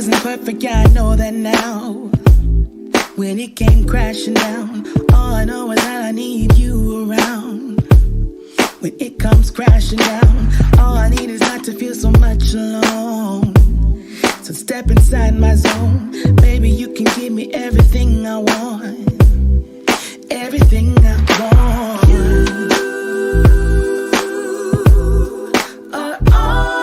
wasn't perfect, yeah, I know that now. When it came crashing down, all I know is that I need you around. When it comes crashing down, all I need is not to feel so much alone. So step inside my zone, baby, you can give me everything I want. Everything I want. You are all.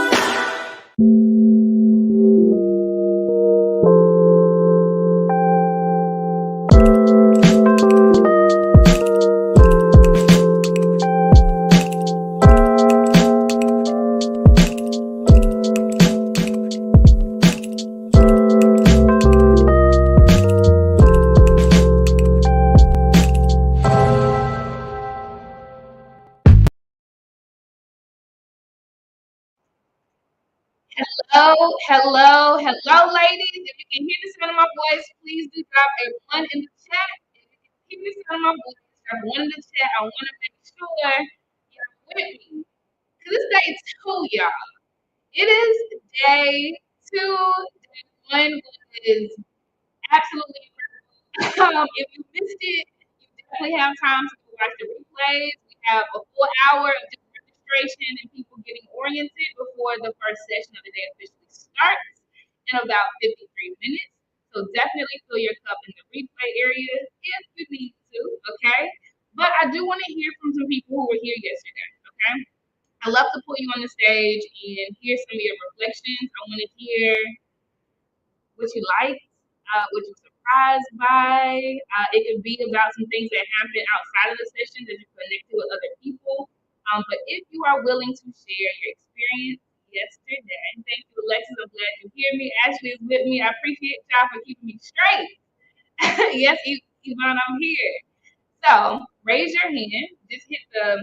Hello, ladies. If you can hear the sound of my voice, please do drop a one in the chat. If you can hear the sound of my voice, drop one in the chat. I want to make sure you're with me. Because it's day two, y'all. It is day two. Day one is absolutely incredible. If you missed it, you definitely have time to watch the replays. We have a full hour of just registration and people getting oriented before the first session of the day officially starts in about 53 minutes. So definitely fill your cup in the replay area if you need to, okay? But I do want to hear from some people who were here yesterday, okay? I love to put you on the stage and hear some of your reflections. I want to hear what you liked, what you surprised by. It could be about some things that happened outside of the session that you connected with other people. But if you are willing to share your experience yesterday, thank you, Alexis. I'm glad you hear me. Ashley is with me. I appreciate y'all for keeping me straight. Yes, Yvonne, I'm here. So raise your hand. Just hit the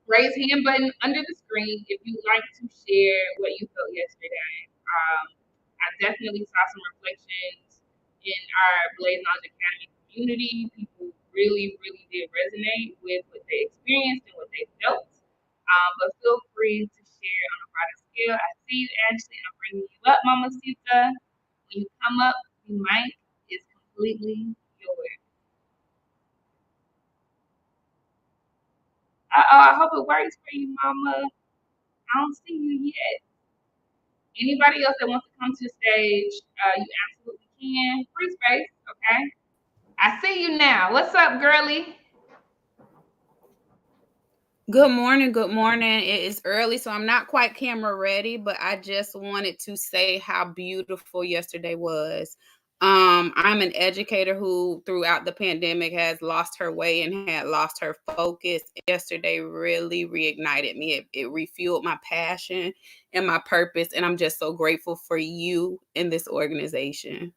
raise hand button under the screen if you'd like to share what you felt yesterday. I definitely saw some reflections in our Blaze Knowledge Academy community. People really did resonate with what they experienced and what they felt. But feel free to share on a broader scale. I see you, Ashley. I'm bringing you up, Mama Sita. When you come up, the mic is completely yours. I hope it works for you, Mama. I don't see you yet. Anybody else that wants to come to the stage, you absolutely can. Free space, okay? I see you now. What's up, girly? Good morning. Good morning. It is early, so I'm not quite camera ready, but I just wanted to say how beautiful yesterday was. I'm an educator who, throughout the pandemic, has lost her way and had lost her focus. Yesterday really reignited me. It refueled my passion and my purpose, and I'm just so grateful for you in this organization.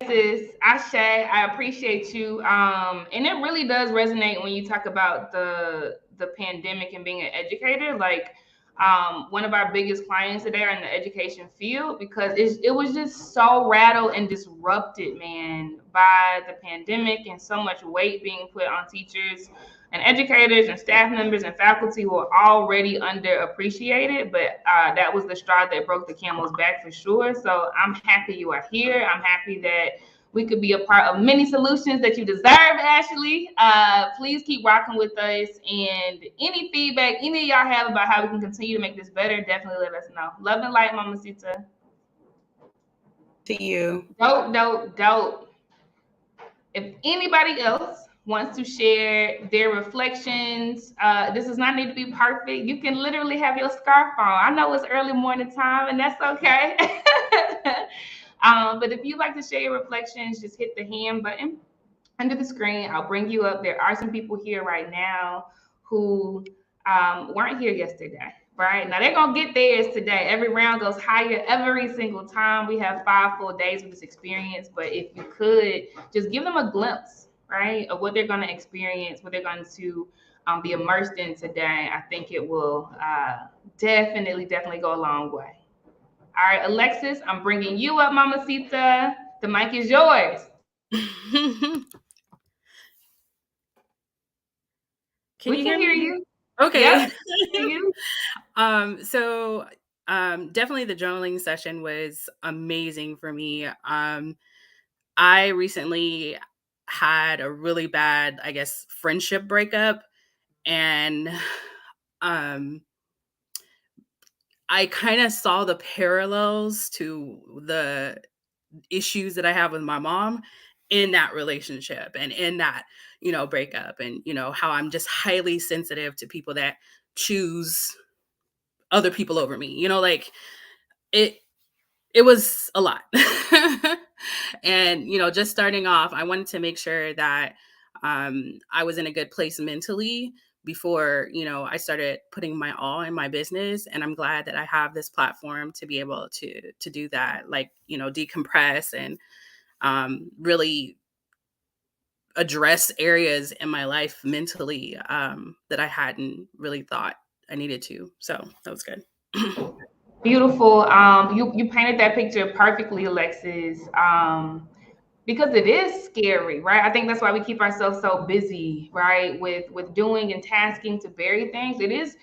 Sis, Ashe, I appreciate you. And it really does resonate when you talk about the pandemic and being an educator. Like, one of our biggest clients today are in the education field because it was just so rattled and disrupted, man, by the pandemic and so much weight being put on teachers and educators and staff members and faculty who are already underappreciated. But that was the straw that broke the camel's back for sure. So I'm happy you are here. I'm happy that we could be a part of many solutions that you deserve, Ashley. Please keep rocking with us. And any feedback any of y'all have about how we can continue to make this better, definitely let us know. Love and light, Mama Sita. To you. Dope. If anybody else wants to share their reflections, this does not need to be perfect. You can literally have your scarf on. I know it's early morning time, and that's okay. But if you'd like to share your reflections, just hit the hand button under the screen. I'll bring you up. There are some people here right now who weren't here yesterday. Right now, they're gonna get theirs today. Every round goes higher every single time. We have 5 full days of this experience, but if you could just give them a glimpse, right, of what they're gonna experience, what they're going to be immersed in today, I think it will definitely go a long way. All right, Alexis, I'm bringing you up, Mama Sita. The mic is yours. Can We you can hear hear me? you. Okay. Yep. You. So definitely the journaling session was amazing for me. I recently had a really bad, I guess, friendship breakup, and um I kind of saw the parallels to the issues that I have with my mom in that relationship and in that, breakup, and how I'm just highly sensitive to people that choose other people over me. Like it it was a lot. And just starting off, I wanted to make sure that I was in a good place mentally before I started putting my all in my business. And I'm glad that I have this platform to be able to do that, like decompress and really address areas in my life mentally that I hadn't really thought I needed to. So that was good. Beautiful. You painted that picture perfectly, Alexis. Because it is scary, right? I think that's why we keep ourselves so busy, right? With doing and tasking to bury things. It is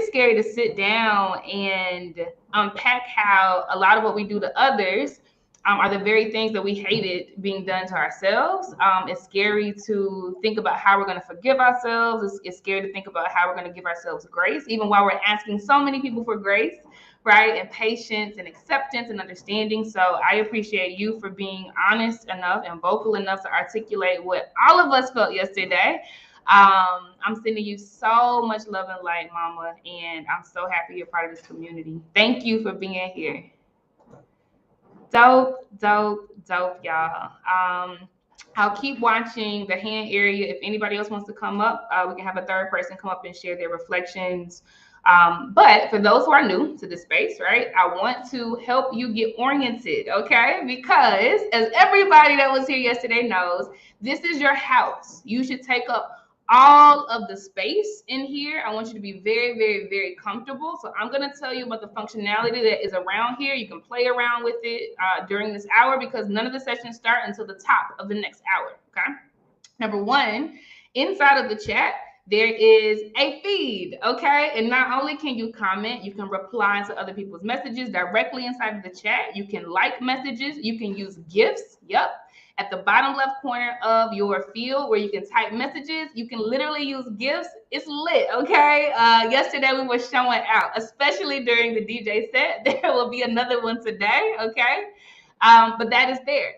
scary to sit down and unpack how a lot of what we do to others are the very things that we hated being done to ourselves. It's scary to think about how we're going to forgive ourselves. It's scary to think about how we're going to give ourselves grace, even while we're asking so many people for grace, right? And patience and acceptance and understanding. So I appreciate you for being honest enough and vocal enough to articulate what all of us felt yesterday. I'm sending you so much love and light, Mama, and I'm so happy you're part of this community. Thank you for being here. Dope, y'all. I'll keep watching the hand area. If anybody else wants to come up, we can have a third person come up and share their reflections. But for those who are new to the space, right, I want to help you get oriented, okay? Because as everybody that was here yesterday knows, this is your house. You should take up all of the space in here. I want you to be very, very, very comfortable. So I'm going to tell you about the functionality that is around here. You can play around with it during this hour because none of the sessions start until the top of the next hour. Okay. Number one, inside of the chat, there is a feed. Okay. And not only can you comment, you can reply to other people's messages directly inside of the chat. You can like messages. You can use GIFs. Yep. At the bottom left corner of your field where you can type messages, you can literally use GIFs. It's lit, okay? Yesterday we were showing out, especially during the DJ set. There will be another one today, okay? But that is there.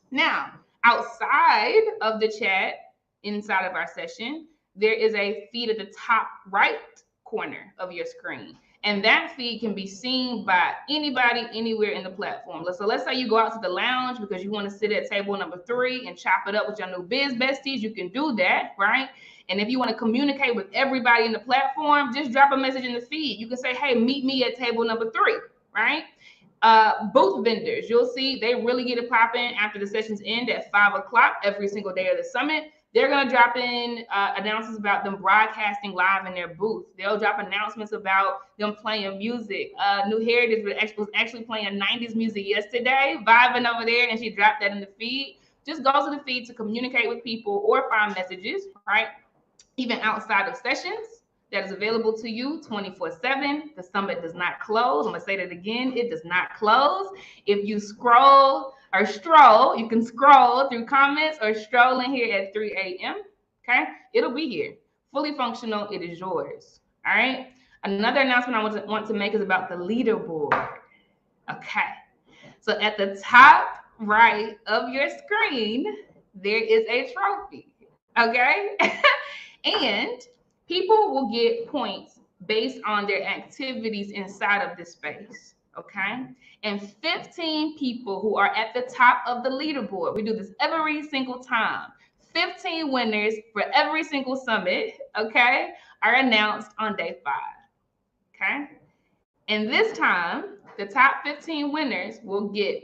Now, outside of the chat, inside of our session, there is a feed at the top right corner of your screen. And that feed can be seen by anybody anywhere in the platform. So let's say you go out to the lounge because you want to sit at table number 3 and chop it up with your new biz besties. You can do that, right? And if you want to communicate with everybody in the platform, just drop a message in the feed. You can say, hey, meet me at table number 3, right? Booth vendors, you'll see they really get it popping after the sessions end at 5 o'clock every single day of the summit. They're going to drop in announcements about them broadcasting live in their booth. They'll drop announcements about them playing music. New Heritage was actually playing 90s music yesterday, vibing over there, and she dropped that in the feed. Just go to the feed to communicate with people or find messages, right? Even outside of sessions. That is available to you 24/7. The summit does not close. I'm going to say that again. It does not close. If you scroll or stroll, you can scroll through comments or stroll in here at 3 a.m. Okay. It'll be here. Fully functional. It is yours. All right. Another announcement I want to make is about the leaderboard. Okay. So at the top right of your screen, there is a trophy. Okay. And people will get points based on their activities inside of this space, okay? And 15 people who are at the top of the leaderboard, we do this every single time. 15 winners for every single summit, okay, are announced on day 5, okay? And this time, the top 15 winners will get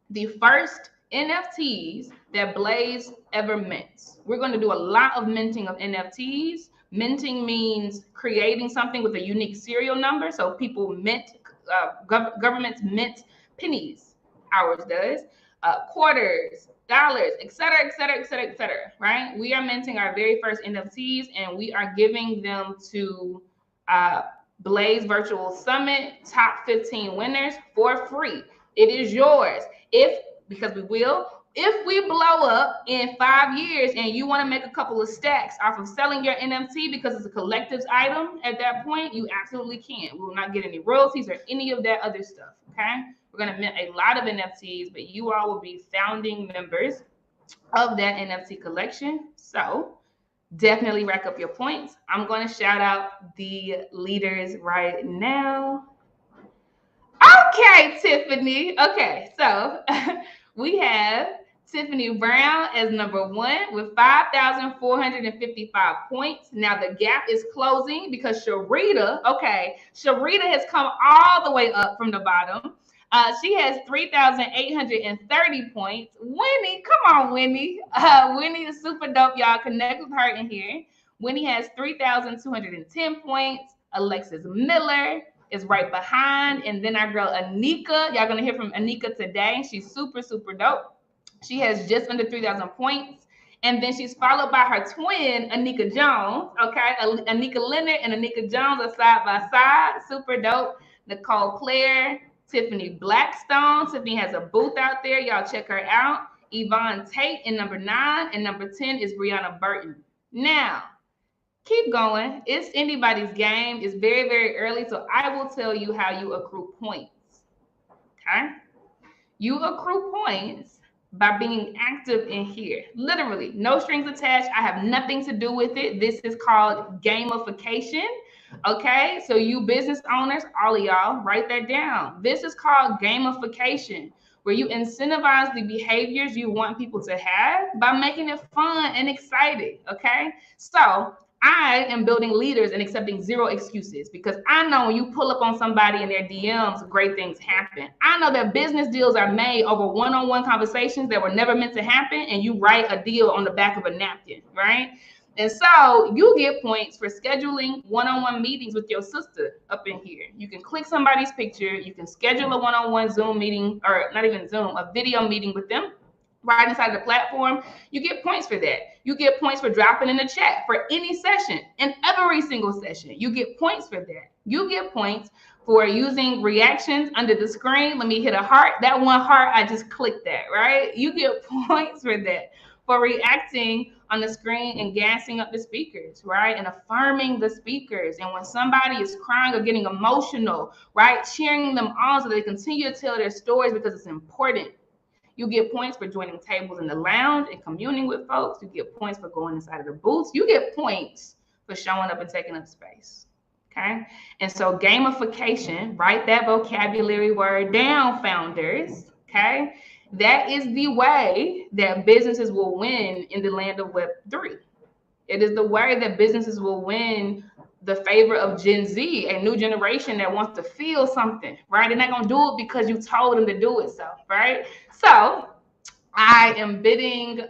the first NFTs that Blaze ever mints. We're going to do a lot of minting of NFTs. Minting means creating something with a unique serial number. So people mint, governments mint pennies. Ours does. Quarters, et cetera, et cetera, et cetera, et cetera, right? We are minting our very first NFTs, and we are giving them to Blaze Virtual Summit top 15 winners for free. It is yours. Because we will, if we blow up in 5 years and you want to make a couple of stacks off of selling your NFT because it's a collectives item at that point, you absolutely can. We will not get any royalties or any of that other stuff, okay? We're going to mint a lot of NFTs, but you all will be founding members of that NFT collection. So definitely rack up your points. I'm going to shout out the leaders right now. Okay, Tiffany. Okay, so we have Tiffany Brown as number 1 with 5,455 points. Now the gap is closing because Sharita has come all the way up from the bottom. She has 3,830 points. Winnie, come on, Winnie. Winnie is super dope, y'all. Connect with her in here. Winnie has 3,210 points. Alexis Miller is right behind. And then our girl Anika. Y'all gonna hear from Anika today. She's super, super dope. She has just under 3,000 points. And then she's followed by her twin, Anika Jones. Okay, Anika Leonard and Anika Jones are side by side. Super dope. Nicole Claire, Tiffany Blackstone. Tiffany has a booth out there. Y'all check her out. Yvonne Tate in number 9. And number 10 is Brianna Burton. Now, keep going. It's anybody's game. It's very, very early. So I will tell you how you accrue points. Okay? You accrue points by being active in here. Literally, no strings attached. I have nothing to do with it. This is called gamification. Okay, so you business owners, all of y'all, write that down. This is called gamification, where you incentivize the behaviors you want people to have by making it fun and exciting. Okay, so I am building leaders and accepting zero excuses, because I know when you pull up on somebody in their DMs, great things happen. I know that business deals are made over one-on-one conversations that were never meant to happen, and you write a deal on the back of a napkin, right? And so you get points for scheduling one-on-one meetings with your sister up in here. You can click somebody's picture. You can schedule a one-on-one Zoom meeting, or not even Zoom, a video meeting with them right inside the platform. You get points for that. You get points for dropping in the chat for any session, and every single session. You get points for that. You get points for using reactions under the screen. Let me hit a heart. That one heart, I just clicked that, right? You get points for that. For reacting on the screen and gassing up the speakers, right? And affirming the speakers. And when somebody is crying or getting emotional, right? Cheering them on so they continue to tell their stories, because it's important. You get points for joining tables in the lounge and communing with folks. You get points for going inside of the booths. You get points for showing up and taking up space, okay? And so gamification, write that vocabulary word down, founders, okay? That is the way that businesses will win in the land of Web3. It is the way that businesses will win the favor of Gen Z, a new generation that wants to feel something, right? They're not going to do it because you told them to do it, so, right? So I am bidding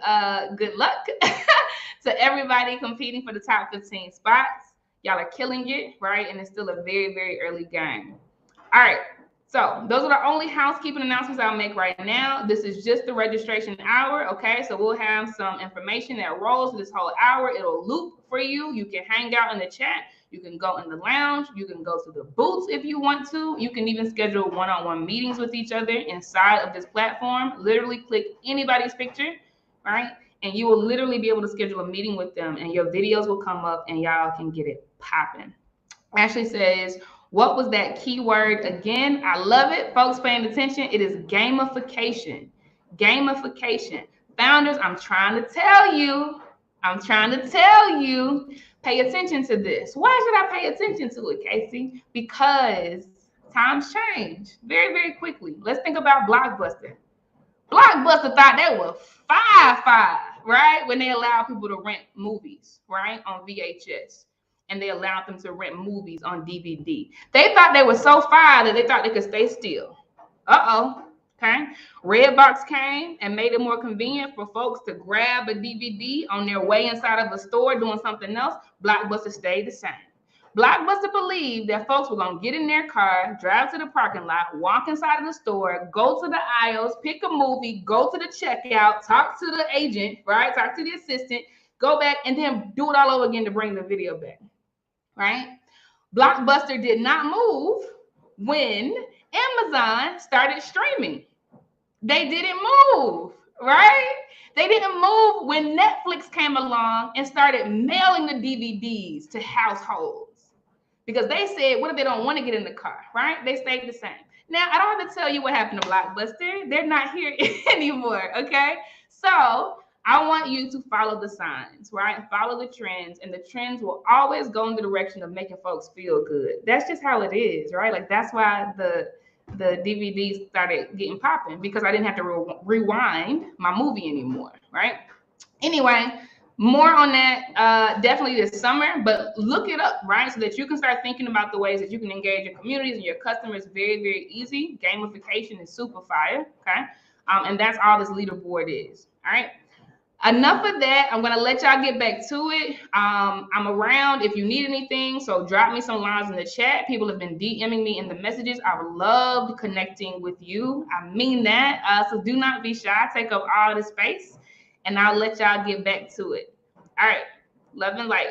good luck to everybody competing for the top 15 spots. Y'all are killing it, right? And it's still a very, very early game. All right. So those are the only housekeeping announcements I'll make right now. This is just the registration hour, okay? So we'll have some information that rolls this whole hour. It'll loop for you. You can hang out in the chat. You can go in the lounge. You can go to the booths if you want to. You can even schedule one-on-one meetings with each other inside of this platform. Literally click anybody's picture, right? And you will literally be able to schedule a meeting with them, and your videos will come up and y'all can get it popping. Ashley says, what was that keyword again? I love it. Folks paying attention. It is gamification. Gamification. Founders, I'm trying to tell you. Pay attention to this. Why should I pay attention to it, Casey? Because times change very, very quickly. Let's think about Blockbuster. Blockbuster thought they were 5-5, right? When they allowed people to rent movies, right, on VHS. And they allowed them to rent movies on DVD. They thought they were so fire that they thought they could stay still. Okay. Redbox came and made it more convenient for folks to grab a DVD on their way inside of a store doing something else. Blockbuster stayed the same. Blockbuster believed that folks were going to get in their car, drive to the parking lot, walk inside of the store, go to the aisles, pick a movie, go to the checkout, talk to the agent, right? Talk to the assistant, go back, and then do it all over again to bring the video back, right? Blockbuster did not move when Amazon started streaming. They didn't move, right? They didn't move when Netflix came along and started mailing the DVDs to households, because they said, what if they don't want to get in the car, right? They stayed the same. Now, I don't have to tell you what happened to Blockbuster. They're not here anymore, okay? So I want you to follow the signs, right? Follow the trends, and the trends will always go in the direction of making folks feel good. That's just how it is, right? Like, that's why the DVDs started getting popping, because I didn't have to rewind my movie anymore, right? Anyway, more on that definitely this summer, but look it up, right? So that you can start thinking about the ways that you can engage your communities and your customers very, very easy. Gamification is super fire, okay? And that's all this leaderboard is, all right? Enough of that. I'm going to let y'all get back to it. I'm around if you need anything, so drop me some lines in the chat. People have been DMing me in the messages. I loved connecting with you. I mean that. So do not be shy. Take up all the space, and I'll let y'all get back to it. All right. Love and light.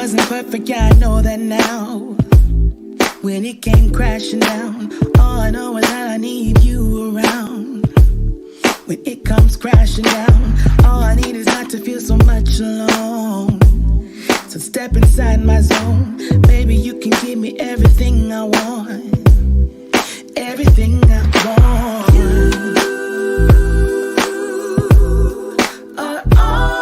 wasn't perfect, yeah, I know that now. When it came crashing down, all I know is that I need you around. When it comes crashing down, all I need is not to feel so much alone. So step inside my zone, baby, you can give me everything I want. Everything I want. You are all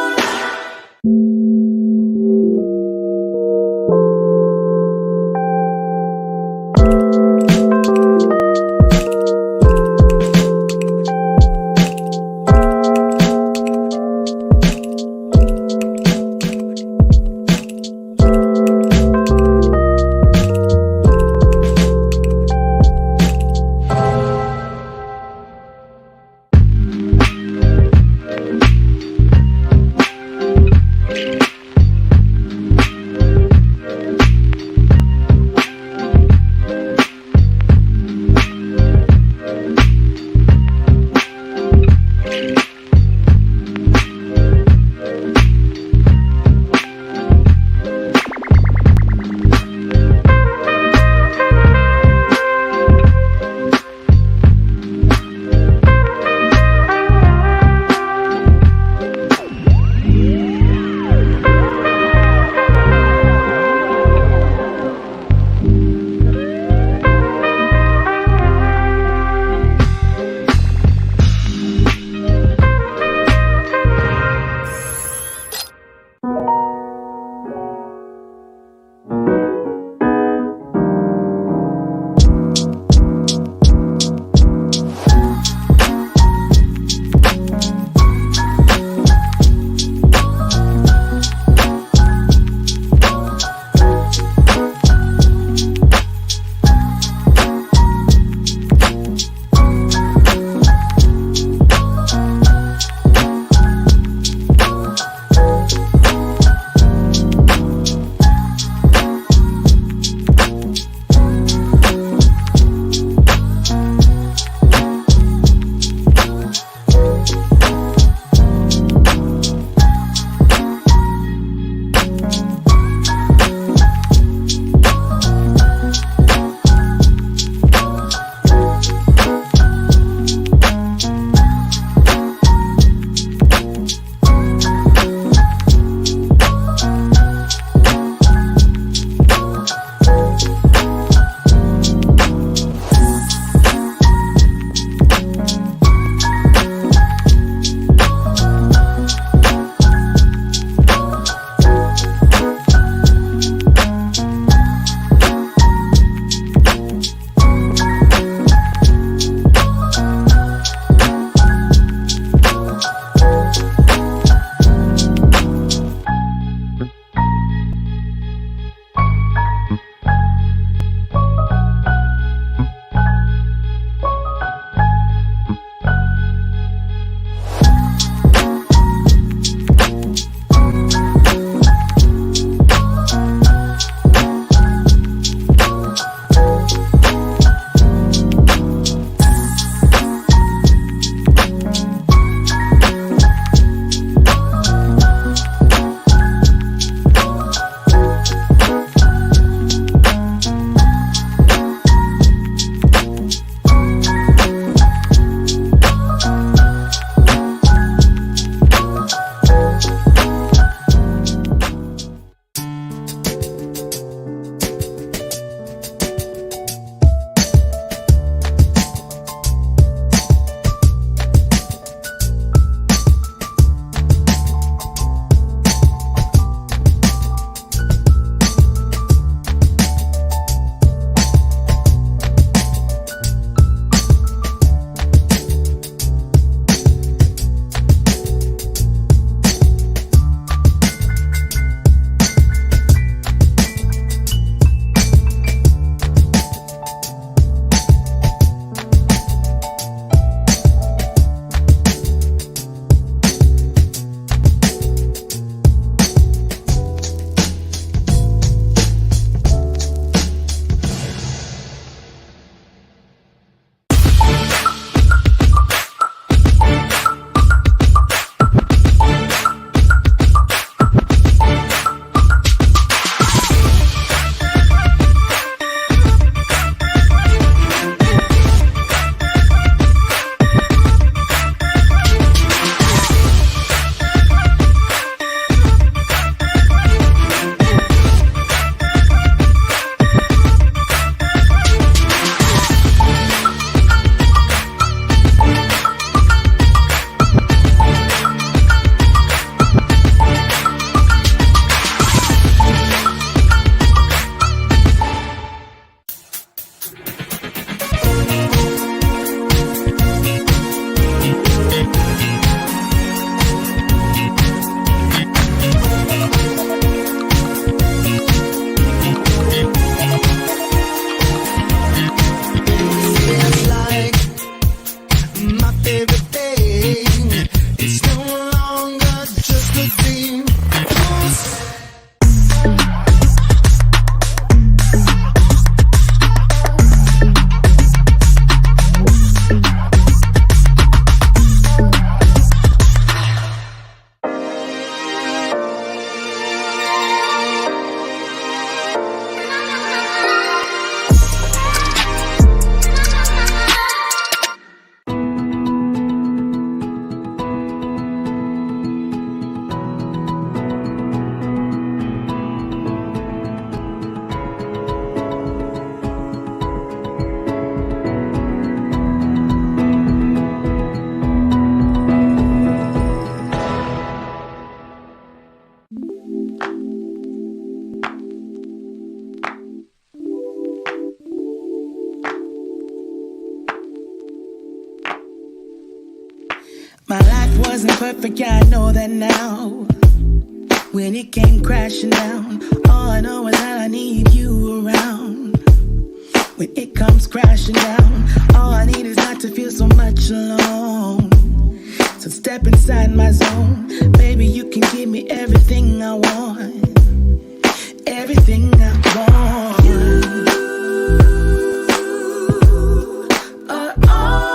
My life wasn't perfect, yeah, I know that now. When it came crashing down, all I know is that I need you around. When it comes crashing down, all I need is not to feel so much alone. So step inside my zone, baby, you can give me everything I want. Everything I want. You are all.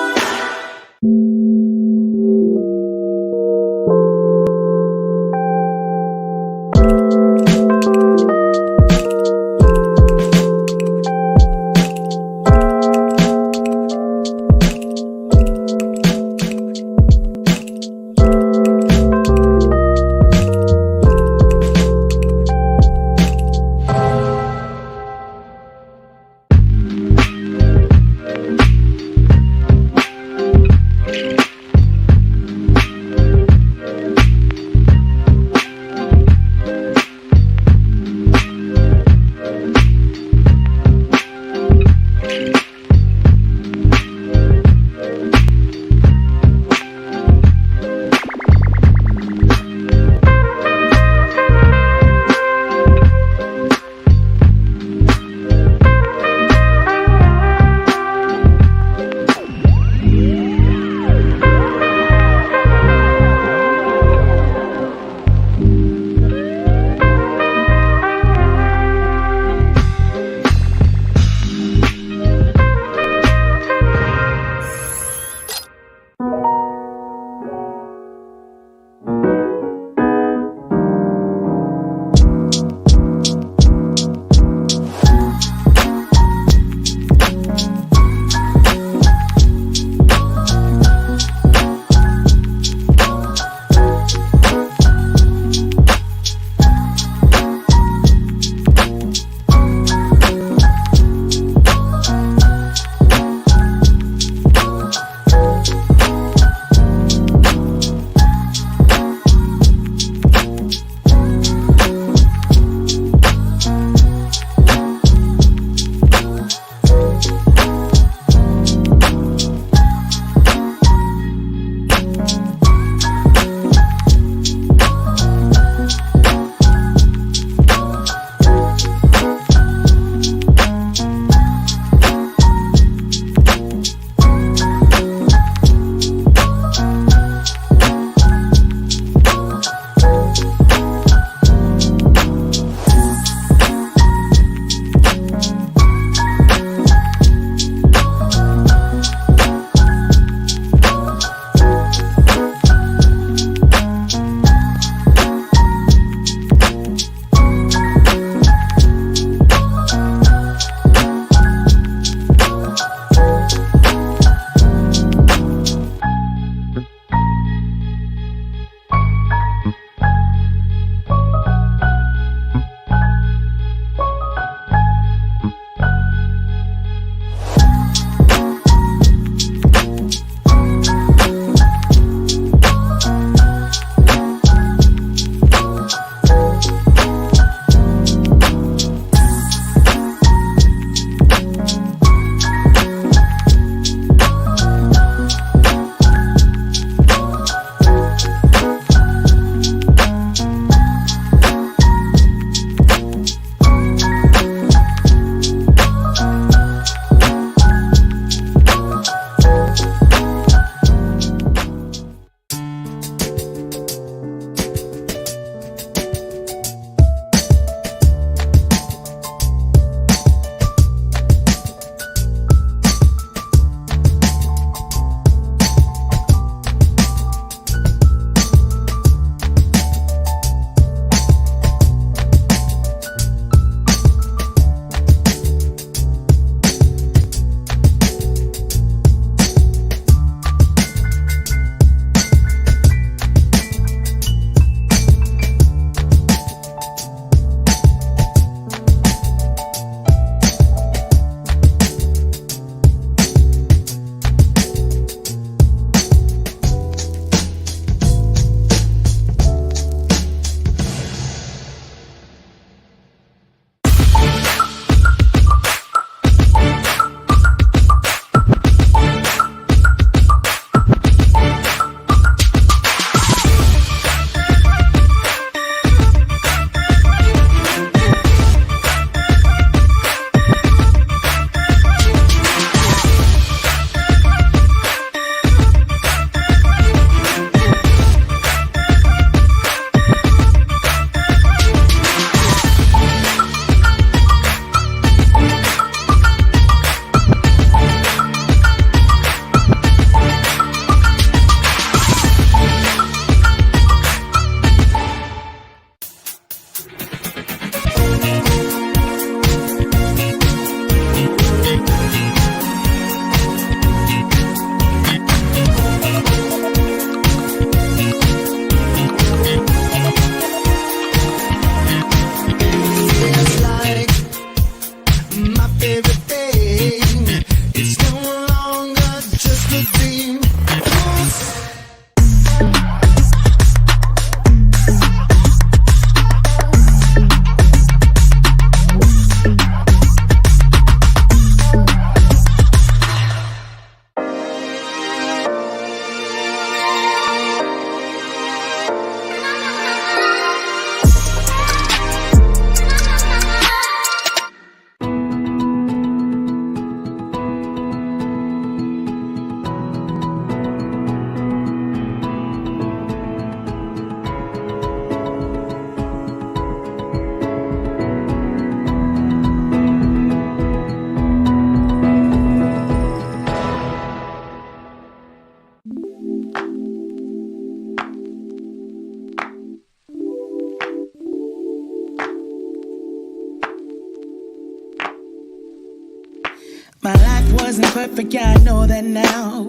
wasn't perfect, yeah, I know that now.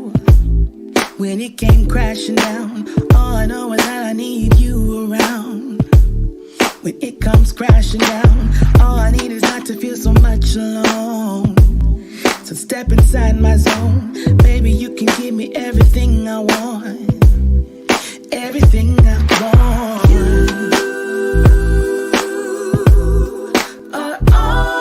When it came crashing down, all I know is that I need you around. When it comes crashing down, all I need is not to feel so much alone. So step inside my zone, baby, you can give me everything I want. Everything I want. You are all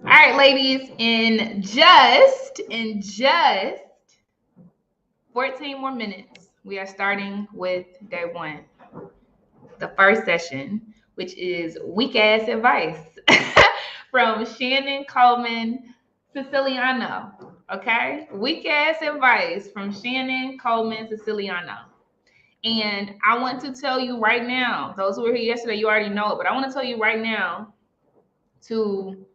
All right, ladies, in just 14 more minutes, we are starting with day one, the first session, which is weak ass advice from Shannon Coleman Siciliano. Okay, weak ass advice from Shannon Coleman Siciliano. And I want to tell you right now, those who were here yesterday, you already know it, but I want to tell you right now to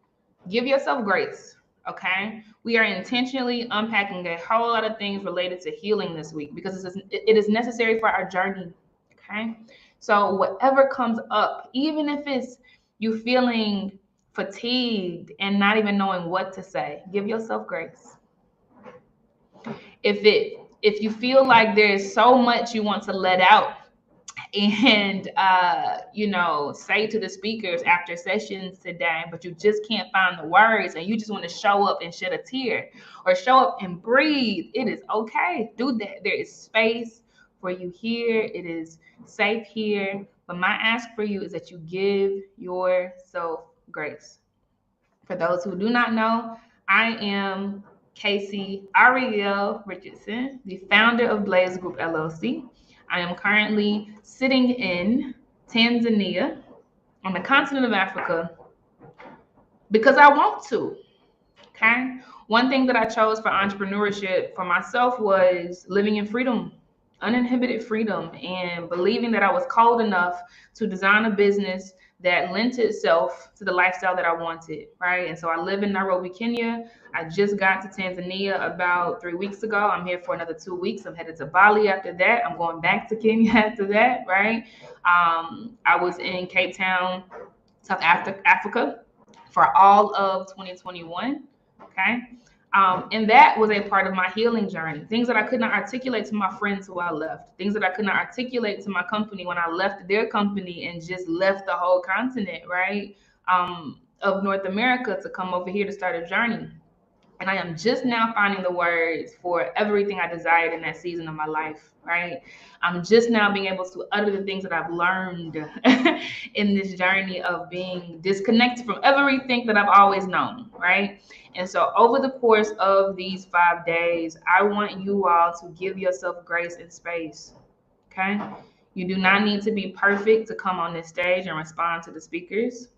give yourself grace, okay? We are intentionally unpacking a whole lot of things related to healing this week because it is necessary for our journey, okay? So whatever comes up, even if it's you feeling fatigued and not even knowing what to say, give yourself grace. If you feel like there's so much you want to let out and say to the speakers after sessions today, but you just can't find the words and you just want to show up and shed a tear or show up and breathe, it is okay. Do that. There is space for you here. It is safe here. But my ask for you is that you give yourself grace. For those who do not know, I am Casey Ariel Richardson, the founder of Blaze Group LLC. I am currently sitting in Tanzania on the continent of Africa because I want to. Okay. One thing that I chose for entrepreneurship for myself was living in freedom, uninhibited freedom, and believing that I was cold enough to design a business that lent itself to the lifestyle that I wanted, right? And so I live in Nairobi, Kenya. I just got to Tanzania about 3 weeks ago. I'm here for another 2 weeks. I'm headed to Bali after that. I'm going back to Kenya after that, right? I was in Cape Town, South Africa for all of 2021, okay? And that was a part of my healing journey. Things that I could not articulate to my friends who I left. Things that I could not articulate to my company when I left their company and just left the whole continent, right? Of North America to come over here to start a journey. And I am just now finding the words for everything I desired in that season of my life, right? I'm just now being able to utter the things that I've learned in this journey of being disconnected from everything that I've always known, right? And so over the course of these 5 days, I want you all to give yourself grace and space, okay? You do not need to be perfect to come on this stage and respond to the speakers.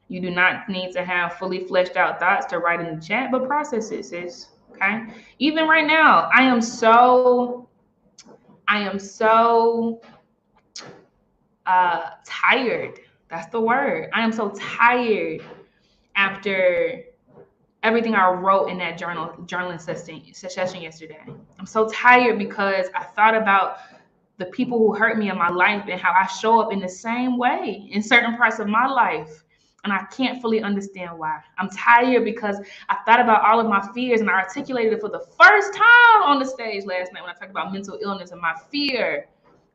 You do not need to have fully fleshed out thoughts to write in the chat, but process it, sis. Okay. Even right now, I am so tired. That's the word. I am so tired after everything I wrote in that journaling session yesterday. I'm so tired because I thought about the people who hurt me in my life and how I show up in the same way in certain parts of my life. And I can't fully understand why. I'm tired because I thought about all of my fears and I articulated it for the first time on the stage last night when I talked about mental illness and my fear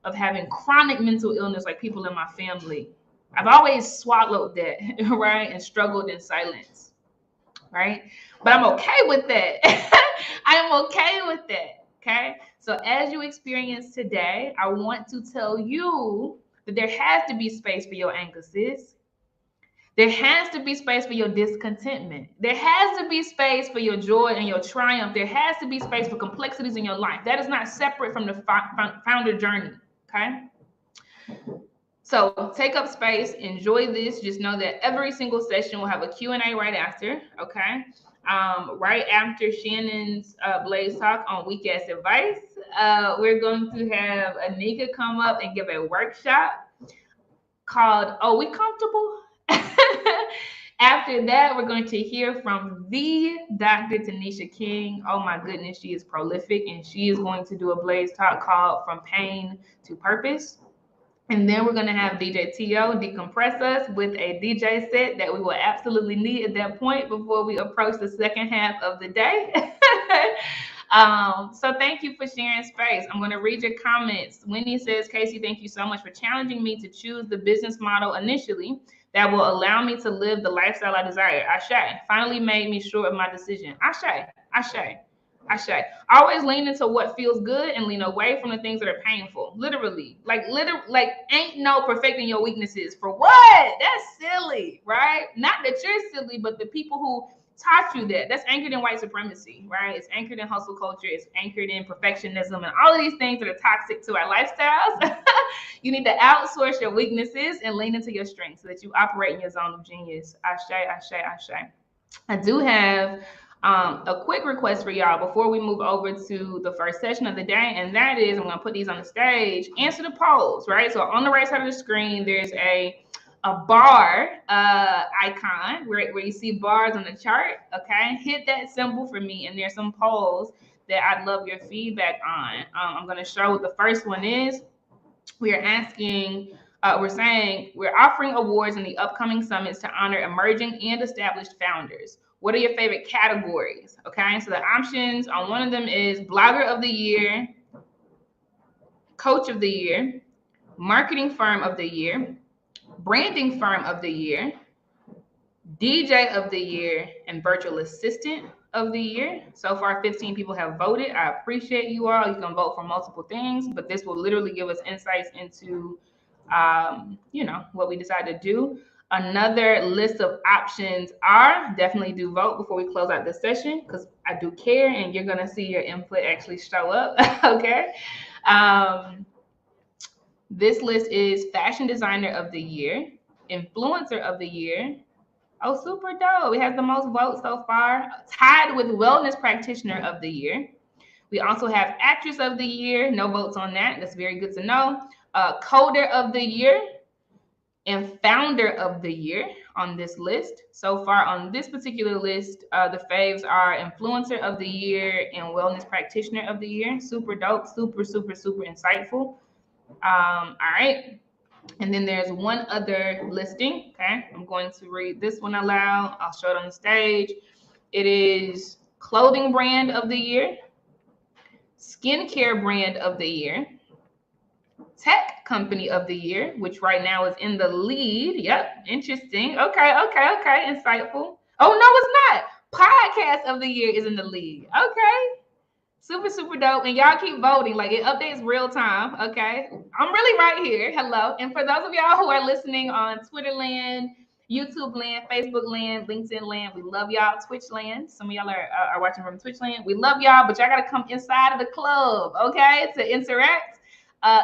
of having chronic mental illness like people in my family. I've always swallowed that, right? And struggled in silence, right? But I'm okay with that. I am okay with that, okay? So as you experience today, I want to tell you that there has to be space for your anger, sis. There has to be space for your discontentment. There has to be space for your joy and your triumph. There has to be space for complexities in your life. That is not separate from the founder journey, okay? So take up space, enjoy this. Just know that every single session will have a Q&A right after, okay? Right after Shannon's Blaze Talk on Weak Ass Advice, we're going to have Anika come up and give a workshop called, Oh, We Comfortable? After that, we're going to hear from the Dr. Tanisha King. Oh my goodness, she is prolific, and she is going to do a Blaze Talk called From Pain to Purpose. And then we're going to have DJ T.O. decompress us with a DJ set that we will absolutely need at that point before we approach the second half of the day. So thank you for sharing space. I'm going to read your comments. Winnie says, Casey, thank you so much for challenging me to choose the business model initially that will allow me to live the lifestyle I desire. Ashe. Finally made me sure of my decision. Ashe. Always lean into what feels good and lean away from the things that are painful. Literally, ain't no perfecting your weaknesses. For what? That's silly, right? Not that you're silly, but the people who taught you that. That's anchored in white supremacy, right? It's anchored in hustle culture. It's anchored in perfectionism and all of these things that are toxic to our lifestyles. You need to outsource your weaknesses and lean into your strengths so that you operate in your zone of genius. Ashe. I do have a quick request for y'all before we move over to the first session of the day, and that is, I'm going to put these on the stage. Answer the polls, right? So on the right side of the screen, there's a bar icon where you see bars on the chart, okay? Hit that symbol for me, and there's some polls that I'd love your feedback on. I'm going to show what the first one is. We're asking, we're saying we're offering awards in the upcoming summits to honor emerging and established founders. What are your favorite categories? Okay, so the options on one of them is Blogger of the Year, Coach of the Year, marketing firm of the year, branding firm of the year, DJ of the year, and virtual assistant of the year. So far, 15 people have voted. I appreciate you all. You can vote for multiple things, but this will literally give us insights into, what we decide to do. Another list of options are definitely do vote before we close out this session because I do care and you're going to see your input actually show up. Okay. This list is fashion designer of the year, influencer of the year. Oh, super dope. It has the most votes so far, tied with wellness practitioner of the year. We also have actress of the year. No votes on that. That's very good to know. Coder of the year and founder of the year on this list. So far on this particular list, the faves are influencer of the year and wellness practitioner of the year. Super dope. Super, super, super insightful. All right. And then there's one other listing. Okay. I'm going to read this one aloud. I'll show it on the stage. It is clothing brand of the year, skincare brand of the year, tech company of the year, which right now is in the lead. Yep. Interesting. Okay. Insightful. Oh, no, it's not. Podcast of the year is in the lead. Okay. Super, super dope. And y'all keep voting. Like it updates real time. Okay. I'm really right here. Hello. And for those of y'all who are listening on Twitter land, YouTube land, Facebook land, LinkedIn land, we love y'all. Twitch land. Some of y'all are watching from Twitch land. We love y'all, but y'all got to come inside of the club, okay, to interact.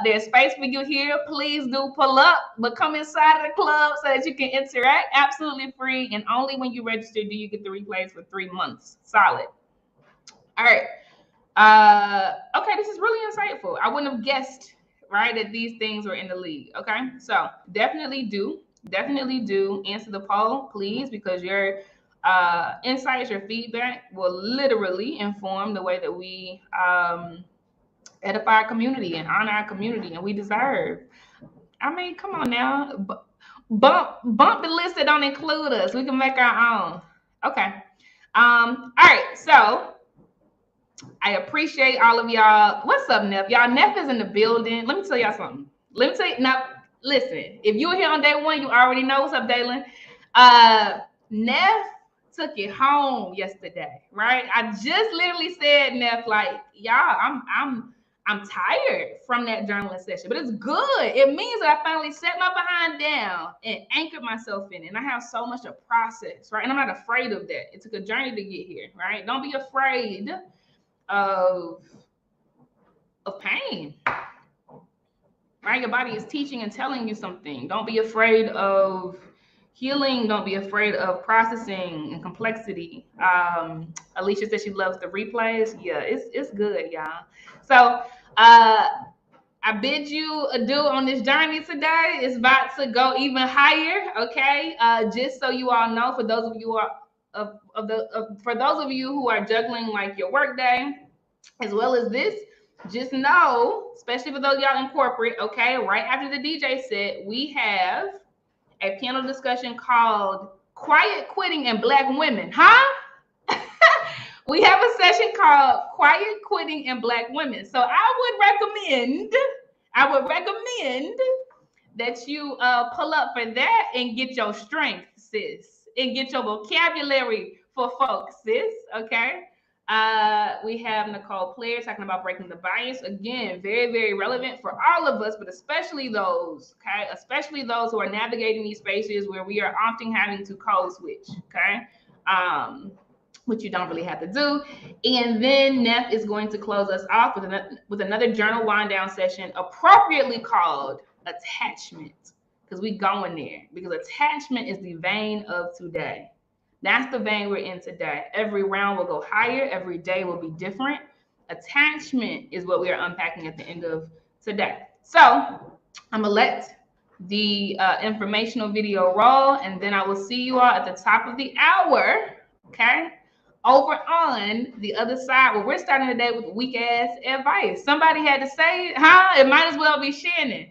There's space for you here. Please do pull up, but come inside of the club so that you can interact. Absolutely free. And only when you register do you get the replays for 3 months. Solid. All right. Okay, this is really insightful. I wouldn't have guessed, right, that these things were in the league. Okay, so definitely do answer the poll, please, because your insights, your feedback will literally inform the way that we edify our community and honor our community, and we deserve. I mean, come on now, bump the list that don't include us. We can make our own. Okay. All right, so I appreciate all of y'all. What's up, Neff? Y'all, Neff is in the building. Let me tell y'all something. Now, listen, if you were here on day one, you already know. What's up, Dalen? Neff took it home yesterday, right? I just literally said, Neff, like, y'all, I'm tired from that journaling session, but it's good. It means that I finally set my behind down and anchored myself in it. And I have so much to process, right? And I'm not afraid of that. It took a journey to get here, right? Don't be afraid of pain, right? Your body is teaching and telling you something. Don't be afraid of healing. Don't be afraid of processing and complexity. Alicia said she loves the replays. Yeah, it's good, y'all. So I bid you adieu on this journey today. It's about to go even higher, okay? Just so you all know, for those of you for those of you who are juggling like your work day as well as this, just know, especially for those of y'all in corporate, okay, right after the DJ set, we have a panel discussion called Quiet Quitting and Black Women, huh? We have a session called Quiet Quitting and Black Women. So I would recommend that you pull up for that and get your strength, sis, and get your vocabulary for folks, sis, okay? We have Nicole Player talking about breaking the bias. Again, very, very relevant for all of us, but especially those, okay? Especially those who are navigating these spaces where we are often having to code switch, okay? Which you don't really have to do. And then Neff is going to close us off with another journal wind down session, appropriately called attachment, because we going there, because attachment is the vein of today. That's the vein we're in today. Every round will go higher. Every day will be different. Attachment is what we are unpacking at the end of today. So I'm gonna let the informational video roll, and then I will see you all at the top of the hour, okay? Over on the other side, where we're starting today with weak ass advice. Somebody had to say it, huh? It might as well be Shannon.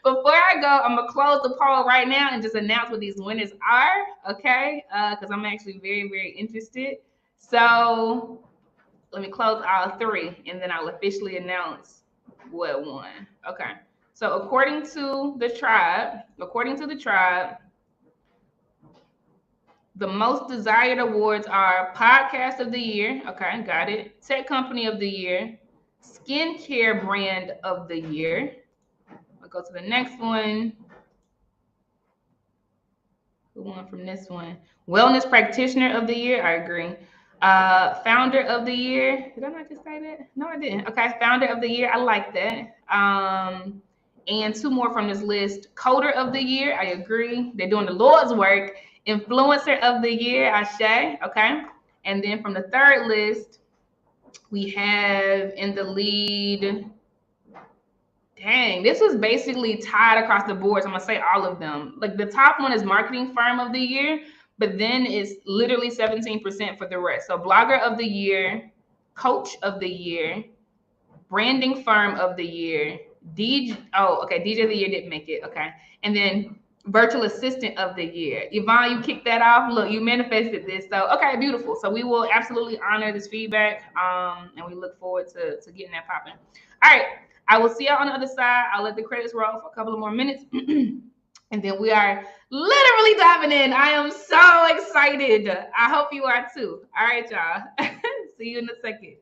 Before I go, I'm gonna close the poll right now and just announce what these winners are, okay? Because I'm actually very, very interested. So let me close all three, and then I'll officially announce what won. Okay. So according to the tribe, the most desired awards are Podcast of the Year. Okay, got it. Tech Company of the Year, Skincare Brand of the Year. I'll go to the next one. Who won from this one? Wellness Practitioner of the Year. I agree. Founder of the Year. Did I not just say that? No, I didn't. Okay, Founder of the Year. I like that. And two more from this list. Coder of the Year. I agree. They're doing the Lord's work. Influencer of the Year. Ashe. Okay. And then from the third list, we have in the lead. Dang, this was basically tied across the board. So I'm gonna say all of them. Like the top one is Marketing Firm of the Year, but then it's literally 17% for the rest. So Blogger of the Year, Coach of the Year, Branding Firm of the Year, DJ of the Year didn't make it. Okay. And then Virtual Assistant of the Year. Yvonne, you kicked that off. Look, you manifested this. So okay, beautiful. So we will absolutely honor this feedback. And we look forward to getting that popping. All right. I will see y'all on the other side. I'll let the credits roll for a couple of more minutes. And then we are literally diving in. I am so excited. I hope you are too. All right, y'all. See you in a second.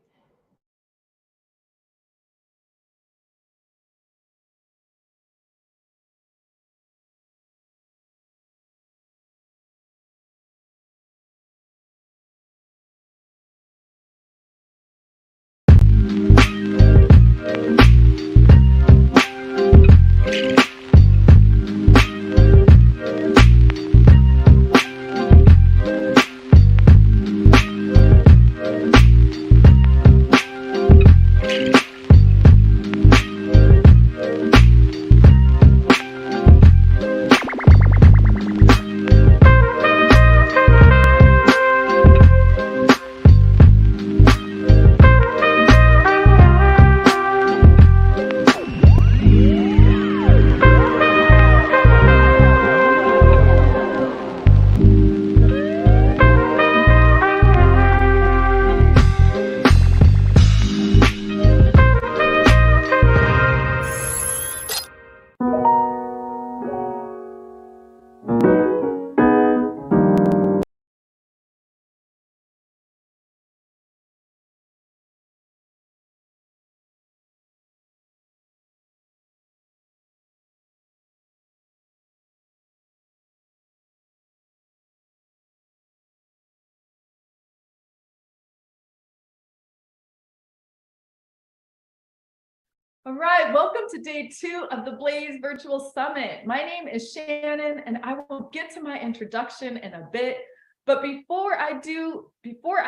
All right, welcome to day 2 of the Blaze Virtual Summit. My name is Shannon, and I will get to my introduction in a bit. But before I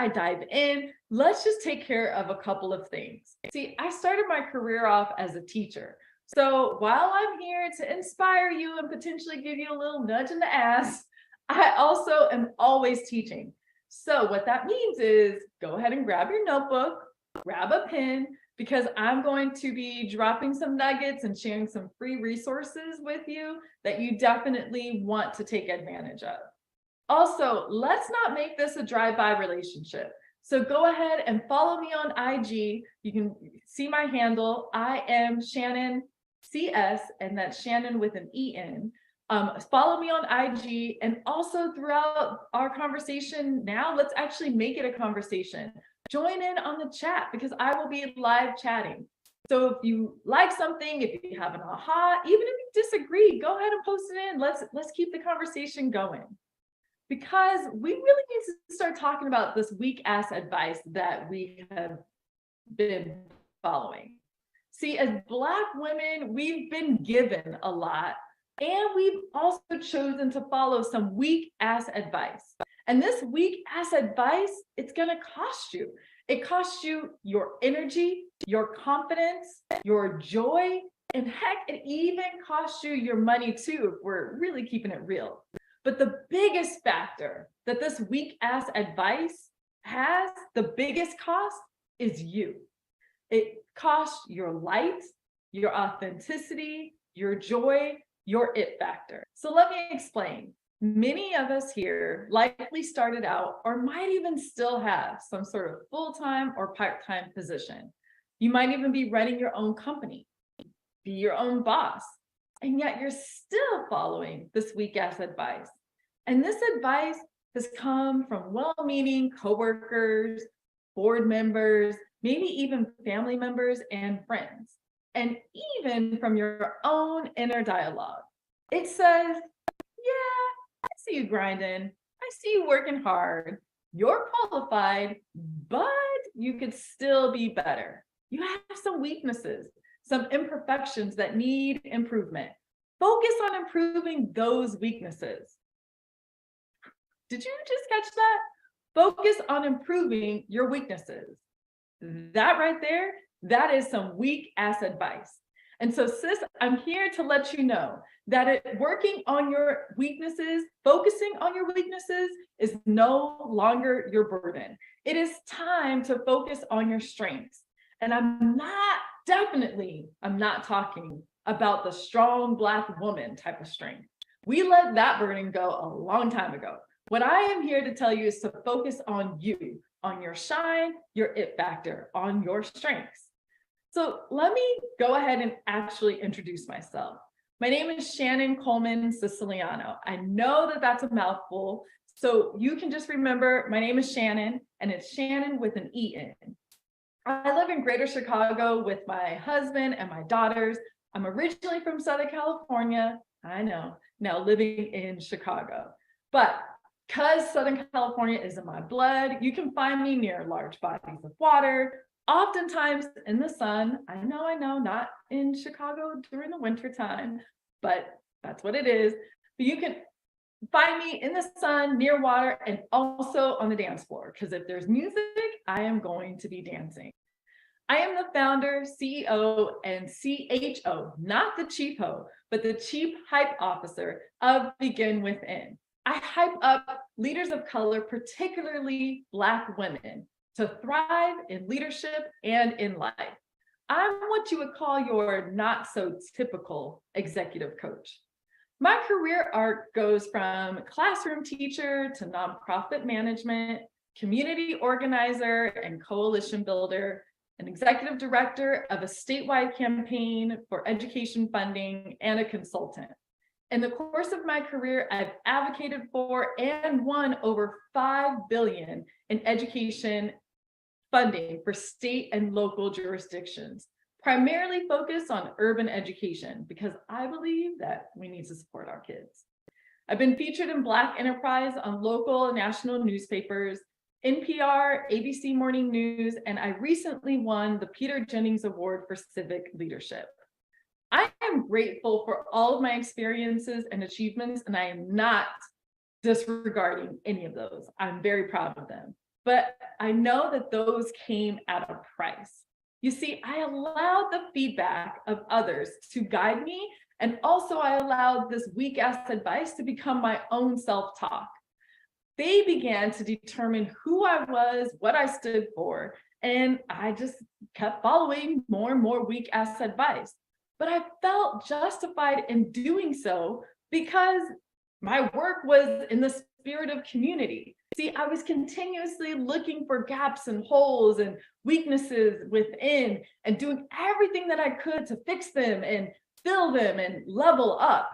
dive in, let's just take care of a couple of things. See, I started my career off as a teacher. So while I'm here to inspire you and potentially give you a little nudge in the ass, I also am always teaching. So what that means is go ahead and grab your notebook, grab a pen, because I'm going to be dropping some nuggets and sharing some free resources with you that you definitely want to take advantage of. Also, let's not make this a drive-by relationship. So go ahead and follow me on IG. You can see my handle. I am Shannon CS, and that's Shannon with an EN. Follow me on IG, and also throughout our conversation now, let's actually make it a conversation. Join in on the chat because I will be live chatting. So if you like something, if you have an aha, even if you disagree, go ahead and post it in. Let's keep the conversation going. Because we really need to start talking about this weak ass advice that we have been following. See, as Black women, we've been given a lot, and we've also chosen to follow some weak ass advice. And this weak ass advice, it's gonna cost you. It costs you your energy, your confidence, your joy, and heck, it even costs you your money too, if we're really keeping it real. But the biggest factor that this weak ass advice has, the biggest cost, is you. It costs your light, your authenticity, your joy, your it factor. So let me explain. Many of us here likely started out or might even still have some sort of full-time or part-time position. You might even be running your own company. be your own boss. And yet you're still following this weak ass advice. And this advice has come from well-meaning coworkers, board members, maybe even family members and friends, and even from your own inner dialogue. It says, yeah, I see you grinding. I see you working hard. You're qualified, but you could still be better. You have some weaknesses, some imperfections that need improvement. Focus on improving those weaknesses. Did you just catch that? Focus on improving your weaknesses. That right there, that is some weak ass advice. And so, sis, I'm here to let you know that working on your weaknesses, focusing on your weaknesses is no longer your burden. It is time to focus on your strengths. And I'm not talking about the strong Black woman type of strength. We let that burden go a long time ago. What I am here to tell you is to focus on you, on your shine, your it factor, on your strengths. So let me go ahead and actually introduce myself. My name is Shannon Coleman Siciliano. I know that that's a mouthful, so you can just remember my name is Shannon, and it's Shannon with an E in. I live in Greater Chicago with my husband and my daughters. I'm originally from Southern California, I know, now living in Chicago. But because Southern California is in my blood, you can find me near large bodies of water, oftentimes in the sun. I know, not in Chicago during the winter time, but that's what it is. But you can find me in the sun, near water, and also on the dance floor, because if there's music, I am going to be dancing. I am the founder, CEO, and CHO, not the chief ho, but the chief hype officer of Begin Within. I hype up leaders of color, particularly Black women, to thrive in leadership and in life. I'm what you would call your not so typical executive coach. My career arc goes from classroom teacher to nonprofit management, community organizer and coalition builder, an executive director of a statewide campaign for education funding, and a consultant. In the course of my career, I've advocated for and won over $5 billion in education funding for state and local jurisdictions, primarily focused on urban education, because I believe that we need to support our kids. I've been featured in Black Enterprise on local and national newspapers, NPR, ABC Morning News, and I recently won the Peter Jennings Award for Civic Leadership. I am grateful for all of my experiences and achievements, and I am not disregarding any of those. I'm very proud of them, but I know that those came at a price. You see, I allowed the feedback of others to guide me, and also I allowed this weak ass advice to become my own self-talk. They began to determine who I was, what I stood for, and I just kept following more and more weak ass advice. But I felt justified in doing so because my work was in the spirit of community. See, I was continuously looking for gaps and holes and weaknesses within and doing everything that I could to fix them and fill them and level up.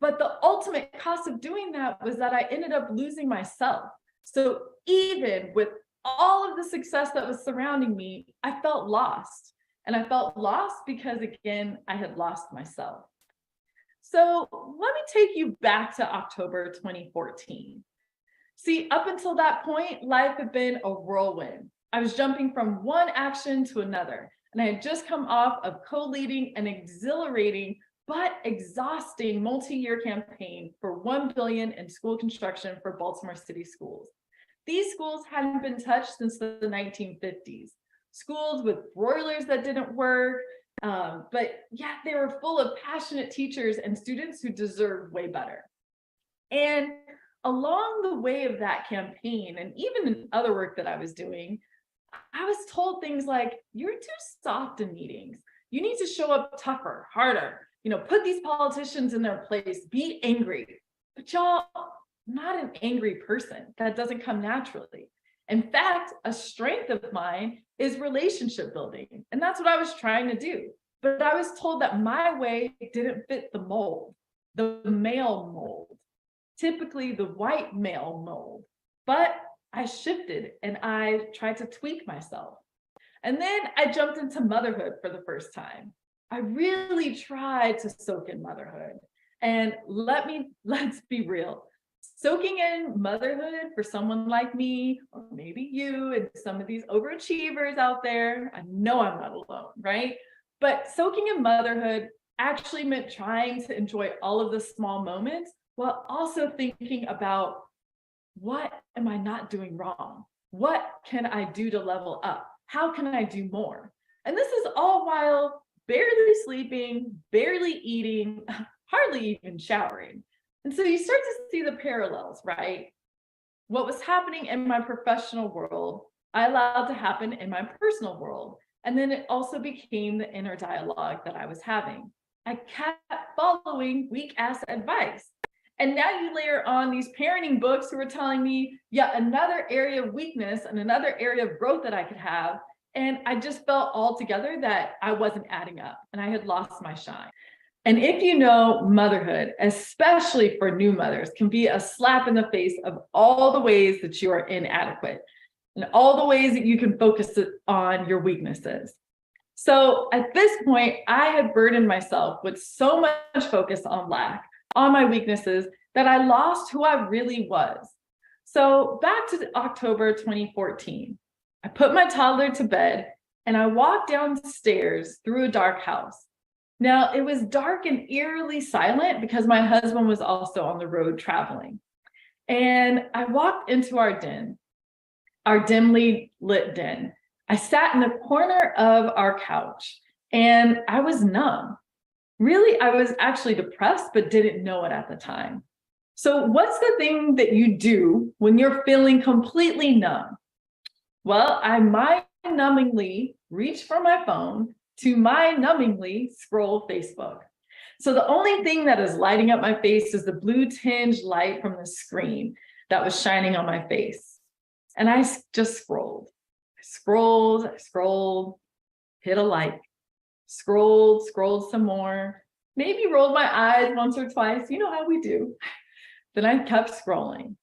But the ultimate cost of doing that was that I ended up losing myself. So even with all of the success that was surrounding me, I felt lost. And I felt lost because, again, I had lost myself. So let me take you back to October 2014. See, up until that point, life had been a whirlwind. I was jumping from one action to another, and I had just come off of co-leading an exhilarating but exhausting multi-year campaign for $1 billion in school construction for Baltimore City schools. These schools hadn't been touched since the 1950s. Schools with broilers that didn't work, but yeah, they were full of passionate teachers and students who deserved way better. And along the way of that campaign, and even in other work that I was doing, I was told things like, you're too soft in meetings. You need to show up tougher, harder, put these politicians in their place, be angry. But y'all, I'm not an angry person. That doesn't come naturally. In fact, a strength of mine is relationship building. And that's what I was trying to do. But I was told that my way didn't fit the mold, the male mold, typically the white male mold. But I shifted and I tried to tweak myself. And then I jumped into motherhood for the first time. I really tried to soak in motherhood. And let's be real. Soaking in motherhood for someone like me, or maybe you and some of these overachievers out there, I know I'm not alone, right? But soaking in motherhood actually meant trying to enjoy all of the small moments while also thinking about, what am I not doing wrong? What can I do to level up? How can I do more? And this is all while barely sleeping, barely eating, hardly even showering. And so you start to see the parallels, right? What was happening in my professional world, I allowed to happen in my personal world. And then it also became the inner dialogue that I was having. I kept following weak ass advice. And now you layer on these parenting books who are telling me yet another area of weakness and another area of growth that I could have. And I just felt altogether that I wasn't adding up and I had lost my shine. And if you know, motherhood, especially for new mothers, can be a slap in the face of all the ways that you are inadequate and all the ways that you can focus on your weaknesses. So at this point, I had burdened myself with so much focus on lack, on my weaknesses, that I lost who I really was. So back to October 2014, I put my toddler to bed and I walked downstairs through a dark house. Now it was dark and eerily silent because my husband was also on the road traveling. And I walked into our den, our dimly lit den. I sat in the corner of our couch and I was numb. Really, I was actually depressed, but didn't know it at the time. So what's the thing that you do when you're feeling completely numb? Well, I mind-numbingly reach for my phone to mind-numbingly scroll Facebook. So the only thing that is lighting up my face is the blue tinged light from the screen that was shining on my face. And I just scrolled. I scrolled, hit a like, scrolled some more, maybe rolled my eyes once or twice. You know how we do. Then I kept scrolling.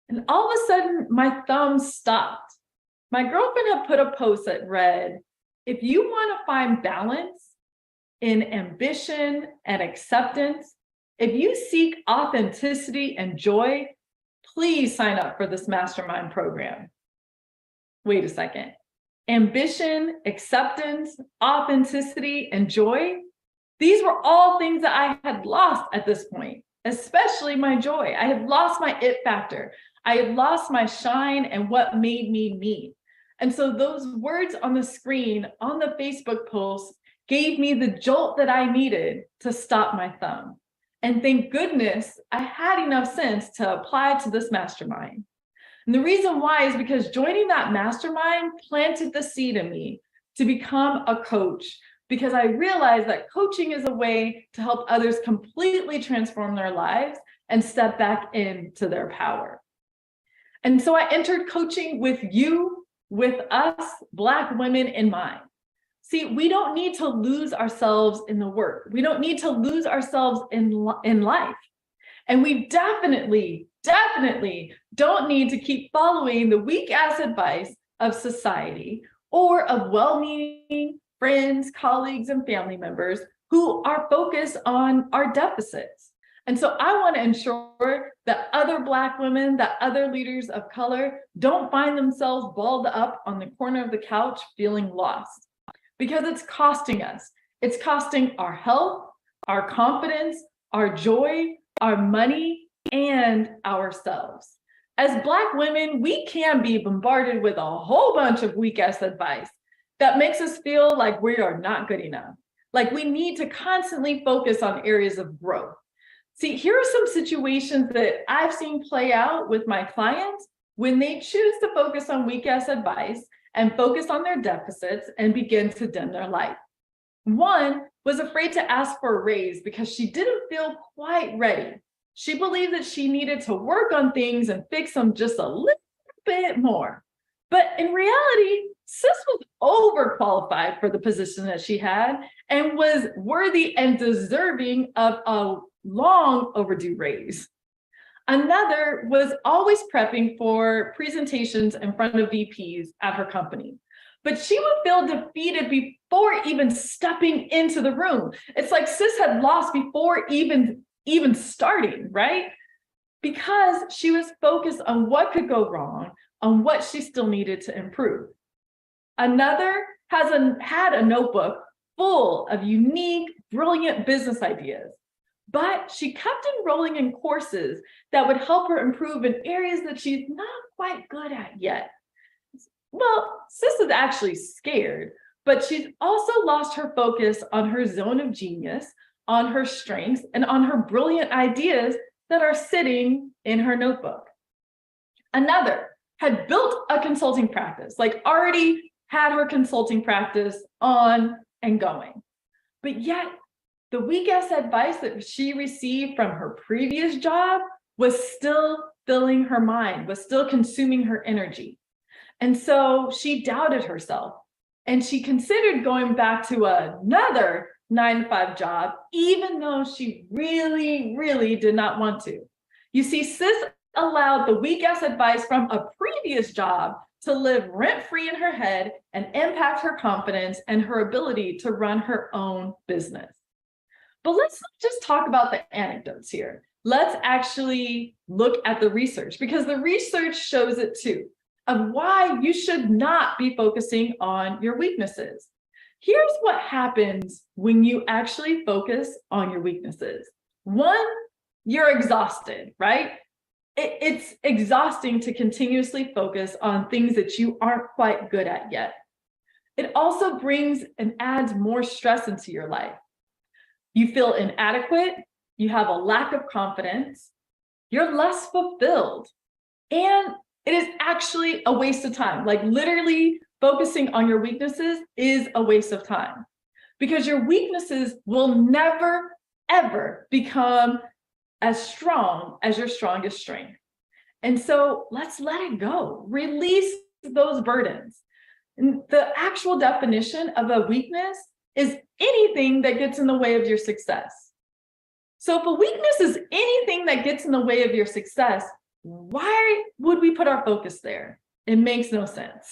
And all of a sudden, my thumb stopped. My girlfriend had put a post that read, if you want to find balance in ambition and acceptance, if you seek authenticity and joy, please sign up for this mastermind program. Wait a second. Ambition, acceptance, authenticity, and joy. These were all things that I had lost at this point, especially my joy. I had lost my it factor. I had lost my shine and what made me me. And so those words on the screen, on the Facebook post, gave me the jolt that I needed to stop my thumb. And thank goodness I had enough sense to apply to this mastermind. And the reason why is because joining that mastermind planted the seed in me to become a coach, because I realized that coaching is a way to help others completely transform their lives and step back into their power. And so I entered coaching with you, with us, Black women in mind. See, we don't need to lose ourselves in the work. We don't need to lose ourselves in life. And we definitely don't need to keep following the weak ass advice of society or of well-meaning friends, colleagues, and family members who are focused on our deficits. And so I want to ensure that other Black women, that other leaders of color don't find themselves balled up on the corner of the couch feeling lost, because it's costing us. It's costing our health, our confidence, our joy, our money, and ourselves. As Black women, we can be bombarded with a whole bunch of weak ass advice that makes us feel like we are not good enough. Like we need to constantly focus on areas of growth. See, here are some situations that I've seen play out with my clients when they choose to focus on weak ass advice and focus on their deficits and begin to dim their light. One was afraid to ask for a raise because she didn't feel quite ready. She believed that she needed to work on things and fix them just a little bit more. But in reality, Sis was overqualified for the position that she had and was worthy and deserving of a long overdue raise. Another was always prepping for presentations in front of VPs at her company, but she would feel defeated before even stepping into the room. It's like sis had lost before even starting, right? Because she was focused on what could go wrong, on what she still needed to improve. Another had a notebook full of unique, brilliant business ideas, but she kept enrolling in courses that would help her improve in areas that she's not quite good at yet. Well, sis is actually scared, but she's also lost her focus on her zone of genius, on her strengths, and on her brilliant ideas that are sitting in her notebook. Another had built a consulting practice, like already had her consulting practice on and going. But yet, the weak-ass advice that she received from her previous job was still filling her mind, was still consuming her energy. And so she doubted herself, and she considered going back to another 9-to-5 job, even though she really, really did not want to. You see, sis allowed the weak-ass advice from a previous job to live rent-free in her head and impact her confidence and her ability to run her own business. But let's not just talk about the anecdotes here. Let's actually look at the research, because the research shows it too, of why you should not be focusing on your weaknesses. Here's what happens when you actually focus on your weaknesses. One, you're exhausted, right? It's exhausting to continuously focus on things that you aren't quite good at yet. It also brings and adds more stress into your life. You feel inadequate, you have a lack of confidence, you're less fulfilled, and it is actually a waste of time. Like literally focusing on your weaknesses is a waste of time, because your weaknesses will never, ever become as strong as your strongest strength. And so let's let it go. Release those burdens. And the actual definition of a weakness is anything that gets in the way of your success. So if a weakness is anything that gets in the way of your success, why would we put our focus there? It makes no sense.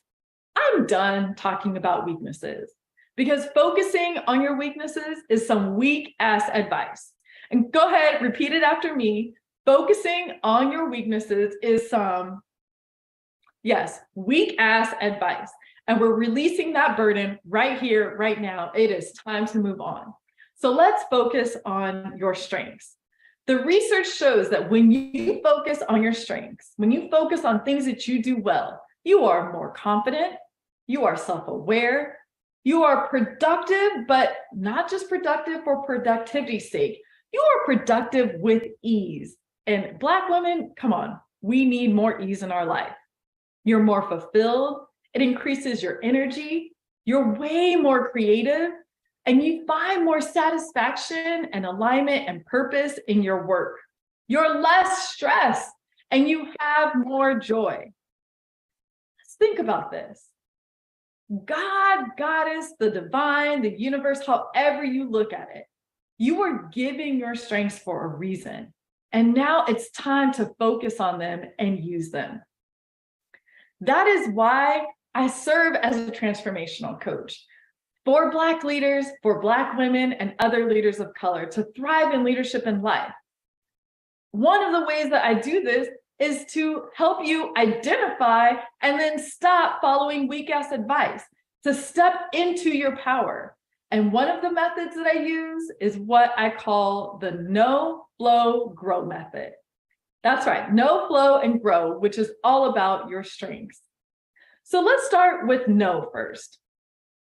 I'm done talking about weaknesses, because focusing on your weaknesses is some weak ass advice. And go ahead, repeat it after me. Focusing on your weaknesses is some, yes, weak ass advice. And we're releasing that burden right here, right now. It is time to move on. So let's focus on your strengths. The research shows that when you focus on your strengths, when you focus on things that you do well, you are more confident, you are self-aware, you are productive, but not just productive for productivity's sake. You are productive with ease. And Black women, come on, we need more ease in our life. You're more fulfilled, it increases your energy, you're way more creative, and you find more satisfaction and alignment and purpose in your work. You're less stressed and you have more joy. Let's think about this. God, Goddess, the divine, the universe, however you look at it, you are giving your strengths for a reason. And now it's time to focus on them and use them. That is why I serve as a transformational coach for Black leaders, for Black women, and other leaders of color to thrive in leadership and life. One of the ways that I do this is to help you identify and then stop following weak-ass advice, to step into your power. And one of the methods that I use is what I call the know, flow, grow method. That's right, know, flow, and grow, which is all about your strengths. So let's start with know first.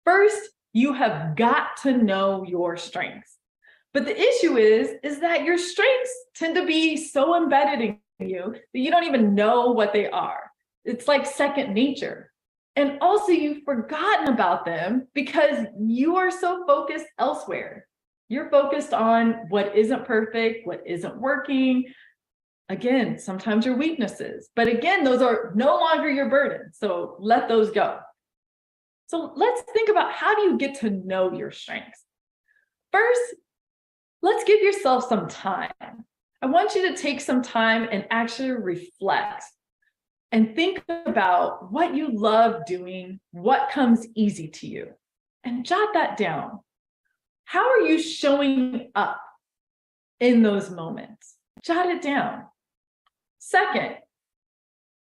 First, you have got to know your strengths. But the issue is that your strengths tend to be so embedded in you that you don't even know what they are. It's like second nature. And also you've forgotten about them because you are so focused elsewhere. You're focused on what isn't perfect, what isn't working. Again, sometimes your weaknesses, but again, those are no longer your burden. So let those go. So let's think about, how do you get to know your strengths? First, let's give yourself some time. I want you to take some time and actually reflect and think about what you love doing, what comes easy to you, and jot that down. How are you showing up in those moments? Jot it down. Second,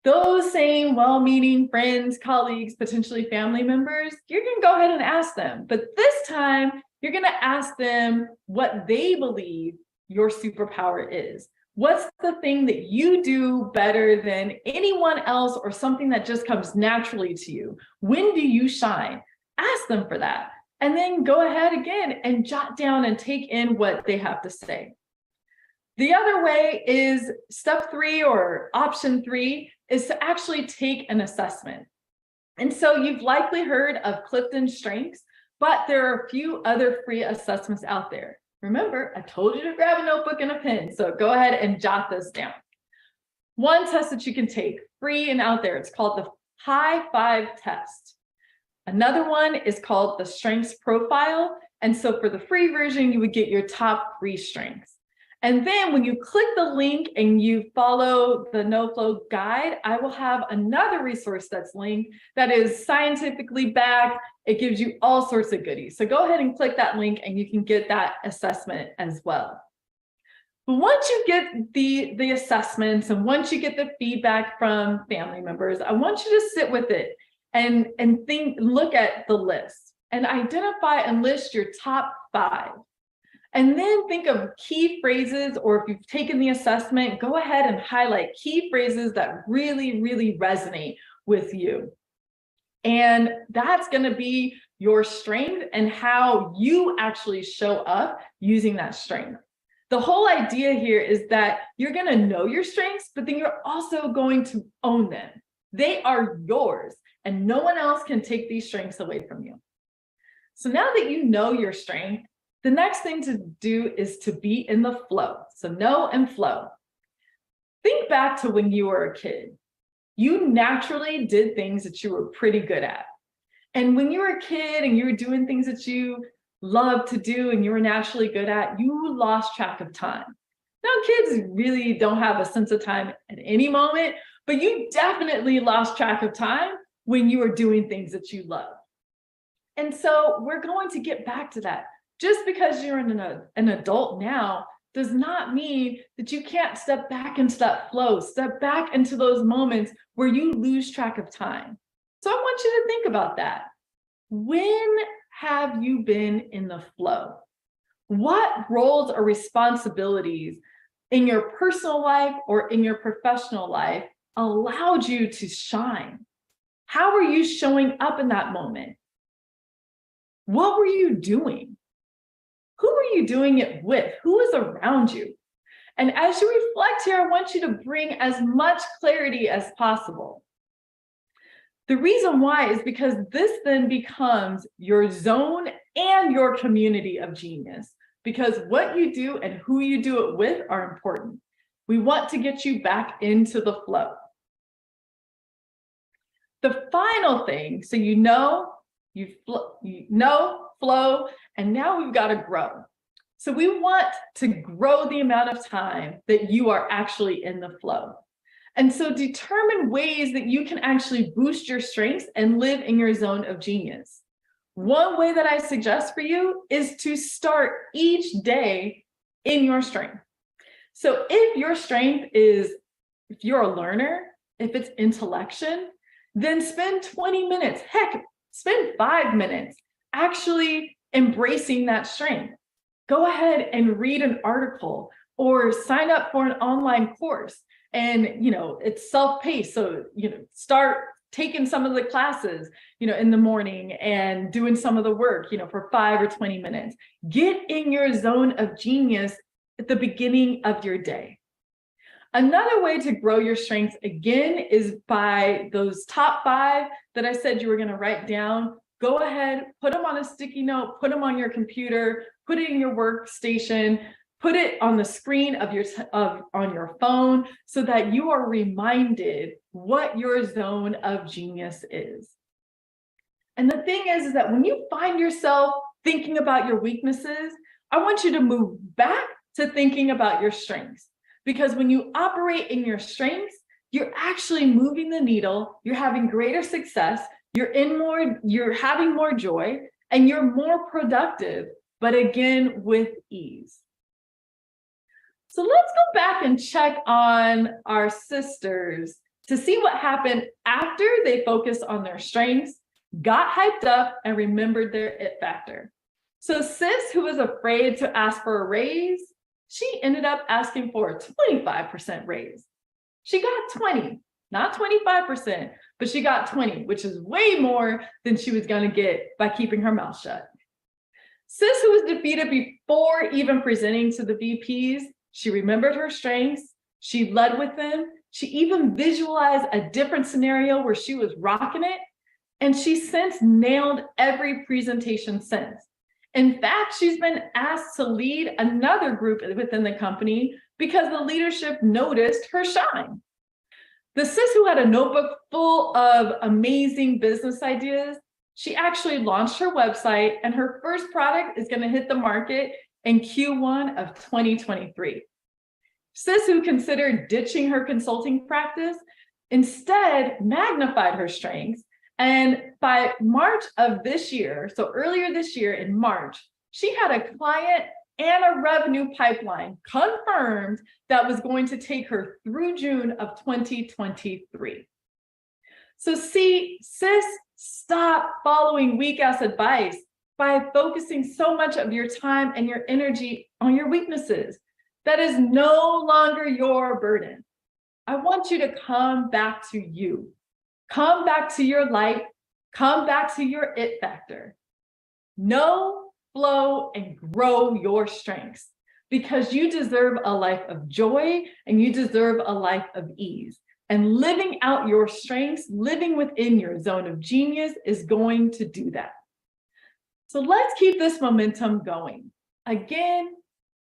those same well-meaning friends, colleagues, potentially family members, you're going to go ahead and ask them. But this time, you're going to ask them what they believe your superpower is. What's the thing that you do better than anyone else, or something that just comes naturally to you? When do you shine? Ask them for that. And then go ahead again and jot down and take in what they have to say. The other way is step 3, or option 3, is to actually take an assessment. And so you've likely heard of Clifton Strengths, but there are a few other free assessments out there. Remember, I told you to grab a notebook and a pen, so go ahead and jot this down. One test that you can take, free and out there, it's called the High Five test. Another one is called the Strengths Profile. And so for the free version, you would get your top 3 strengths. And then when you click the link and you follow the NoFlow guide, I will have another resource that's linked that is scientifically backed. It gives you all sorts of goodies. So go ahead and click that link and you can get that assessment as well. But once you get the assessments, and once you get the feedback from family members, I want you to sit with it and look at the list and identify and list your top 5. And then think of key phrases, or if you've taken the assessment, go ahead and highlight key phrases that really, really resonate with you. And that's going to be your strength and how you actually show up using that strength. The whole idea here is that you're going to know your strengths, but then you're also going to own them. They are yours, and no one else can take these strengths away from you. So now that you know your strength, the next thing to do is to be in the flow. So know and flow. Think back to when you were a kid. You naturally did things that you were pretty good at. And when you were a kid and you were doing things that you loved to do and you were naturally good at, you lost track of time. Now, kids really don't have a sense of time at any moment, but you definitely lost track of time when you were doing things that you love. And so we're going to get back to that. Just because you're an adult now does not mean that you can't step back into that flow, step back into those moments where you lose track of time. So I want you to think about that. When have you been in the flow? What roles or responsibilities in your personal life or in your professional life allowed you to shine? How are you showing up in that moment? What were you doing? Who are you doing it with? Who is around you? And as you reflect here, I want you to bring as much clarity as possible. The reason why is because this then becomes your zone and your community of genius, because what you do and who you do it with are important. We want to get you back into the flow. The final thing, so you know, flow, and now we've got to grow. So we want to grow the amount of time that you are actually in the flow. And so determine ways that you can actually boost your strengths and live in your zone of genius. One way that I suggest for you is to start each day in your strength. So if your strength is, if you're a learner, if it's intellection, then spend 20 minutes, heck, spend 5 minutes actually embracing that strength. Go ahead and read an article or sign up for an online course. And, it's self-paced. So, start taking some of the classes, in the morning and doing some of the work, for 5 or 20 minutes. Get in your zone of genius at the beginning of your day. Another way to grow your strengths again is by those top 5 that I said you were going to write down. Go ahead, put them on a sticky note, put them on your computer, put it in your workstation, put it on the screen of on your phone so that you are reminded what your zone of genius is. And the thing is that when you find yourself thinking about your weaknesses, I want you to move back to thinking about your strengths. Because when you operate in your strengths, you're actually moving the needle, you're having greater success, you're having more joy, and you're more productive, but again, with ease. So let's go back and check on our sisters to see what happened after they focused on their strengths, got hyped up, and remembered their it factor. So Sis, who was afraid to ask for a raise, she ended up asking for a 25% raise. She got 20, not 25%, but she got 20, which is way more than she was going to get by keeping her mouth shut. Sis, who was defeated before even presenting to the VPs, she remembered her strengths, she led with them, she even visualized a different scenario where she was rocking it, and she since nailed every presentation since. In fact, she's been asked to lead another group within the company because the leadership noticed her shine. The Sis who had a notebook full of amazing business ideas, she actually launched her website, and her first product is going to hit the market in Q1 of 2023. Sis, who considered ditching her consulting practice, instead magnified her strengths. And by March of this year, so earlier this year in March, she had a client and a revenue pipeline confirmed that was going to take her through June of 2023. So see, Sis, stop following weak-ass advice by focusing so much of your time and your energy on your weaknesses. That is no longer your burden. I want you to come back to you. Come back to your light. Come back to your it factor. Know, flow, and grow your strengths, because you deserve a life of joy and you deserve a life of ease. And living out your strengths, living within your zone of genius is going to do that. So let's keep this momentum going. Again,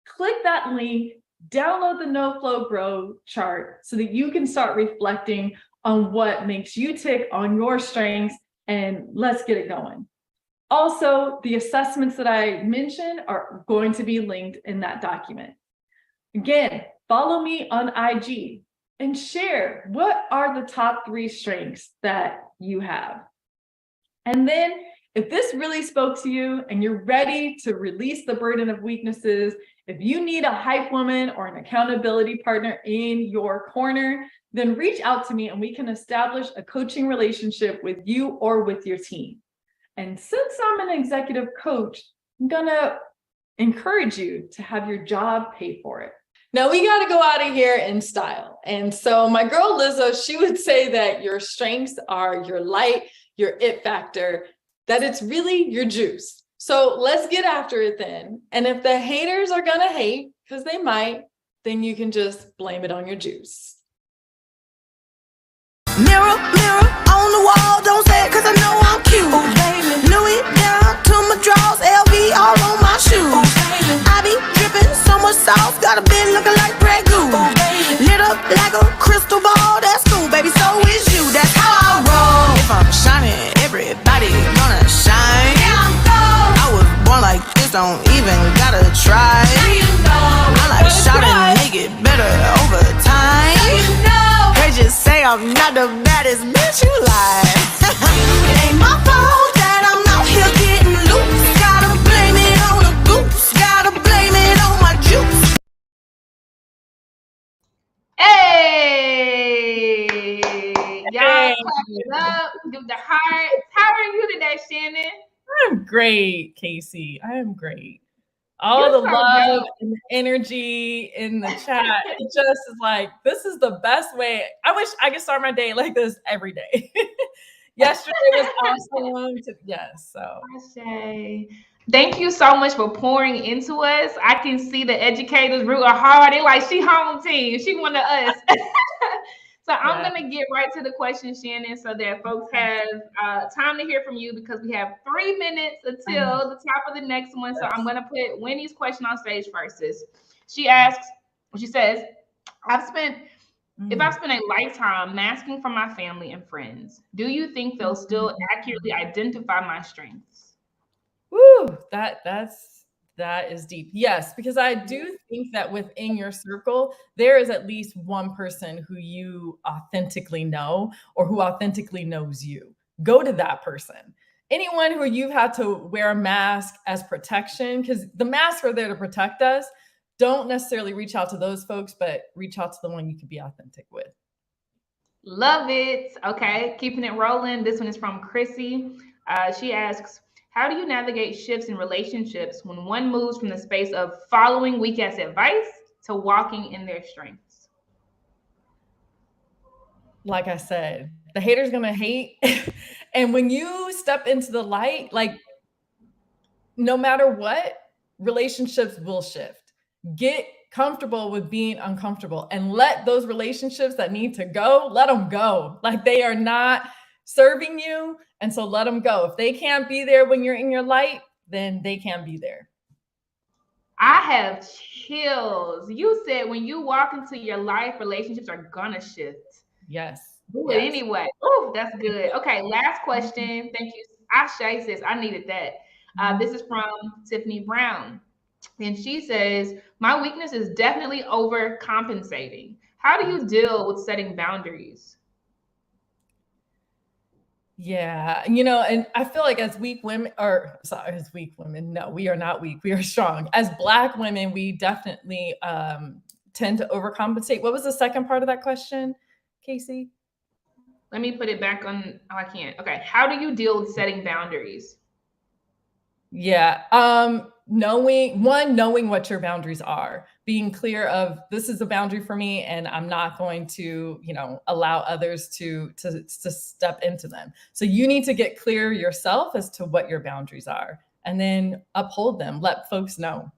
click that link, download the No Flow Grow chart so that you can start reflecting on what makes you tick on your strengths, and let's get it going. Also, the assessments that I mentioned are going to be linked in that document. Again, follow me on IG and share what are the top 3 strengths that you have. And then if this really spoke to you and you're ready to release the burden of weaknesses, if you need a hype woman or an accountability partner in your corner, then reach out to me and we can establish a coaching relationship with you or with your team. And since I'm an executive coach, I'm gonna encourage you to have your job pay for it. Now we got to go out of here in style. And so my girl Lizzo, she would say that your strengths are your light, your it factor, that it's really your juice. So let's get after it then. And if the haters are gonna hate, because they might, then you can just blame it on your juice. Mirror, mirror on the wall, don't say it cause I know I'm cute. Oh, baby. Louis down to my drawers, LV all on my shoes. Oh, baby. I be dripping so much sauce, got a bit looking like Grey Goose. Oh, baby. Lit up like a crystal ball, that's cool, baby, so is you, that's how I roll. If I'm shining, everybody gonna shine. Yeah, I'm gold. I was born like this, don't even gotta try. Now you know. I like shouting, make it better over time. Now you know. Just say I'm not the baddest bitch you like. It ain't my fault that I'm out here getting loose. Gotta blame it on the goose. Gotta blame it on my juice. Hey, y'all clap it up, give the heart. How are you today, Shannon? I'm great, Casey. I am great. All the love and the energy in the chat. It just is like, this is the best way. I wish I could start my day like this every day. Yesterday was awesome. Yes. So thank you so much for pouring into us. I can see the educators rooting hard. They like, she home team. She one of us. So I'm going to get right to the question, Shannon, so that folks have time to hear from you, because we have 3 minutes until the top of the next one. So I'm going to put Winnie's question on stage first. She asks, she says, I've spent If I spend a lifetime masking from my family and friends, do you think they'll still accurately identify my strengths? Woo, that is deep. Yes, because I do think that within your circle, there is at least one person who you authentically know or who authentically knows you. Go to that person. Anyone who you've had to wear a mask as protection, because the masks are there to protect us, don't necessarily reach out to those folks, but reach out to the one you can be authentic with. Love it. Okay, keeping it rolling. This one is from Chrissy. She asks, how do you navigate shifts in relationships when one moves from the space of following weak ass advice to walking in their strengths? Like I said, the hater's gonna hate. And when you step into the light, like no matter what, relationships will shift. Get comfortable with being uncomfortable and let those relationships that need to go, let them go. Like they are not serving you. And so let them go. If they can't be there when you're in your light, then they can't be there. I have chills. You said when you walk into your life, relationships are gonna shift. Yes. Do it anyway. Oh, that's good. Okay, last question. Thank you. Ashay says, I needed that. This is from Tiffany Brown. And she says, my weakness is definitely overcompensating. How do you deal with setting boundaries? Yeah, and I feel like as weak women, or sorry, as weak women, no, we are not weak. We are strong. As Black women, we definitely tend to overcompensate. What was the second part of that question, Casey? Let me put it back on. Oh, I can't. Okay. How do you deal with setting boundaries? Yeah. Knowing what your boundaries are, being clear of this is a boundary for me and I'm not going to, allow others to step into them. So you need to get clear yourself as to what your boundaries are and then uphold them. Let folks know.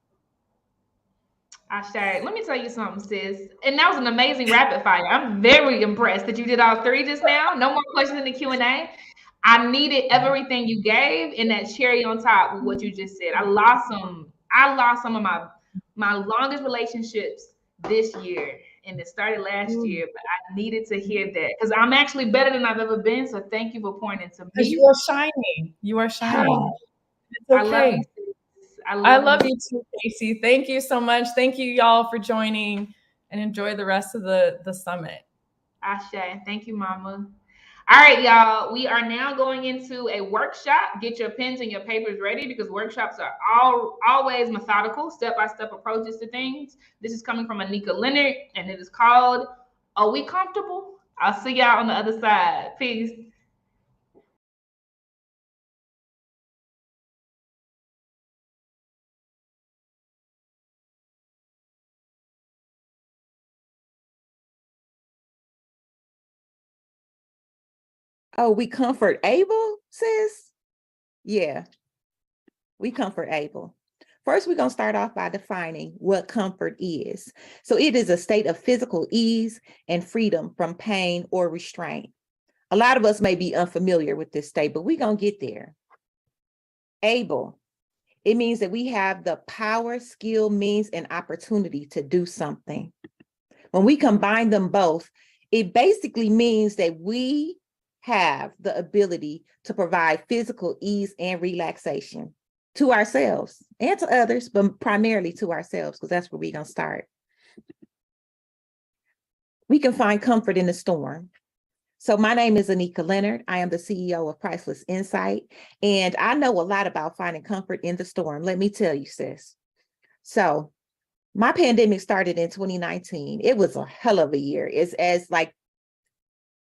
Ashay, let me tell you something, sis. And that was an amazing rapid fire. I'm very impressed that you did all three just now. No more questions in the Q&A. I needed everything you gave and that cherry on top with what you just said. I lost some of my longest relationships this year, and it started last year, but I needed to hear that because I'm actually better than I've ever been. So thank you for pointing to me. Because you are shining. You are shining. It's okay. I love you. I love you too, Casey. Thank you so much. Thank you, y'all, for joining, and enjoy the rest of the summit. Ashay. Thank you, Mama. All right, y'all. We are now going into a workshop. Get your pens and your papers ready because workshops are always methodical, step-by-step approaches to things. This is coming from Anika Leonard, and it is called Are We Comfortable? I'll see y'all on the other side. Peace. Oh, we comfort able, sis? Yeah, we comfort able. First, we're going to start off by defining what comfort is. So it is a state of physical ease and freedom from pain or restraint. A lot of us may be unfamiliar with this state, but we're going to get there. Able, it means that we have the power, skill, means, and opportunity to do something. When we combine them both, it basically means that we have the ability to provide physical ease and relaxation to ourselves and to others, but primarily to ourselves, because that's where we're going to start. We can find comfort in the storm. So my name is Anika Leonard. I am the CEO of Priceless Insight, and I know a lot about finding comfort in the storm. Let me tell you, sis. So my pandemic started in 2019. It was a hell of a year.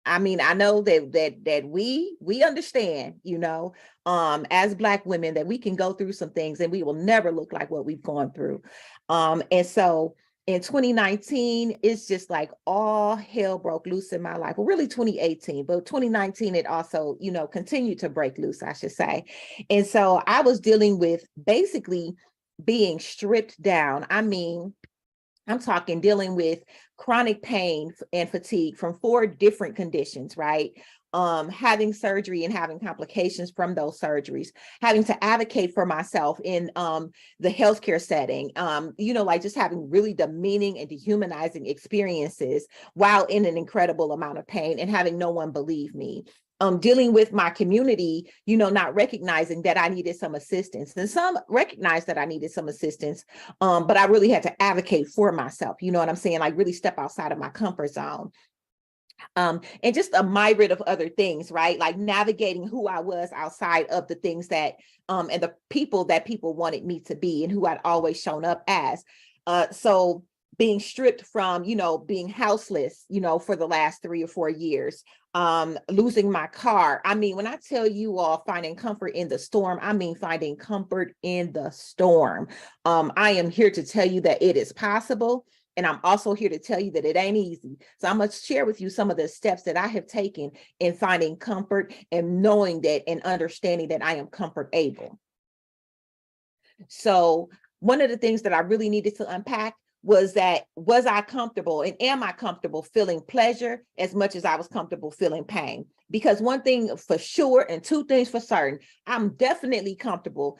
I know that we understand, as Black women, that we can go through some things and we will never look like what we've gone through. And so in 2019, it's just like all hell broke loose in my life. Well, really 2018, but 2019, it also, continued to break loose, I should say. And so I was dealing with basically being stripped down. I'm talking dealing with chronic pain and fatigue from 4 different conditions, right? having surgery and having complications from those surgeries, having to advocate for myself in the healthcare setting, like just having really demeaning and dehumanizing experiences while in an incredible amount of pain and having no one believe me. Dealing with my community, not recognizing that I needed some assistance, and some recognized that I needed some assistance, but I really had to advocate for myself. You know what I'm saying? Like really step outside of my comfort zone. And just a myriad of other things, right? Like navigating who I was outside of the things that, and the people that people wanted me to be and who I'd always shown up as. So being stripped from, being houseless, for the last 3 or 4 years, losing my car. I mean, when I tell you all finding comfort in the storm, I mean finding comfort in the storm. I am here to tell you that it is possible. And I'm also here to tell you that it ain't easy. So I'm going to share with you some of the steps that I have taken in finding comfort and knowing that and understanding that I am comfort able. So one of the things that I really needed to unpack was I comfortable and am I comfortable feeling pleasure as much as I was comfortable feeling pain? Because one thing for sure and two things for certain, I'm definitely comfortable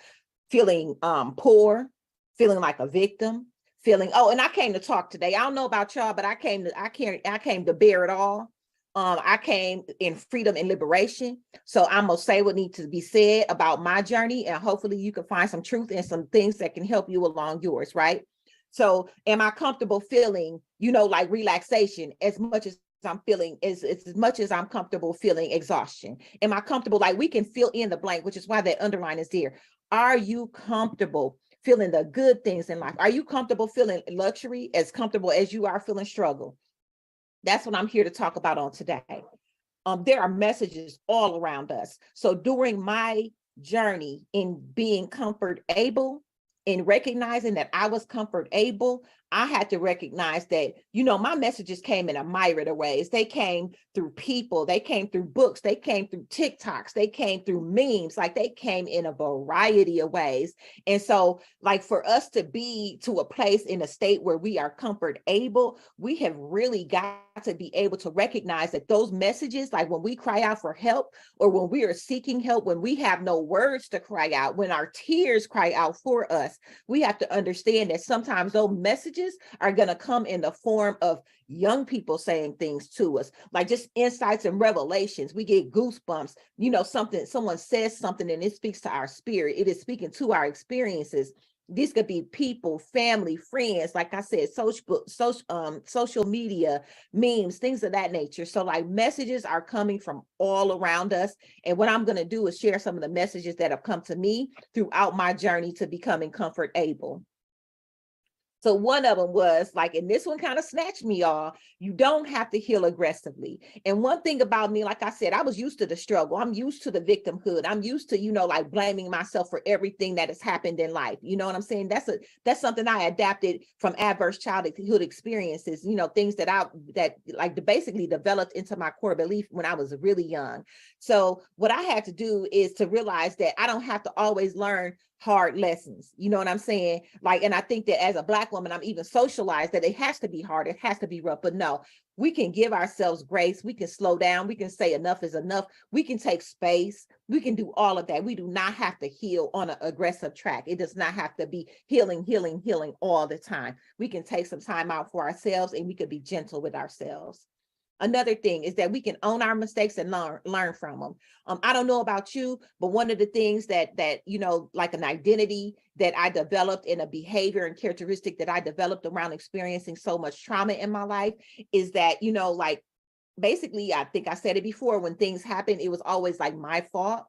feeling poor, feeling like a victim, feeling, and I came to talk today. I don't know about y'all, but I came to bear it all. I came in freedom and liberation. So I'm gonna say what needs to be said about my journey, and hopefully you can find some truth and some things that can help you along yours, right? So am I comfortable feeling, like relaxation as much as I'm feeling, as much as I'm comfortable feeling exhaustion? Am I comfortable? Like we can fill in the blank, which is why that underline is there. Are you comfortable feeling the good things in life? Are you comfortable feeling luxury as comfortable as you are feeling struggle? That's what I'm here to talk about on today. There are messages all around us. So during my journey in being comfort able, in recognizing that I was comfort able, I had to recognize that, my messages came in a myriad of ways. They came through people, they came through books, they came through TikToks, they came through memes, like they came in a variety of ways. And so like for us to be to a place in a state where we are comfort able, we have really got to be able to recognize that those messages, like when we cry out for help or when we are seeking help, when we have no words to cry out, when our tears cry out for us, we have to understand that sometimes those messages are going to come in the form of young people saying things to us, like just insights and revelations. We get goosebumps, someone says something and it speaks to our spirit. It is speaking to our experiences. These could be people, family, friends, like I said, social media, memes, things of that nature. So like messages are coming from all around us. And what I'm going to do is share some of the messages that have come to me throughout my journey to becoming comfort able. So one of them was like, and this one kind of snatched me, y'all. You don't have to heal aggressively. And one thing about me, like I said, I was used to the struggle. I'm used to the victimhood. I'm used to, like blaming myself for everything that has happened in life. You know what I'm saying? That's something I adapted from adverse childhood experiences, things that basically developed into my core belief when I was really young. So what I had to do is to realize that I don't have to always learn hard lessons. You know what I'm saying? Like, and I think that as a Black woman, I'm even socialized that it has to be hard. It has to be rough, but no, we can give ourselves grace. We can slow down. We can say enough is enough. We can take space. We can do all of that. We do not have to heal on an aggressive track. It does not have to be healing all the time. We can take some time out for ourselves and we can be gentle with ourselves. Another thing is that we can own our mistakes and learn from them. I don't know about you, but one of the things that like an identity that I developed in a behavior and characteristic that I developed around experiencing so much trauma in my life is that, like basically, I think I said it before, when things happen, it was always like my fault.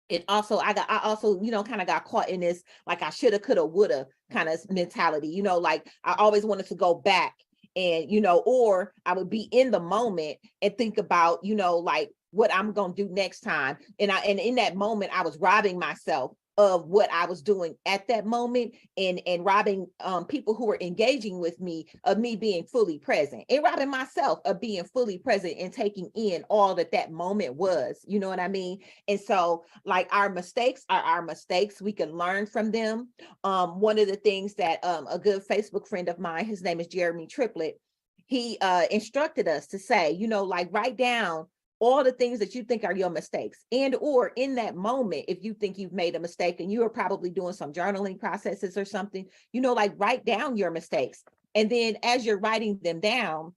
And also, I also, kind of got caught in this, like I shoulda, coulda, woulda kind of mentality, like I always wanted to go back. And, or I would be in the moment and think about, like what I'm going to do next time. And in that moment, I was robbing myself of what I was doing at that moment and robbing people who were engaging with me of me being fully present and robbing myself of being fully present and taking in all that moment was, you know what I mean? And so like our mistakes are our mistakes. We can learn from them. One of the things that a good Facebook friend of mine, his name is Jeremy Triplett, he instructed us to say, like write down all the things that you think are your mistakes. And or in that moment, if you think you've made a mistake and you are probably doing some journaling processes or something, like write down your mistakes. And then as you're writing them down,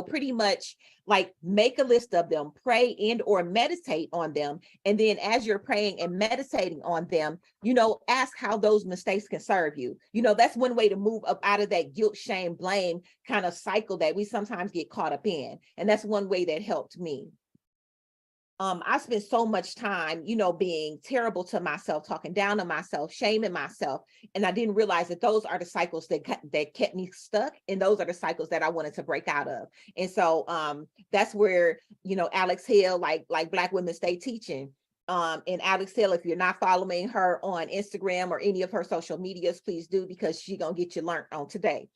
pretty much like make a list of them, pray and or meditate on them. And then as you're praying and meditating on them, ask how those mistakes can serve you. That's one way to move up out of that guilt, shame, blame kind of cycle that we sometimes get caught up in. And that's one way that helped me. I spent so much time, being terrible to myself, talking down to myself, shaming myself. And I didn't realize that those are the cycles that kept me stuck. And those are the cycles that I wanted to break out of. And so that's where, Alex Hill, like Black Women Stay Teaching. And Alex Hill, if you're not following her on Instagram or any of her social medias, please do, because she's going to get you learned on today.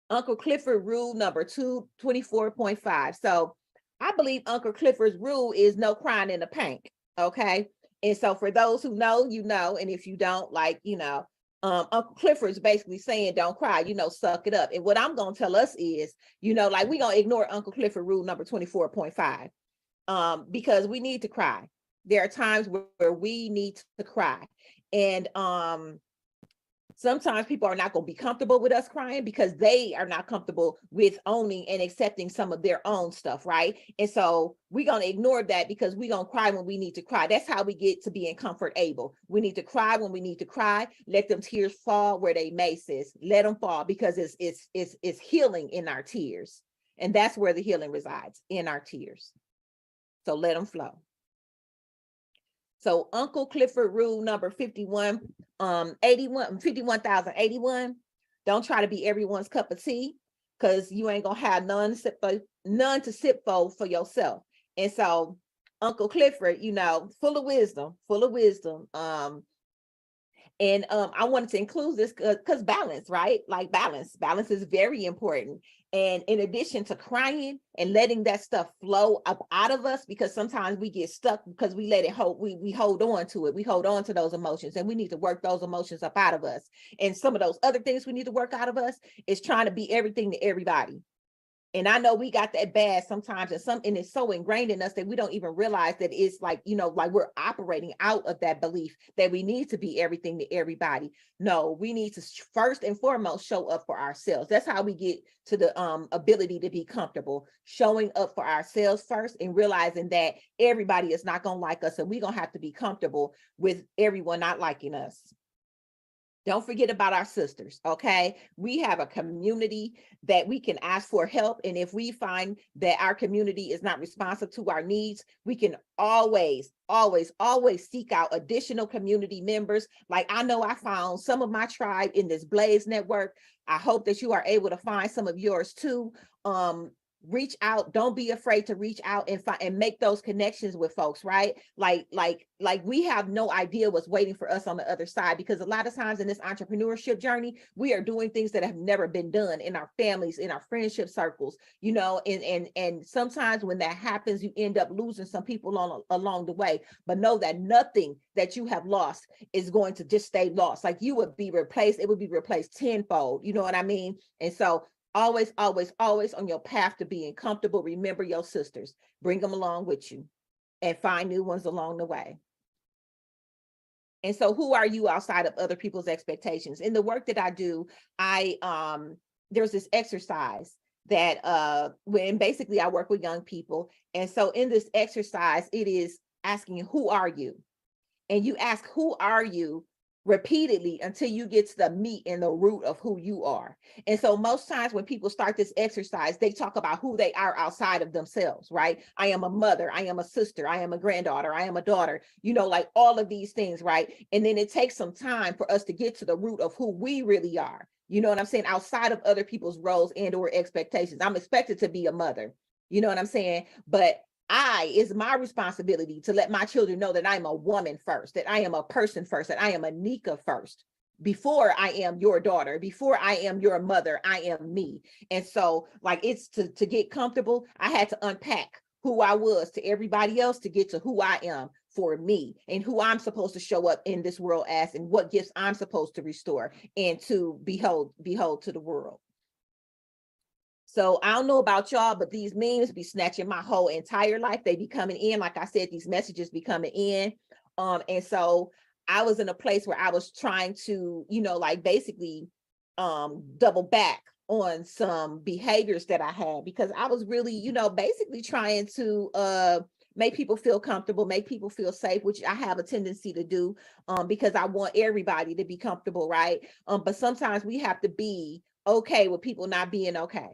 Uncle Clifford rule number 224.5. So I believe Uncle Clifford's rule is no crying in the paint. Okay. And so for those who know, and if you don't, Uncle Clifford's basically saying, don't cry, suck it up. And what I'm going to tell us is, we're going to ignore Uncle Clifford rule number 24.5, because we need to cry. There are times where we need to cry. And, sometimes people are not going to be comfortable with us crying because they are not comfortable with owning and accepting some of their own stuff, right? And so we're going to ignore that because we're going to cry when we need to cry. That's how we get to being comfortable. We need to cry when we need to cry. Let them tears fall where they may, sis. Let them fall, because it's healing in our tears. And that's where the healing resides, in our tears. So let them flow. So Uncle Clifford rule number 51,081. Don't try to be everyone's cup of tea, because you ain't gonna have none to sip for yourself. And so Uncle Clifford, full of wisdom. And I wanted to include this because balance, right? Like balance is very important. And in addition to crying and letting that stuff flow up out of us, because sometimes we get stuck because we let it hold, we hold on to it. We hold on to those emotions, and we need to work those emotions up out of us. And some of those other things we need to work out of us is trying to be everything to everybody. And I know we got that bad sometimes, and it's so ingrained in us that we don't even realize that it's like, like we're operating out of that belief that we need to be everything to everybody. No, we need to first and foremost show up for ourselves. That's how we get to the ability to be comfortable, showing up for ourselves first and realizing that everybody is not going to like us, and we're going to have to be comfortable with everyone not liking us. Don't forget about our sisters, okay? We have a community that we can ask for help. And if we find that our community is not responsive to our needs, we can always seek out additional community members. Like I know I found some of my tribe in this Blaze network. I hope that you are able to find some of yours too. Reach out. Don't be afraid to reach out and make those connections with folks, right? Like we have no idea what's waiting for us on the other side, because a lot of times in this entrepreneurship journey, we are doing things that have never been done in our families, in our friendship circles, and sometimes when that happens, you end up losing some people along the way. But know that nothing that you have lost is going to just stay lost. Like you would be replaced, it would be replaced tenfold. You know what I mean? And so always on your path to being comfortable, remember your sisters, bring them along with you, and find new ones along the way. And so who are you outside of other people's expectations? In the work that I do, there's this exercise that when basically I work with young people. And so in this exercise, it is asking, who are you? And you ask, who are you? Repeatedly until you get to the meat and the root of who you are. And so most times when people start this exercise, they talk about who they are outside of themselves, right? I am a mother, I am a sister, I am a granddaughter, I am a daughter, like all of these things, right? And then it takes some time for us to get to the root of who we really are. You know what I'm saying? Outside of other people's roles and or expectations. I'm expected to be a mother, you know what I'm saying? But it's my responsibility to let my children know that I'm a woman first, that I am a person first, that I am a Nika first. Before I am your daughter, before I am your mother, I am me. And so it's to get comfortable, I had to unpack who I was to everybody else to get to who I am for me and who I'm supposed to show up in this world as, and what gifts I'm supposed to restore and to behold to the world. So I don't know about y'all, but these memes be snatching my whole entire life. They be coming in. Like I said, these messages be coming in. And so I was in a place where I was trying to, like basically double back on some behaviors that I had, because I was really, basically trying to make people feel comfortable, make people feel safe, which I have a tendency to do, because I want everybody to be comfortable, right? But sometimes we have to be okay with people not being okay.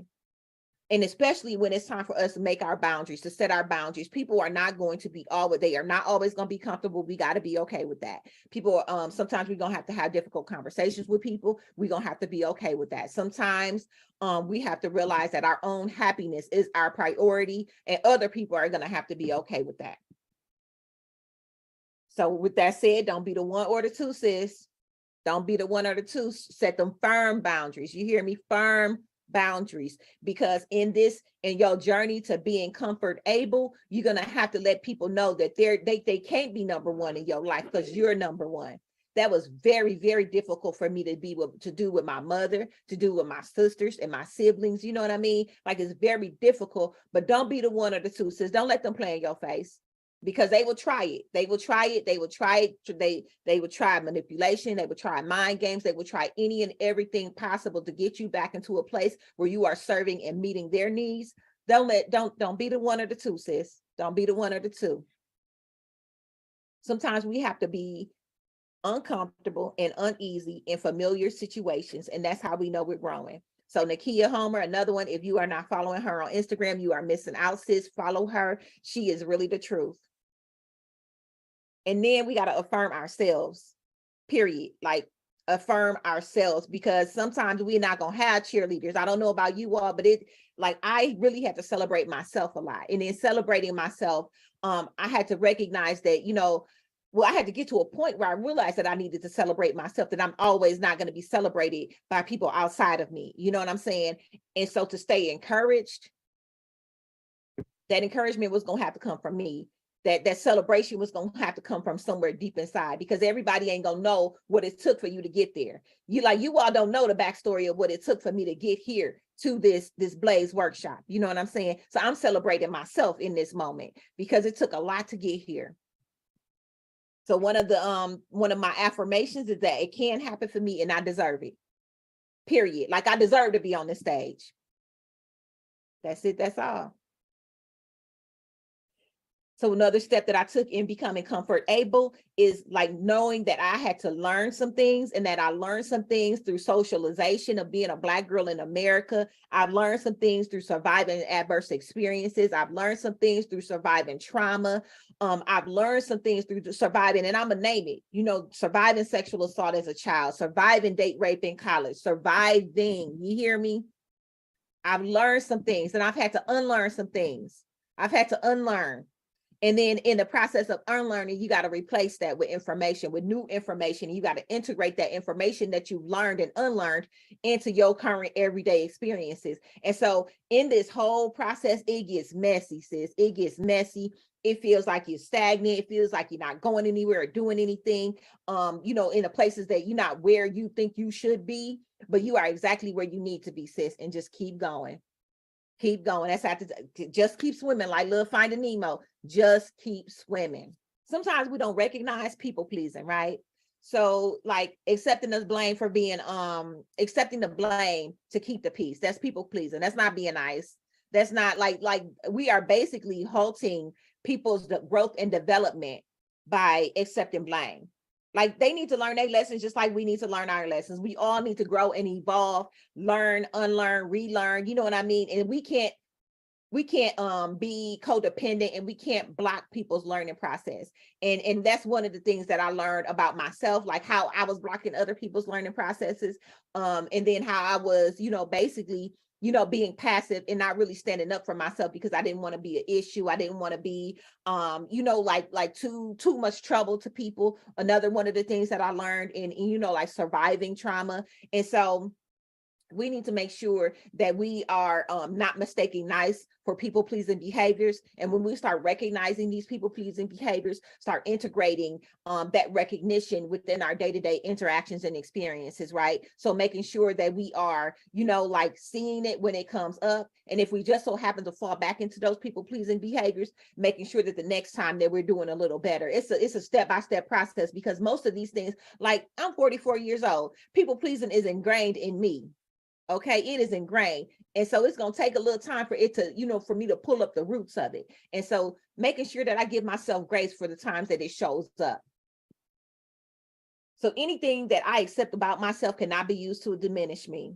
And especially when it's time for us to make our boundaries, to set our boundaries. People are not going to be they are not always going to be comfortable. We got to be okay with that. People, sometimes we're going to have difficult conversations with people. We're going to have to be okay with that. Sometimes we have to realize that our own happiness is our priority, and other people are going to have to be okay with that. So with that said, don't be the one or the two, sis. Don't be the one or the two. Set them firm boundaries. You hear me? Firm boundaries, because in your journey to being comfortable, you're gonna have to let people know that they can't be number one in your life, because you're number one. That was very, very difficult for me to do with my mother, to do with my sisters and my siblings. You know what I mean? Like, it's very difficult. But don't be the one or the two, sis. Don't let them play in your face, because they will try it. They will try it. They will try it. They will try manipulation. They will try mind games. They will try any and everything possible to get you back into a place where you are serving and meeting their needs. Don't be the one or the two, sis. Don't be the one or the two. Sometimes we have to be uncomfortable and uneasy in familiar situations, and that's how we know we're growing. So Nakia Homer, another one. If you are not following her on Instagram, you are missing out, sis. Follow her. She is really the truth. And then we got to affirm ourselves, period. Like, affirm ourselves, because sometimes we're not going to have cheerleaders. I don't know about you all, but I really had to celebrate myself a lot. And in celebrating myself, I had to recognize that, I had to get to a point where I realized that I needed to celebrate myself, that I'm always not going to be celebrated by people outside of me. You know what I'm saying? And so to stay encouraged, that encouragement was going to have to come from me. That celebration was going to have to come from somewhere deep inside, because everybody ain't going to know what it took for you to get there. You all don't know the backstory of what it took for me to get here to this Blaze workshop. You know what I'm saying? So I'm celebrating myself in this moment, because it took a lot to get here. So one of my affirmations is that it can happen for me, and I deserve it. Period. Like, I deserve to be on this stage. That's it. That's all. So another step that I took in becoming comfortable is like knowing that I had to learn some things, and that I learned some things through socialization of being a Black girl in America. I've learned some things through surviving adverse experiences. I've learned some things through surviving trauma. I've learned some things through surviving, and I'm gonna name it, surviving sexual assault as a child, surviving date rape in college, surviving, you hear me? I've learned some things, and I've had to unlearn some things. I've had to unlearn. And then in the process of unlearning, you got to replace that with information, with new information. You got to integrate that information that you've learned and unlearned into your current everyday experiences. And so in this whole process, it gets messy, sis. It gets messy. It feels like you're stagnant. It feels like you're not going anywhere or doing anything, in the places that you're not where you think you should be, but you are exactly where you need to be, sis, and just keep going. Keep going. That's how to just keep swimming, like little Finding Nemo. Just keep swimming. Sometimes we don't recognize people pleasing, right? So like accepting the blame for being accepting the blame to keep the peace. That's people pleasing. That's not being nice. That's not like we are basically halting people's growth and development by accepting blame. Like, they need to learn their lessons just like we need to learn our lessons. We all need to grow and evolve, learn, unlearn, relearn. You know what I mean? And we can't be codependent, and we can't block people's learning process. And that's one of the things that I learned about myself, like how I was blocking other people's learning processes. And then how I was, basically, being passive and not really standing up for myself, because I didn't want to be an issue. I didn't want to be, like too much trouble to people. Another one of the things that I learned in, like surviving trauma. And so We need to make sure that we are not mistaking nice for people-pleasing behaviors. And when we start recognizing these people-pleasing behaviors, start integrating that recognition within our day-to-day interactions and experiences, right? So making sure that we are, like seeing it when it comes up. And if we just so happen to fall back into those people-pleasing behaviors, making sure that the next time that we're doing a little better. It's a step-by-step process, because most of these things, like I'm 44 years old, people-pleasing is ingrained in me. Okay, it is ingrained. And so it's going to take a little time for it to, for me to pull up the roots of it. And so making sure that I give myself grace for the times that it shows up. So anything that I accept about myself cannot be used to diminish me.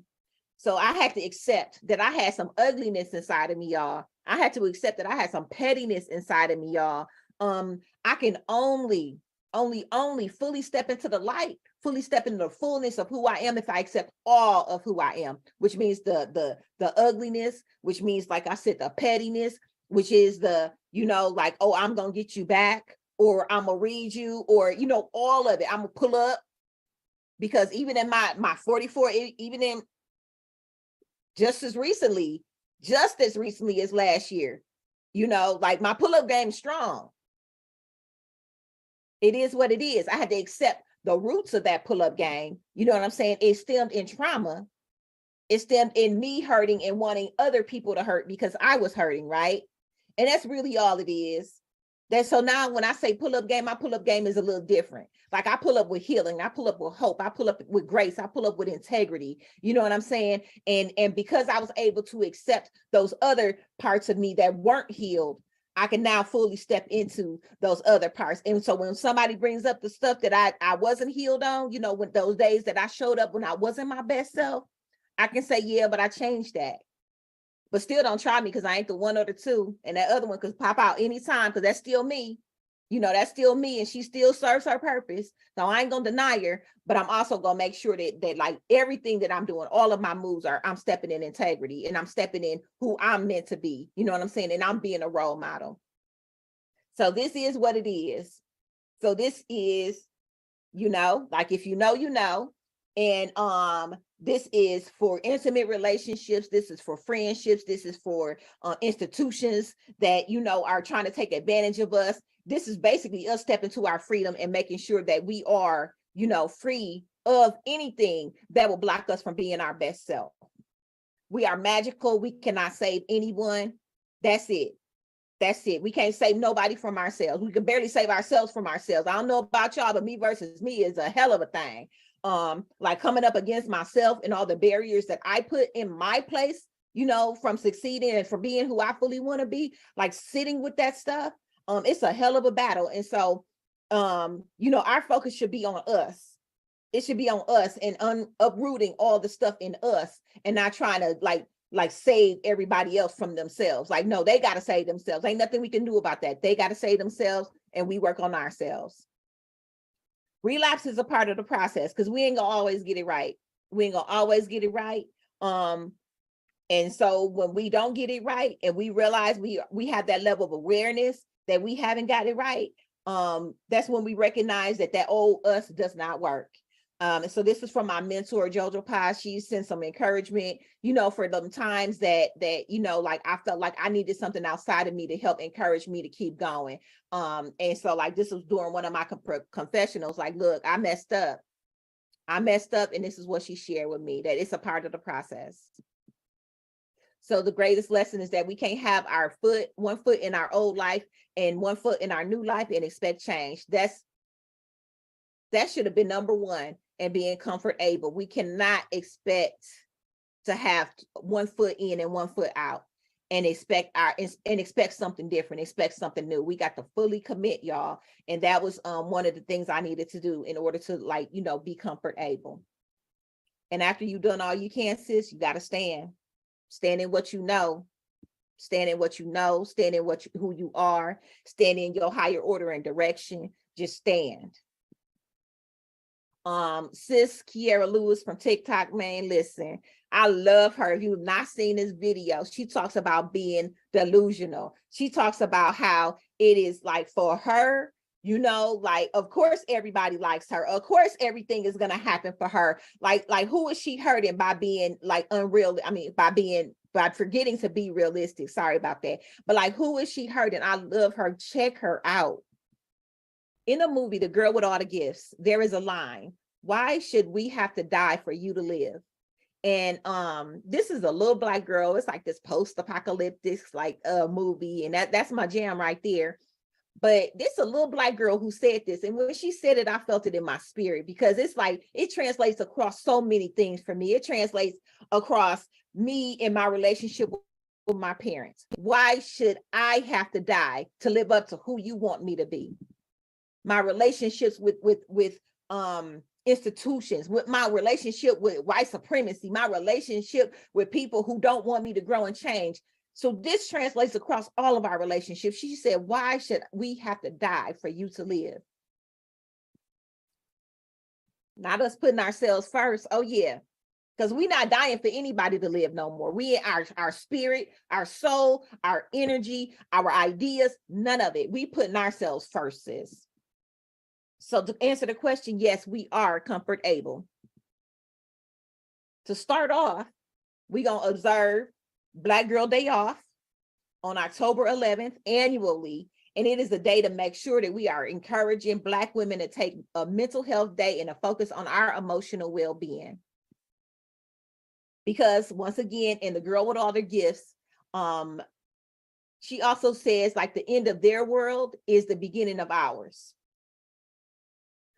So I had to accept that I had some ugliness inside of me, y'all. I had to accept that I had some pettiness inside of me, y'all. I can only fully step into the light, fully step into the fullness of who I am if I accept all of who I am, which means the ugliness, which means, like I said, the pettiness, which is the, like, oh, I'm going to get you back, or I'm going to read you, or, all of it. I'm going to pull up, because even in my 44, even in just as recently as last year, like my pull-up game is strong. It is what it is. I had to accept the roots of that pull-up game. You know what I'm saying? It stemmed in trauma. It stemmed in me hurting and wanting other people to hurt because I was hurting, right? And that's really all it is. So now when I say pull-up game, my pull-up game is a little different. Like I pull up with healing, I pull up with hope, I pull up with grace, I pull up with integrity. You know what I'm saying? And because I was able to accept those other parts of me that weren't healed, I can now fully step into those other parts. And so when somebody brings up the stuff that I wasn't healed on, when those days that I showed up when I wasn't my best self, I can say, yeah, but I changed that. But still don't try me, because I ain't the one or the two. And that other one could pop out anytime, because that's still me. That's still me, and she still serves her purpose. So I ain't gonna deny her, but I'm also gonna make sure that like everything that I'm doing, all of my moves I'm stepping in integrity, and I'm stepping in who I'm meant to be. You know what I'm saying? And I'm being a role model. So this is what it is. So this is, like if you know, and this is for intimate relationships. This is for friendships. This is for institutions that, are trying to take advantage of us. This is basically us stepping to our freedom and making sure that we are, free of anything that will block us from being our best self. We are magical. We cannot save anyone. That's it. That's it. We can't save nobody from ourselves. We can barely save ourselves from ourselves. I don't know about y'all, but me versus me is a hell of a thing. Like coming up against myself and all the barriers that I put in my place, from succeeding and for being who I fully want to be, like sitting with that stuff. It's a hell of a battle. And so, our focus should be on us. It should be on us and uprooting all the stuff in us, and not trying to like save everybody else from themselves. Like, no, they got to save themselves. Ain't nothing we can do about that. They got to save themselves, and we work on ourselves. Relapse is a part of the process, because we ain't gonna always get it right. We ain't gonna always get it right. And so when we don't get it right, and we realize we have that level of awareness that we haven't got it right, that's when we recognize that old us does not work. And so this is from my mentor, Jojo Paz. She sent some encouragement, for them times that, like I felt like I needed something outside of me to help encourage me to keep going. And so like, this was during one of my confessionals, like, look, I messed up. And this is what she shared with me, that it's a part of the process. So the greatest lesson is that we can't have one foot in our old life and one foot in our new life and expect change. That should have been number one. And being comfortable. We cannot expect to have one foot in and one foot out and expect something different, expect something new. We got to fully commit, y'all. And that was one of the things I needed to do in order to be comfortable. And after you've done all you can, sis, you got to stand in what you know. Stand in what you know, stand in who you are, stand in your higher order and direction. Just stand. Sis Kiera Lewis from TikTok, man, listen, I love her. If you've not seen this video, she talks about being delusional. She talks about how it is like for her, You know, like, of course, everybody likes her. Of course, everything is going to happen for her. Like, who is she hurting by being like unreal? I mean, by forgetting to be realistic. Sorry about that. But like, who is she hurting? I love her. Check her out. In the movie, The Girl with All the Gifts, there is a line. Why should we have to die for you to live? And this is a little Black girl. It's like this post-apocalyptic like movie, and that's my jam right there. But this a little Black girl who said this, and when she said it, I felt it in my spirit, because it's like it translates across so many things for me. It translates across me and my relationship with my parents. Why should I have to die to live up to who you want me to be? My relationships with institutions, with my relationship with white supremacy, my relationship with people who don't want me to grow and change. So this translates across all of our relationships. She said, why should we have to die for you to live? Not us putting ourselves first. Oh yeah, because we're not dying for anybody to live no more. We, our spirit, our soul, our energy, our ideas, none of it. We putting ourselves first, sis. So to answer the question, yes, we are comfort able. To start off, we're going to observe Black Girl Day Off on October 11th annually. And it is a day to make sure that we are encouraging Black women to take a mental health day and a focus on our emotional well-being. Because once again, in The Girl with All the Gifts, she also says like the end of their world is the beginning of ours.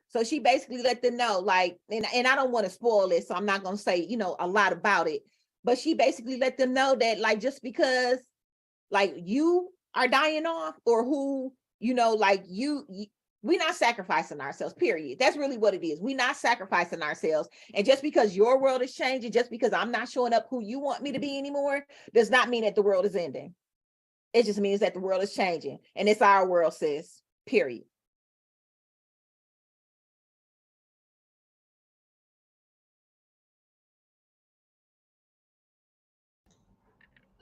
So she basically let them know, like, and I don't want to spoil it, so I'm not going to say, you know, a lot about it, but she basically let them know that, like, just because, like, you are dying off, or who, you know, like, we're not sacrificing ourselves, period. That's really what it is. We're not sacrificing ourselves. And just because your world is changing, just because I'm not showing up who you want me to be anymore, does not mean that the world is ending. It just means that the world is changing. And it's our world, sis, period.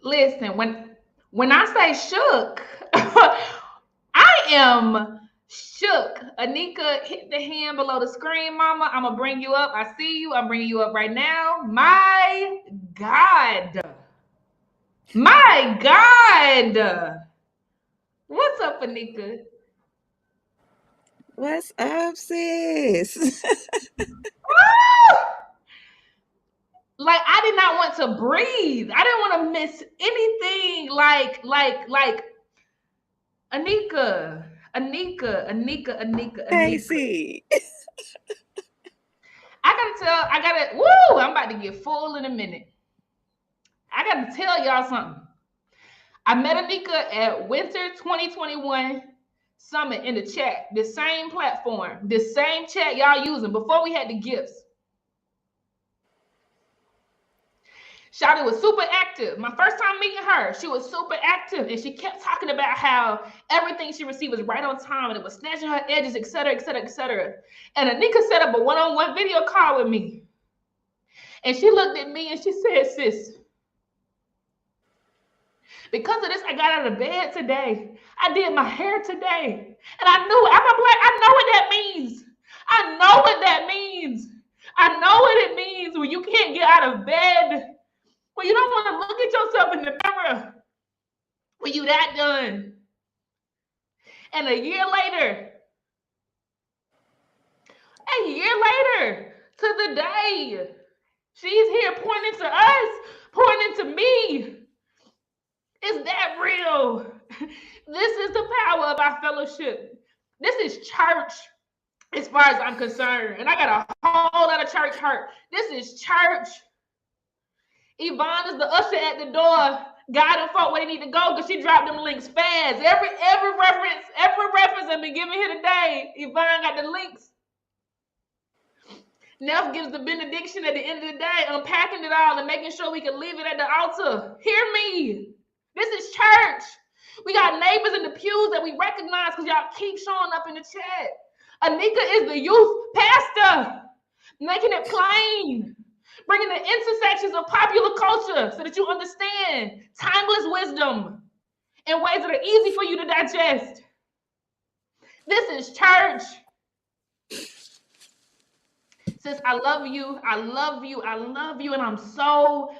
Listen, when I say shook, I am shook. Anika, hit the hand below the screen, mama. I'm gonna bring you up. I see you. I'm bringing you up right now. My God. My God. What's up, Anika? What's up, sis? Like, I did not want to breathe. I didn't want to miss anything. Like Anika. Casey. I'm about to get full in a minute. I gotta tell y'all something. I met Anika at Winter 2021 Summit in the chat, the same platform, the same chat y'all using before we had the gifts. Shawty was super active. My first time meeting her, she was super active, and she kept talking about how everything she received was right on time, and it was snatching her edges, et cetera, et cetera, et cetera. And Anika set up a one-on-one video call with me. And she looked at me and she said, sis, because of this, I got out of bed today. I did my hair today. And I knew it. I'm Black. I know what that means. I know what that means. I know what it means when you can't get out of bed, when you don't want to look at yourself in the mirror, when you that done. And a year later, to the day, she's here pointing to us, pointing to me. Is that real? This is the power of our fellowship. This is church, as far as I'm concerned. And I got a whole lot of church hurt. This is church. Yvonne is the usher at the door, guiding folk where they need to go, because she dropped them links fast. Every reference I've been given here today, Yvonne got the links. Neff gives the benediction at the end of the day, unpacking it all and making sure we can leave it at the altar. Hear me. This is church. We got neighbors in the pews that we recognize because y'all keep showing up in the chat. Anika is the youth pastor, making it plain, bringing the intersections of popular culture so that you understand timeless wisdom in ways that are easy for you to digest. This is church. Sis, I love you. I love you. I love you. And I'm so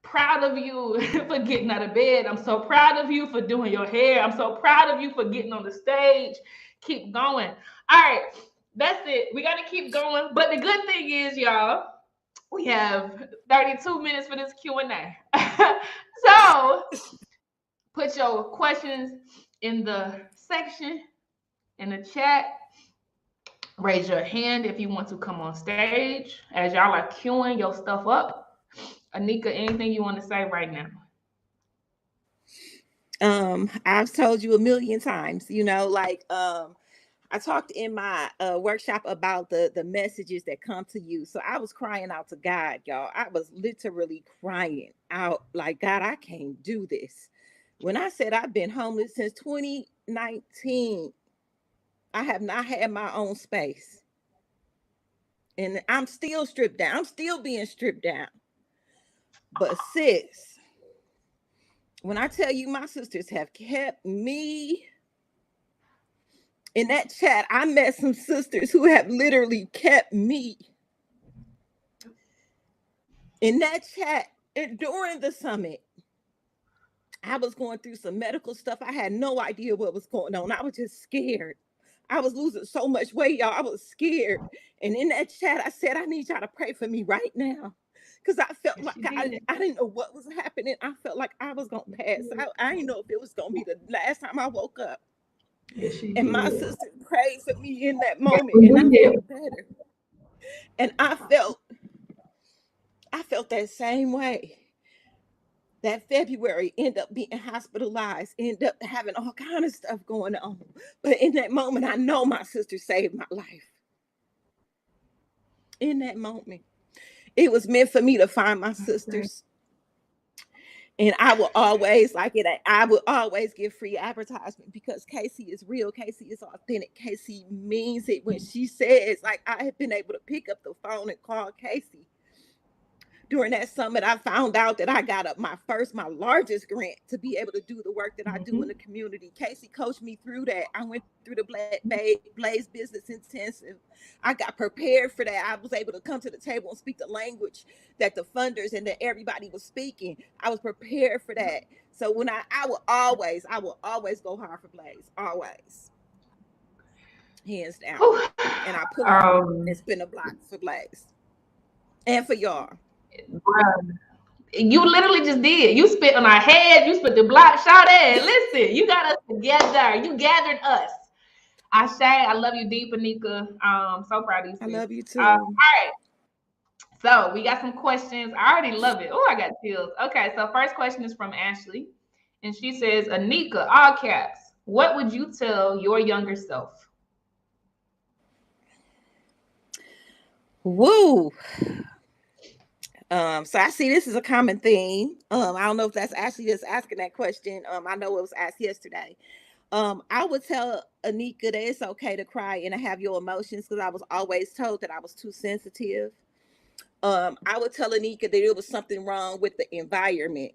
proud of you for getting out of bed. I'm so proud of you for doing your hair. I'm so proud of you for getting on the stage. Keep going. All right. That's it. We got to keep going. But the good thing is, y'all, we have 32 minutes for this Q&A. So put your questions in the section, in the chat. Raise your hand if you want to come on stage as y'all are queuing your stuff up. Anika, anything you want to say right now? I've told you a million times, I talked in my workshop about the messages that come to you. So I was crying out to God, y'all. I was literally crying out like, God, I can't do this. When I said I've been homeless since 2019, I have not had my own space. And I'm still stripped down. I'm still being stripped down. But sis, when I tell you my sisters have kept me in that chat, I met some sisters who have literally kept me in that chat. And during the summit, I was going through some medical stuff. I had no idea what was going on. I was just scared. I was losing so much weight, y'all. I was scared. And in that chat, I said, I need y'all to pray for me right now. Because I felt like I didn't know what was happening. I felt like I was going to pass out. I didn't know if it was going to be the last time I woke up. And my sister prayed for me in that moment, and I felt better. And I felt that same way. That February, end up being hospitalized, end up having all kind of stuff going on. But in that moment, I know my sister saved my life. In that moment, it was meant for me to find my sisters. And I will always I will always give free advertisement because Casey is real. Casey is authentic. Casey means it when she says, like, I have been able to pick up the phone and call Casey. During that summit, I found out that I got up my largest grant to be able to do the work that I do in the community. Casey coached me through that. I went through the Blaze Business Intensive. I got prepared for that. I was able to come to the table and speak the language that the funders and that everybody was speaking. I was prepared for that. So when I will always go hard for Blaze, always. Hands down. And I put and spin a block for Blaze and for y'all. You literally just did. You spit on our head. You spit the block. Shout it. Listen, you got us together. You gathered us. I love you deep, Anika. So proud of you. I love you too. All right. So we got some questions. I already love it. Oh, I got chills. Okay, so first question is from Ashley. And she says, Anika, all caps, what would you tell your younger self? Woo. So I see this is a common theme. I don't know if that's Ashley just asking that question. I know it was asked yesterday. I would tell Anika that it's okay to cry and to have your emotions because I was always told that I was too sensitive. I would tell Anika that it was something wrong with the environment,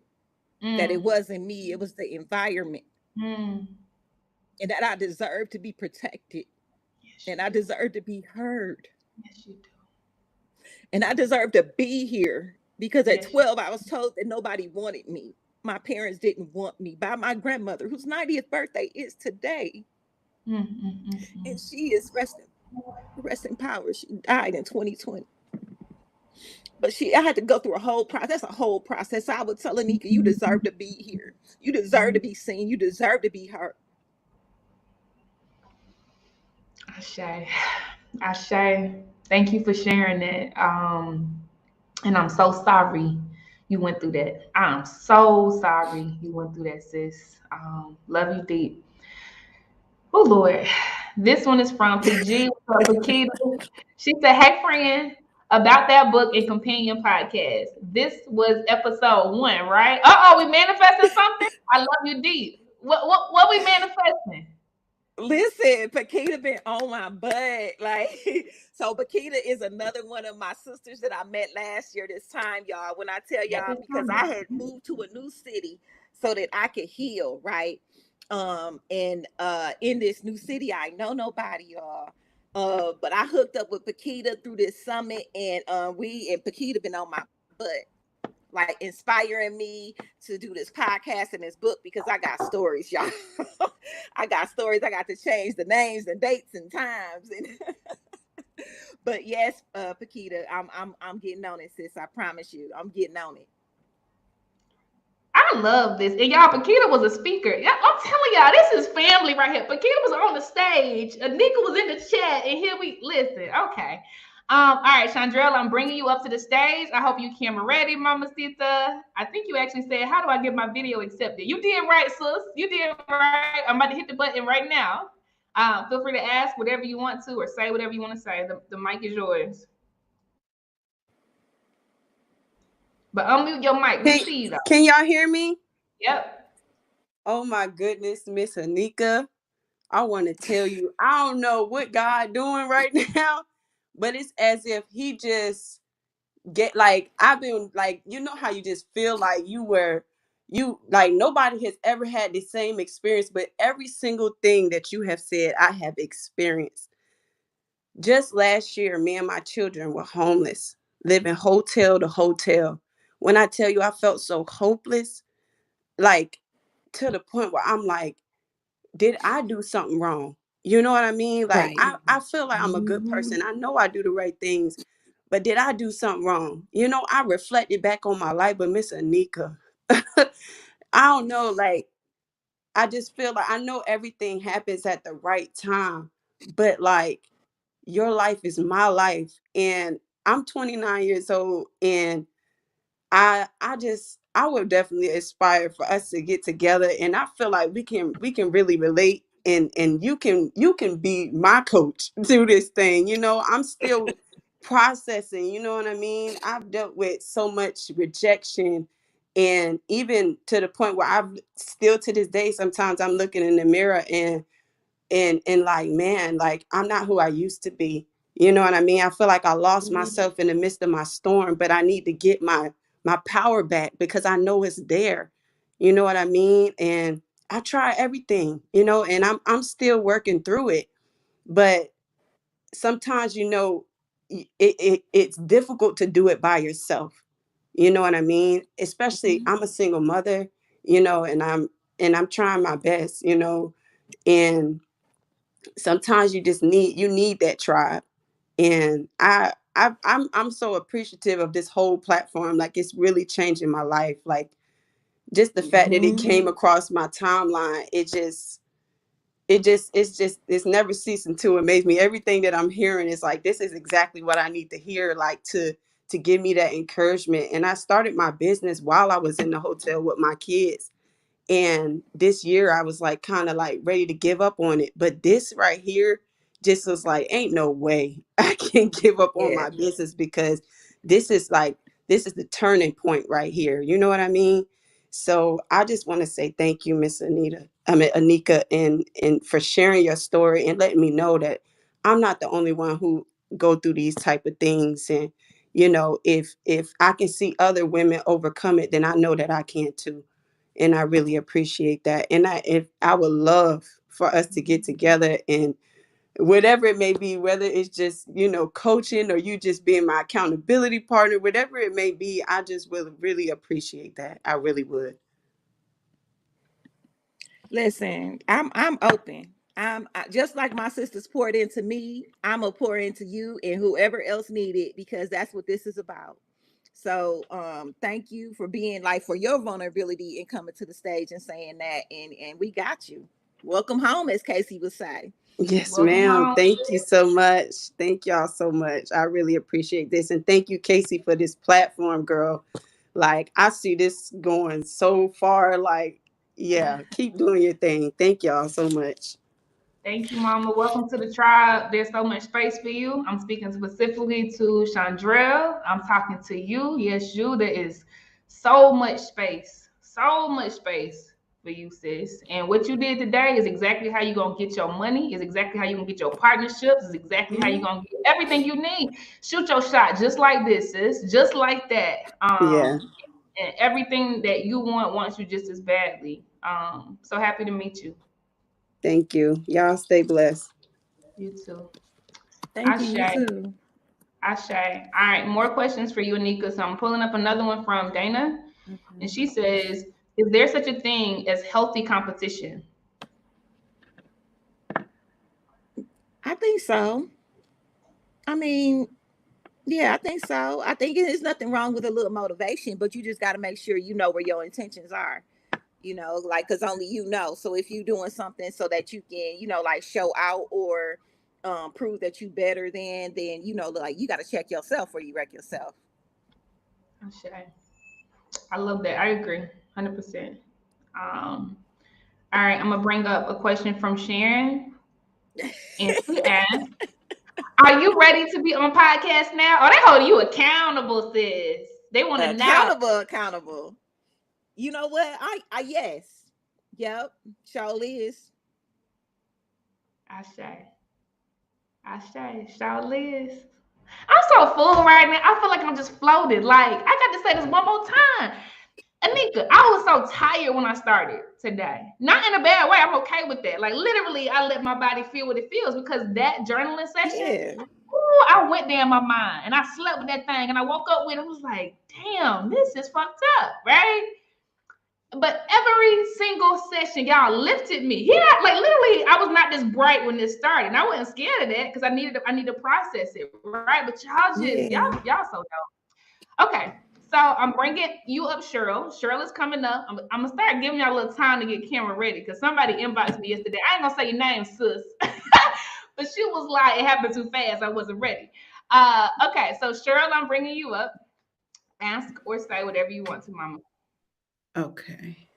that it wasn't me, it was the environment. And that I deserve to be protected. And I deserve to be heard. Yes, you do. And I deserve to be here because at 12, I was told that nobody wanted me. My parents didn't want me by my grandmother, whose 90th birthday is today. And she is rest in power. She died in 2020. But I had to go through a whole process. That's a whole process. So I would tell Anika, you deserve to be here. You deserve to be seen. You deserve to be heard. Ashe. Thank you for sharing that. And I'm so sorry you went through that. I'm so sorry you went through that, sis. Love you deep. Oh, Lord. This one is from PG. She said, hey, friend, about that book and companion podcast. This was episode 1, right? We manifesting something? I love you deep. What we manifesting? Listen, Paquita been on my butt. So Paquita is another one of my sisters that I met last year this time, y'all. When I tell y'all, because I had moved to a new city so that I could heal, right? And in this new city, I know nobody, y'all. But I hooked up with Pakita through this summit, and Pakita been on my butt, like inspiring me to do this podcast and this book, because I got stories, y'all. I got stories. I got to change the names and dates and times. And but yes, Pakita, I'm getting on it, sis. I promise you, I'm getting on it. I love this. And y'all, Pakita was a speaker. Yeah, I'm telling y'all, this is family right here. Pakita was on the stage. Anika was in the chat. And here we listen. Okay. All right, Chandrell, I'm bringing you up to the stage. I hope you camera ready, Mama Sita. I think you actually said, how do I get my video accepted? You did right, sis. You did right. I'm about to hit the button right now. Feel free to ask whatever you want to or say whatever you want to say. The mic is yours. But unmute your mic. We see you though. Can y'all hear me? Yep. Oh my goodness, Miss Anika. I want to tell you, I don't know what God doing right now, but it's as if he just get like, I've been like, you know how you just feel like you like nobody has ever had the same experience, but every single thing that you have said, I have experienced. Just last year, me and my children were homeless, living hotel to hotel. When I tell you I felt so hopeless, like to the point where I'm like, did I do something wrong? You know what I mean? Like Right. I feel like I'm a good person. I know I do the right things, but did I do something wrong? You know, I reflected back on my life, but Miss Anika, I don't know, like I just feel like I know everything happens at the right time, but like your life is my life. And I'm 29 years old, and I would definitely aspire for us to get together, and I feel like we can really relate, and you can be my coach through this thing. You know, I'm still processing, you know what I mean? I've dealt with so much rejection, and even to the point where I've still to this day sometimes I'm looking in the mirror and like, man, like I'm not who I used to be. You know what I mean? I feel like I lost myself in the midst of my storm, but I need to get my power back because I know it's there. You know what I mean? And I try everything, you know, and I'm still working through it. But sometimes, you know, it's difficult to do it by yourself. You know what I mean? Especially I'm a single mother, you know, and I'm trying my best, you know, and sometimes you need that tribe. And I'm so appreciative of this whole platform. Like it's really changing my life. Like just the fact that it came across my timeline, it's never ceasing to amaze me. Everything that I'm hearing is like, this is exactly what I need to hear, like to give me that encouragement. And I started my business while I was in the hotel with my kids. And this year I was like kind of like ready to give up on it. But this right here just was like, ain't no way I can give up on my business, because this is like, this is the turning point right here. You know what I mean? So I just want to say thank you, Miss Anika, and for sharing your story and letting me know that I'm not the only one who go through these type of things. And you know, if I can see other women overcome it, then I know that I can too. And I really appreciate that. And I would love for us to get together, and whatever it may be, whether it's just, you know, coaching or you just being my accountability partner, whatever it may be, I just will really appreciate that. I really would. Listen, I'm open. Just like my sisters poured into me, I'm gonna pour into you and whoever else need it, because that's what this is about. So thank you for being like, for your vulnerability and coming to the stage and saying that, and we got you. Welcome home, as Casey would say. Yes, Welcome ma'am. home. Thank you so much. Thank y'all so much. I really appreciate this. And thank you, Casey, for this platform, girl. Like, I see this going so far. Like, yeah, keep doing your thing. Thank y'all so much. Thank you, Mama. Welcome to the tribe. There's so much space for you. I'm speaking specifically to Chandrell. I'm talking to you. Yes, you. There is so much space for you, sis. And what you did today is exactly how you're going to get your money, is exactly how you're going to get your partnerships, is exactly how you're going to get everything you need. Shoot your shot just like this, sis. Just like that. Yeah. and everything that you wants you just as badly. So happy to meet you. Thank you. Y'all stay blessed. You too. Thank you. You Ashe. too. Ashe. All right, more questions for you, Anika. So I'm pulling up another one from Dana, and she says, "Is there such a thing as healthy competition?" I think so. I mean, yeah, I think so. I think there's nothing wrong with a little motivation, but you just got to make sure you know where your intentions are. Like, because only you know. So if you're doing something so that you can, like show out or prove that you better than, then, like you got to check yourself or you wreck yourself. Ashe. I love that. I agree, 100%. All right, I'm gonna bring up a question from Sharon, and she asked, "Are you ready to be on podcast now? Oh, they hold you accountable, sis. They want to know." Accountable. You know what? I yes. Yep. Surely is. Ashe. Liz. I'm so full right now. I feel like I'm just floated. Like, I got to say this one more time. Anika, I was so tired when I started today. Not in a bad way. I'm okay with that. Like, literally, I let my body feel what it feels because that journaling session, Yeah. ooh, I went there in my mind and I slept with that thing and I woke up with it. I was like, damn, this is fucked up, right? But every single session, y'all lifted me. Yeah, like literally, I was not this bright when this started. And I wasn't scared of that because I need to process it, right? But y'all just, y'all so dope. Okay, so I'm bringing you up, Cheryl. Cheryl is coming up. I'm gonna start giving y'all a little time to get camera ready because somebody inboxed me yesterday. I ain't gonna say your name, sis, but she was like, it happened too fast. I wasn't ready. Okay, so Cheryl, I'm bringing you up. Ask or say whatever you want to, Mama. Okay.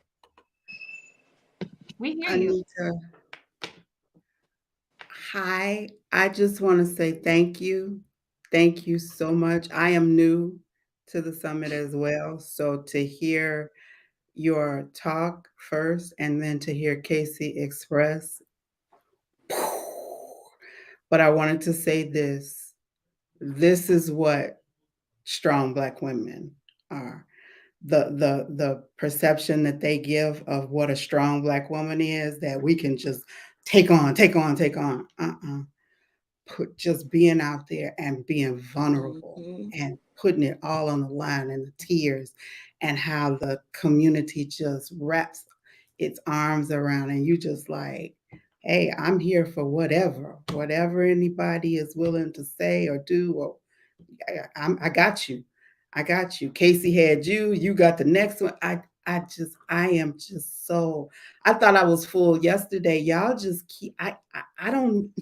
We hear you. Anita, hi. I just want to say thank you. Thank you so much. I am new to the summit as well. So to hear your talk first and then to hear Casey express. But I wanted to say this. This is what strong Black women are. The perception that they give of what a strong Black woman is, that we can just take on. Just being out there and being vulnerable and putting it all on the line, and the tears, and how the community just wraps its arms around, and you just like, hey, I'm here for whatever anybody is willing to say or do, or I got you. Casey had you. You got the next one. I am just so. I thought I was full yesterday. Y'all just keep. I don't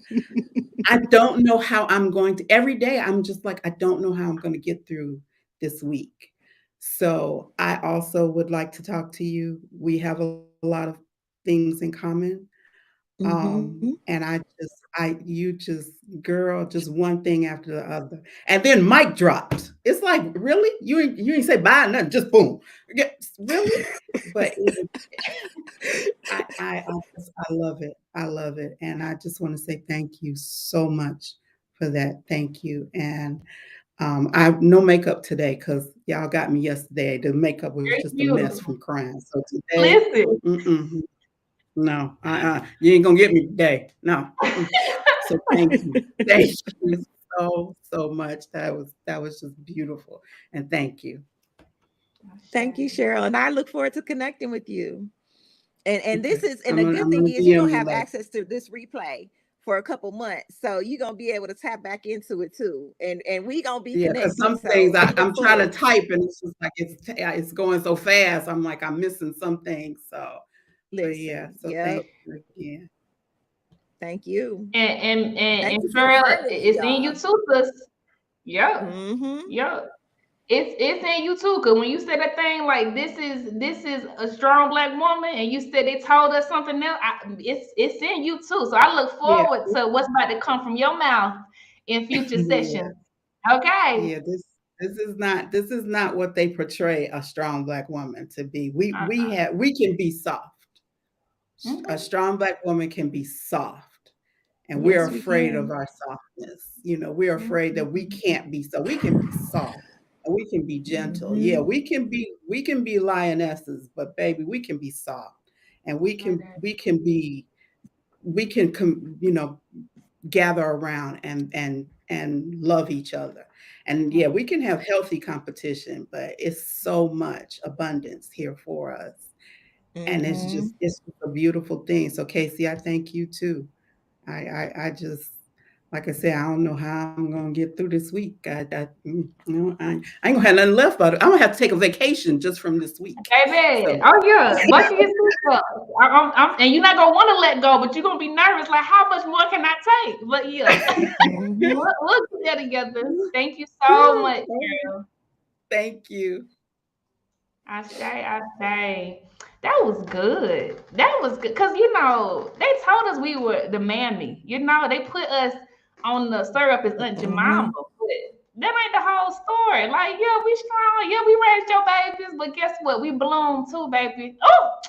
know how I'm going to. Every day I'm just like, I don't know how I'm going to get through this week. So I also would like to talk to you. We have a lot of things in common. And you just, girl, just one thing after the other. And then mic dropped. It's like, really? You ain't say bye, nothing, just boom. Really? But I love it. I love it. And I just want to say thank you so much for that. Thank you. And I have no makeup today because y'all got me yesterday. The makeup was just a mess from crying. So today, listen. No, you ain't gonna get me today. No. So thank you. Thank you so much. That was just beautiful. And thank you. Thank you, Cheryl. And I look forward to connecting with you. And this is, and the good thing is you're gonna have access to this replay for a couple months. So you're gonna be able to tap back into it too. And we gonna be connected. Because some things I'm trying to type and it's just like it's going so fast. I'm like, I'm missing some things. So yeah, so thank you again. Thank you. And Cheryl, it's in you too, sis. Yeah. Yeah. It's in you too. Cause when you said that thing like this is a strong Black woman, and you said they told us something else, it's in you too. So I look forward to what's about to come from your mouth in future sessions. Okay. Yeah, this is not what they portray a strong Black woman to be. We can be soft. A strong Black woman can be soft, and we're afraid of our softness. We're afraid that we can't be so. We can be soft, We can be gentle. Yeah, Mhm. we can be lionesses, but baby, we can be soft. And we can gather around and love each other. And yeah, we can have healthy competition, but it's so much abundance here for us. And Mm-hmm. it's just a beautiful thing. So Casey, I thank you too. I just, like I said, I don't know how I'm gonna get through this week. I ain't gonna have nothing left about it. I'm gonna have to take a vacation just from this week. Baby, So oh yeah, buckle your seatbelt. And you're not gonna want to let go, but you're gonna be nervous. Like, how much more can I take? But yeah, Mm-hmm. we'll get that together. Thank you so much, girl. thank you. I say. That was good. That was good. Cause they told us we were the mammy. They put us on the syrup as Aunt Jemima, Mm-hmm. but that ain't the whole story. Like, yeah, we strong. Yeah, we raised your babies, but guess what? We bloom too, baby. Oh,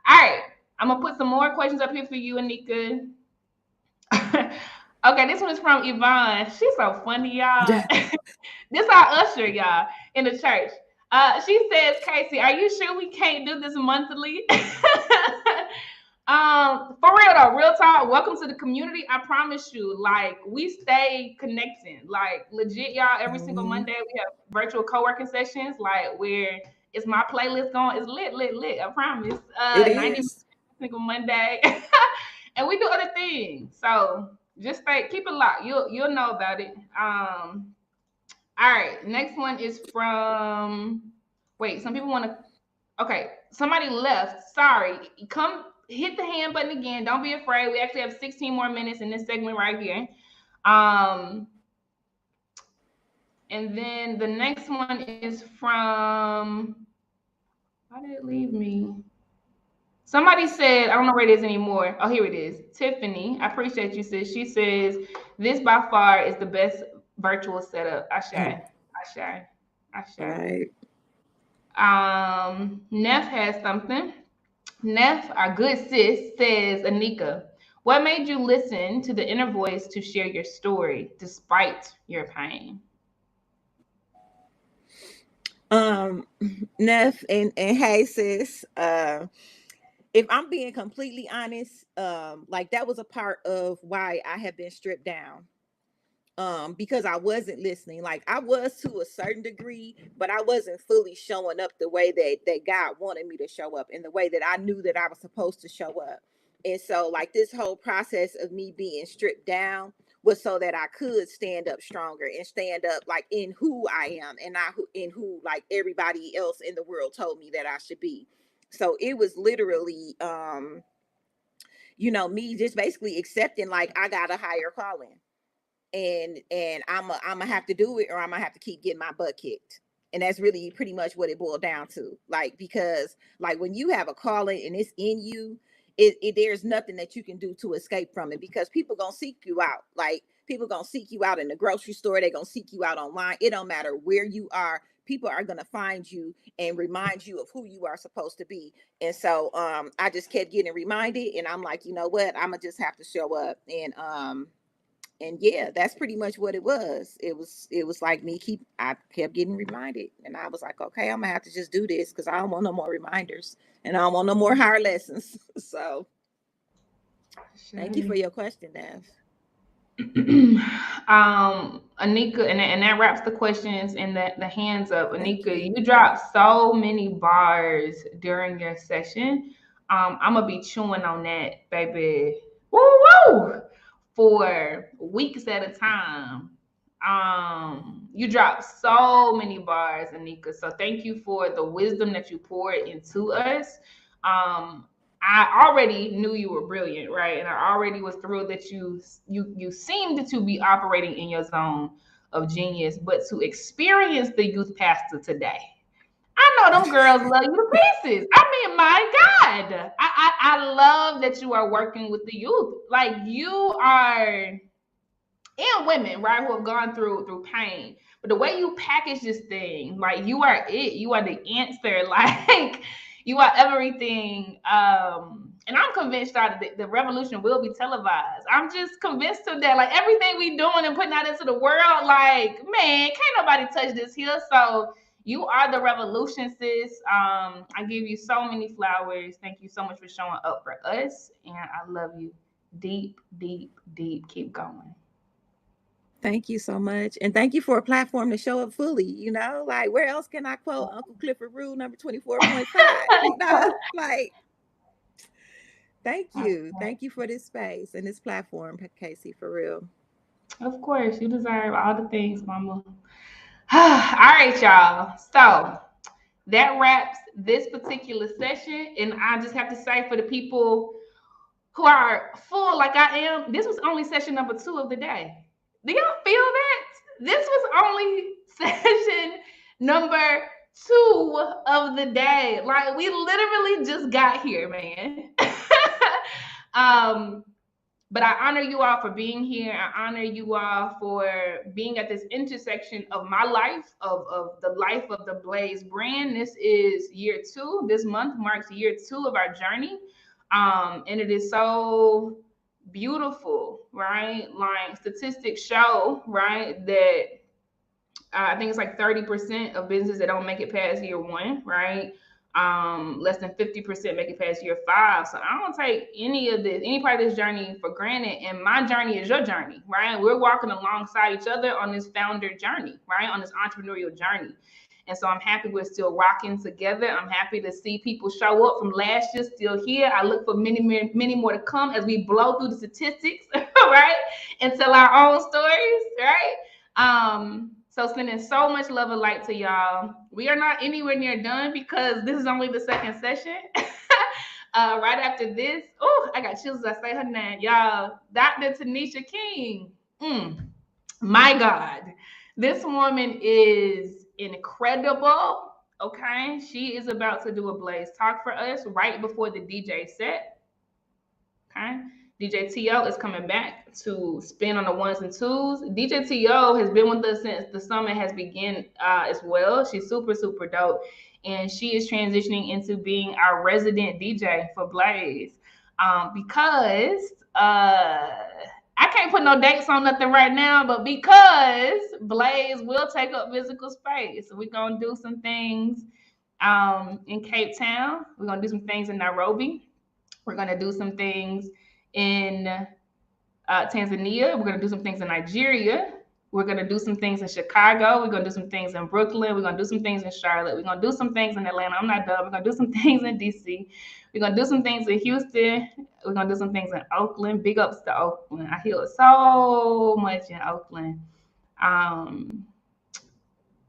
all right. I'm gonna put some more questions up here for you, Anika. Okay, this one is from Yvonne. She's so funny, y'all. This our usher, y'all, in the church. She says, Casey, are you sure we can't do this monthly? For real though, real talk. Welcome to the community. I promise you, like, we stay connecting. Like, legit, y'all. Every single Mm-hmm. Monday we have virtual co-working sessions, like where it's my playlist going. It's lit, lit, lit. I promise. It 90 minutes is. every single Monday, and we do other things. So just keep it locked. You'll know about it. All right, next one is from. Wait, some people want to. Okay, somebody left. Sorry. Come hit the hand button again. Don't be afraid. We actually have 16 more minutes in this segment right here. And then the next one is from. Why did it leave me? Somebody said, I don't know where it is anymore. Oh, here it is. Tiffany, I appreciate you, sis. She says, this by far is the best virtual setup. I share. I share. Right. Neff has something. Neff, our good sis, says, Anika, what made you listen to the inner voice to share your story despite your pain? Neff and hey sis, if I'm being completely honest, like that was a part of why I have been stripped down. Because I wasn't listening. Like I was to a certain degree, but I wasn't fully showing up the way that God wanted me to show up, in the way that I knew that I was supposed to show up. And so like this whole process of me being stripped down was so that I could stand up stronger and stand up like in who I am, and not in who like everybody else in the world told me that I should be. So it was literally me just basically accepting like I got a higher calling, and I'm gonna have to do it, or I'm gonna have to keep getting my butt kicked. And that's really pretty much what it boiled down to. Like, because like when you have a calling and it's in you, there's nothing that you can do to escape from it, because people gonna seek you out. Like people gonna seek you out in the grocery store, they're gonna seek you out online. It don't matter where you are, people are gonna find you and remind you of who you are supposed to be. And so I just kept getting reminded, and I'm like, you know what, I'm gonna just have to show up. And yeah, that's pretty much what it was. It was like I kept getting reminded, and I was like, okay, I'm gonna have to just do this, because I don't want no more reminders, and I don't want no more hard lessons. So thank you for your question, Nev. Anika, and that wraps the questions and the hands up. Thank Anika, you. you dropped so many bars during your session. I'm gonna be chewing on that, baby. Woo woo! For weeks at a time. You dropped so many bars, Anika. So thank you for the wisdom that you poured into us. I already knew you were brilliant, right? And I already was thrilled that you seemed to be operating in your zone of genius. But to experience the youth pastor today, I know them girls love you to pieces. I mean, my God, I love that you are working with the youth. Like you are, and women, right, who have gone through pain. But the way you package this thing, like you are it. You are the answer. Like You are everything. And I'm convinced that the revolution will be televised. I'm just convinced of that. Like everything we doing and putting out into the world, like, man, can't nobody touch this here. So you are the revolution, sis. I give you so many flowers. Thank you so much for showing up for us. And I love you. Deep, deep, deep. Keep going. Thank you so much. And thank you for a platform to show up fully, you know, like where else can I quote Uncle Clifford Rule number 24.5? You know, like, thank you. Thank you for this space and this platform, Casey, for real. Of course, you deserve all the things, mama. All right, y'all. So that wraps this particular session. And I just have to say, for the people who are full like I am, this was only session number 2 of the day. Do y'all feel that? This was only session number 2 of the day. Like, we literally just got here, man. But I honor you all for being here. I honor you all for being at this intersection of my life, of the life of the Blaze brand. This is year 2. This month marks year 2 of our journey. And it is so beautiful, right? Like statistics show, right, that I think it's like 30% of businesses that don't make it past year 1, right? Less than 50% make it past year 5. So I don't take any part of this journey for granted. And my journey is your journey, right? We're walking alongside each other on this founder journey, right? On this entrepreneurial journey. And so I'm happy we're still rocking together. I'm happy to see people show up from last year still here. I look for many, many, many more to come as we blow through the statistics, right? And tell our own stories, right? So sending so much love and light to y'all. We are not anywhere near done because this is only the second session. Right after this, oh, I got chills as I say her name. Y'all, Dr. Tanisha King. My God. This woman is incredible. Okay. She is about to do a Blaze Talk for us right before the DJ set. Okay. DJ T.O. is coming back to spin on the 1s and 2s. DJ T.O. has been with us since the summit has begun as well. She's super, super dope. And she is transitioning into being our resident DJ for Blaze. Because I can't put no dates on nothing right now, but because Blaze will take up physical space. So we're going to do some things in Cape Town. We're going to do some things in Nairobi. We're going to do some things in Tanzania. We're going to do some things in Nigeria. We're going to do some things in Chicago. We're going to do some things in Brooklyn. We're going to do some things in Charlotte. We're going to do some things in Atlanta. I'm not done. We're going to do some things in DC. We're going to do some things in Houston. We're going to do some things in Oakland. Big ups to Oakland. I heal so much in Oakland. And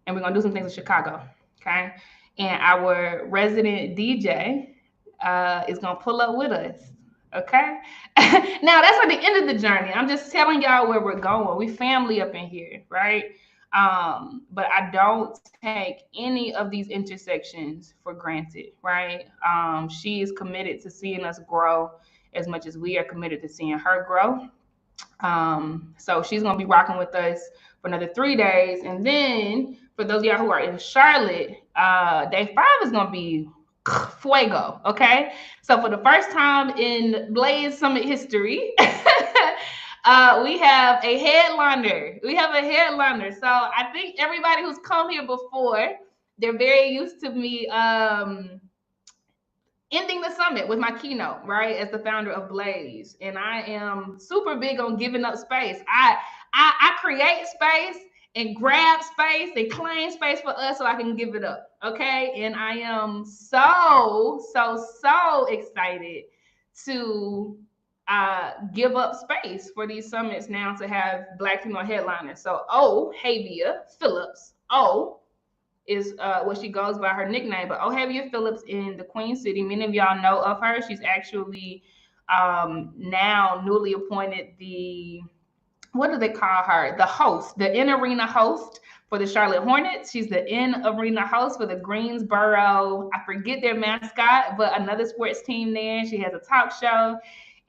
we're going to do some things in Chicago. Okay. And our resident DJ is going to pull up with us. Okay. Now that's at the end of the journey. I'm just telling y'all where we're going. We family up in here, right? But I don't take any of these intersections for granted, right? She is committed to seeing us grow as much as we are committed to seeing her grow. So she's gonna be rocking with us for another 3 days. And then for those of y'all who are in Charlotte, day 5 is gonna be fuego, okay? So for the first time in Blaze Summit history, we have a headliner. So I think everybody who's come here before, they're very used to me ending the summit with my keynote, right? As the founder of Blaze. And I am super big on giving up space. I create space and grab space and claim space for us so I can give it up, okay? And I am so excited to give up space for these summits now to have Black female headliners. So Ohavia Phillips, is what she goes by, her nickname, but Ohavia Phillips in the Queen City. Many of y'all know of her. She's actually now newly appointed what do they call her? The host, the in-arena host for the Charlotte Hornets. She's the in-arena host for the Greensboro, I forget their mascot, but another sports team there. She has a talk show.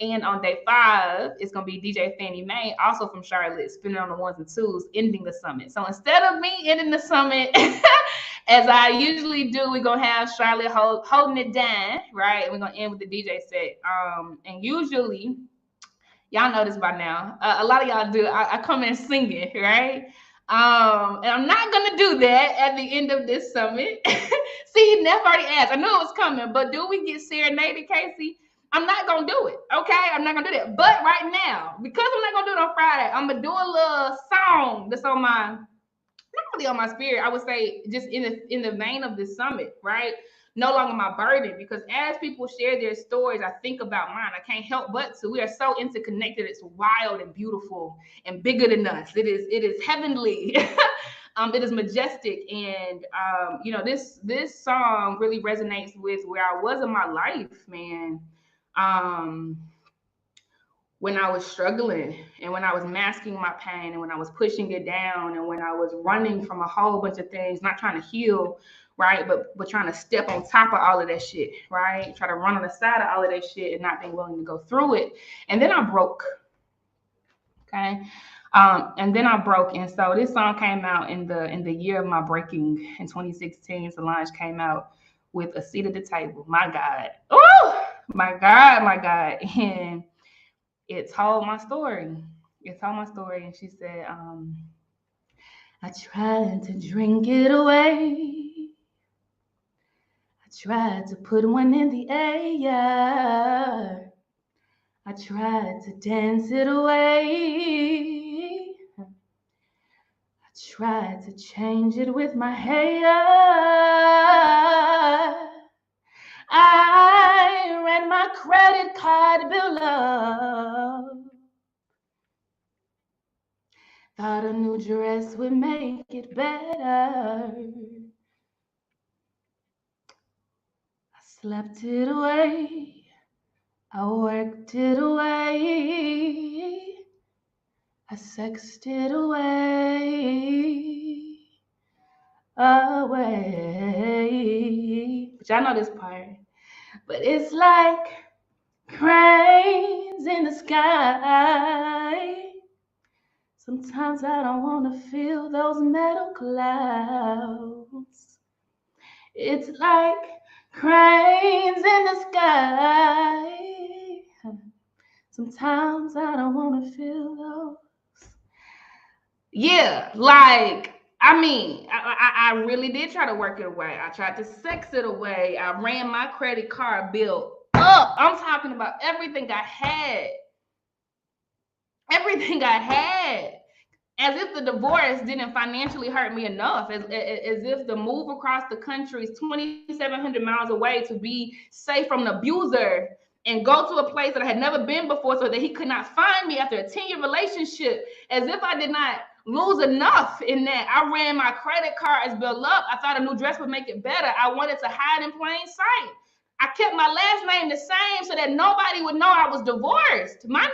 And on day 5, it's going to be DJ Fannie Mae, also from Charlotte, spinning on the ones and twos, ending the summit. So instead of me ending the summit, as I usually do, we're going to have Charlotte holding it down, right? And we're going to end with the DJ set. And usually, y'all know this by now. A lot of y'all do. I come in singing, right? And I'm not gonna do that at the end of this summit. See, Neff already asked. I knew it was coming, but do we get serenaded, Casey? I'm not gonna do it. Okay, I'm not gonna do that. But right now, because I'm not gonna do it on Friday, I'm gonna do a little song that's on my, not really on my spirit. I would say just in the vein of this summit, right? No longer my burden, because as people share their stories, I think about mine. I can't help but to. We are so interconnected. It's wild and beautiful and bigger than us. It is heavenly. It is majestic. And this song really resonates with where I was in my life, man. When I was struggling and when I was masking my pain and when I was pushing it down and when I was running from a whole bunch of things, not trying to heal, right? But trying to step on top of all of that shit, right? Try to run on the side of all of that shit and not being willing to go through it. And then I broke, okay? And then I broke. And so this song came out in the year of my breaking in 2016. Solange came out with A Seat at the Table. My God. Oh, my God. And it told my story. And she said, I tried to drink it away. I tried to put one in the air. I tried to dance it away. I tried to change it with my hair. I ran my credit card bill up. Thought a new dress would make it better. I slept it away. I worked it away. I sexed it away. But y'all know this part. But it's like cranes in the sky. Sometimes I don't want to feel those metal clouds. It's like cranes in the sky. Sometimes I don't want to feel those. Yeah, like, I mean, I really did try to work it away. I tried to sex it away. I ran my credit card bill up. I'm talking about everything I had. Everything I had. As if the divorce didn't financially hurt me enough, as if the move across the country is 2,700 miles away to be safe from an abuser and go to a place that I had never been before so that he could not find me after a 10-year relationship, as if I did not lose enough in that. I ran my credit cards bill up. I thought a new dress would make it better. I wanted to hide in plain sight. I kept my last name the same so that nobody would know I was divorced. My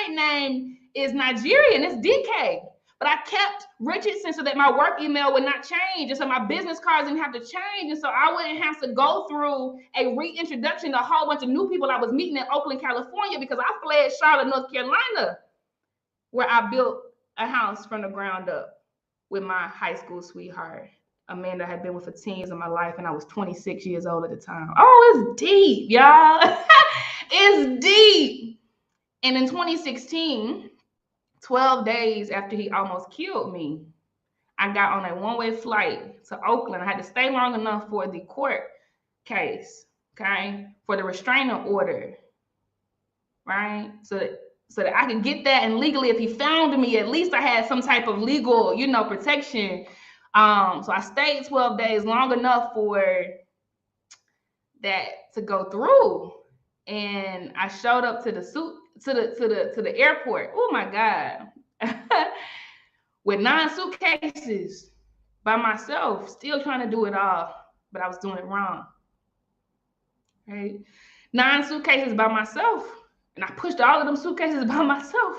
maiden name is Nigerian. It's DK. But I kept Richardson so that my work email would not change. And so my business cards didn't have to change. And so I wouldn't have to go through a reintroduction to a whole bunch of new people I was meeting in Oakland, California, because I fled Charlotte, North Carolina, where I built a house from the ground up with my high school sweetheart, a man that I had been with for 10 years of my life, and I was 26 years old at the time. Oh, it's deep, y'all. It's deep. And in 2016, 12 days after he almost killed me, I got on a one-way flight to Oakland. I had to stay long enough for the court case, okay, for the restraining order, right? So that I could get that, and legally, if he found me, at least I had some type of legal, protection. So I stayed 12 days, long enough for that to go through. And I showed up to the airport. Oh my God. With 9 suitcases by myself, still trying to do it all, but I was doing it wrong. Right? 9 suitcases by myself. And I pushed all of them suitcases by myself.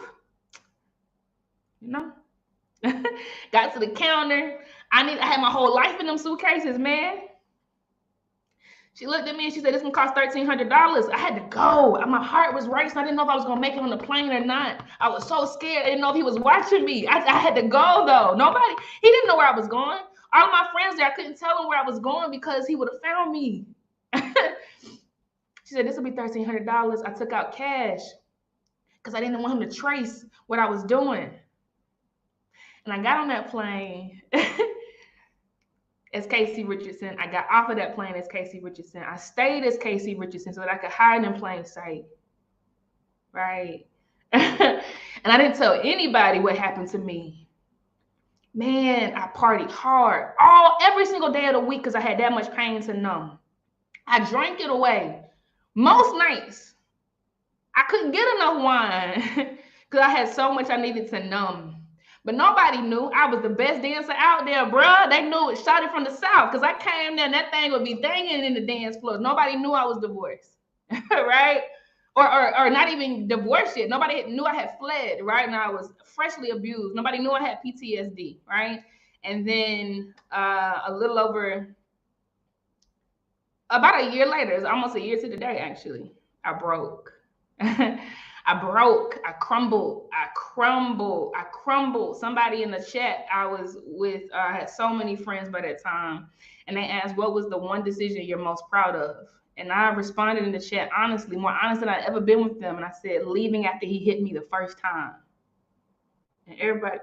Got to the counter. I had my whole life in them suitcases, man. She looked at me and she said, "This gonna cost $1,300. I had to go. My heart was racing. I didn't know if I was gonna make it on the plane or not. I was so scared. I didn't know if he was watching me. I had to go though. He didn't know where I was going. All of my friends there, I couldn't tell him where I was going because he would have found me." She said, "This will be $1,300. I took out cash because I didn't want him to trace what I was doing." And I got on that plane as Casey Richardson. I got off of that plane as Casey Richardson. I stayed as Casey Richardson so that I could hide in plain sight. Right? And I didn't tell anybody what happened to me. Man, I partied hard every single day of the week because I had that much pain to numb. I drank it away. Most nights, I couldn't get enough wine because I had so much I needed to numb. But nobody knew I was the best dancer out there, bruh. They knew it, shot it from the South, because I came there and that thing would be banging in the dance floor. Nobody knew I was divorced, right? Or not even divorced yet. Nobody knew I had fled, right? And I was freshly abused. Nobody knew I had PTSD, right? And then a little over, about a year later, it's almost a year to the day, actually, I broke. I broke, I crumbled. Somebody in the chat I was with, I had so many friends by that time, and they asked, what was the one decision you're most proud of? And I responded in the chat honestly, more honest than I'd ever been with them. And I said, leaving after he hit me the first time. And everybody,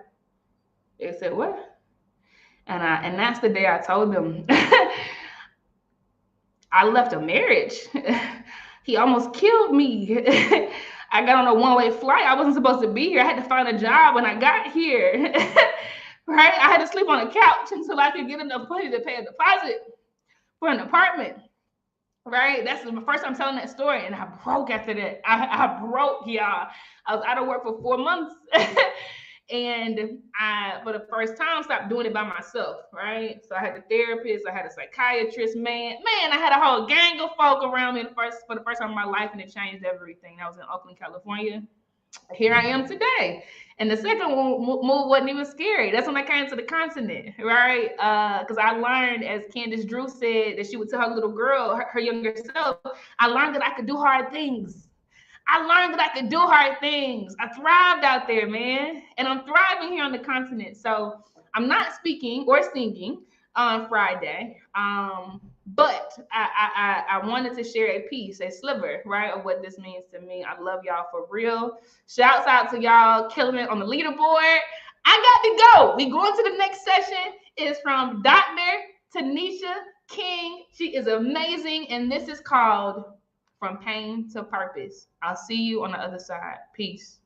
they said, what? And that's the day I told them, I left a marriage. He almost killed me. I got on a one-way flight. I wasn't supposed to be here. I had to find a job when I got here. Right? I had to sleep on a couch until I could get enough money to pay a deposit for an apartment. Right? That's the first time telling that story. And I broke after that. I broke, y'all. I was out of work for 4 months. And I, for the first time, stopped doing it by myself, right? So I had a therapist, I had a psychiatrist, man, I had a whole gang of folk around me for the first time in my life, and it changed everything. I was in Oakland, California. Here I am today. And the second move wasn't even scary. That's when I came to the continent, right? Because I learned, as Candace Drew said, that she would tell her little girl, her younger self, I learned that I could do hard things. I learned that I could do hard things. I thrived out there, man. And I'm thriving here on the continent. So I'm not speaking or singing on Friday. But I wanted to share a piece, a sliver, right, of what this means to me. I love y'all for real. Shouts out to y'all killing it on the leaderboard. I got to go. We going to the next session. It's from Dr. Tanisha King. She is amazing. And this is called From Pain to Purpose. I'll see you on the other side. Peace.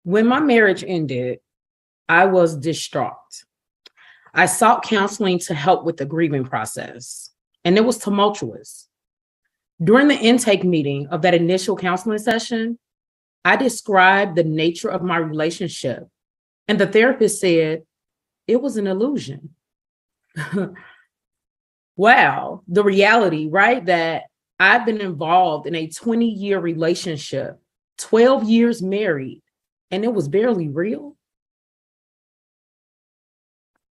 When my marriage ended, I was distraught. I sought counseling to help with the grieving process, and it was tumultuous. During the intake meeting of that initial counseling session, I described the nature of my relationship, and the therapist said it was an illusion. Wow, the reality, right? That I've been involved in a 20-year relationship, 12 years married, and it was barely real.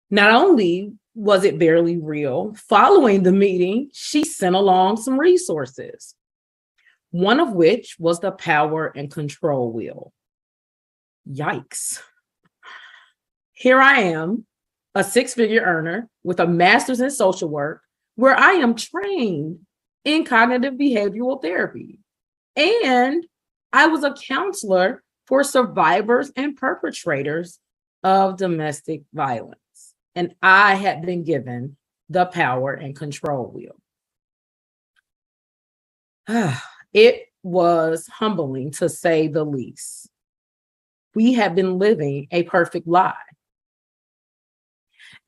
Not only was it barely real, following the meeting, she sent along some resources, one of which was the Power and Control Wheel. Yikes. Here I am, a six-figure earner with a master's in social work, where I am trained in cognitive behavioral therapy. And I was a counselor for survivors and perpetrators of domestic violence. And I had been given the Power and Control Wheel. It was humbling, to say the least. We have been living a perfect lie.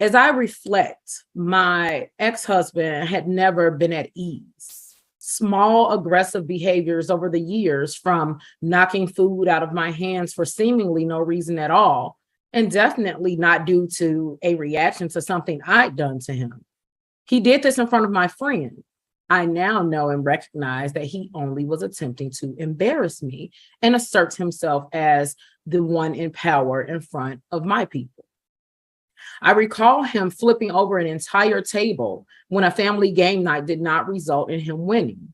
As I reflect, my ex-husband had never been at ease. Small aggressive behaviors over the years, from knocking food out of my hands for seemingly no reason at all, and definitely not due to a reaction to something I'd done to him. He did this in front of my friend. I now know and recognize that he only was attempting to embarrass me and assert himself as the one in power in front of my people. I recall him flipping over an entire table when a family game night did not result in him winning.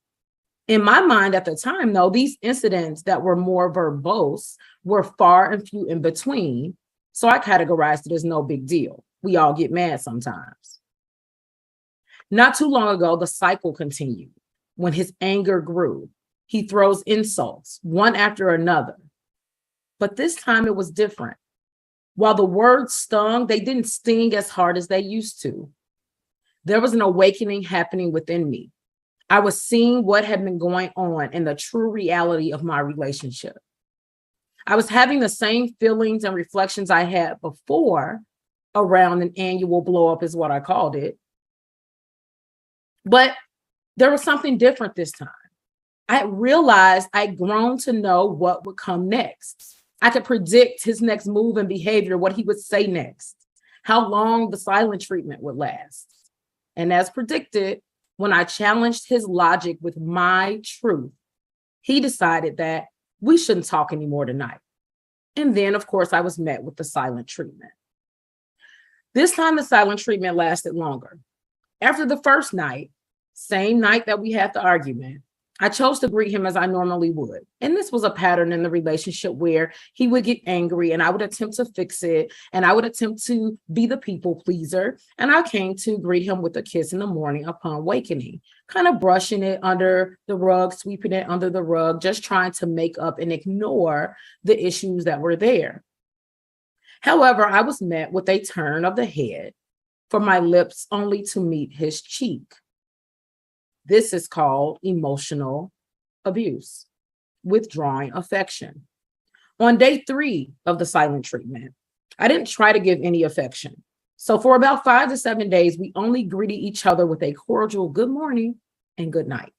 In my mind at the time, though, these incidents that were more verbose were far and few in between, so I categorized it as no big deal. We all get mad sometimes. Not too long ago, the cycle continued. When his anger grew, he throws insults, one after another. But this time it was different. While the words stung, they didn't sting as hard as they used to. There was an awakening happening within me. I was seeing what had been going on and the true reality of my relationship. I was having the same feelings and reflections I had before around an annual blow up, is what I called it. But there was something different this time. I realized I'd grown to know what would come next. I could predict his next move and behavior, what he would say next, how long the silent treatment would last. And as predicted, when I challenged his logic with my truth, he decided that we shouldn't talk anymore tonight. And then, of course, I was met with the silent treatment. This time, the silent treatment lasted longer. After the first night, same night that we had the argument, I chose to greet him as I normally would. And this was a pattern in the relationship where he would get angry and I would attempt to fix it. And I would attempt to be the people pleaser. And I came to greet him with a kiss in the morning upon awakening, kind of brushing it under the rug, sweeping it under the rug, just trying to make up and ignore the issues that were there. However, I was met with a turn of the head for my lips only to meet his cheek. This is called emotional abuse, withdrawing affection. On day 3 of the silent treatment, I didn't try to give any affection. So for about 5 to 7 days, we only greeted each other with a cordial good morning and good night.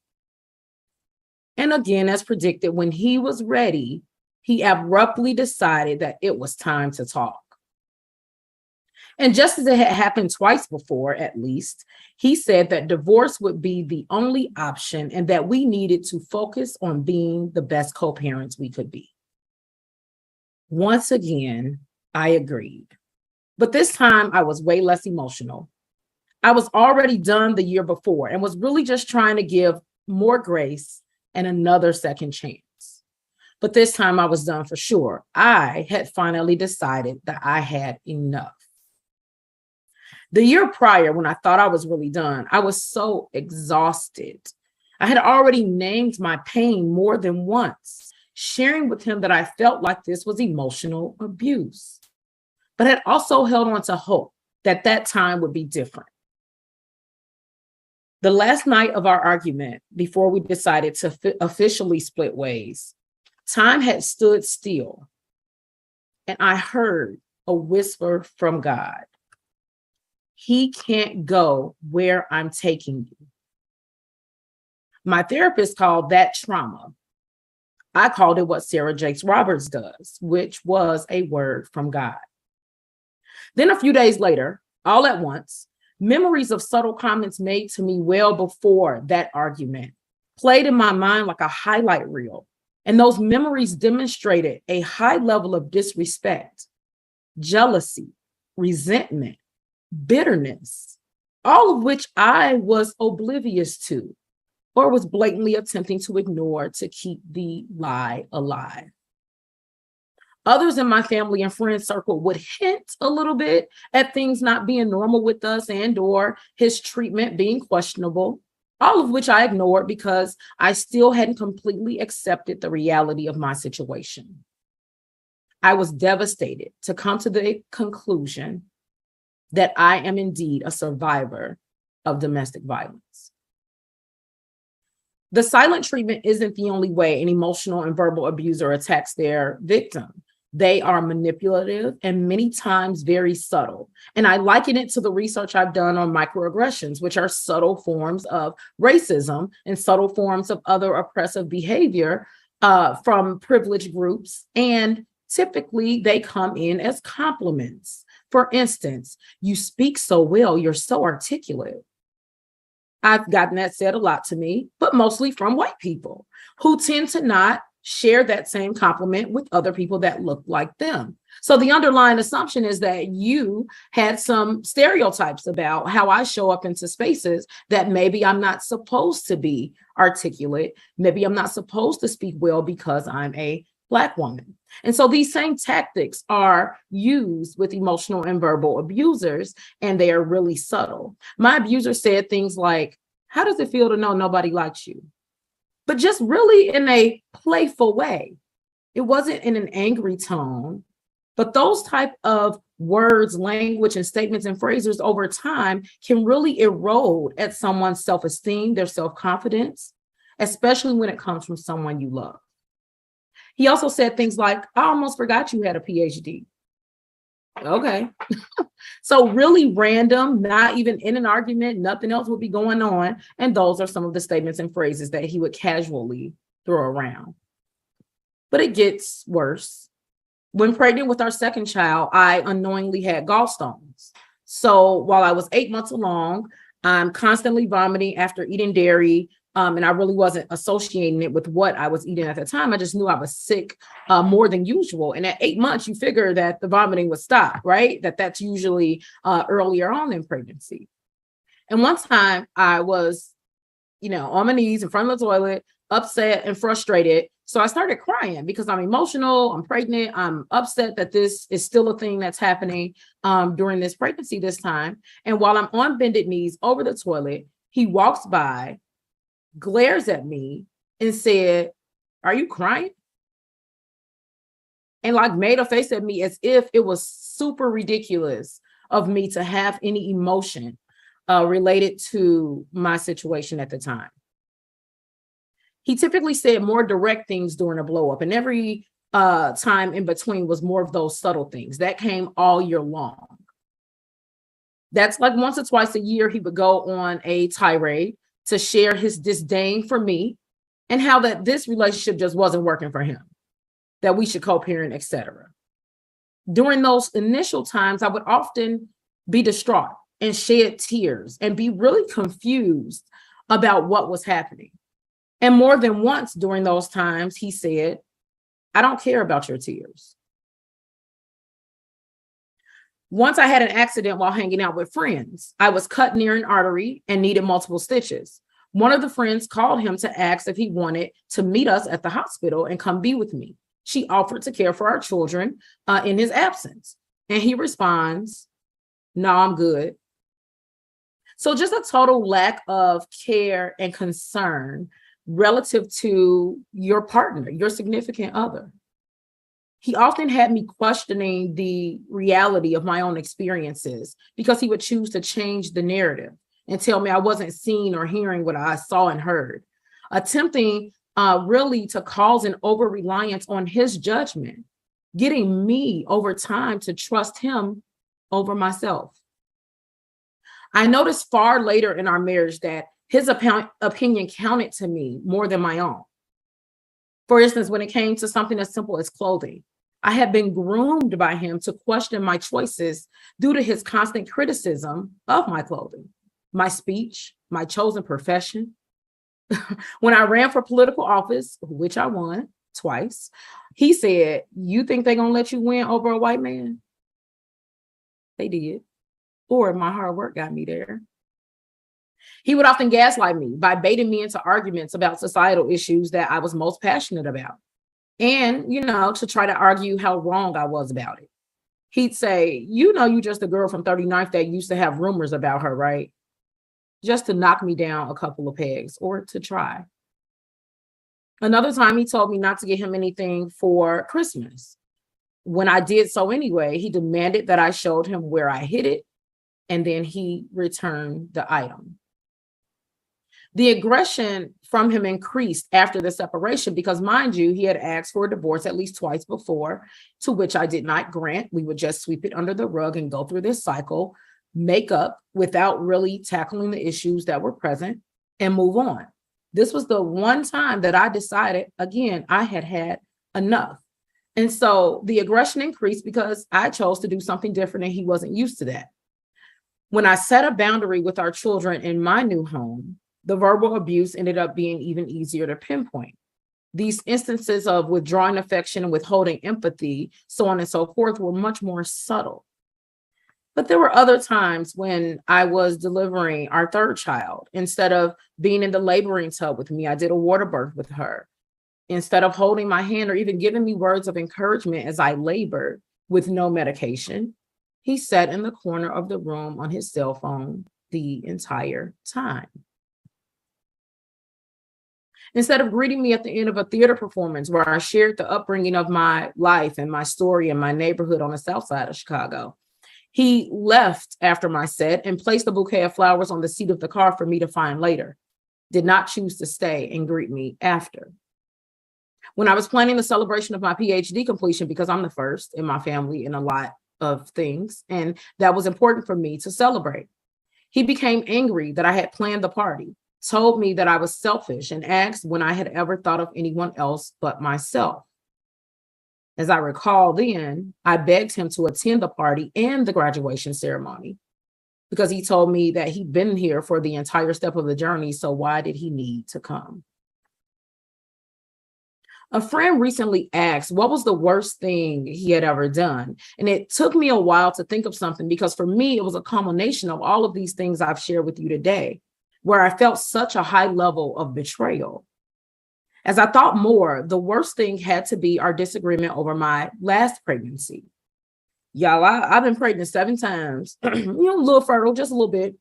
And again, as predicted, when he was ready, he abruptly decided that it was time to talk. And just as it had happened twice before, at least, he said that divorce would be the only option and that we needed to focus on being the best co-parents we could be. Once again, I agreed. But this time I was way less emotional. I was already done the year before and was really just trying to give more grace and another second chance. But this time I was done for sure. I had finally decided that I had enough. The year prior, when I thought I was really done, I was so exhausted. I had already named my pain more than once, sharing with him that I felt like this was emotional abuse, but had also held on to hope that that time would be different. The last night of our argument, before we decided to officially split ways, time had stood still, and I heard a whisper from God. He can't go where I'm taking you. My therapist called that trauma. I called it what Sarah Jakes Roberts does, which was a word from God. Then a few days later, all at once, memories of subtle comments made to me well before that argument played in my mind like a highlight reel. And those memories demonstrated a high level of disrespect, jealousy, resentment, bitterness, all of which I was oblivious to or was blatantly attempting to ignore to keep the lie alive. Others in my family and friend circle would hint a little bit at things not being normal with us and or his treatment being questionable, all of which I ignored because I still hadn't completely accepted the reality of my situation. I was devastated to come to the conclusion that I am indeed a survivor of domestic violence. The silent treatment isn't the only way an emotional and verbal abuser attacks their victim. They are manipulative and many times very subtle. And I liken it to the research I've done on microaggressions, which are subtle forms of racism and subtle forms of other oppressive behavior from privileged groups. And typically they come in as compliments. For instance, you speak so well, you're so articulate. I've gotten that said a lot to me, but mostly from white people who tend to not share that same compliment with other people that look like them. So the underlying assumption is that you had some stereotypes about how I show up into spaces, that maybe I'm not supposed to be articulate. Maybe I'm not supposed to speak well because I'm a Black woman. And so these same tactics are used with emotional and verbal abusers, and they are really subtle. My abuser said things like, "How does it feel to know nobody likes you?" But just really in a playful way. It wasn't in an angry tone, but those type of words, language, and statements and phrases over time can really erode at someone's self-esteem, their self-confidence, especially when it comes from someone you love. He also said things like, "I almost forgot you had a PhD." Okay. So really random, not even in an argument, nothing else would be going on. And those are some of the statements and phrases that he would casually throw around. But it gets worse. When pregnant with our second child, I unknowingly had gallstones. So while I was 8 months along, I'm constantly vomiting after eating dairy. And I really wasn't associating it with what I was eating at the time. I just knew I was sick more than usual. And at 8 months, you figure that the vomiting would stop, right? That's usually earlier on in pregnancy. And one time I was, on my knees in front of the toilet, upset and frustrated. So I started crying because I'm emotional, I'm pregnant, I'm upset that this is still a thing that's happening during this pregnancy this time. And while I'm on bended knees over the toilet, he walks by, glares at me and said, "Are you crying?" And made a face at me as if it was super ridiculous of me to have any emotion related to my situation at the time. He typically said more direct things during a blow up, and every time in between was more of those subtle things that came all year long. That's like once or twice a year, he would go on a tirade to share his disdain for me and how that this relationship just wasn't working for him, that we should co-parent, etc. During those initial times, I would often be distraught and shed tears and be really confused about what was happening. And more than once during those times, he said, "I don't care about your tears." Once I had an accident while hanging out with friends. I was cut near an artery and needed multiple stitches. One of the friends called him to ask if he wanted to meet us at the hospital and come be with me. She offered to care for our children in his absence. And he responds, "No, I'm good." So just a total lack of care and concern relative to your partner, your significant other. He often had me questioning the reality of my own experiences because he would choose to change the narrative and tell me I wasn't seeing or hearing what I saw and heard, attempting really to cause an over-reliance on his judgment, getting me over time to trust him over myself. I noticed far later in our marriage that his opinion counted to me more than my own. For instance, when it came to something as simple as clothing, I had been groomed by him to question my choices due to his constant criticism of my clothing, my speech, my chosen profession. When I ran for political office, which I won twice, he said, "You think they're gonna let you win over a white man?" They did. Or my hard work got me there. He would often gaslight me by baiting me into arguments about societal issues that I was most passionate about. And, to try to argue how wrong I was about it. He'd say, "You just a girl from 39th that used to have rumors about her, right?" Just to knock me down a couple of pegs or to try. Another time he told me not to get him anything for Christmas. When I did so anyway, he demanded that I showed him where I hid it, and then he returned the item. The aggression from him increased after the separation because, mind you, he had asked for a divorce at least twice before, to which I did not grant. We would just sweep it under the rug and go through this cycle, make up without really tackling the issues that were present, and move on. This was the one time that I decided, again, I had had enough. And so the aggression increased because I chose to do something different and he wasn't used to that. When I set a boundary with our children in my new home, the verbal abuse ended up being even easier to pinpoint. These instances of withdrawing affection and withholding empathy, so on and so forth, were much more subtle. But there were other times when I was delivering our third child. Instead of being in the laboring tub with me, I did a water birth with her. Instead of holding my hand or even giving me words of encouragement as I labored with no medication, he sat in the corner of the room on his cell phone the entire time. Instead of greeting me at the end of a theater performance where I shared the upbringing of my life and my story in my neighborhood on the south side of Chicago, he left after my set and placed a bouquet of flowers on the seat of the car for me to find later. Did not choose to stay and greet me after. When I was planning the celebration of my PhD completion, because I'm the first in my family in a lot of things, and that was important for me to celebrate, he became angry that I had planned the party, told me that I was selfish, and asked when I had ever thought of anyone else but myself. As I recall then, I begged him to attend the party and the graduation ceremony because he told me that he'd been here for the entire step of the journey, so why did he need to come? A friend recently asked what was the worst thing he had ever done. And it took me a while to think of something because for me, it was a culmination of all of these things I've shared with you today, where I felt such a high level of betrayal. As I thought more, the worst thing had to be our disagreement over my last pregnancy. Y'all, I've been pregnant 7 times, a little fertile, just a little bit.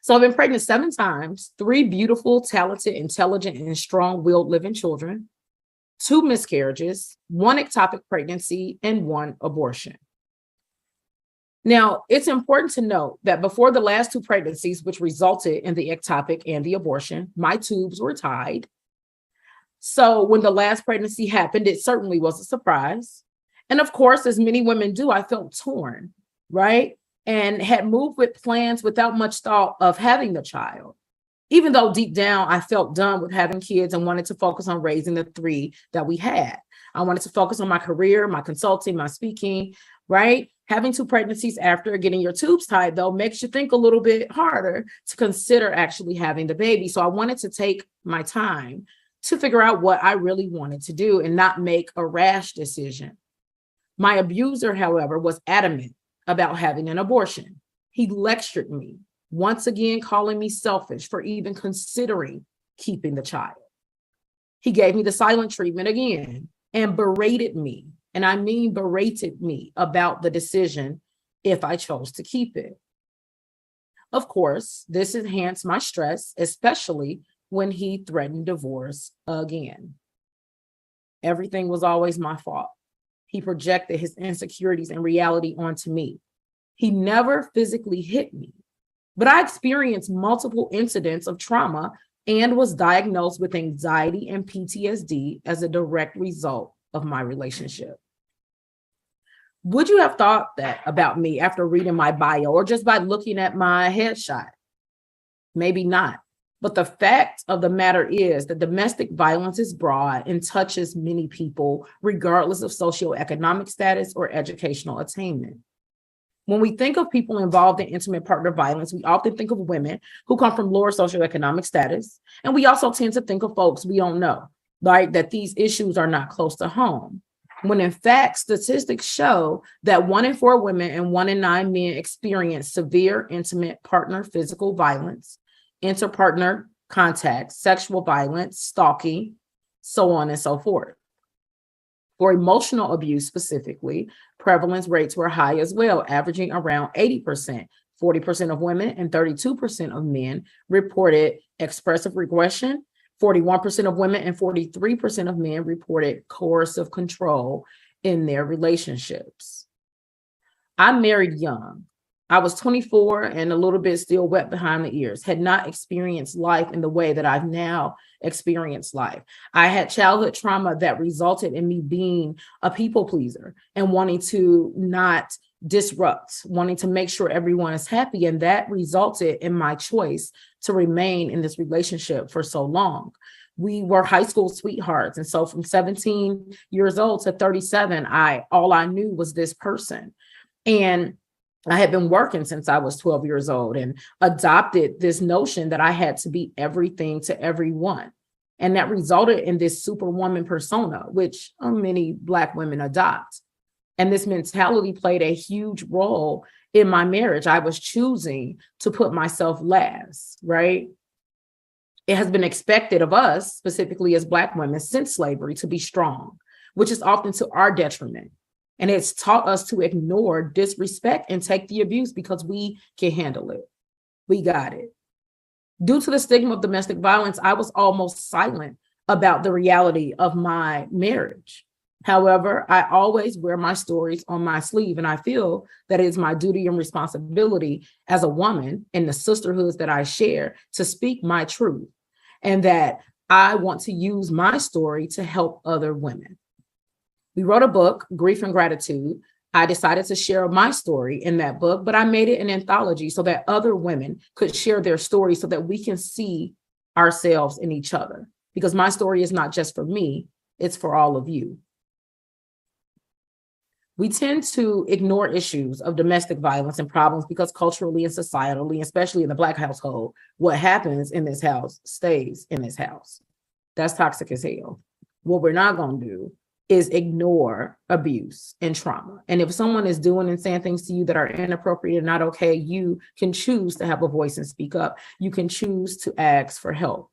So I've been pregnant 7 times, 3 beautiful, talented, intelligent, and strong-willed living children, 2 miscarriages, 1 ectopic pregnancy, and 1 abortion. Now, it's important to note that before the last 2 pregnancies, which resulted in the ectopic and the abortion, my tubes were tied. So when the last pregnancy happened, it certainly was a surprise. And of course, as many women do, I felt torn, right? And had moved with plans without much thought of having the child. Even though deep down, I felt done with having kids and wanted to focus on raising the 3 that we had. I wanted to focus on my career, my consulting, my speaking, right? Having 2 pregnancies after getting your tubes tied, though, makes you think a little bit harder to consider actually having the baby. So I wanted to take my time to figure out what I really wanted to do and not make a rash decision. My abuser, however, was adamant about having an abortion. He lectured me, once again calling me selfish for even considering keeping the child. He gave me the silent treatment again and berated me, and I mean berated me about the decision if I chose to keep it. Of course, this enhanced my stress, especially when he threatened divorce again. Everything was always my fault. He projected his insecurities and reality onto me. He never physically hit me, but I experienced multiple incidents of trauma and was diagnosed with anxiety and PTSD as a direct result of my relationship. Would you have thought that about me after reading my bio or just by looking at my headshot? Maybe not. But the fact of the matter is that domestic violence is broad and touches many people, regardless of socioeconomic status or educational attainment. When we think of people involved in intimate partner violence, we often think of women who come from lower socioeconomic status. And we also tend to think of folks we don't know, right? That these issues are not close to home. When in fact, statistics show that 1 in 4 women and 1 in 9 men experience severe intimate partner physical violence, interpartner contact, sexual violence, stalking, so on and so forth. For emotional abuse specifically, prevalence rates were high as well, averaging around 80%. 40% of women and 32% of men reported expressive regression. 41% of women and 43% of men reported coercive control in their relationships. I married young, I was 24 and a little bit still wet behind the ears, had not experienced life in the way that I've now experienced life. I had childhood trauma that resulted in me being a people pleaser and wanting to not disrupt, wanting to make sure everyone is happy. And that resulted in my choice to remain in this relationship for so long. We were high school sweethearts. And so from 17 years old to 37, all I knew was this person. And I had been working since I was 12 years old and adopted this notion that I had to be everything to everyone. And that resulted in this superwoman persona, which many Black women adopt. And this mentality played a huge role in my marriage. I was choosing to put myself last, right? It has been expected of us, specifically as Black women since slavery, to be strong, which is often to our detriment. And it's taught us to ignore, disrespect, and take the abuse because we can handle it. We got it. Due to the stigma of domestic violence, I was almost silent about the reality of my marriage. However, I always wear my stories on my sleeve, and I feel that it is my duty and responsibility as a woman in the sisterhoods that I share to speak my truth, and that I want to use my story to help other women. We wrote a book, Grief and Gratitude. I decided to share my story in that book, but I made it an anthology so that other women could share their stories so that we can see ourselves in each other. Because my story is not just for me, it's for all of you. We tend to ignore issues of domestic violence and problems because culturally and societally, especially in the Black household, what happens in this house stays in this house. That's toxic as hell. What we're not going to do is ignore abuse and trauma. And if someone is doing and saying things to you that are inappropriate and not okay, you can choose to have a voice and speak up. You can choose to ask for help.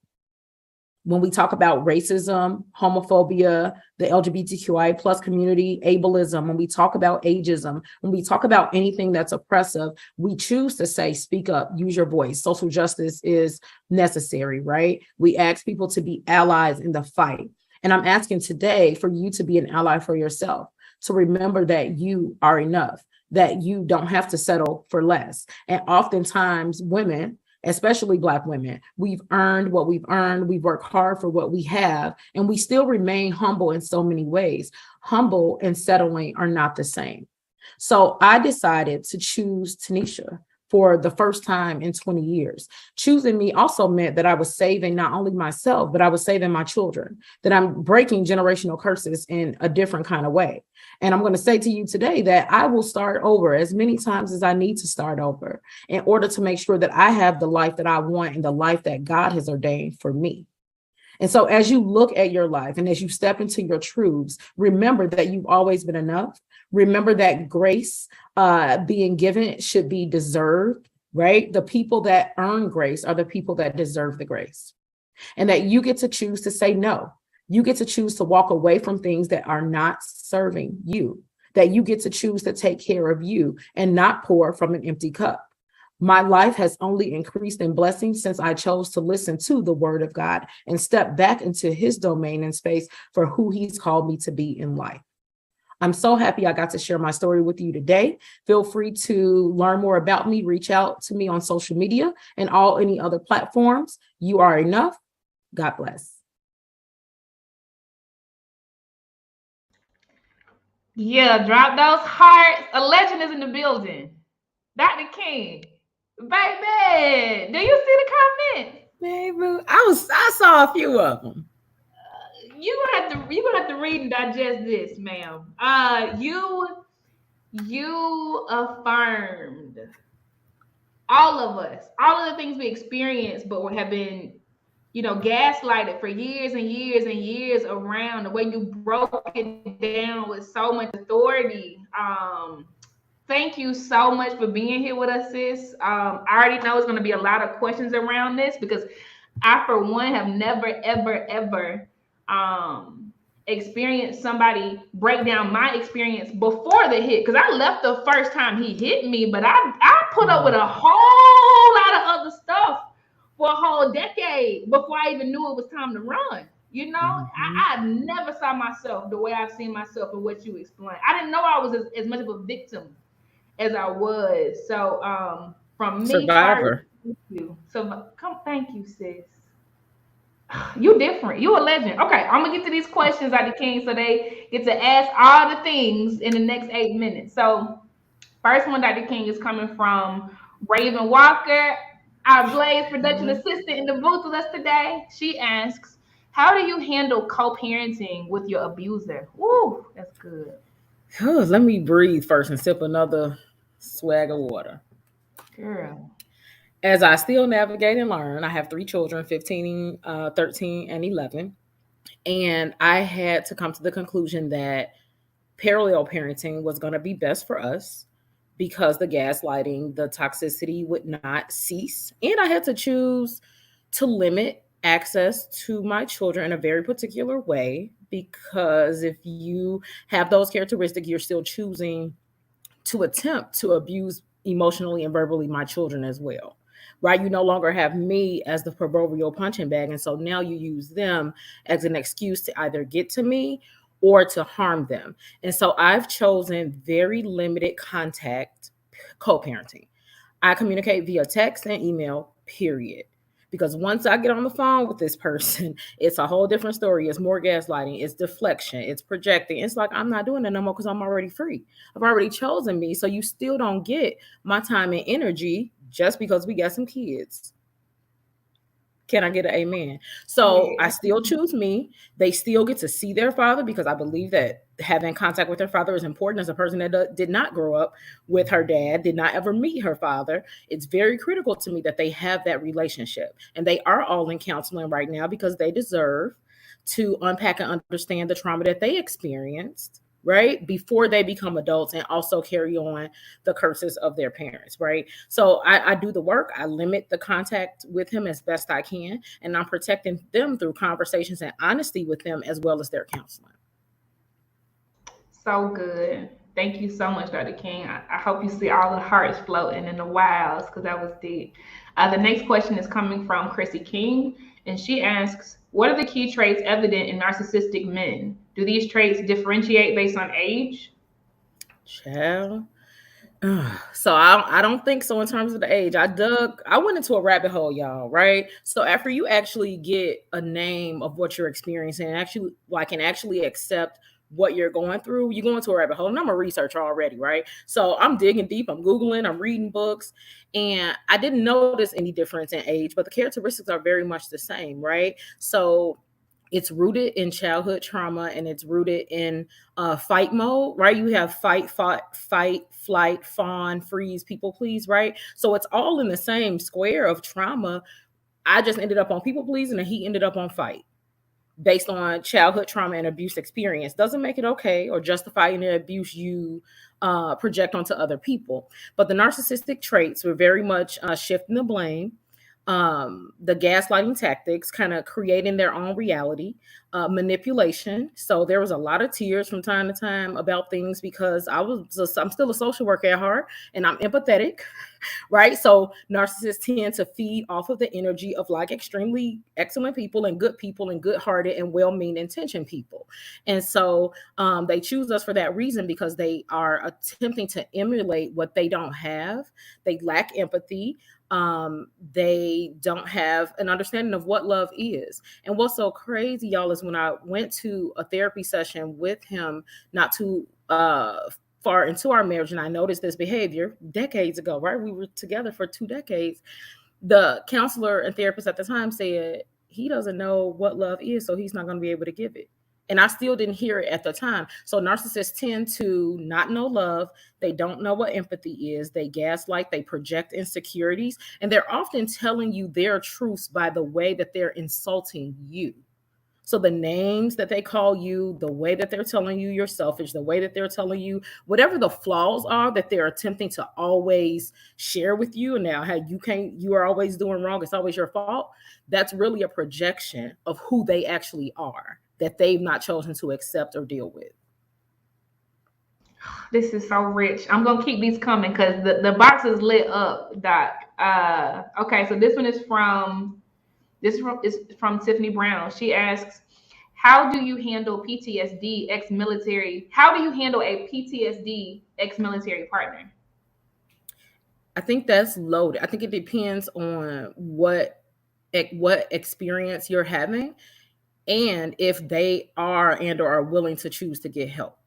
When we talk about racism, homophobia, the LGBTQI plus community, ableism, when we talk about ageism, when we talk about anything that's oppressive, we choose to say, speak up, use your voice. Social justice is necessary, right? We ask people to be allies in the fight. And I'm asking today for you to be an ally for yourself, to remember that you are enough, that you don't have to settle for less. And oftentimes women, especially Black women, we've earned what we've earned. We've worked hard for what we have, and we still remain humble in so many ways. Humble and settling are not the same. So I decided to choose Tanisha for the first time in 20 years. Choosing me also meant that I was saving not only myself, but I was saving my children, that I'm breaking generational curses in a different kind of way. And I'm going to say to you today that I will start over as many times as I need to start over in order to make sure that I have the life that I want and the life that God has ordained for me. And so as you look at your life and as you step into your truths, remember that you've always been enough. Remember that grace being given should be deserved, right? The people that earn grace are the people that deserve the grace. And that you get to choose to say no. You get to choose to walk away from things that are not serving you. That you get to choose to take care of you and not pour from an empty cup. My life has only increased in blessings since I chose to listen to the word of God and step back into his domain and space for who he's called me to be in life. I'm so happy I got to share my story with you today. Feel free to learn more about me, reach out to me on social media and any other platforms. You are enough. God bless. Yeah, drop those hearts. A legend is in the building. Dr. King, baby, do you see the comments? Baby, I saw a few of them. You're gonna have to read and digest this, ma'am. You affirmed all of us, all of the things we experienced, but have been, gaslighted for years and years and years around. The way you broke it down with so much authority. Thank you so much for being here with us, sis. I already know it's going to be a lot of questions around this because I, for one, have never, ever, ever experienced somebody break down my experience before the hit. Because I left the first time he hit me, but I put up with a whole lot of other stuff for a whole decade before I even knew it was time to run. I never saw myself the way I've seen myself in what you explained. I didn't know I was as much of a victim as I was. So from me first, Survivor. thank you. So thank you, sis. You different. You a legend. Okay, I'm gonna get to these questions, Dr. King, so they get to ask all the things in the next 8 minutes. So first one, Dr. King, is coming from Raven Walker, our Blaze production Mhm. assistant in the booth with us today. She asks, how do you handle co-parenting with your abuser? Woo, that's good. Let me breathe first and sip another swag of water. Girl. As I still navigate and learn, I have 3 children, 15, 13, and 11. And I had to come to the conclusion that parallel parenting was going to be best for us because the gaslighting, the toxicity would not cease. And I had to choose to limit access to my children in a very particular way because if you have those characteristics, you're still choosing to attempt to abuse emotionally and verbally my children as well. Right? You no longer have me as the proverbial punching bag. And so now you use them as an excuse to either get to me or to harm them. And so I've chosen very limited contact co parenting. I communicate via text and email, period. Because once I get on the phone with this person, it's a whole different story. It's more gaslighting, it's deflection, it's projecting. It's like, I'm not doing it no more because I'm already free. I've already chosen me. So you still don't get my time and energy just because we got some kids. Can I get an amen? So I still choose me. They still get to see their father because I believe that having contact with their father is important. As a person that did not grow up with her dad, did not ever meet her father, it's very critical to me that they have that relationship. And they are all in counseling right now because they deserve to unpack and understand the trauma that they experienced, right, before they become adults and also carry on the curses of their parents, right? So I do the work. I limit the contact with him as best I can, and I'm protecting them through conversations and honesty with them as well as their counseling. So good. Thank you so much, Dr. King. I hope you see all the hearts floating in the wilds because that was deep. The next question is coming from Chrissy King, and she asks, what are the key traits evident in narcissistic men? Do these traits differentiate based on age? Child. So I don't think so in terms of the age. I went into a rabbit hole, y'all, right? So after you actually get a name of what you're experiencing and actually accept what you're going through, you go into a rabbit hole. And I'm a researcher already, right? So I'm digging deep, I'm Googling, I'm reading books, and I didn't notice any difference in age, but the characteristics are very much the same, right? So it's rooted in childhood trauma and it's rooted in fight mode, right? You have fight, flight, fawn, freeze, people please, right? So it's all in the same square of trauma. I just ended up on people pleasing and he ended up on fight based on childhood trauma and abuse experience. Doesn't make it okay or justify any abuse you project onto other people. But the narcissistic traits were very much shifting the blame, the gaslighting tactics, kind of creating their own reality, manipulation. So there was a lot of tears from time to time about things because I'm still a social worker at heart and I'm empathetic, right? So narcissists tend to feed off of the energy of like extremely excellent people and good-hearted and well-meaning intentioned people. And so they choose us for that reason because they are attempting to emulate what they don't have. They lack empathy. They don't have an understanding of what love is. And what's so crazy, y'all, is when I went to a therapy session with him not too far into our marriage, and I noticed this behavior decades ago, right? We were together for 2 decades. The counselor and therapist at the time said, he doesn't know what love is, so he's not going to be able to give it. And I still didn't hear it at the time. So narcissists tend to not know love. They don't know what empathy is. They gaslight, they project insecurities, and they're often telling you their truths by the way that they're insulting you. So the names that they call you, the way that they're telling you you're selfish, the way that they're telling you whatever the flaws are that they're attempting to always share with you. And now how you are always doing wrong, it's always your fault. That's really a projection of who they actually are that they've not chosen to accept or deal with. This is so rich. I'm gonna keep these coming because the box is lit up, Doc. Okay, so this one is from Tiffany Brown. She asks, how do you handle PTSD ex-military? How do you handle a PTSD ex-military partner? I think that's loaded. I think it depends on what experience you're having, and if they are and or are willing to choose to get help.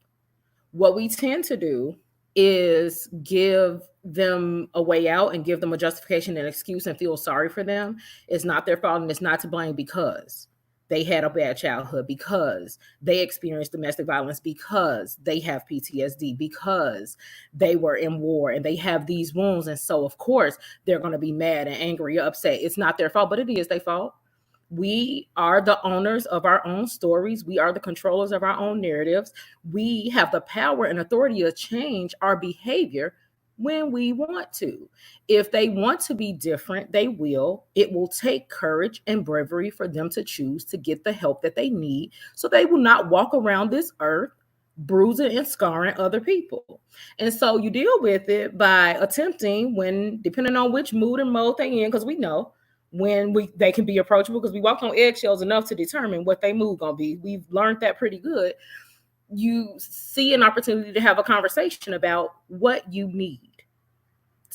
What we tend to do is give them a way out and give them a justification and excuse and feel sorry for them. It's not their fault and it's not to blame because they had a bad childhood, because they experienced domestic violence, because they have PTSD, because they were in war and they have these wounds. And so, of course, they're going to be mad and angry, upset. It's not their fault, but it is their fault. We are the owners of our own stories. We are the controllers of our own narratives. We have the power and authority to change our behavior when we want to. If they want to be different, they will. It will take courage and bravery for them to choose to get the help that they need so they will not walk around this earth bruising and scarring other people. And so you deal with it by attempting, when depending on which mood and mode they in, because we know when they can be approachable, because we walk on eggshells enough to determine what they mood gonna be. We've learned that pretty good. You see an opportunity to have a conversation about what you need.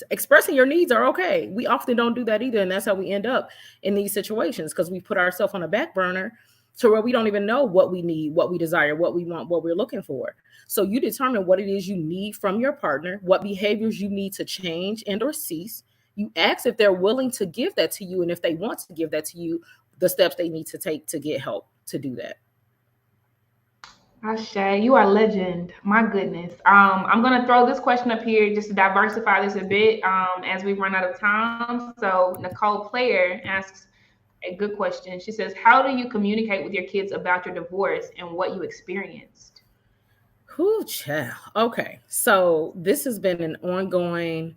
Expressing your needs are okay. We often don't do that either, and that's how we end up in these situations, because we put ourselves on a back burner to where we don't even know what we need, what we desire, what we want, what we're looking for. So you determine what it is you need from your partner, what behaviors you need to change and or cease. You ask if they're willing to give that to you, and if they want to give that to you, the steps they need to take to get help to do that. Ashay, you are a legend. My goodness. I'm gonna throw this question up here just to diversify this a bit as we run out of time. So Nicole Player asks a good question. She says, how do you communicate with your kids about your divorce and what you experienced? Whew, child. Okay, so this has been an ongoing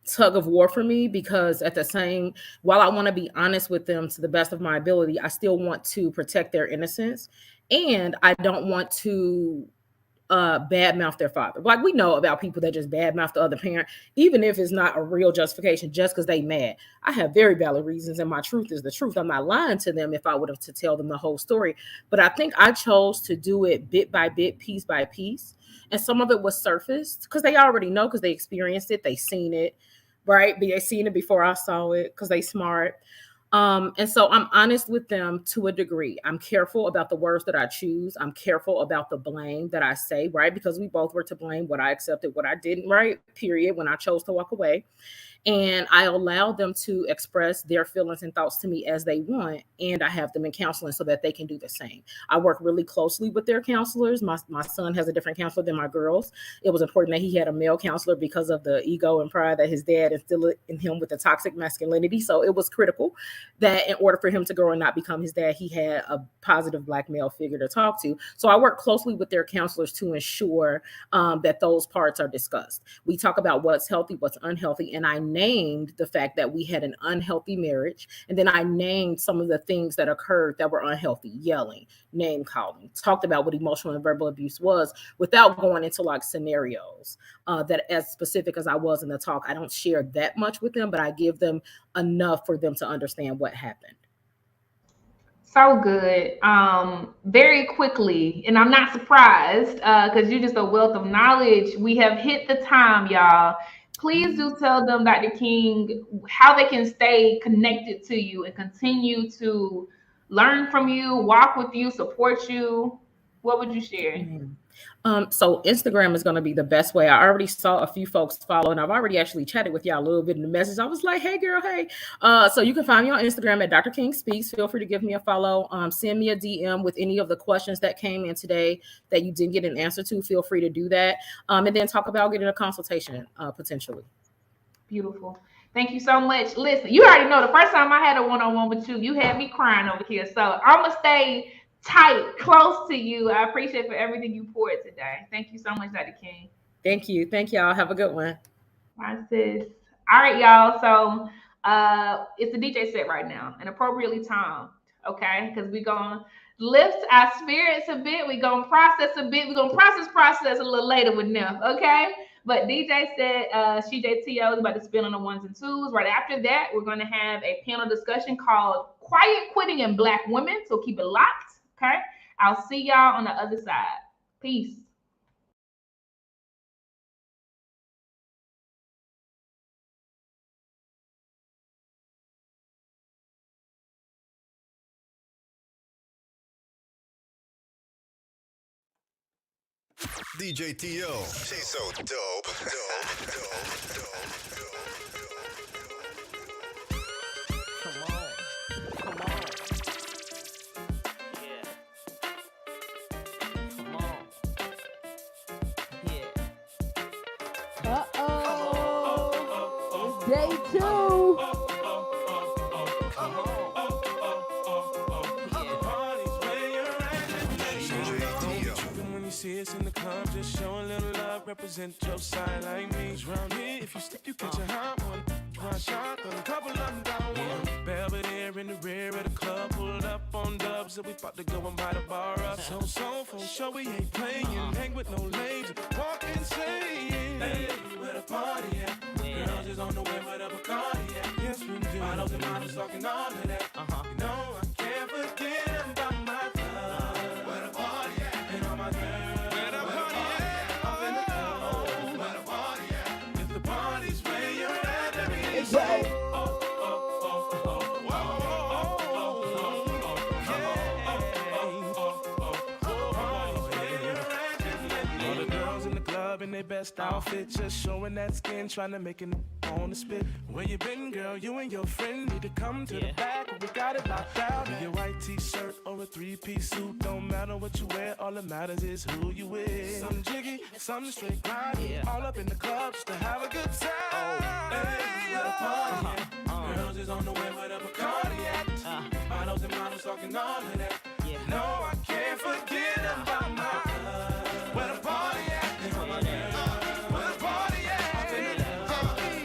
tug of war for me, because while I want to be honest with them to the best of my ability, I still want to protect their innocence, and I don't want to badmouth their father. Like, we know about people that just badmouth the other parent, even if it's not a real justification, just because they mad. I have very valid reasons, and my truth is the truth. I'm not lying to them if I would have to tell them the whole story. But I think I chose to do it bit by bit, piece by piece. And some of it was surfaced because they already know, because they experienced it, they seen it, right? They seen it before I saw it because they smart. And so I'm honest with them to a degree. I'm careful about the words that I choose. I'm careful about the blame that I say, right? Because we both were to blame, what I accepted, what I didn't, right? Period. When I chose to walk away. And I allow them to express their feelings and thoughts to me as they want. And I have them in counseling so that they can do the same. I work really closely with their counselors. My son has a different counselor than my girls. It was important that he had a male counselor because of the ego and pride that his dad instilled in him with the toxic masculinity. So it was critical that in order for him to grow and not become his dad, he had a positive Black male figure to talk to. So I work closely with their counselors to ensure that those parts are discussed. We talk about what's healthy, what's unhealthy, and I named the fact that we had an unhealthy marriage, and then I named some of the things that occurred that were unhealthy: yelling, name calling, talked about what emotional and verbal abuse was without going into like scenarios that, as specific as I was in the talk, I don't share that much with them, but I give them enough for them to understand what happened. So good. Very quickly, and I'm not surprised because you're just a wealth of knowledge. We have hit the time, y'all. Please do tell them, Dr. King, how they can stay connected to you and continue to learn from you, walk with you, support you. What would you share? So Instagram is going to be the best way. I already saw a few folks follow, and I've already actually chatted with y'all a little bit in the message. I was like, hey girl, hey. So you can find me on Instagram at Dr. King Speaks. Feel free to give me a follow. Send me a DM with any of the questions that came in today that you didn't get an answer to. Feel free to do that. And then talk about getting a consultation potentially. Beautiful. Thank you so much. Listen, you already know the first time I had a one-on-one with you, you had me crying over here. So I'm going to stay tight, close to you. I appreciate for everything you poured today. Thank you so much, Dr. King. Thank you. Thank y'all. Have a good one. Bye, sis. All right, y'all. So it's a DJ set right now, and appropriately timed, okay? Because we're going to lift our spirits a bit. We're going to process a bit. We're going to process a little later with Neff, okay? But DJ said CJTO is about to spin on the ones and twos. Right after that, we're going to have a panel discussion called Quiet Quitting in Black Women. So keep it locked. Okay, I'll see y'all on the other side. Peace. DJ T.O. She's so dope. Come on. Yeah. Come on. Yeah. Uh-oh. Day 2. See us in the club, just show a little love, represent your side like me. Round here, if you slip, you catch a hot one. One shot, then a couple of them down one. Belvedere in the rear of the club, pulled up on dubs, and we about to go and buy the bar up. So for sure we ain't playing, hang with no lames, walk insane. Hey, where the party at? Girls is on the way where the Bacardi at. Yes, we do. Models and models talking all of that. You know I can't forget about my love. Where the party at? And all my girls. All the girls in the club in their best outfit, just showing that skin, trying to make it on the spit. Where you been, girl? You and your friend need to come to the back. We got it locked down. Be a white t-shirt or a three-piece suit, don't matter what you wear. All that matters is who you with. Some jiggy, some straight grind. All up in the club just to have a good time. Hey, where the party at? Girls is on the way where the Bacardi at. Models and models talking all of that. No, I can't forget about my love. Where the party at? Where the party at?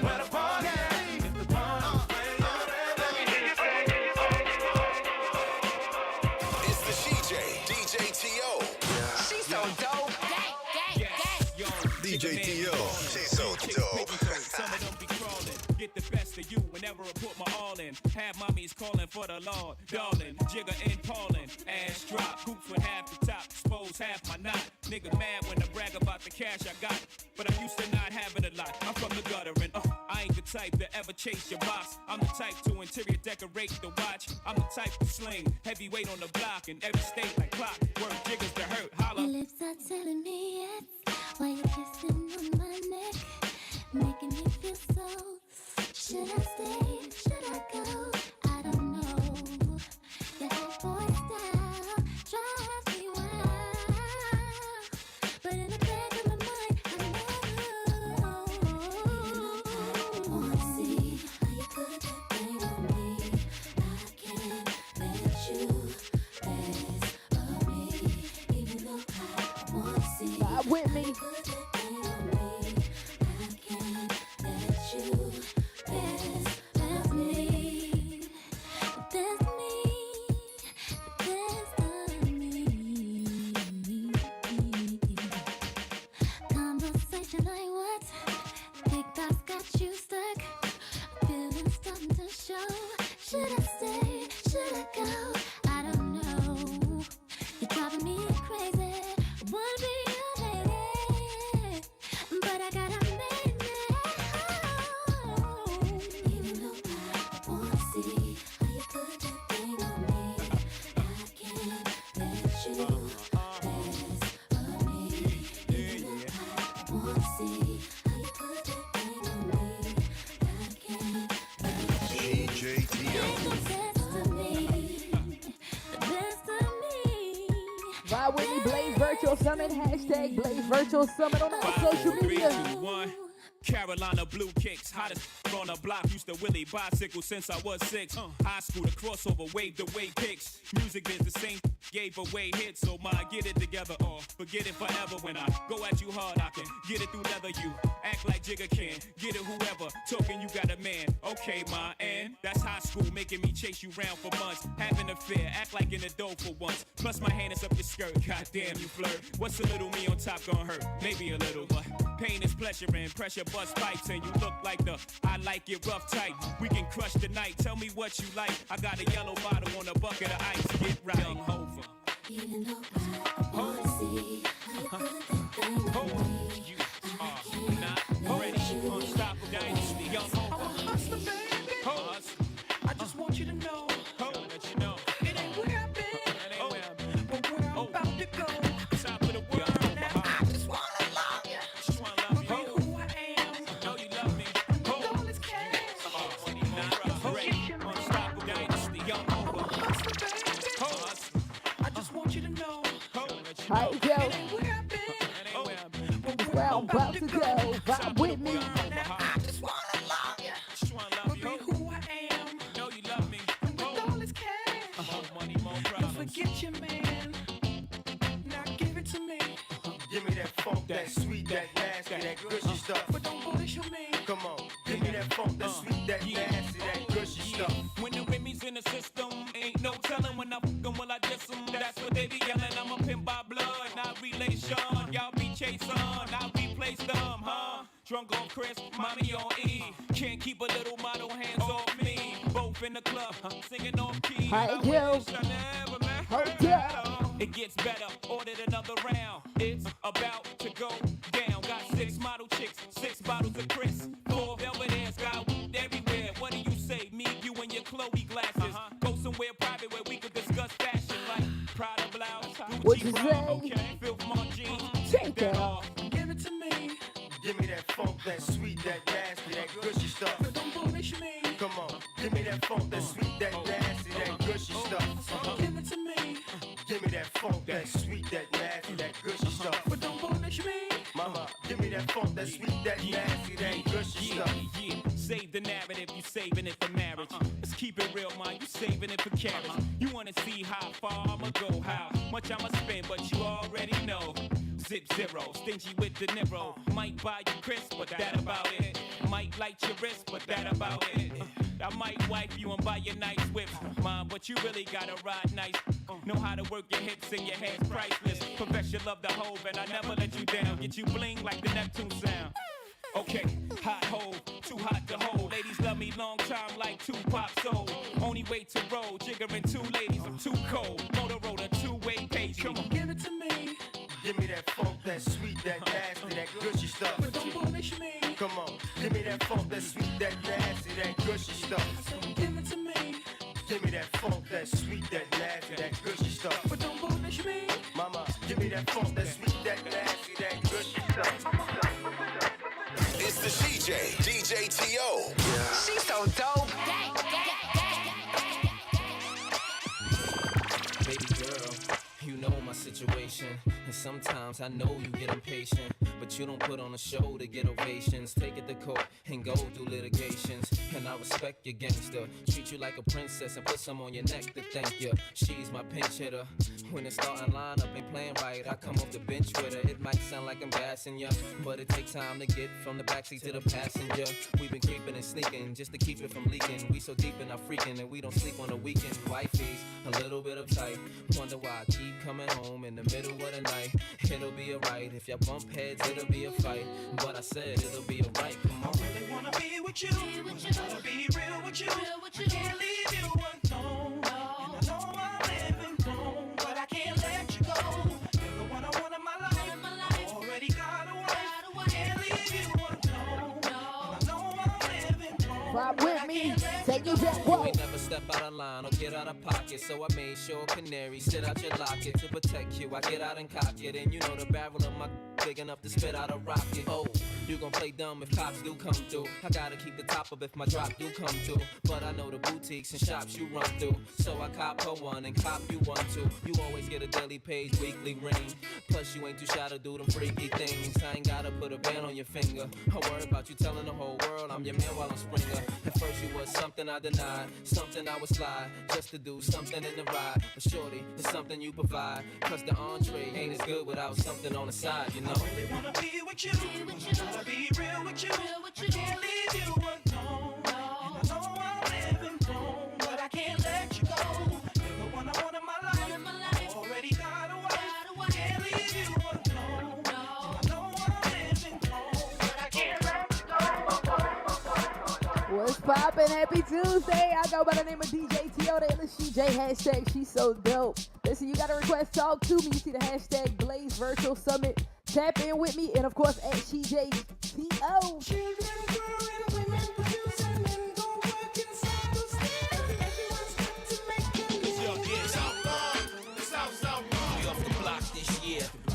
Where the party at? If the party's where you're at, let me hear you say. It's the CJ, DJ T.O. She's so dope. DJ T.O. She's so dope. Some of them be crawling. Get the best of you whenever I put my all in. Have mommies calling for the Lord, darling. Jigger and Paulin', ass drop. Hoops with half the top, expose half my knot. Nigga mad when I brag about the cash I got, but I'm used to not having a lot. I'm from the gutter and I ain't the type to ever chase your box. I'm the type to interior decorate the watch. I'm the type to sling heavyweight on the block in every state like clock. Work jiggers to hurt, holla. Your lips are telling me yes, while you're kissing on my neck, making me feel so. Should I stay? Should I go? I don't know. Your hot boy style drives me wild, but in the back of my mind, I know. Wanna see how you put that thing on me? I can't let you pass on me, even though I wanna see. Vibe with me. Put that thing on me. I can't let you. That's me. Conversation like what? Big thoughts got you stuck. Feelings starting to show. Should I stay? Should I go? I don't know. You're driving me crazy. Wanna be your lady, but I gotta make it. Even though I wanna see how you put that thing on me, I can't let you pass on me. Even though I wanna see how you put that thing on me, I can't let you. DJ T.O. The best of me, the best of me. Vibe with me, Blaze Virtual Summit, hashtag Blaze Virtual Summit on all social media. 3, 2, 1. Carolina blue kicks, hottest on the block. Used to Willie bicycle since I was 6. High school, the crossover, waved away kicks. Music is the same, gave away hits. So my get it together or forget it forever. When I go at you hard, I can get it through leather. You act like Jigga can, get it whoever. Talking you got a man, okay, ma, and that's high school, making me chase you round for months. Having a fear, act like in the dough for once. Plus my hand is up your skirt, goddamn you flirt. What's a little me on top gonna hurt? Maybe a little, but pain is pleasure and pressure bust pipes. And you look like the I like it rough type. We can crush the night, tell me what you like. I got a yellow bottle on a bucket of ice, get right. Young Hova. Even though I wanna see how you put that thing on me, You are not ready. Unstoppable dynasty, young Hova. I just want you to know. Let you know. It ain't where I've been, but where I'm about to go. Top of the world. Now I just want funk, that sweet, that nasty, that gushy stuff. When the Remy's in the system, ain't no telling when I fuck 'em, will I diss 'em. That's what they be yelling. I'm a pimp by blood, not relation. Y'all be chasing, I replace them, huh? Drunk on Chris, mommy on E. Can't keep a little model hands off me. Both in the club, singing off key. Hi, Joe. It gets better, ordered another round. It's about to go down. Got 6 model chicks, 6 bottles of Chris. 4 velvet airs, got weed everywhere. What do you say? Me, you, and your Chloe glasses. Go somewhere private where we could discuss fashion like Prada blouse, What Gucci you bra, say? okay, Filth Mon jeans. Take that off. Give it to me. Give me that funk, that sweet, that nasty, that gushy stuff. Don't punish me. Come on, give me that funk, that sweet, that nasty, that gushy stuff. Give it to me. Give me that funk, that sweet, that nasty, that gushy stuff. But don't punish me. Mama, give me that funk, that sweet, that nasty, that gushy stuff. Yeah, save the narrative, you saving it for marriage. Let's keep it real, man, you saving it for carriage. You wanna see how far I'ma go, how much I'ma spend, but you already know. Zip zero, stingy with the Niro. Might buy you Chris, but that about it. Might light your wrist, but that about it. I might wipe you and buy you nice whip, mom, but you really gotta ride nice. Know how to work your hips and your hands priceless. Profess your love the hove and I never let you down. Get you bling like the Neptune sound. Okay, hot hole, too hot to hold. Ladies love me long time like Tupac soul. Only way to roll, jiggering 2 ladies, I'm too cold. Motorola 2-way page, come on, give it to me. Give me that funk, that sweet, that nasty, that gushy stuff. But don't punish me. Come on, give me that funk, that sweet, that nasty, that gushy stuff. Give it to me. Give me that funk, that sweet, that nasty, that gushy stuff. But don't punish me. Mama, give me that funk, that sweet, that nasty, that gushy stuff. It's the CJ, DJ T.O. She's so dope. Baby girl, you know my situation. And sometimes I know you get impatient, but you don't put on a show to get ovations. Take it to court and go through litigations. And I respect your gangster. Treat you like a princess and put some on your neck to thank you. She's my pinch hitter. When the starting lineup ain't playing right, I come off the bench with her. It might sound like I'm gassing ya, but it takes time to get from the backseat to the passenger. We've been creeping and sneaking just to keep it from leaking. We so deep in our freaking and we don't sleep on the weekend. Wifey's a little bit uptight. Wonder why I keep coming home in the middle of the night. It'll be alright. If y'all bump heads, it'll be a fight. But I said it'll be alright. Come on. I really wanna be with you. Wanna be real with you. I can't leave you alone. And I know I'm living wrong, but I can't let you go. You're the one I want in my life. Already got a wife. Can't leave you alone. And I know I'm living wrong. Ride with me. Take it back. You ain't never step out of line or get out of pocket. So I made sure canary sit out your locket to protect you. I get out and cock it, and you know the barrel of my big enough to spit out a rocket. Oh, you gon' play dumb if cops do come through. I gotta keep the top up if my drop do come through. But I know the boutiques and shops you run through, so I cop her one and cop you one too. You always get a daily page, weekly ring. Plus you ain't too shy to do them freaky things. I ain't gotta put a band on your finger. I worry about you telling the whole world I'm your man while I'm Springer. At first you was something I denied, something I would slide just to do something in the ride. But shorty, it's something you provide, cause the entree ain't as good without something on the side, you know. I really wanna be with you. Wanna be real with you. I can't leave you alone. And I know I'm living wrong, but I can't let you go. You're the one I want in my life. Already got a wife. Can't leave you alone. And I know I'm living wrong, but I can't let you go. What's poppin'? Happy Tuesday. I go by the name of DJ T.O. The LSCJ. Hashtag she's so dope. Listen, you got a request, talk to me. You see the hashtag Blaze Virtual Summit. Tap in with me, and of course at CJ T.O.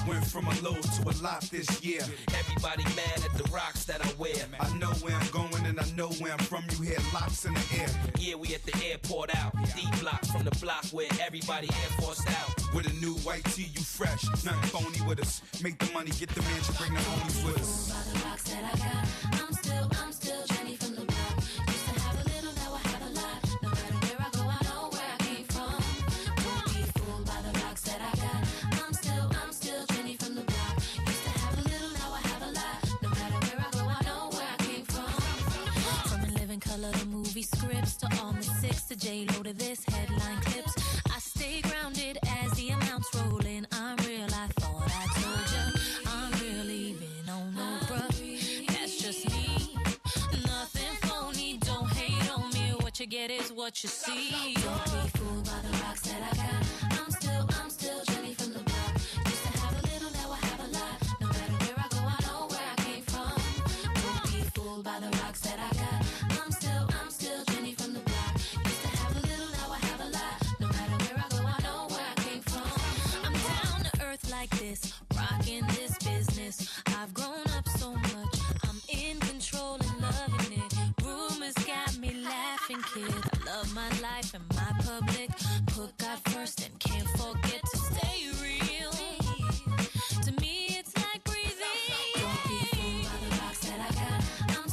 Went from a low to a lot this year. Everybody mad at the rocks that I wear. I know where I'm going and I know where I'm from. You hear locks in the air. Yeah, we at the airport out. D block from the block where everybody Air Forced out. With a new white tee, you fresh. Nothing phony with us. Make the money, get the mansion, bring the homies with us. By the rocks that I got, I'm still Jenny from the block. Used to have a little, now I have a lot. No matter where I go, I know where I came from. Don't be fooled by the rocks that I got. I'm still Jenny from the block. Used to have a little, now I have a lot. No matter where I go, I know where I came from. From the living color the movie scripts, to all my six, to J-Lo, to this headline clips. I stay grounded as the amounts roll in. I'm real, I thought I told ya. I'm real, even on no bruh. That's just me. Nothing phony, don't hate on me. What you get is what you see. Don't be fooled by the rocks that I got. I'm still Jenny from the block. Used to have a little, now I have a lot. No matter where I go, I know where I came from. Don't be fooled by the rocks that I got. I'm still Jenny from the block. Used to have a little, now I have a lot. No matter where I go, I know where I came from. I'm down to earth like this, rocking this business. I've grown up so much, I'm in control and loving it. Rumors got me laughing, kid. I love my life and my public. Put God first and can't forget to stay real. To me, it's like breathing. Don't be fooled by the rocks that I got. I'm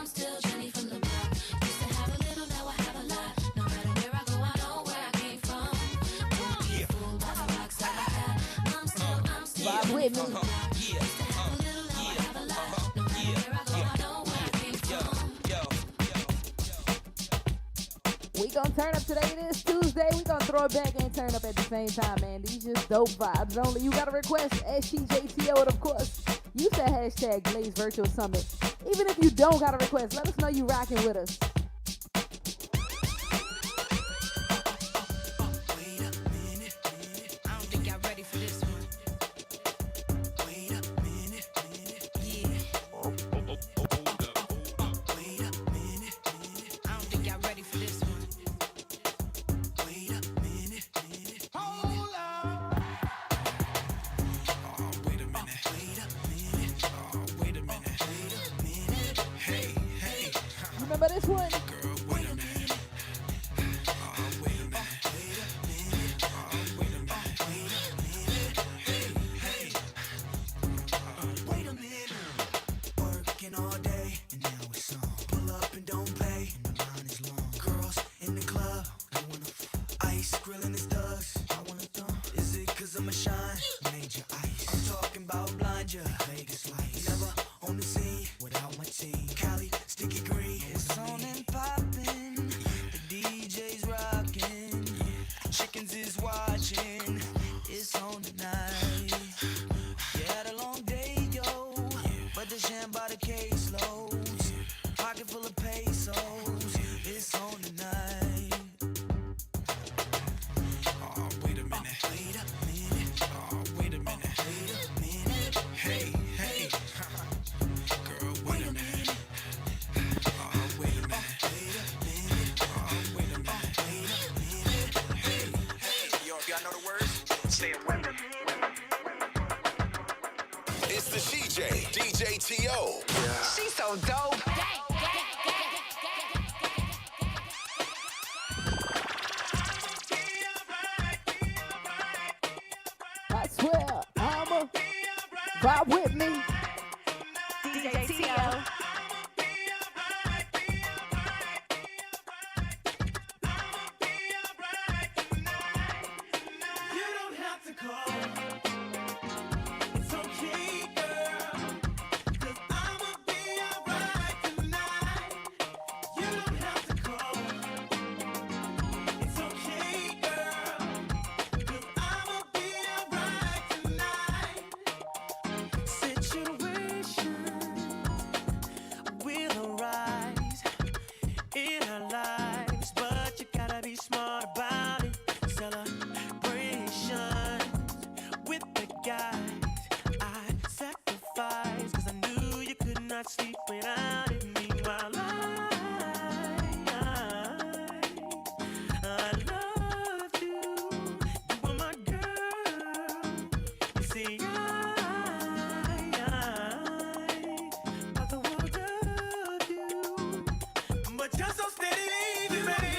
still Jenny from the block. Used to have a little, now I have a lot. No matter where I go, I know where I came from. Don't be fooled by the rocks that I got. I'm still Jenny from the block. Used to have a little, now I have a lot. No matter where I go, I know where I came from. We gonna turn up today. It is Tuesday. We gonna throw it back and turn up at the same time, man. These just dope vibes only. You got a request, SCJTO, and of course, use that hashtag Blaze Virtual Summit. Even if you don't got a request, let us know you rocking with us. I don't think y'all ready for this one. Wait a minute, yeah. Wait a minute, I don't think y'all ready for this one. Wait a minute, hold up. Oh, wait a minute. Wait a minute. Oh, wait a minute. Wait a minute. Hey, hey. Remember this one? Girl, wait a minute. Oh, wait a minute. Wait a minute. Oh, wait a minute. Wait a minute. Hey, hey. Wait a minute. Working all day and now it's on. Pull up and don't pay and the line is long. Girls in the club, they wanna ice grilling his thugs. I wanna dump. Is it 'cause I'm a shine? Major ice. I'm talking about blind ya, Vegas lights. Never on the scene without my team. Cali, sticky green. It's on and poppin'. The DJ's rockin'. Chickens is watching. It's on tonight. You had a long day, yo. But the sham by the caseloads. Pocket full of pesos. It's on tonight. Oh, wait a minute. Wait a minute. Oh, wait a minute. Wait a minute. Hey, hey. Girl, wait a minute. Oh, wait a minute. Wait a minute. Oh, wait a minute. Wait a minute. Hey, hey. Yo, if y'all know the words, say it with me. It's the CJ, DJ T.O. She's so dope. I swear, I'ma vibe with me. DJ T.O. You don't have to call. It's okay, girl. 'Cause I'ma be alright tonight. You don't have to call. It's okay, girl. 'Cause I'ma be alright tonight. Situation will arise in our lives, but you gotta be smart about it. Celebration with the guys. I sacrificed 'cause I knew you could not sleep without it. Meanwhile, I loved you. You were my girl. You see, but the world of you. But you're so steady, baby.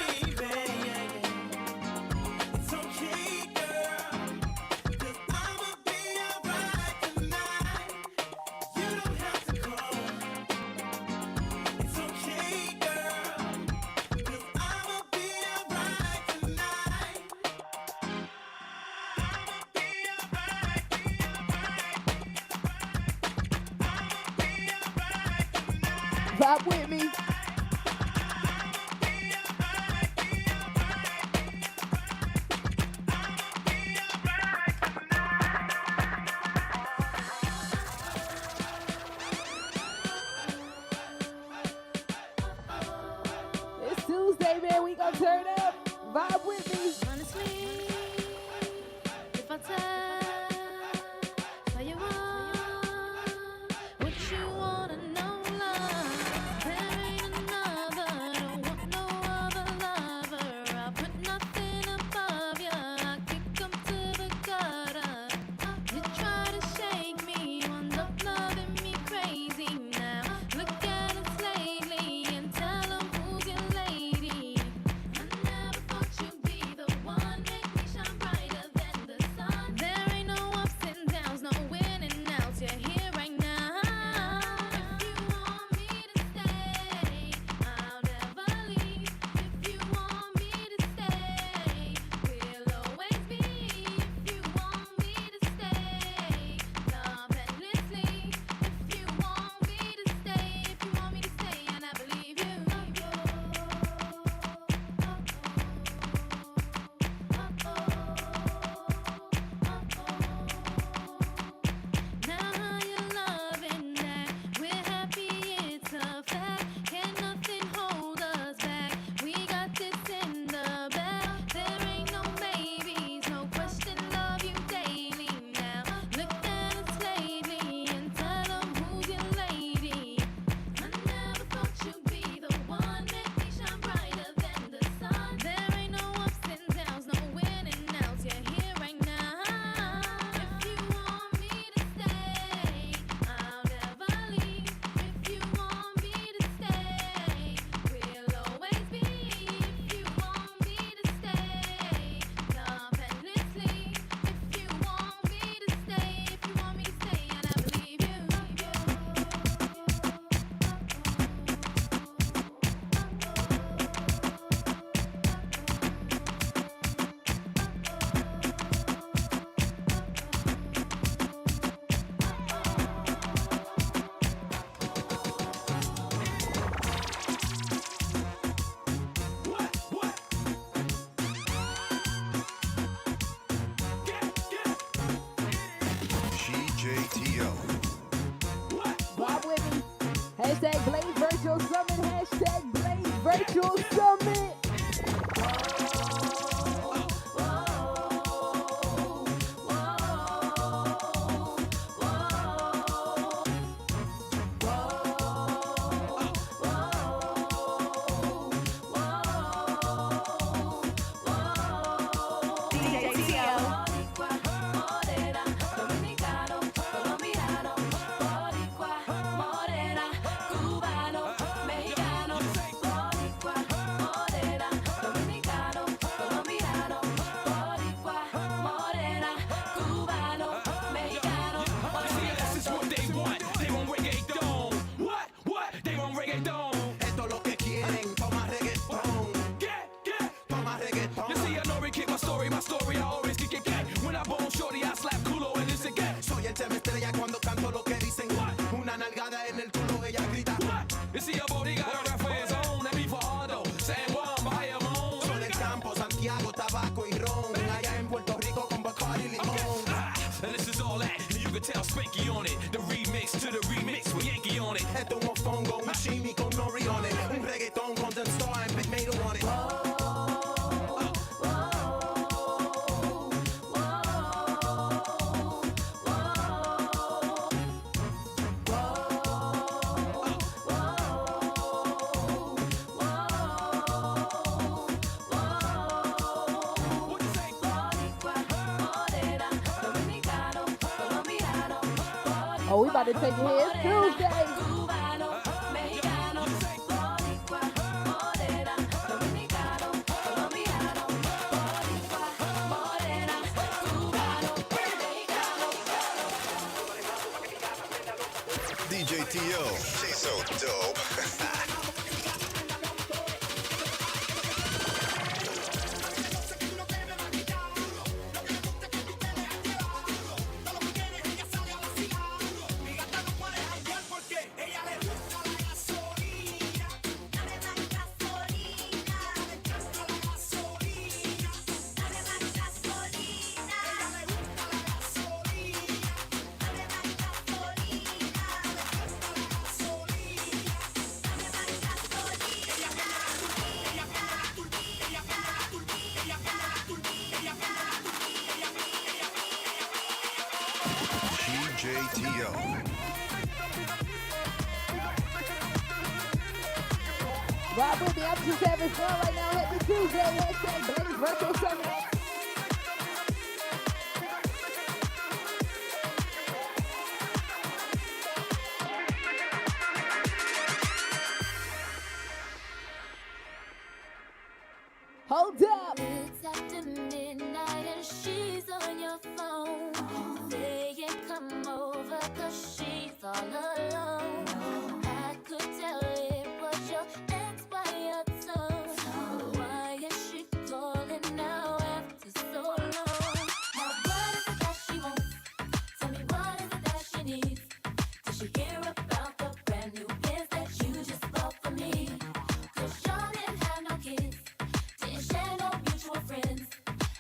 It's okay, girl. 'Cause I'ma be alright tonight. You don't have to call. It's okay, girl. 'Cause I'ma be alright tonight. Vibe with me. Tuesday, man. We gonna turn up. Vibe with me. Honestly, if I tell what you wanna know, love, there ain't another. Don't want no other lover. I put nothing above ya. I kick 'em to the gutter. You try to shake me, wound up loving me crazy now. Look at us lately and tell 'em who's your lady. I never thought you'd be the one, make me shine brighter than the sun. There ain't no ups and downs, no winning outs. You're here right now. If you want me to stay, I'll never leave. If you want me to stay, we'll always be. If you want me to stay, love endlessly. If you want me to stay, and I believe you. Now you're loving that. We're happy, it's a fact. Can nothing hold us back? We got this in the bag. There ain't no maybes, no question. Love you daily now. Look at us lately and tell 'em who's your lady. I never thought you'd be the one, make me shine brighter than the sun. There ain't no ups and downs, no winning outs. You're here right now. If you want me to stay, I'll never leave. If you want me to stay, we'll always be. If you want me to stay, love endlessly. If you want me to stay, and I believe you. GJTO. Vibe with me. Hashtag Blaze Virtual Summit. Hashtag Blaze Virtual Summit. This is what they want. They want reggaeton. What? They want reggaeton. Esto lo que quieren, toma reggaetón. Toma reggaetón. You see, I know we kick my story. I always kick it. When I bone shorty, I slap culo and this again. Soy el tema estrella cuando canto lo que dicen. Una nalgada en el culo, ella grita. You see, a body got a rap for his own. And me for Aldo, San Juan, Bayamón. Soy del campo, Santiago, tabaco y ron. Allá en Puerto Rico con Bacardi y limón. And this is all that. You can tell Spanky on it. The remix to the remix with Yankee on it. Esto es un mofongo, un shimmy con nori on it. Un reggaetón con Don Star and Big Mato on it. Oh, we about to take it here. It's Tuesday. DJ T.O. She's so dope. CJTO. Rob with me. I'm just having fun right now. Happy Tuesday. Hashtag Blaze Virtual Summit. Hold up. It's after midnight and she's on your phone. Saying come over 'cause she's all alone. I could tell it was your ex by your tone. Why is she calling now after so long? Now what is it that she wants? Tell me what is it that she needs? Did she hear about the brand new biz that you just bought for me? 'Cause y'all didn't have no kids. Didn't share no mutual friends.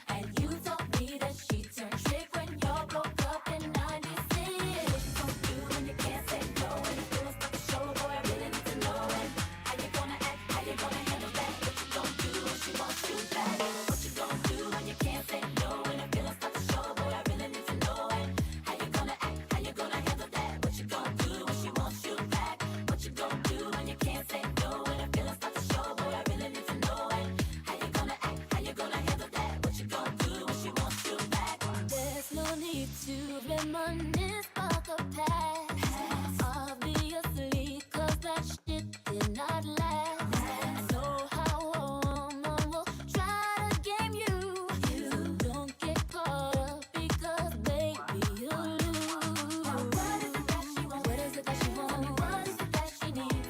And you told me that she turned trick when y'all broke up in 96. What you gon' do when you can't say no? And you feel like a show, boy, I really need to know. And how you gonna act, how you gonna handle that? What you gon' do when she wants you back? What you gon' do when you can't say no? And the feelings start to show, boy, I really need to know. And how you gonna act, how you gonna handle that? What you gon' do when she wants you back? What you gon' do when you can't say no? And the feelings start to show, boy, I really need to know. And how you gonna act, how you gonna handle that? What you gon' do when she wants you back? There's no need to reminisce about the past. Obviously, 'cause that shit did not last. I know how a woman will try to game you. You don't get caught up because, baby, you lose. Now what is it that she wants? What is it that she wants? What is it that she needs?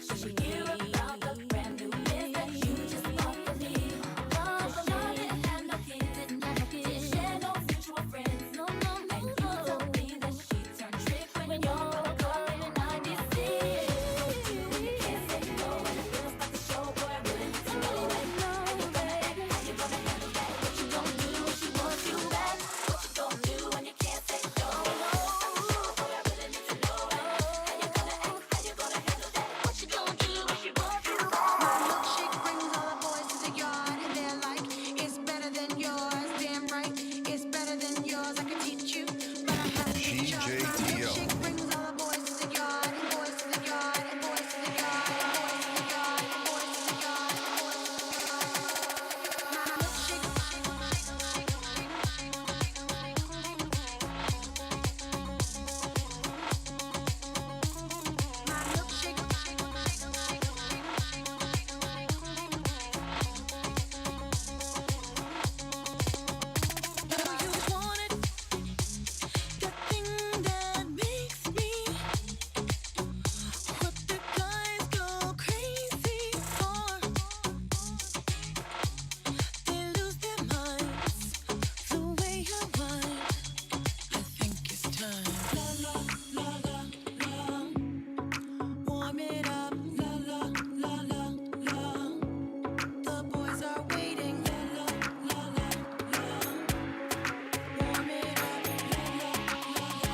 Should she hear about the brand new biz that you just bought for me? Cause y'all didn't have no kids, didn't share no mutual friends. No, no, no. And you told me that she turned trick when y'all broke up in 96. What you do when you can't say no? And the feelings start to show, boy, I really need to know. And how you gonna act, how you gonna handle that? What you gon' do when she wants you back? What you gon' do when you can't say no? Boy, I really need to know. And how you gonna act, how you gonna handle that? What you gon' do when she wants you back? My milkshake brings all the boys to the yard, and they're like, it's better than yours. Damn right, it's better than yours. I could teach you, but I have to teach you. My CJTO. milkshake brings all the boys to the yard, and boys to the yard, and boys to the yard, and boys to the yard, and boys to the yard, and boys to the yard. My milkshake. My milkshake. Warm it up, la la la la la. The boys are waiting, la la la la la. Warm it up, la la la la la.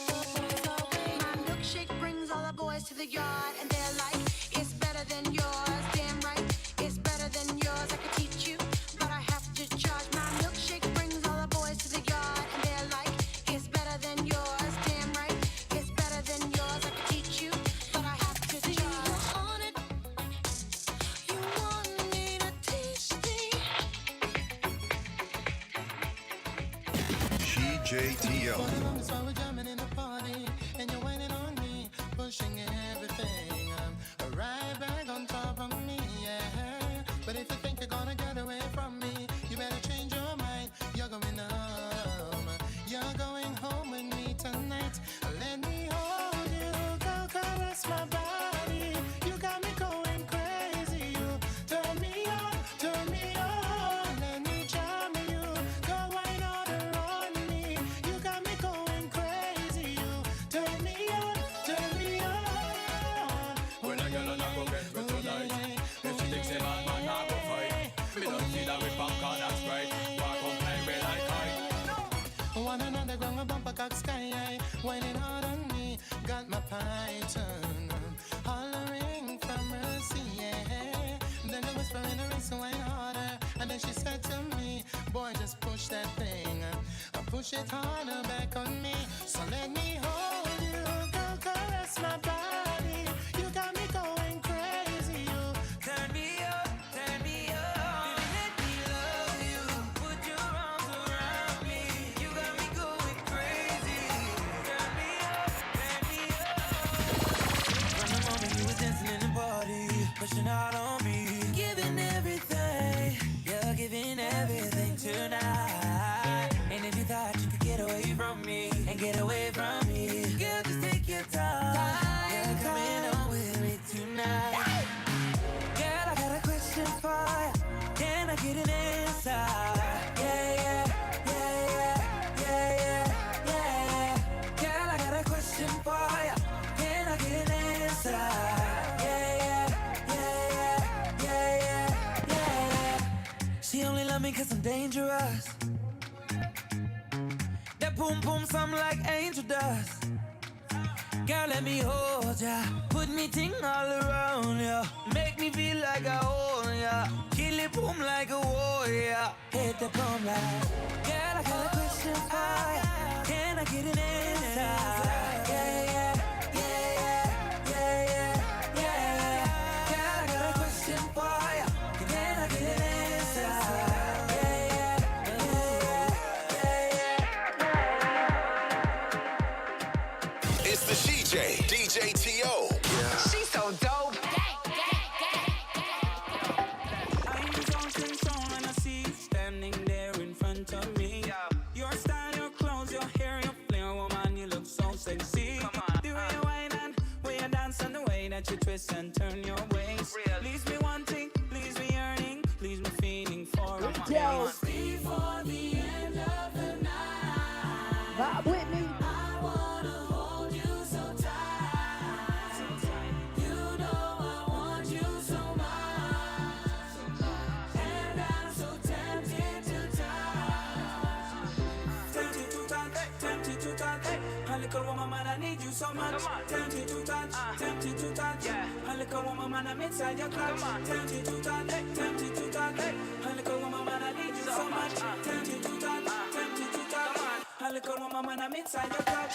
The boys are waiting. My milkshake brings all the boys to the yard, and they're like, it's better than yours. Damn right, it's better than yours. I could teach you, but I have to charge. My milkshake brings all the boys to the yard, and they're like, it's better than yours. Damn right, it's better than yours. I could teach you, but I have to charge. On it, you want me to teach thee. CJTO. So we're jamming in the party, and you're waiting on me, pushing everything. Right back on top of me, yeah. But if you think you're gonna get away from me, you better change your mind. You're going home. You're going home with me tonight. Let me hold you, go caress my body. You got me going crazy. You turn me on, turn me on. Let me charm you, go wine all around me. You got me going crazy. push it harder back on me. So let me hold you, girl, caress my body. You got me going crazy. You Turn me up, turn me up. Baby, let me love you. Put your arms around me. You got me going crazy. Turn me up, turn me up. From the moment you was dancing in the party, pushing out on me, giving everything. You're giving everything tonight. And if you thought you could get away from me and get away from me, girl, just take your time. You're coming on with me tonight. Girl, I got a question for you. Can I get an answer? Yeah, yeah, yeah, yeah, yeah, yeah, yeah. Girl, I got a question for you. Can I get an answer? Yeah, yeah, yeah, yeah, yeah, yeah, yeah. She only love me 'cause I'm dangerous. That boom boom sound like angel dust. Girl, let me hold ya. Put me ting all around ya. Make me feel like I own ya. Kill it boom like a warrior. Hit the boom like. Girl, I got a question for ya. Can I get an answer? Yeah, yeah, yeah, yeah, yeah, yeah, yeah. Girl, I got a question for ya. Can I get an answer? Yeah, yeah, yeah, yeah. It's the DJ T.O. She's so dope. I'm so control when I see you standing there in front of me. Your style, your clothes, your hair, your flair, woman, you look so sexy. The way you whine and way you dance and the way that you twist and turn your waist. Leaves me wanting, leaves me yearning, leaves me feeling for a Yes. before the end of the night. Vibe with me. I wanna hold you so tight. You know I want you so much. And I'm so tempted to touch. Tempted to touch, tempted to touch. A little woman, man, I need you so much. Tempted to touch, tempted to touch. A little woman, man, I'm inside your clutch. Tempted to touch, tempted to touch. A little woman, man, I need you so much. Tempted to touch, tempted to touch. A little woman, man, I'm inside your clutch.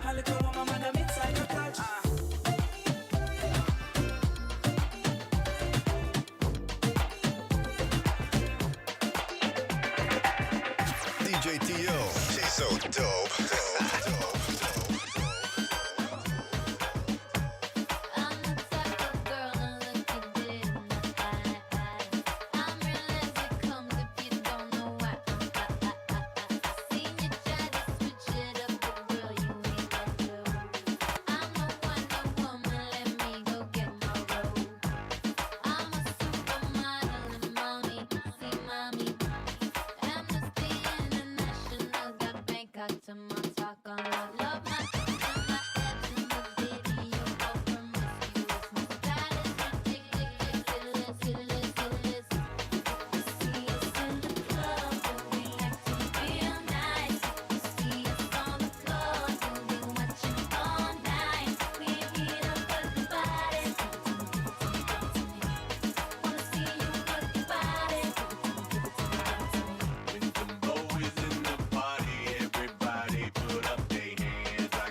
A little woman, man, I'm inside your clutch. DJ T.O. She's so dope. To my talk on love, love my and my ex in the video go promiscuous. My style is ridiculous, ridiculous. See us in the club, but we like to feel nice. See us on the floor, we'll be watching all night. We get up with the body. Wanna see you with the body. When the boys in the party, everybody put up their hands.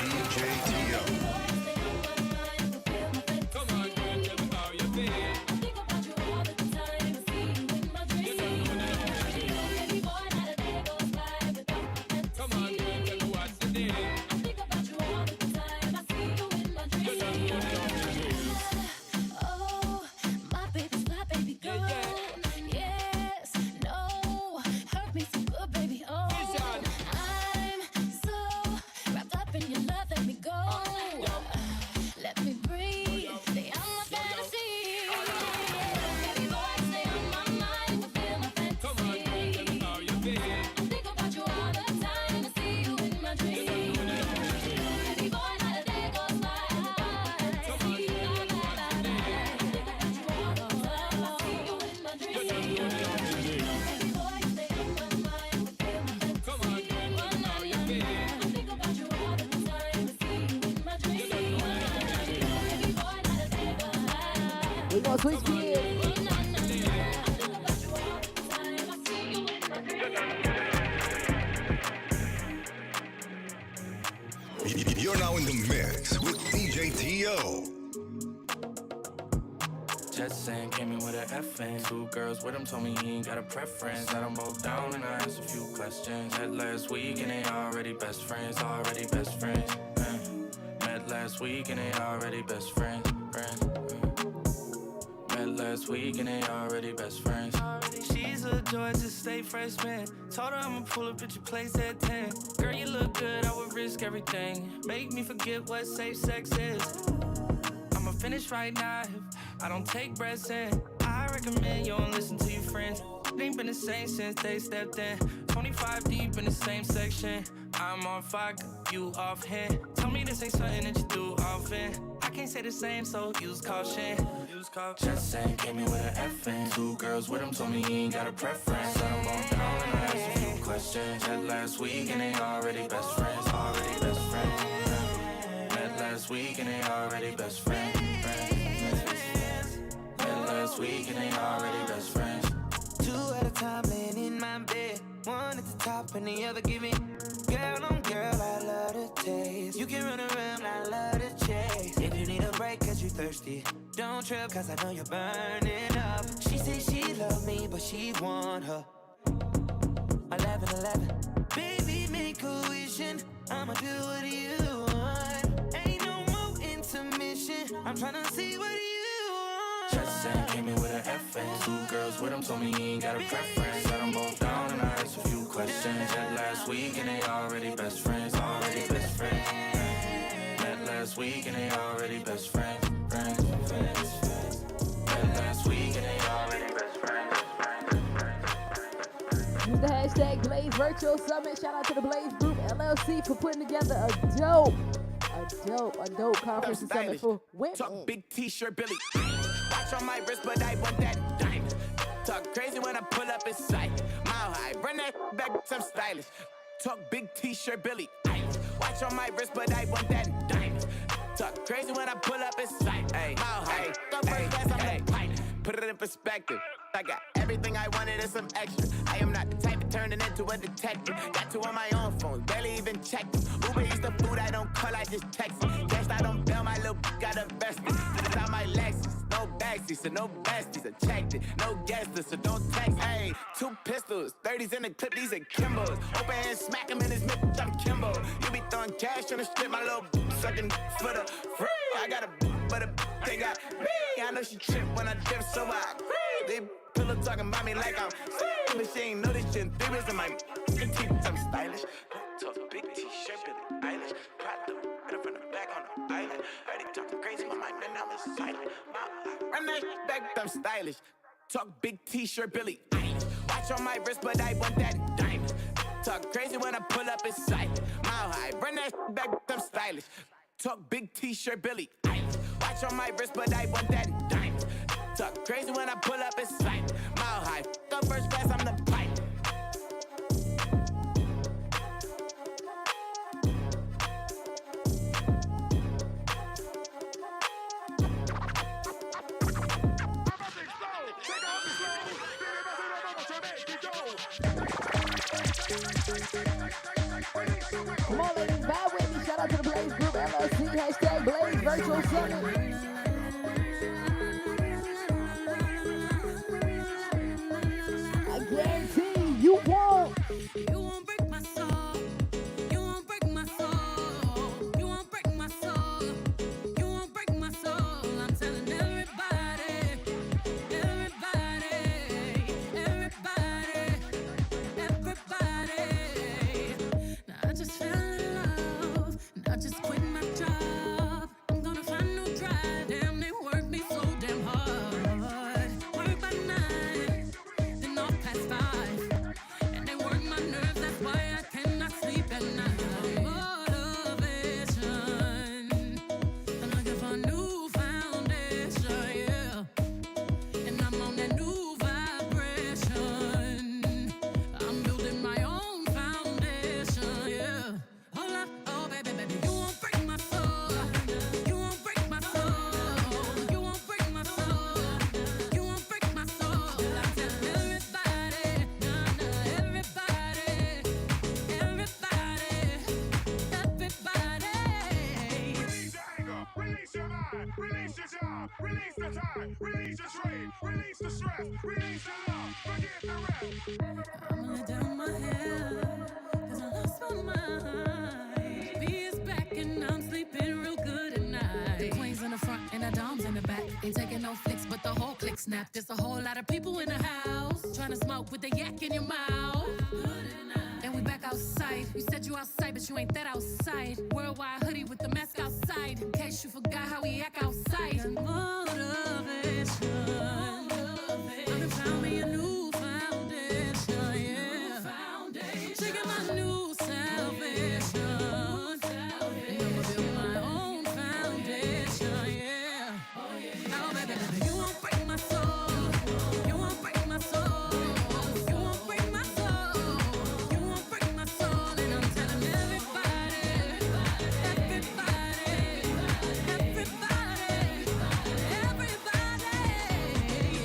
DJ T.O. Come on, girl, tell me how you feel. Come on, girl, tell me what's the deal. Oh, my baby's my baby girl. Yes, no, hurt me so good, baby. Oh, I'm so wrapped up in your love. Let me go. Let me breathe. Stay on my fantasy. Baby boy, stay on my mind. Fulfill my fantasy. Come on, girl, tell me how you feel. I think about you all the time. I see you in my dreams. Baby boy, not a day goes by. Come on, girl, tell me how you feel. We gonna switch gears. You're now in the mix with DJ T.O. Just saying, came in with an FN. Two girls with him told me he ain't got a preference. Had them both down and I asked a few questions. Met last week and they already best friends. Already best friends. Met last week and they already best friends. Met last week and they already best friends. She's a Georgia State freshman. Told her I'ma pull up at your place at 10. Girl, you look good, I would risk everything. Make me forget what safe sex is. I'ma finish right now if I don't take breaths in. I recommend you don't listen to your friends. It ain't been the same since they stepped in. 25 deep in the same section. I'm on fire, you off hand. Tell me this ain't something that you do often. I can't say the same, so use caution. Just saying, came in with an FN. Two girls with him told me he ain't got a preference. Had them both down and I asked a few questions. Met last week and they already best friends. Already best friends. Met last week and they already best friends. Met last week and they already best friends. Two at a time laying in my bed. One at the top and the other giving. Girl on girl, I love the taste. You can run around, I love the chase. If you need a break cause you thirsty, don't trip cause I know you're burning up. She said she love me but she want her 11-11. Baby, make a wishing, I'ma do what you want. Ain't no more intermission, I'm tryna see what you want. Just saying, came in with an FN. Two girls with him told me he ain't got a preference. Had them both down and I asked a few questions. Met last week and they already best friends. Already best friends. Met last week and they already best friends. Met last week and they already best friends. Use the hashtag Blaze Virtual Summit. Shout out to the Blaze Group LLC for putting together a dope conference and summit for women. Talk big t-shirt, Billy. Watch on my wrist, but I want that diamond. Talk crazy when I pull up in sight. Mile high, run that back, I'm stylish. Talk big t-shirt, Billy. Watch on my wrist, but I want that diamond. Talk crazy when I pull up in sight. Mile high, go first class, I'm the pilot. Put it in perspective. I got everything I wanted and some extra. I am not the type of turning into a detective. Got two on my own phone, barely even checked them. Uber eats the food, I don't call, I just text them. Cashed out on bail, my little got invested. This out my Lexus, no backseat, so no besties. I checked it, no guesses, so don't text. Hey, 2 pistols, 30s in the clip, these are Kimbos. Open hand, smack him in his mid, I'm Kimbo. You be throwing cash on the strip, my little sucking for the free. I got a but a they got me. I know she trip when I dip, so I agree. They pillow talking about me like I'm sick, but she ain't know this shit in 3 years in my teeth. I'm stylish. Talk big t-shirt, Billie Eilish. Pride right from the back on the island. Heard it talking crazy, my mind and I'm silent. Run that back, I'm stylish. Talk big t-shirt, Billie Eilish. Watch on my wrist, but I want that diamond. Talk crazy when I pull up in sight. Mile high, run that back, I'm stylish. Talk big t-shirt, Billie Eilish. Watch on my wrist, but I want that diamond. Talk crazy when I pull up in sight. Mile high, go first class, I'm the pilot. Come on, ladies, vibe with me. Shout out to the Blaze Group LLC, hashtag Blaze Virtual Summit. I guarantee you won't. You won't break my soul. You won't break my soul. You won't break my soul. You won't break my soul. I'm telling everybody, everybody, everybody, everybody. Now I just fell in love, and I just quit my job. I'm gonna find no drive. Damn, they work me so damn hard. Work by 9, then off past 5. And they work my nerves, that's why I cannot sleep at night. Motivation, I'm looking for a new foundation, yeah. And I'm on that new vibration. I'm building my own foundation, yeah. Hold up, oh baby, baby, you won't break my soul. You won't break my soul. You won't break my soul. You won't break my soul. I tell everybody, nah, nah, everybody, everybody, everybody. Release your anger, release your mind, release your job, release the time, release your trade, release the stress, release the love, forget the rest. I'ma lay down my head, 'cause I lost my mind. B is back and I'm sleeping real good at night. The queens in the front and the doms in the back. Ain't taking no flicks, but the whole click snap. There's a whole lot of people in the house trying to smoke with the yak in your mouth. And we back outside. You said you outside, but you ain't that outside. Worldwide hoodie with the mask outside. In case you forgot how we act outside. Motivation. I done found me a new foundation, yeah. Checking my new salvation. And I'ma build my own foundation, yeah. Now, baby, baby, you won't break my soul. You won't break my soul. You won't break my soul. You won't break my soul. And I'm telling everybody, everybody, everybody, everybody,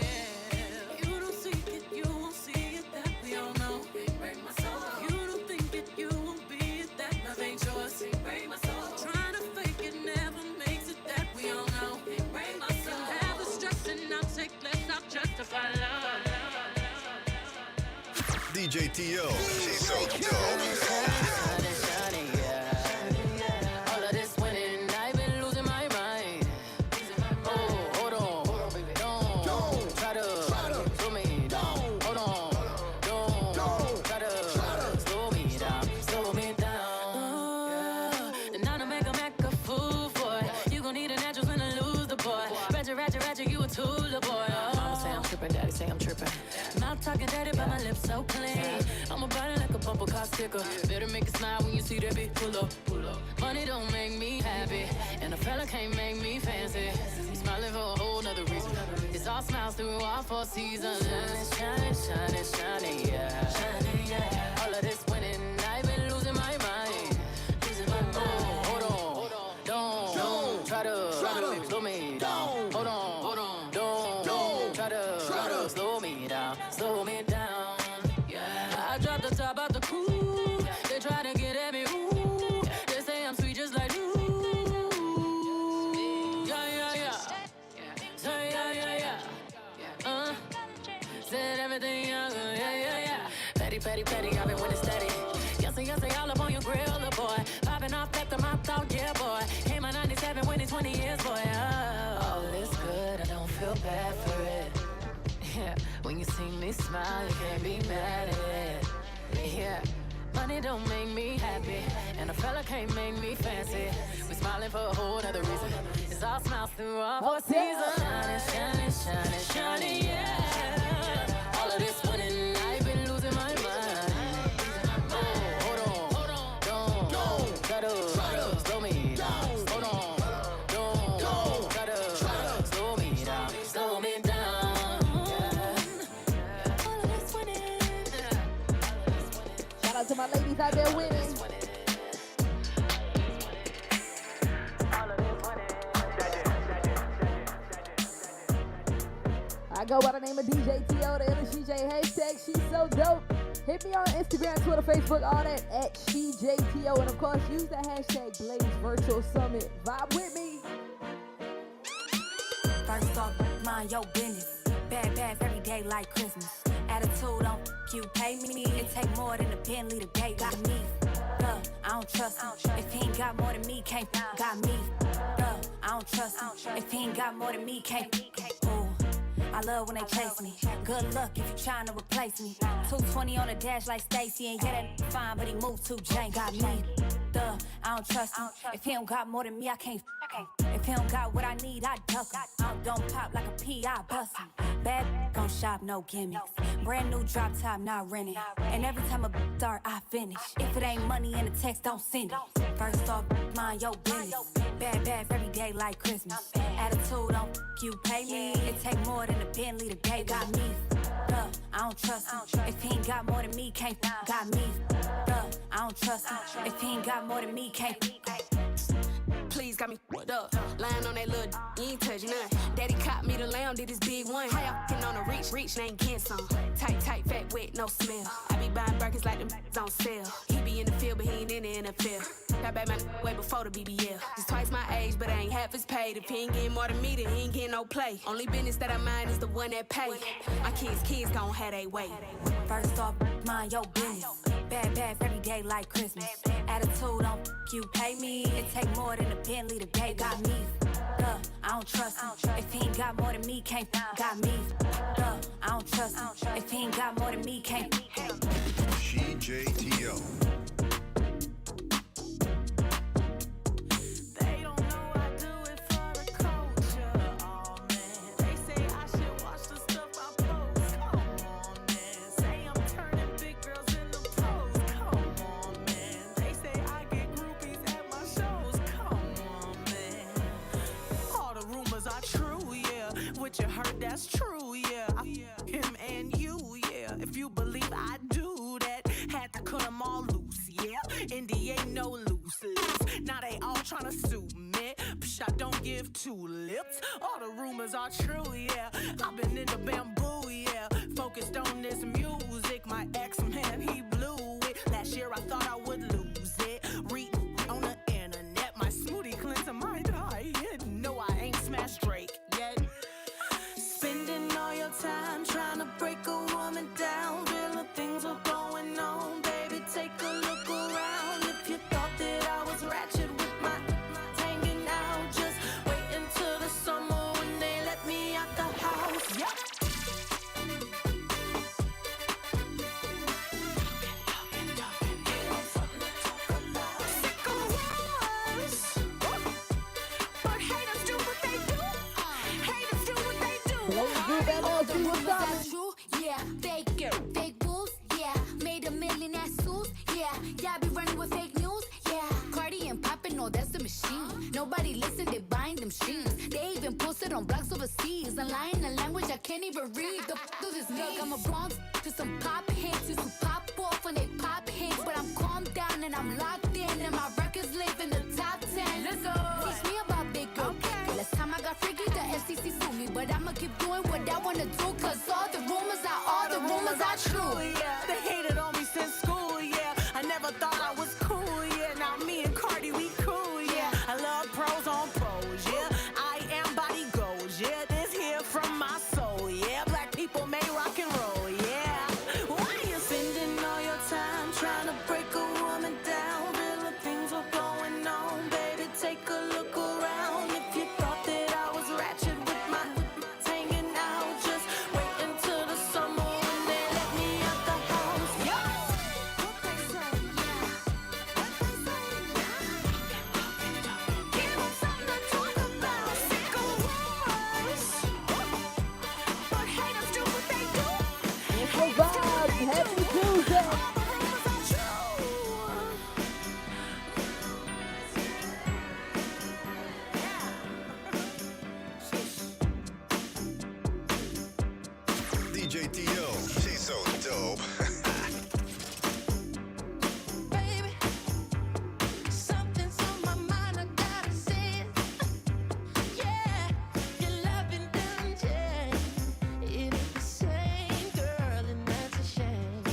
yeah. You don't see it, you won't see it, that we all know. Break my soul. You don't think it, you won't be it, that love ain't yours. Break my soul. Trying to fake it never makes it, that we all know. Break my soul. Have the stress and I'll take less, I'll justify love. DJ T.O. She's so dope. All of this winning, I've been losing my mind. Oh, hold on, don't try to slow me down. Hold on, don't try to slow me down, slow me down. And now to make a fool for it. You gon' need a natural when I lose the boy. Ratchet, you a tool, the boy. Mama say I'm tripping, daddy say I'm tripping. Mouth talking dirty, but my lips so clean. I'm a body like a bumper car sticker. Better make it smile when you see that bitch pull up. Money don't make me happy, and a fella can't make me fancy. You smiling for a whole nother reason. It's all smiles through all 4 seasons. Shining, shining, shining, yeah. All of this winning, I've been losing my mind. Oh, hold on, don't try to slow me down. Hold on, don't try to slow me down, slow me down. Yeah, I dropped the top out the coupe. They try to get at me, ooh. They say I'm sweet just like you. Yeah. Say yeah. Said everything, yeah. Petty, I've been winning steady. Yes, all up on your grill, the boy. Popping off at the mouth, thought, yeah, boy. Came out 97, winning 20 years, boy. All is good, I don't feel bad for it. Yeah, when you see me smile, you can't be mad at it. Yeah, money don't make me happy, and a fella can't make me fancy. We smiling for a whole other reason. It's all smiles through all 4 seasons. Shining, yeah. All of this winning, I've been losing my mind. Oh, hold on, don't try to slow me down. Hold on, don't try to slow me down, slow me down. All of this winning. Shout out to my ladies out there winning. I go by the name of DJ T.O. the LSCJ, hashtag she's so dope. Hit me on Instagram, Twitter, Facebook, all that at SheJTO. And of course, use the hashtag Blaze Virtual Summit. Vibe with me. First off, mind your business. Bad every day like Christmas. Attitude on you pay me. It take more than a Bentley to date. Got me. I don't trust him. If he ain't got more than me, can't got me. I don't trust him. If he ain't got more than me, can't. Ooh, I love when they chase me. Good luck if you trying to replace me. 220 on the dash like Stacy. And yeah, that fine, but he moved too jank. Got me. I don't trust him. If he don't got more than me, I can't. If he don't got what I need, I duck him. I don't pop like a pea, I bust him. Bad gon' shop, no gimmicks. Brand new drop top, not renting. And every time a start, I finish. If it ain't money in the text, don't send it. First off, mind your business. Bad every day like Christmas. Attitude on you pay me. It take more than a Bentley today. Got me. I don't trust him. If he ain't got more than me, can't. Got me. I don't trust him. If he ain't got more than me, can't. Please got me what up. Lying on that little you ain't touch none. Daddy caught me the lamb, did this big one. How y'all getting on a reach, ain't getting some. Tight, fat, wet, no smell. I be buying Birkins like them on sale. He be in the field, but he ain't in the NFL. Got back my way before the BBL. He's twice my age, but I ain't half his paid. If he ain't getting more than me, then he ain't getting no play. Only business that I mind is the one that pay. My kids gon' have they way. First off, mind your business. Bad every day like Christmas. Attitude on you pay me. It take more than a Bentley today. Got me. I don't trust him. If he ain't got more than me, can't. Got me. I don't trust him. If he ain't got more than me, can't. SheJTO. What you heard, that's true, yeah. Him and you, yeah. If you believe I do that, had to cut them all loose, yeah. Indy ain't no loose lips. Now they all tryna sue me. Psh, I don't give two lips. All the rumors are true, yeah. I've been in the bamboo, yeah. Focused on this music. My ex, man, he blew it. Last year I thought I would lose it. Reading on the internet, my smoothie cleanser might die. No, I ain't smashed Drake yet. Spending all your time trying to break a woman down. Real things are going on, baby, take a look around. If you thought that I was ratchet with my hanging out, just wait until the summer when they let me out the house. Yeah. Yeah, fake bulls, yeah. Made $1 million at suits, yeah. Yeah, be running with fake news, yeah. Cardi and poppin', no, that's the machine. Nobody listen, they buying them streams. They even posted on blogs overseas. And lying a language I can't even read. The f do this look, I'm a bronze to some pop hits. Used to pop off when they pop hits. But I'm calmed down and I'm locked in. And my records live in the top 10. Let's go. Teach me about big girl. Okay. Last time I got freaky, the FCC sued me. But I'ma keep doing what I wanna do. Cause all the rumors are true. Yeah, they hated on me since school, yeah. I never thought I was cool, yeah. Now me and Cardi, we cool, yeah. I love pros on pros, yeah. I am body goals, yeah. This here from my soul, yeah. Black people may rock and roll, yeah. Why you spending all your time trying to break a woman down? Real things are going on, baby, take a look around. If you thought that I was ratchet with my hanging out, just wait until the summer when they let me out the house. Yeah. Give them something to talk about. Sick of wars, but haters do what they do. It's the vibe. Happy Tuesday. DJTO. She's so dope. Baby, something's on my mind, I gotta say it. Yeah, your loving done changed. It ain't the same, girl, and that's a shame.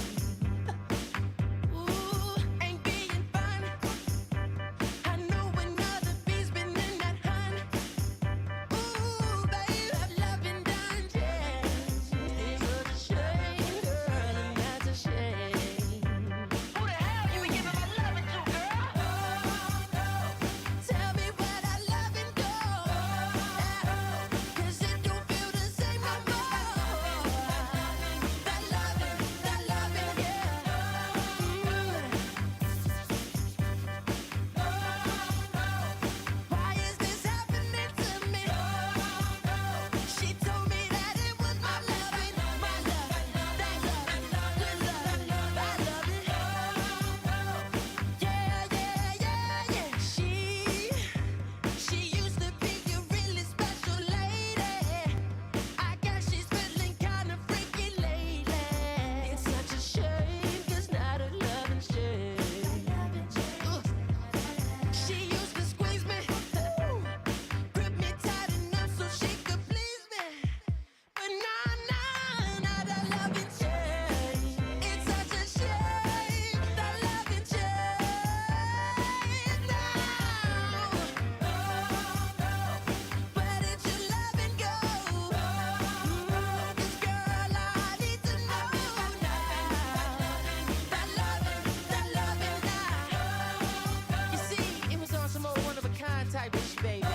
type is she, baby?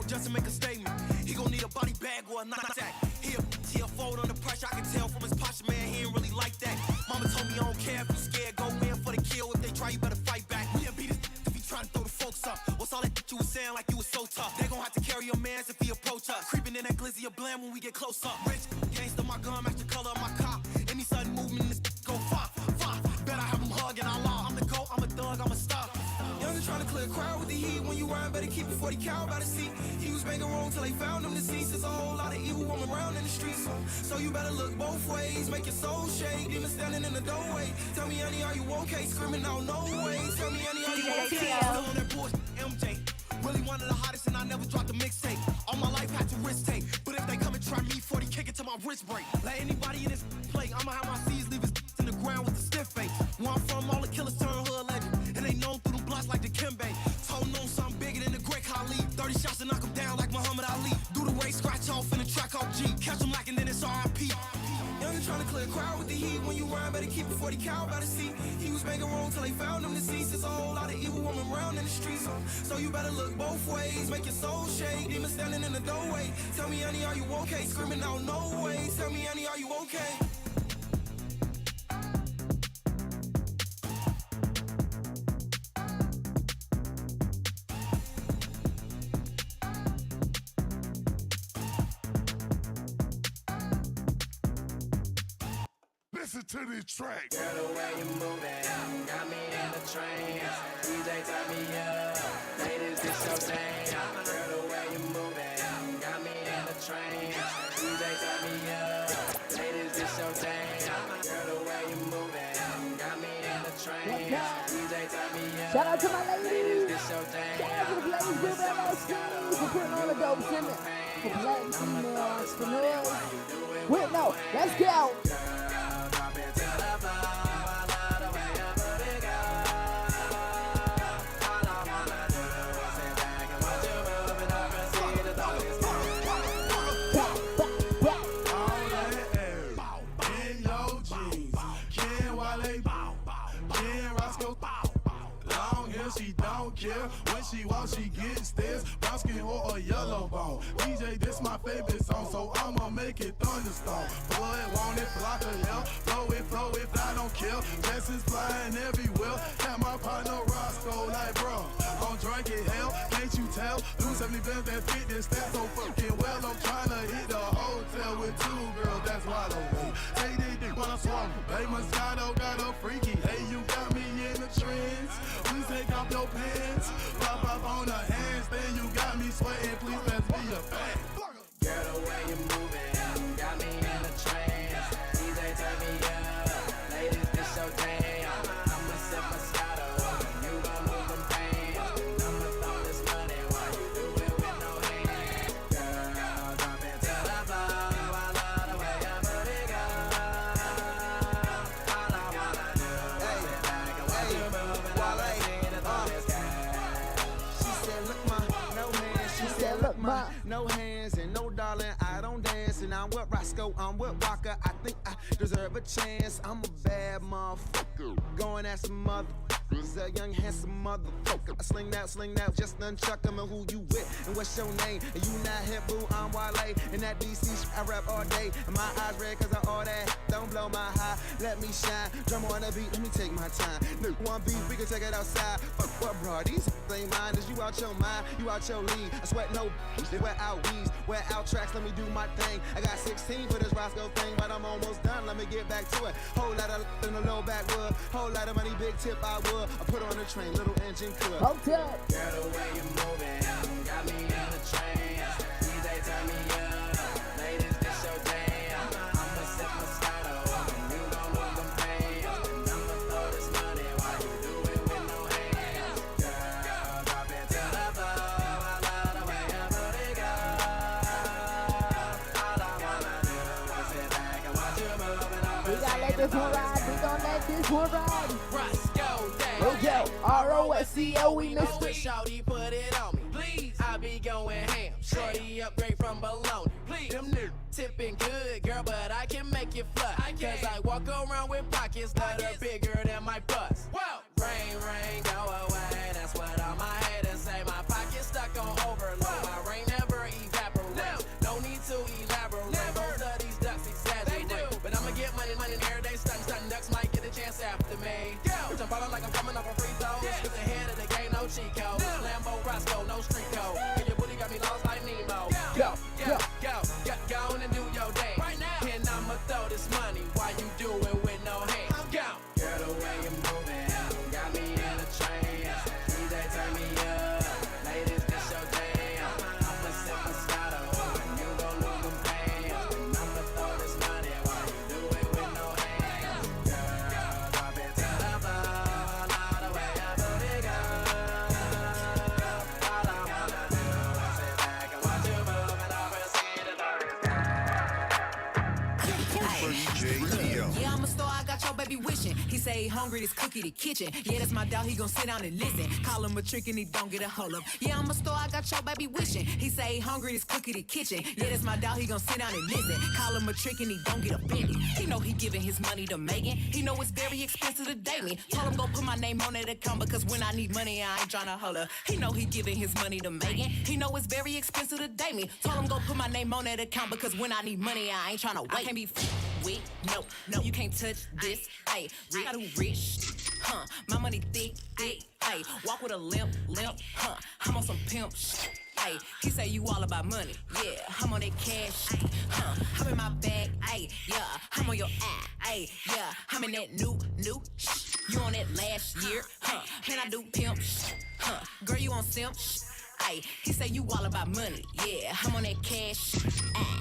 Just to make a statement, he gon' need a body bag or a knapsack. He'll fold under pressure. I can tell from his posture, man, he ain't really like that. Mama told me I don't care if you scared, go in for the kill. If they try, you better fight back. We'll beat his if he try to throw the folks up. What's all that you was saying like you was so tough? They gon' have to carry your mans if he approach us. Creeping in that glizzy of blam when we get close up. Rich gangsta, my gun match the color of my cop. Any sudden movement, this go far. Better have him hug and I law. I'm the GOAT, I'm a thug, I'm a star. Youngin' trying to clear a crowd with the heat. When you rhyme, better keep it 40 cal by the seat. He was making wrong till they found him deceased. There's a whole lot of evil woman around in the streets. So you better look both ways, make your soul shake. Demon standing in the doorway. Tell me, honey, are you okay? Screaming out, no way. Tell me, honey, are you okay? Still on that bullshit, MJ. Really one of the hottest, and I never dropped a mixtape. All my life had to risk take. But if they come and try me, 40 kick it till my wrist break. Let anybody in this play, I'ma have my C's leave his in the ground with a stiff face. Where I'm from, all the killers turn hood legend. And they known through them blocks like the Kimbe. Told on something bigger than the Great Khali. 30 shots to knock him down like Muhammad Ali. Do the race, scratch off in the track off G. Catch him lacking, then it's RIP. Youngin' trying to clear a crowd with the heat. When you rhyme, better keep it 40 cal by the seat. He was making wrong till they found him deceased. There's a whole lot of evil woman around in the streets. So you better look both ways, make your soul shake. Demon standing in the doorway. Tell me, honey, are you okay? Screaming out, no way. Tell me, honey, are you okay? Listen to this track. Girl, the way you moving got me in the train. DJ, turn me up. Ladies, this your thing. Girl, the way you moving got me in the train. DJ, turn me up. Ladies, this your thing. Girl, the way you moving got me in the train. DJ, turn me up. Shout out to my ladies. Ladies, this your thing. Shout out to the Blaze Group LLC for putting on the dope shimmy for black female entrepreneurs. Wait, no, let's go. She don't care when she walks, she gets this brown skin or a yellow bone. DJ, this my favorite song, so I'ma make it thunderstorm. Blood, want it, block her hell. Flow it, I don't care. Blessings flying everywhere. Have my partner Roscoe like, bro, I'm drinking hell. Can't you tell? Lose 70 bands that fit this stat so fucking well. I'm trying to hit the hotel with two girls, that's why I take this dick when I swallow. Hey, Moscato got a freaky. Hey, you got me in the trends. Please take off your pants. Pop up on the hands, then you got me sweating. Please pass me a bag. Girl, the way you moving got me in the trance. DJ, turn me up. Ladies, this your thing. I'ma sip Moscato. You gon' move them pants. I'ma throw this money while you do it with no hands. Girl, drop it to the floor. I love the way your booty go. All I wanna do is sit back and watch you move, and I'ma see the thought is She said, look, ma, no hands. She said, look, ma, no hands and no darling. I don't dance, and I'm with Roscoe, I'm with Walker. I think I deserve a chance. I'm a bad motherfucker, going at some motherfuckers, a young handsome motherfucker. I sling that, just nunchuck 'em. And who you with? And what's your name? And you not hip, boo, I'm Wale. And that DC shit I rap all day. And my eyes red 'cause I all that. Don't blow my high, let me shine. Drum on the beat, let me take my time. Look, one beat, we can take it outside. Fuck what, bro? These ain't mine. Is you out your mind? You out your league? I sweat no, they wear out weeds, wear out tracks. Let me do my thing. I got 16 for this Roscoe thing, but I'm almost done. Let me get back to it. Whole lot of in the low backwood. Whole lot of money, big tip I would. I put on the train, little engine could. Hold up. Girl, the way you moving got me in the trance. DJ, turn me up. Ladies, this your thing. I'ma sip Moscato. You gon' move them pants. I'ma throw this money while you do it with no hands. Girl, drop it to the floor. I love the way your booty go. All I wanna do is sit back and watch you move, and I'ma We gotta let this one ride. We gon' let this this one ride. Roscoe Day. Yo, R-O-S-C-O, we missed it. Shawty put it on me. Please. I be going ham. Shorty upgrade from bologna. Please. Them niggas tipping good, girl, but I can make you flush. Cause I walk around with pockets that are bigger than my bust. Whoa. Rain, go away. That's what all my haters say. My pocket's stuck on overload. My rain never evaporates. No need to elaborate. Most of these ducks exaggerate. But I'ma get money every day. Stunting ducks might get a chance after me. Bitch, I'm ballin' like I'm coming off a free throw. Skip the head of the game, no cheat code. Lambo, Roscoe, no street code. And your booty got me lost like Nemo. Go on and do your dance. Right now. And I'ma throw this money while you do it with no hands. Go. Girl, the way you're moving got me in a trance. DJ, turn me up. Ladies, this your jam. I'ma sip a Moscato and you gon' lose them pants. And I'ma throw this money while you do it with no hands. Girl, drop it to the floor, all the way up to the girl. All I wanna do is sit back and watch you move and I'll proceed to Yeah, I'm a star, I got your baby wishing. He say he hungry, this cookie the kitchen. Yeah, that's my dog, he gon' sit down and listen. Call him a trick and he don't get a hold up. Yeah, I'm a star, I got your baby wishing. He say he hungry, this cookie the kitchen. Yeah, that's my dog, he gon' sit down and listen. Call him a trick and he don't get offended. He know he giving his money to Megan. He know it's very expensive to date me. Told him go put my name on that account because when I need money, I ain't tryna holler. He know he giving his money to Megan. He know it's very expensive to date me. Told him go put my name on that account because when I need money, I ain't tryna wait. I can't be with, no, you can't touch this. Ayy, I do rich, my money thick, ayy, walk with a limp, I'm on some pimp shit. Ayy, he say you all about money, yeah, I'm on that cash, I'm in my bag, ayy, yeah, I'm on your ayy, yeah, I'm in that new, you on that last year, man, I do pimp shit, girl, you on simp shit. Ay, he say you all about money, yeah, I'm on that cash.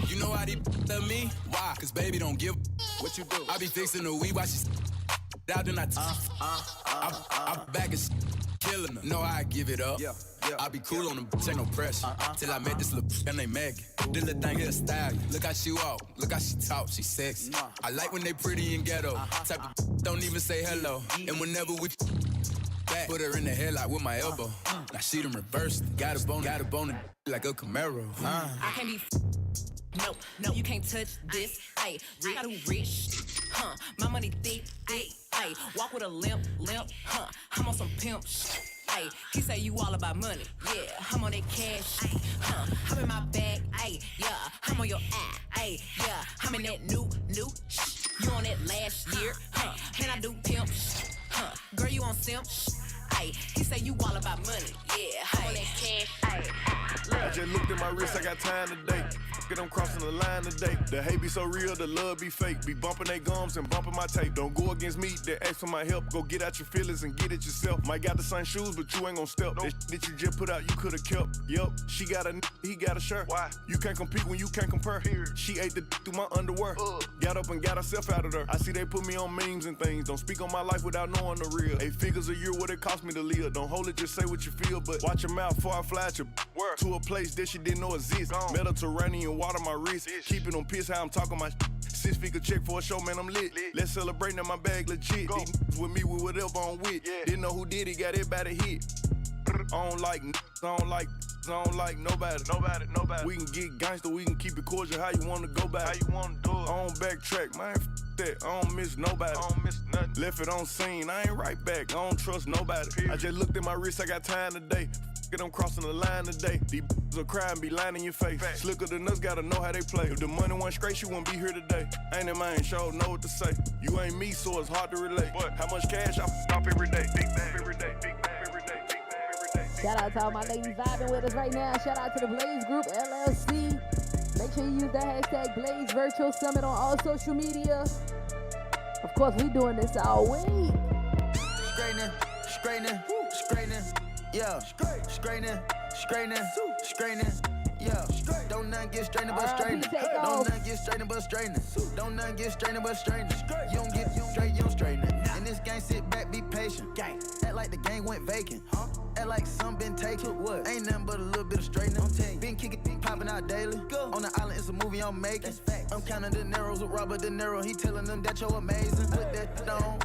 You know how they love me? Why? Cause baby don't give what you do. I be fixing the weed while she's out, then I back and killing her. Know I give it up. I be cool on them, ain't no pressure. Till I met this little and they Megan. This little thing here style. Look how she walk, look how she talk, she sexy. I like when they pretty and ghetto. Type of don't even say hello. And whenever we back, put her in the headlock with my elbow. Now she done reversed. Got a bone like a Camaro. I can't be no, you can't touch this. Ayy, I do rich, my money thick, ayy, walk with a limp, I'm on some pimp shit. Ayy, he say you all about money, yeah, I'm on that cash, I'm in my bag, ayy, yeah, I'm on your ayy, yeah, I'm in that new, you on that last year, and I do pimp shit, girl, you on simp shit. Ay, he say you all about money, yeah, I'm on that cash, I just looked at my wrist, I got time today. Get them crossing the line today. The hate be so real, the love be fake. Be bumping they gums and bumping my tape. Don't go against me, they ask for my help. Go get out your feelings and get it yourself. Might got the same shoes, but you ain't gon' step. That that you just put out, you could've kept. Yup, she got a he got a shirt. Why? You can't compete when you can't compare. She ate the through my underwear. Got up and got herself out of there. I see they put me on memes and things. Don't speak on my life without knowing the real. 8 figures a year, what it cost me to live. Don't hold it, just say what you feel. But watch your mouth before I fly at your to a place that she didn't know exist. Mediterranean water my wrist. Keep it on piss how I'm talking my 6 figure check for a show, man, I'm lit. Let's celebrate now, my bag legit. These with me with whatever I'm with. Didn't know who did it, got everybody hit. I don't like nobody. We can get gangster, we can keep it cordial. How you wanna go back? How you wanna do it? I don't backtrack, man. That I don't miss nobody. I don't miss nothing. Left it on scene, I ain't right back. I don't trust nobody. I just looked at my wrist, I got time today. Get them crossing the line today. These will cry and be lying in your face. Slicker than us, gotta know how they play. If the money went straight, you wouldn't be here today. Ain't in mind, sure know what to say. You ain't me, so it's hard to relate. But how much cash I off every day? Big bang every day. Shout out to all my ladies vibing with us right now. Shout out to the Blaze Group LLC. Make sure you use the hashtag Blaze Virtual Summit on all social media. Of course, we doing this all week. Straightening, yeah. Straightening, yeah. Don't nothing get straightening but straightening. Don't nothing get straightening but straightening. Don't nothing get straightening but straightening. You don't get straight, you don't straighten it. In this game, sit back, be patient. Act like the game went vacant. Act like some been taken. What? Ain't nothing but a little bit of straightening. Been kicking, been popping out daily. On the island, it's a movie I'm making. I'm counting the narrows with Robert De Niro. He telling them that you're amazing. Put that on.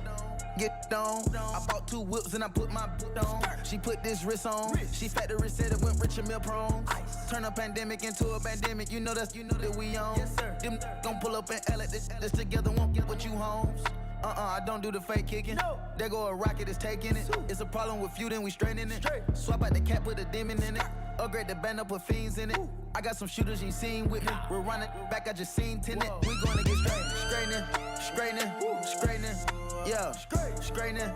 get on. I bought 2 whips and I put my boot on. She put this wrist on. She fat the wrist said it went rich and meal prone. Turn a pandemic into a pandemic. You know that we on. Yes, sir. Them gon' pull up and L at this together won't get what you homes. I don't do the fake kicking. No. There go a rocket, it's taking it. It's a problem with you, then we straightening it. Swap out the cat, put a demon in it. Upgrade the band up, put fiends in it. I got some shooters you seen with me. We're running back, I just seen tenant. We gonna get straightening. Yeah, straightening.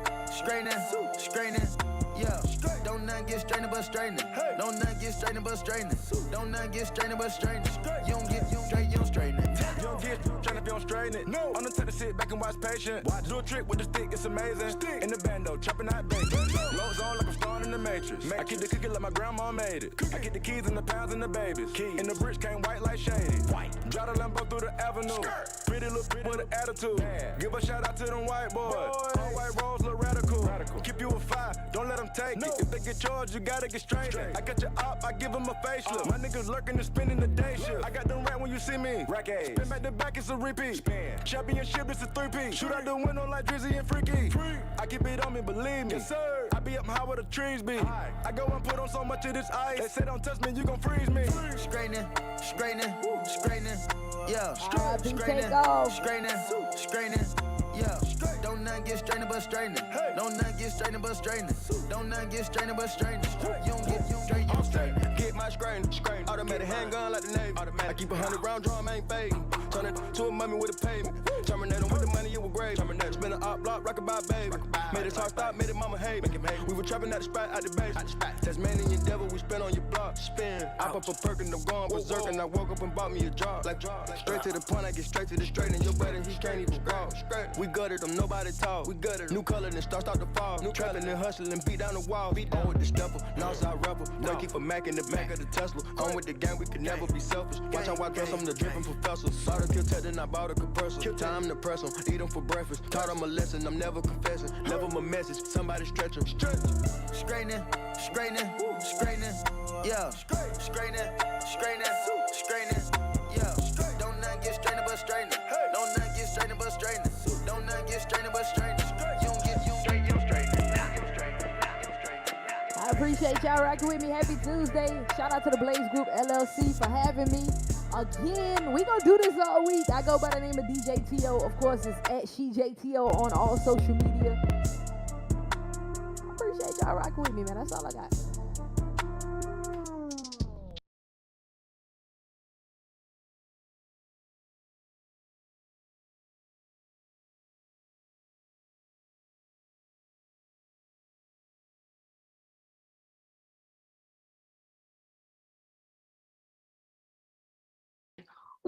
Yeah, don't nothing get straightening but straightening. Don't nothing get straightening but straightening. Don't nothing get straightening but straightening. You don't get straight, you don't straighten it. You don't get straightening if you don't straighten it. No. I'm the type to sit back and watch patient. Do a trick with the stick, it's amazing. In the bando, chopping out bacon. Loads on like I'm starring in the Matrix. I keep the cookie like my grandma made it. I get the keys and the pounds and the babies. And the bricks came white like shady. Drive the Lambo through the avenue. Pretty little with an attitude. Give a shout out to them white boys. All white rolls look radical. Keep you a 5, don't let them take it. If they get charged, you gotta get straight. I got your op, I give them a facelift. My niggas lurking and spending the day shift. I got them right when you see me. Rack A. Spin back to back, it's a repeat. Championship, it's a 3-P. Shoot out the window like Drizzy and Freaky. I keep it on me, believe me. Yes, sir. I be up high where the trees be. I go and put on so much of this ice. They say don't touch me, you gon' freeze me. Straightening. Yeah, straightening. Yeah, don't nothing get straightening but straightening. Don't nothing get straightening but straightening. Don't nothing get straightening but straightening. You don't get straight, you don't straighten. Get my straightening. Automatic handgun like the Navy. I keep 100 round drum, ain't fading. Turn it to a mummy with a payment. Terminating with the money, it was grave. Spin an op block, rock about baby. Made it talk stop, made it mama hate. We were trapping at the spot, out the base. Tasmanian devil, we spin on your block. Spin. I pop a perk and I'm going berserk. And I woke up and bought me a job. Like straight to the point, I get straight to the straight. And your buddy, he can't even walk. We gutted them, nobody talk. We gutted new color, then start to fall. New trapping and hustling, beat down the wall. On with the stepper, Northside rapper. Boy, keep a Mac in the back of the Tesla. On with the gang, we can never be selfish. Watch how I dress, I'm the dripping professor. Bought a kill tech, then I bought a compressor. Time to press them, eat them for breakfast. Taught them a lesson, I'm never confessing. Never my message, somebody stretch them. Straightening. Yeah, straightening. Yeah, don't nothing get straightening but straightening. Don't nothing get straightening but straightening. Don't nothing get straightening but straightening. You don't get straight, you don't straighten. I appreciate y'all rocking with me. Happy Tuesday. Shout out to the Blaze Group LLC for having me. Again, we gonna do this all week. I go by the name of DJ T.O. Of course, it's at SheJTO on all social media. I appreciate y'all rocking with me, man. That's all I got.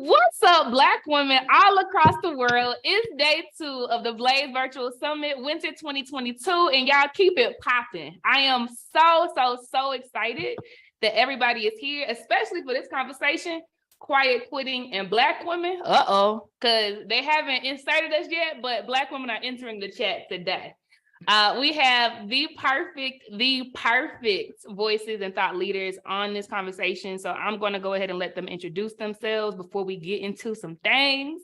What's up, Black women all across the world? It's day 2 of the Blaze Virtual Summit, Winter 2022, and y'all keep it popping. I am so excited that everybody is here, especially for this conversation, quiet quitting and Black women. Because they haven't inserted us yet, but Black women are entering the chat today. We have the perfect voices and thought leaders on this conversation. So I'm going to go ahead and let them introduce themselves before we get into some things.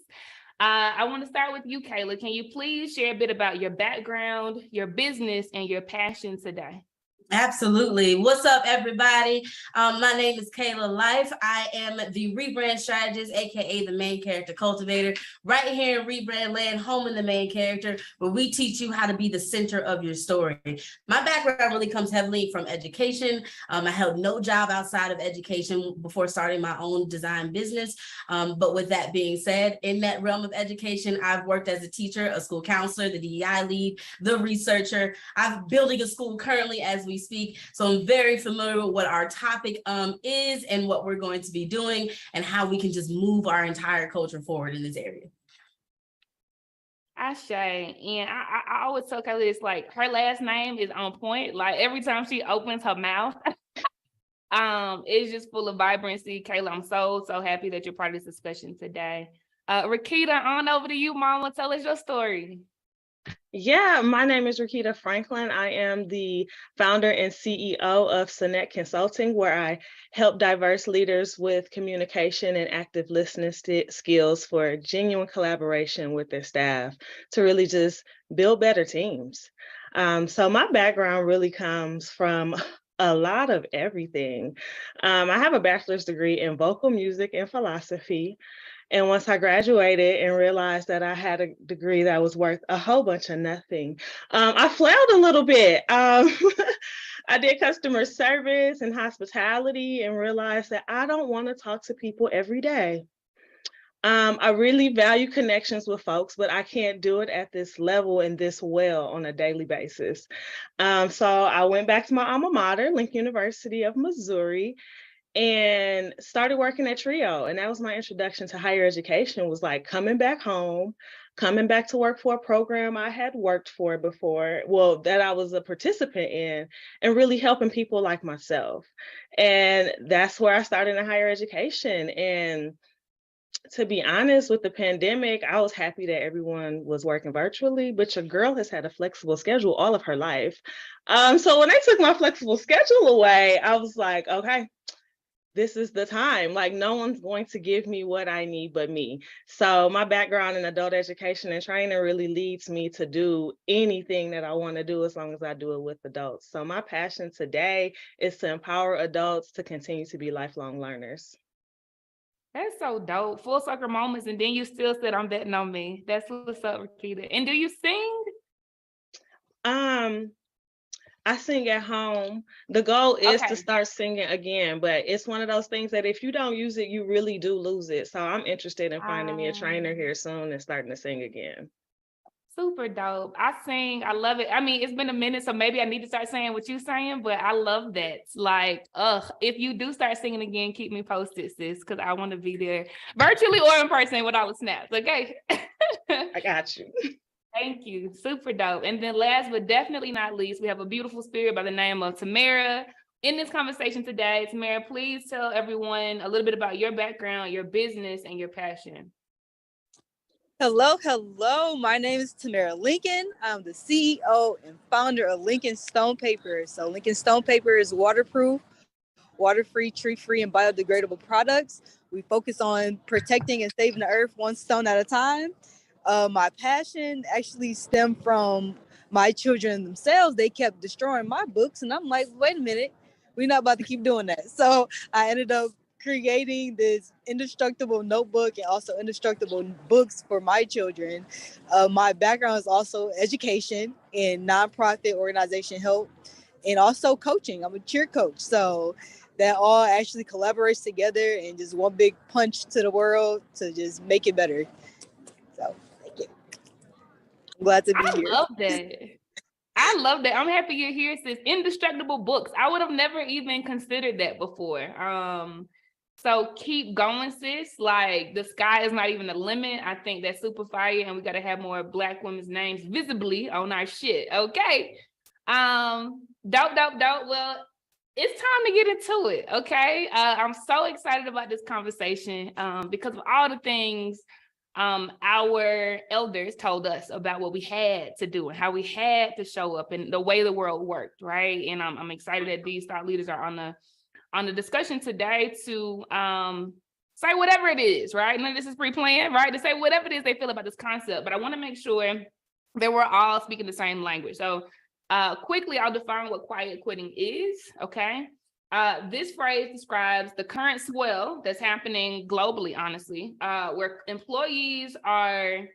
I want to start with you, Kayla. Can you please share a bit about your background, your business, and your passion today? Absolutely. What's up, everybody? My name is Kayla Life. I am the rebrand strategist, aka the main character cultivator, right here in Rebrand Land, home in the main character, where we teach you how to be the center of your story. My background really comes heavily from education. I held no job outside of education before starting my own design business. But with that being said, in that realm of education, I've worked as a teacher, a school counselor, the DEI lead, the researcher. I'm building a school currently as we speak. So I'm very familiar with what our topic is and what we're going to be doing and how we can just move our entire culture forward in this area. Ashe, and I always tell Kayla, it's like her last name is on point. Like every time she opens her mouth, it's just full of vibrancy. Kayla, I'm so happy that you're part of this discussion today. Rakita, on over to you, Mama. Tell us your story. Yeah, my name is Rakita Franklin. I am the founder and CEO of Sonnet Consulting, where I help diverse leaders with communication and active listening skills for genuine collaboration with their staff to really just build better teams. So my background really comes from a lot of everything. I have a bachelor's degree in vocal music and philosophy. And once I graduated and realized that I had a degree that was worth a whole bunch of nothing, I flailed a little bit. I did customer service and hospitality and realized that I don't want to talk to people every day. I really value connections with folks, but I can't do it at this level and this well on a daily basis. So I went back to my alma mater, Lincoln University of Missouri, and started working at Trio. And that was my introduction to higher education, was like coming back home, coming back to work for a program I had worked for before, well, that I was a participant in, and really helping people like myself. And that's where I started in higher education. And to be honest, with the pandemic, I was happy that everyone was working virtually, but your girl has had a flexible schedule all of her life. So when they took my flexible schedule away, I was like, okay, this is the time. Like, no one's going to give me what I need but me. So my background in adult education and training really leads me to do anything that I want to do as long as I do it with adults. So my passion today is to empower adults to continue to be lifelong learners. That's so dope. Full circle moments, and then you still said I'm betting on me. That's what's up, Rakita. And do you sing? I sing at home. The goal is Okay. to start singing again, but it's one of those things that if you don't use it, you really do lose it. So I'm interested in finding me a trainer here soon and starting to sing again. Super dope. I sing. I love it. I mean, it's been a minute, so maybe I need to start saying what you're saying, but I love that. Like, if you do start singing again, keep me posted, sis, because I want to be there virtually or in person with all the snaps. Okay. I got you. Thank you. Super dope. And then last but definitely not least, we have a beautiful spirit by the name of Tamara in this conversation today. Tamara, please tell everyone a little bit about your background, your business, and your passion. Hello. My name is Tamara Lincoln. I'm the CEO and founder of Lincoln Stone Paper. So Lincoln Stone Paper is waterproof, water-free, tree-free, and biodegradable products. We focus on protecting and saving the earth one stone at a time. My passion actually stemmed from my children themselves. They kept destroying my books, and I'm like, wait a minute, we're not about to keep doing that. So I ended up creating this indestructible notebook and also indestructible books for my children. My background is also education and nonprofit organization help, and also coaching. I'm a cheer coach. So that all actually collaborates together and just one big punch to the world to just make it better. So thank you. I'm glad to be here. I love that. I love that. I'm happy you're here, sis. Indestructible books. I would have never even considered that before. So keep going, sis. Like, the sky is not even the limit. I think that's super fire, and we got to have more Black women's names visibly on our shit. Okay. Dope. Well, it's time to get into it. Okay. I'm so excited about this conversation because of all the things our elders told us about what we had to do and how we had to show up and the way the world worked, right? And I'm excited that these thought leaders are on the discussion today to say whatever it is, right? None of this is pre-planned, right? To say whatever it is they feel about this concept, but I want to make sure that we're all speaking the same language. So quickly, I'll define what quiet quitting is, okay? This phrase describes the current swell that's happening globally, honestly, where employees are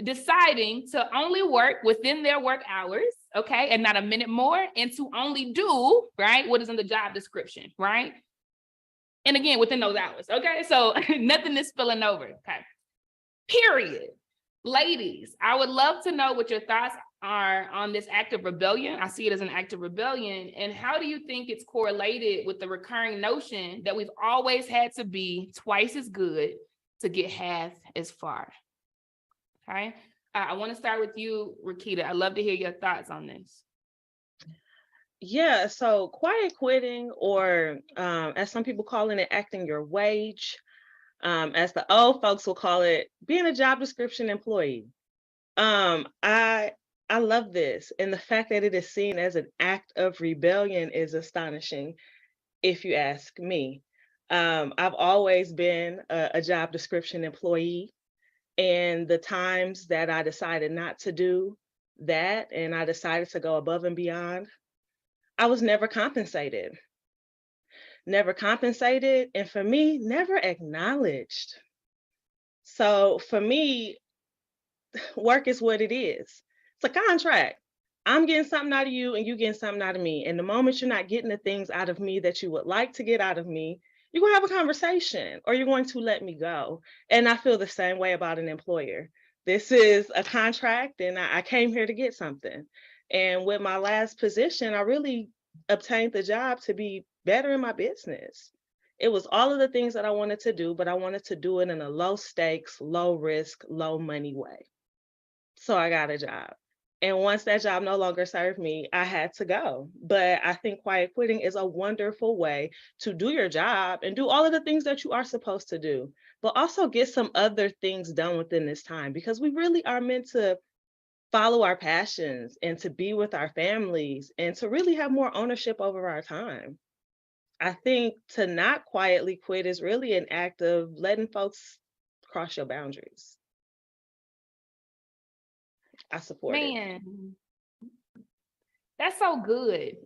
deciding to only work within their work hours, okay, and not a minute more, and to only do, right, what is in the job description, right? And again, within those hours, okay? So nothing is spilling over, okay? Period. Ladies, I would love to know what your thoughts are on this act of rebellion. I see it as an act of rebellion. And how do you think it's correlated with the recurring notion that we've always had to be twice as good to get half as far? Okay. I want to start with you, Rakita. I'd love to hear your thoughts on this. Yeah, so quiet quitting, or as some people call it, acting your wage, as the old folks will call it, being a job description employee. I love this. And the fact that it is seen as an act of rebellion is astonishing, if you ask me. I've always been a job description employee, and the times that I decided not to do that and I decided to go above and beyond, I was never compensated. Never compensated, and for me, never acknowledged. So for me, work is what it is. It's a contract. I'm getting something out of you and you getting something out of me. And the moment you're not getting the things out of me that you would like to get out of me, you're going to have a conversation or you're going to let me go. And I feel the same way about an employer. This is a contract and I came here to get something. And with my last position, I really obtained the job to be better in my business. It was all of the things that I wanted to do, but I wanted to do it in a low stakes, low risk, low money way. So I got a job. And once that job no longer served me, I had to go. But I think quiet quitting is a wonderful way to do your job and do all of the things that you are supposed to do, but also get some other things done within this time, because we really are meant to follow our passions and to be with our families and to really have more ownership over our time. I think to not quietly quit is really an act of letting folks cross your boundaries. I support it. Man, that's so good.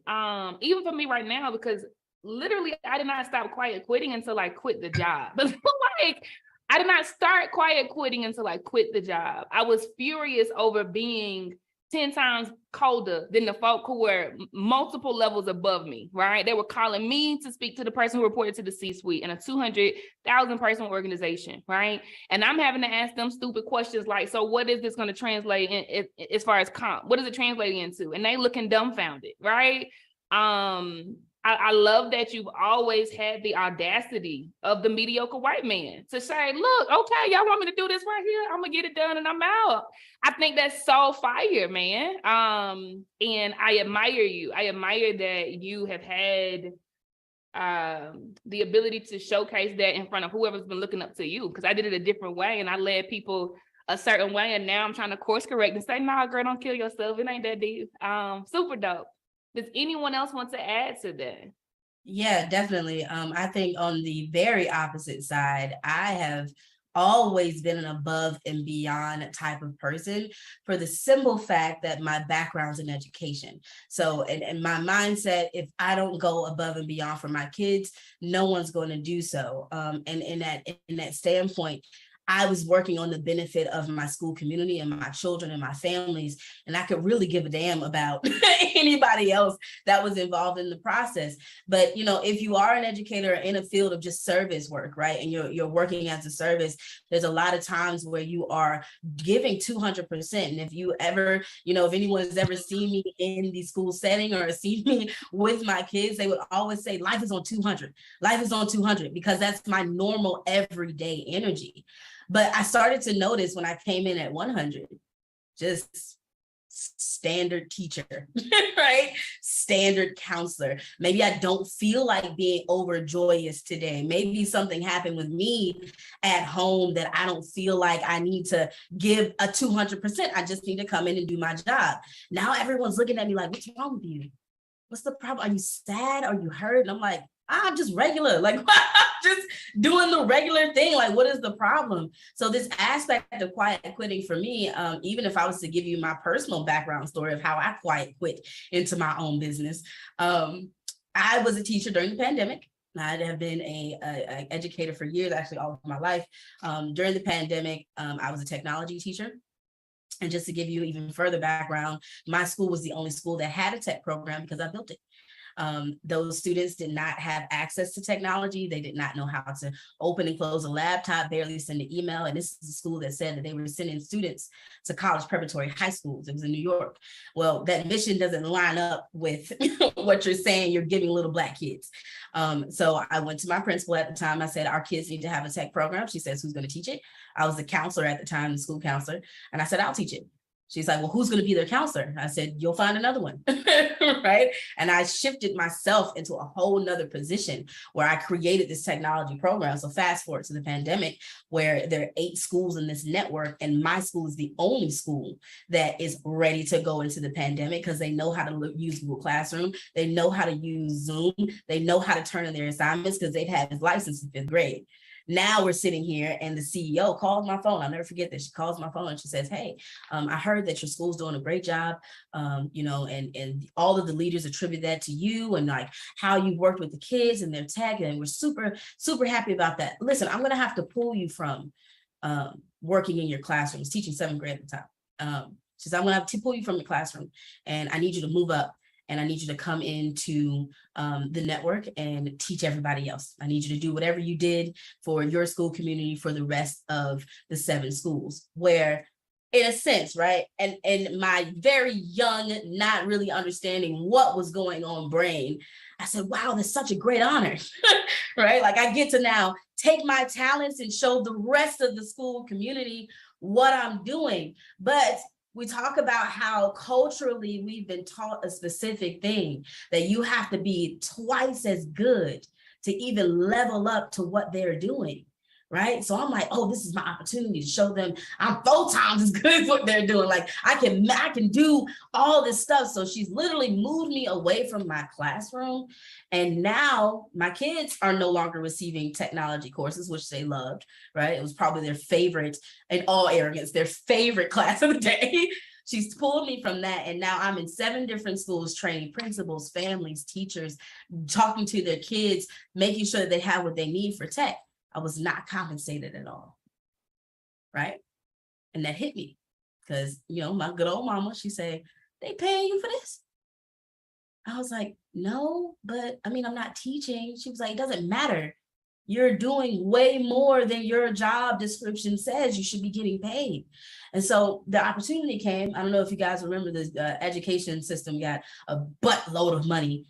Even for me right now, because literally I did not stop quiet quitting until I quit the job. But like, I did not start quiet quitting until I quit the job. I was furious over being 10 times colder than the folk who were multiple levels above me, right? They were calling me to speak to the person who reported to the C-suite in a 200,000 person organization, right? And I'm having to ask them stupid questions like, so what is this going to translate in as far as comp? What is it translating into? And they looking dumbfounded, right? I love that you've always had the audacity of the mediocre white man to say, look, okay, y'all want me to do this right here? I'm gonna get it done and I'm out. I think that's so fire, man. And I admire you. I admire that you have had the ability to showcase that in front of whoever's been looking up to you, because I did it a different way and I led people a certain way, and now I'm trying to course correct and say, nah, girl, don't kill yourself. It ain't that deep. Super dope. Does anyone else want to add to that? Yeah, definitely. I think on the very opposite side, I have always been an above and beyond type of person for the simple fact that my background's in education. So, and my mindset, if I don't go above and beyond for my kids, no one's going to do so. And in that standpoint, I was working on the benefit of my school community and my children and my families, and I could really give a damn about anybody else that was involved in the process. But, you know, if you are an educator in a field of just service work, right, and you're working as a service, there's a lot of times where you are giving 200%. And if you ever, you know, if anyone has ever seen me in the school setting or seen me with my kids, they would always say, life is on 200. Life is on 200, because that's my normal everyday energy. But I started to notice when I came in at 100, just standard teacher, right? Standard counselor. Maybe I don't feel like being overjoyous today. Maybe something happened with me at home that I don't feel like I need to give a 200%. I just need to come in and do my job. Now everyone's looking at me like, what's wrong with you? What's the problem? Are you sad? Are you hurt? And I'm like, I'm just regular, like just doing the regular thing. Like, what is the problem? So this aspect of quiet quitting for me, even if I was to give you my personal background story of how I quiet quit into my own business, I was a teacher during the pandemic. I have been a educator for years, actually all of my life. During the pandemic, I was a technology teacher. And just to give you even further background, my school was the only school that had a tech program because I built it. Those students did not have access to technology. They did not know how to open and close a laptop, barely send an email. And this is a school that said that they were sending students to college preparatory high schools. It was in New York. Well, that mission doesn't line up with what you're saying you're giving little Black kids. So I went to my principal at the time. I said, our kids need to have a tech program. She says, who's going to teach it? I was the counselor at the time, the school counselor. And I said, I'll teach it. She's like, well, who's going to be their counselor? I said, you'll find another one, right? And I shifted myself into a whole nother position where I created this technology program. So fast forward to the pandemic, where there are 8 schools in this network, and my school is the only school that is ready to go into the pandemic because they know how to use Google Classroom. They know how to use Zoom. They know how to turn in their assignments because they've had this license in 5th grade. Now we're sitting here and the CEO calls my phone. I'll never forget this. She calls my phone and she says, hey, I heard that your school's doing a great job, you know, and all of the leaders attribute that to you and like how you worked with the kids and their tech. And we're super, super happy about that. Listen, I'm going to have to pull you from working in your classrooms, teaching 7th grade at the time. She says, I'm going to have to pull you from your classroom and I need you to move up. And I need you to come into the network and teach everybody else. I need you to do whatever you did for your school community for the rest of the 7 schools, where in a sense, right? And my very young, not really understanding what was going on brain, I said, wow, that's such a great honor, right? Like I get to now take my talents and show the rest of the school community what I'm doing. But we talk about how culturally we've been taught a specific thing, that you have to be twice as good to even level up to what they're doing, right? So I'm like, oh, this is my opportunity to show them I'm 4 times as good as what they're doing. Like I can do all this stuff. So she's literally moved me away from my classroom. And now my kids are no longer receiving technology courses, which they loved, right? It was probably their favorite, in all arrogance, their favorite class of the day. She's pulled me from that. And now I'm in 7 different schools, training principals, families, teachers, talking to their kids, making sure that they have what they need for tech. I was not compensated at all, right? And that hit me because, you know, my good old mama, she said, they paying you for this? I was like, no, but I mean, I'm not teaching. She was like, it doesn't matter. You're doing way more than your job description says you should be getting paid. And so the opportunity came. I don't know if you guys remember the education system got a buttload of money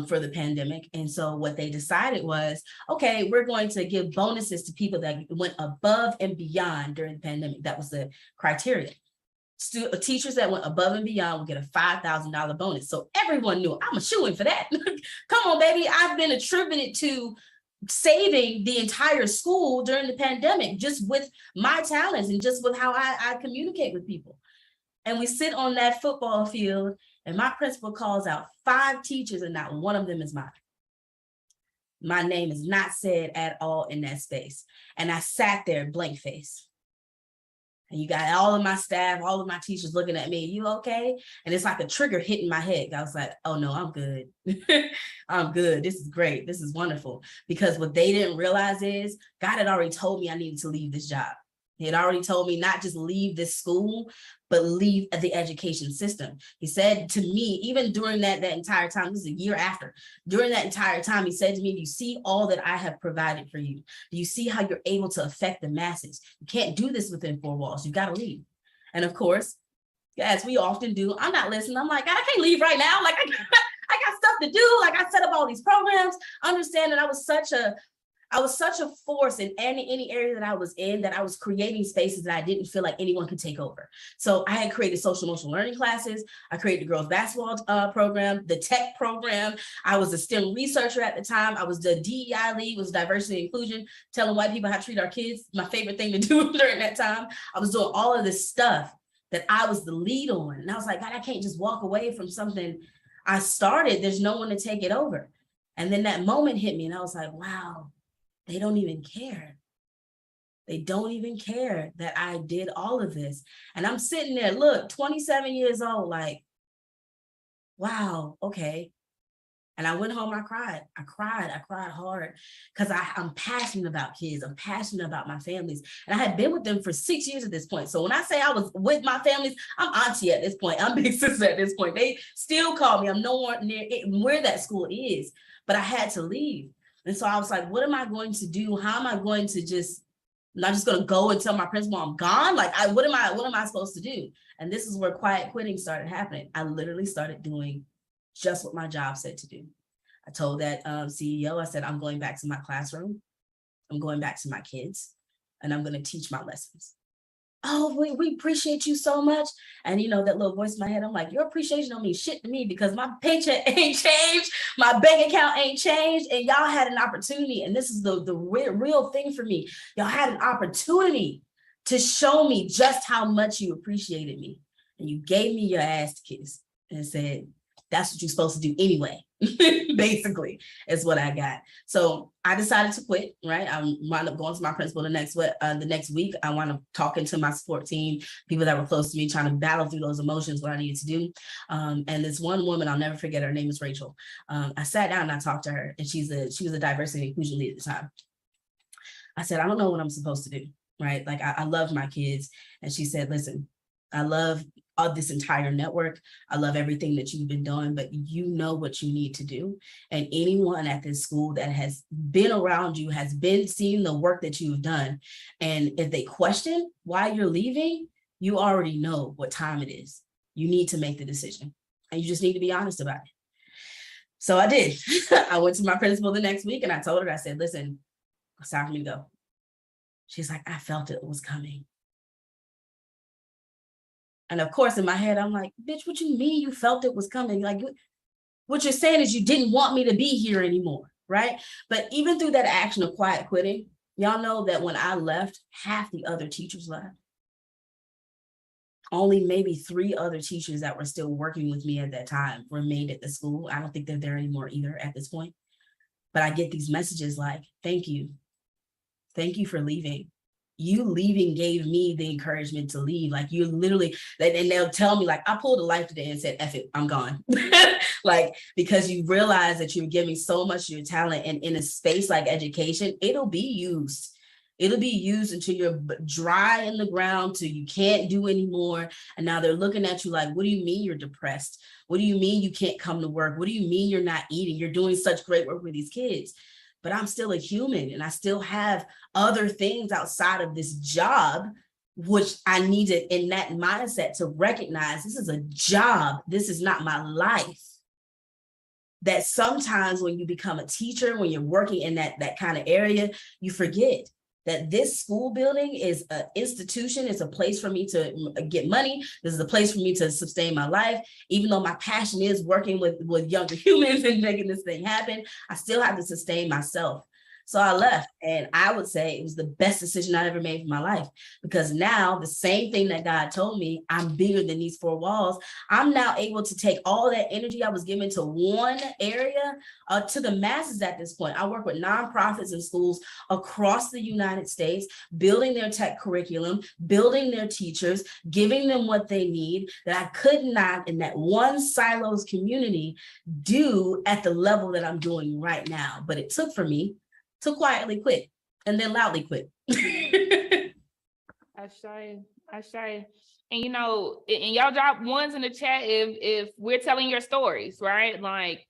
for the pandemic. And so what they decided was, okay, we're going to give bonuses to people that went above and beyond during the pandemic. That was the criteria. Teachers that went above and beyond will get a $5,000 bonus. So everyone knew I'm a shoo-in for that. Come on, baby. I've been attributed to saving the entire school during the pandemic, just with my talents and just with how I communicate with people. And we sit on that football field and my principal calls out 5 teachers and not one of them is mine. My name is not said at all in that space. And I sat there blank face. And you got all of my staff, all of my teachers looking at me, you okay? And it's like a trigger hitting my head. I was like, oh no, I'm good. I'm good. This is great. This is wonderful. Because what they didn't realize is God had already told me I needed to leave this job. He had already told me not just leave this school, but leave the education system. He said to me, even during that entire time, this is a year after, during that entire time, he said to me, do you see all that I have provided for you? Do you see how you're able to affect the masses? You can't do this within 4 walls. You've got to leave. And of course, as we often do, I'm not listening. I'm like, I can't leave right now. Like I got stuff to do. Like I set up all these programs. Understand that I was such a force in any area that I was in, that I was creating spaces that I didn't feel like anyone could take over. So I had created social emotional learning classes. I created the girls basketball program, the tech program. I was a STEM researcher at the time. I was the DEI lead, was diversity and inclusion, telling white people how to treat our kids. My favorite thing to do during that time. I was doing all of this stuff that I was the lead on. And I was like, God, I can't just walk away from something I started. There's no one to take it over. And then that moment hit me and I was like, wow. They don't even care. They don't even care that I did all of this. And I'm sitting there, look, 27 years old, like, wow, okay. And I went home, I cried hard because I'm passionate about kids. I'm passionate about my families. And I had been with them for 6 years at this point. So when I say I was with my families, I'm auntie at this point. I'm big sister at this point. They still call me. I'm nowhere near where that school is, but I had to leave. And so I was like, what am I going to do? How am I going to I'm not just going to go and tell my principal I'm gone? Like, what am I supposed to do? And this is where quiet quitting started happening. I literally started doing just what my job said to do. I told that CEO, I said, I'm going back to my classroom. I'm going back to my kids and I'm going to teach my lessons. oh, we appreciate you so much. And you know, that little voice in my head, I'm like, your appreciation don't mean shit to me because my paycheck ain't changed, my bank account ain't changed, and y'all had an opportunity. And this is the real thing for me. Y'all had an opportunity to show me just how much you appreciated me. And you gave me your ass to kiss and said, that's what you're supposed to do anyway. Basically, is what I got. So I decided to quit, right? I wound up going to my principal the next week. I wound up talking to my support team, people that were close to me, trying to battle through those emotions, what I needed to do. And this one woman, I'll never forget, her name is Rachel. I sat down and I talked to her, and she was a diversity and inclusion lead at the time. I said, I don't know what I'm supposed to do, right? Like, I love my kids. And she said, listen, I love this entire network. I love everything that you've been doing, but you know what you need to do. And anyone at this school that has been around you, has been seeing the work that you've done. And if they question why you're leaving, you already know what time it is. You need to make the decision, and you just need to be honest about it. So I did. I went to my principal the next week and I told her, I said, listen, it's time for me to go. She's like, I felt it was coming. And of course, in my head, I'm like, bitch, what you mean you felt it was coming? Like, what you're saying is you didn't want me to be here anymore, right? But even through that action of quiet quitting, y'all know that when I left, half the other teachers left. Only maybe 3 other teachers that were still working with me at that time remained at the school. I don't think they're there anymore either at this point. But I get these messages like, thank you. Thank you for leaving. You leaving gave me the encouragement to leave. Like, you literally, and they'll tell me, like, I pulled a life today and said, F it, I'm gone. Like, because you realize that you're giving so much of your talent, and in a space like education, it'll be used. It'll be used until you're dry in the ground, till you can't do anymore. And now they're looking at you like, what do you mean you're depressed? What do you mean you can't come to work? What do you mean you're not eating? You're doing such great work with these kids. But I'm still a human, and I still have other things outside of this job, which I needed in that mindset to recognize this is a job. This is not my life. That sometimes when you become a teacher, when you're working in that kind of area, you forget that this school building is an institution. It's a place for me to get money. This is a place for me to sustain my life. Even though my passion is working with younger humans and making this thing happen, I still have to sustain myself. So I left, and I would say it was the best decision I ever made for my life, because now the same thing that God told me, I'm bigger than these 4 walls. I'm now able to take all that energy I was given to one area to the masses at this point. I work with nonprofits and schools across the United States, building their tech curriculum, building their teachers, giving them what they need that I could not in that one silos community do at the level that I'm doing right now. But it took for me to quietly quit and then loudly quit. I shy. And you know, and y'all drop ones in the chat if we're telling your stories, right? Like,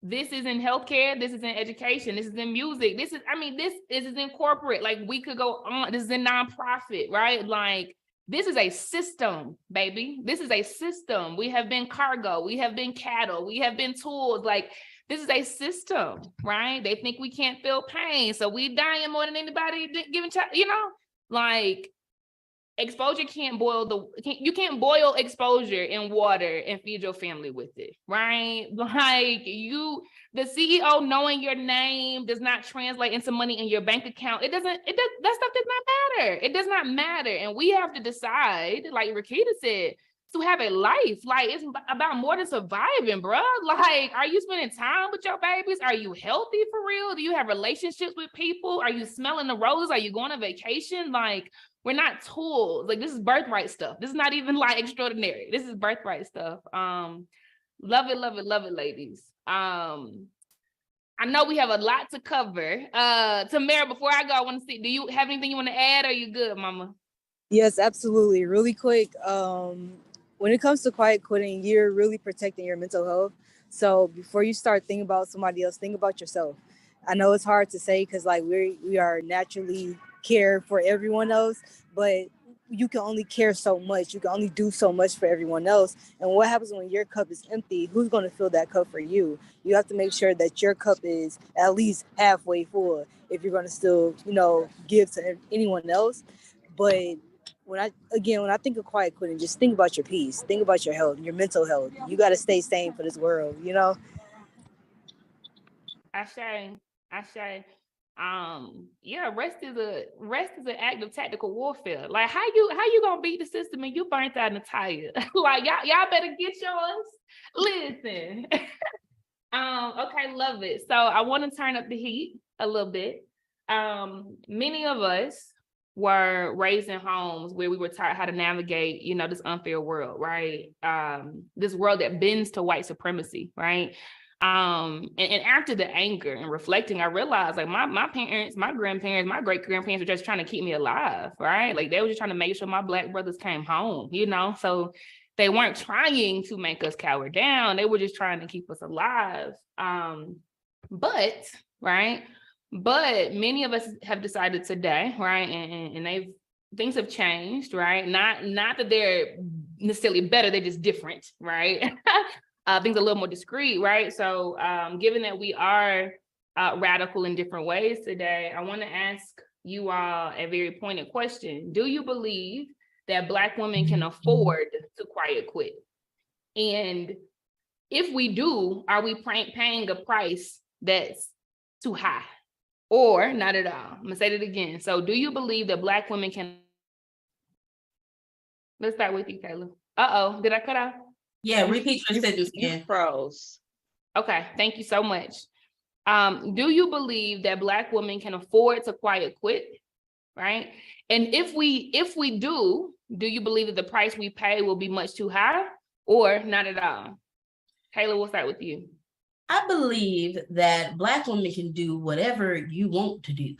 this is in healthcare, this is in education, this is in music, this is in corporate. Like, we could go on, this is in nonprofit, right? Like, this is a system, baby. This is a system. We have been cargo, we have been cattle, we have been tools. Like, this is a system, right? They think we can't feel pain, so we dying more than anybody giving, you know, like, exposure you can't boil exposure in water and feed your family with it, right? Like, the CEO knowing your name does not translate into money in your bank account. That stuff does not matter. It does not matter. And we have to decide, like Rakita said, to have a life. Like, it's about more than surviving, bro. Like, are you spending time with your babies? Are you healthy for real? Do you have relationships with people? Are you smelling the roses? Are you going on vacation? Like, we're not tools. Like, this is birthright stuff. This is not even like extraordinary. This is birthright stuff. Love it, ladies. I know we have a lot to cover. Tamara, before I go, I want to see, do you have anything you want to add, or are you good, mama? Yes, absolutely. Really quick. When it comes to quiet quitting, you're really protecting your mental health. So before you start thinking about somebody else, think about yourself. I know it's hard to say because like we are naturally care for everyone else, but you can only care so much. You can only do so much for everyone else. And what happens when your cup is empty? Who's going to fill that cup for you? You have to make sure that your cup is at least halfway full if you're going to still, give to anyone else. But when I think of quiet quitting, just think about your peace, think about your health, your mental health. You got to stay sane for this world, you know. I say, yeah, rest is an act of tactical warfare. Like how you gonna beat the system and you burnt out and tired? Like y'all better get yours. Listen. Okay, love it. So I want to turn up the heat a little bit. Many of us were raised in homes where we were taught how to navigate, this unfair world, right? This world that bends to white supremacy, right? And after the anger and reflecting, I realized like my parents, my grandparents, my great-grandparents were just trying to keep me alive, right? Like they were just trying to make sure my Black brothers came home, so they weren't trying to make us cower down. They were just trying to keep us alive. But many of us have decided today, right? And things have changed, right? Not that they're necessarily better, they're just different, right? Things are a little more discreet, right? So given that we are radical in different ways today, I want to ask you all a very pointed question. Do you believe that Black women can afford to quiet quit? And if we do, are we paying a price that's too high or not at all? I'm gonna say it again. So do you believe that Black women can? Let's start with you, Kayla. Uh-oh, did I cut out? Yeah, repeat your sentence again. Froze. Okay, thank you so much. Do you believe that Black women can afford to quiet quit, right? And if we do you believe that the price we pay will be much too high or not at all? Kayla, we'll start with you. I believe that Black women can do whatever you want to do.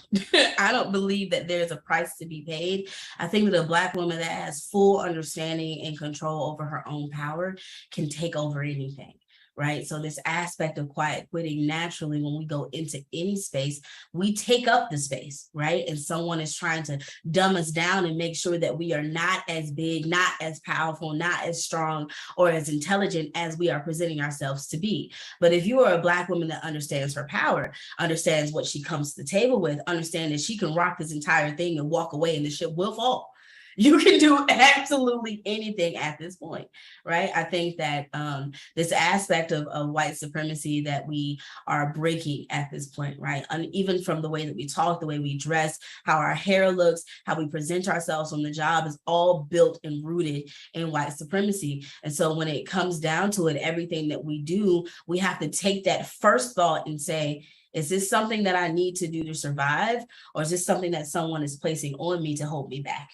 I don't believe that there's a price to be paid. I think that a Black woman that has full understanding and control over her own power can take over anything. Right. So this aspect of quiet quitting, naturally, when we go into any space, we take up the space, right? And someone is trying to dumb us down and make sure that we are not as big, not as powerful, not as strong or as intelligent as we are presenting ourselves to be. But if you are a Black woman that understands her power, understands what she comes to the table with, understands that she can rock this entire thing and walk away and the ship will fall. You can do absolutely anything at this point, right? I think that this aspect of white supremacy that we are breaking at this point, right? And even from the way that we talk, the way we dress, how our hair looks, how we present ourselves on the job is all built and rooted in white supremacy. And so when it comes down to it, everything that we do, we have to take that first thought and say, is this something that I need to do to survive? Or is this something that someone is placing on me to hold me back?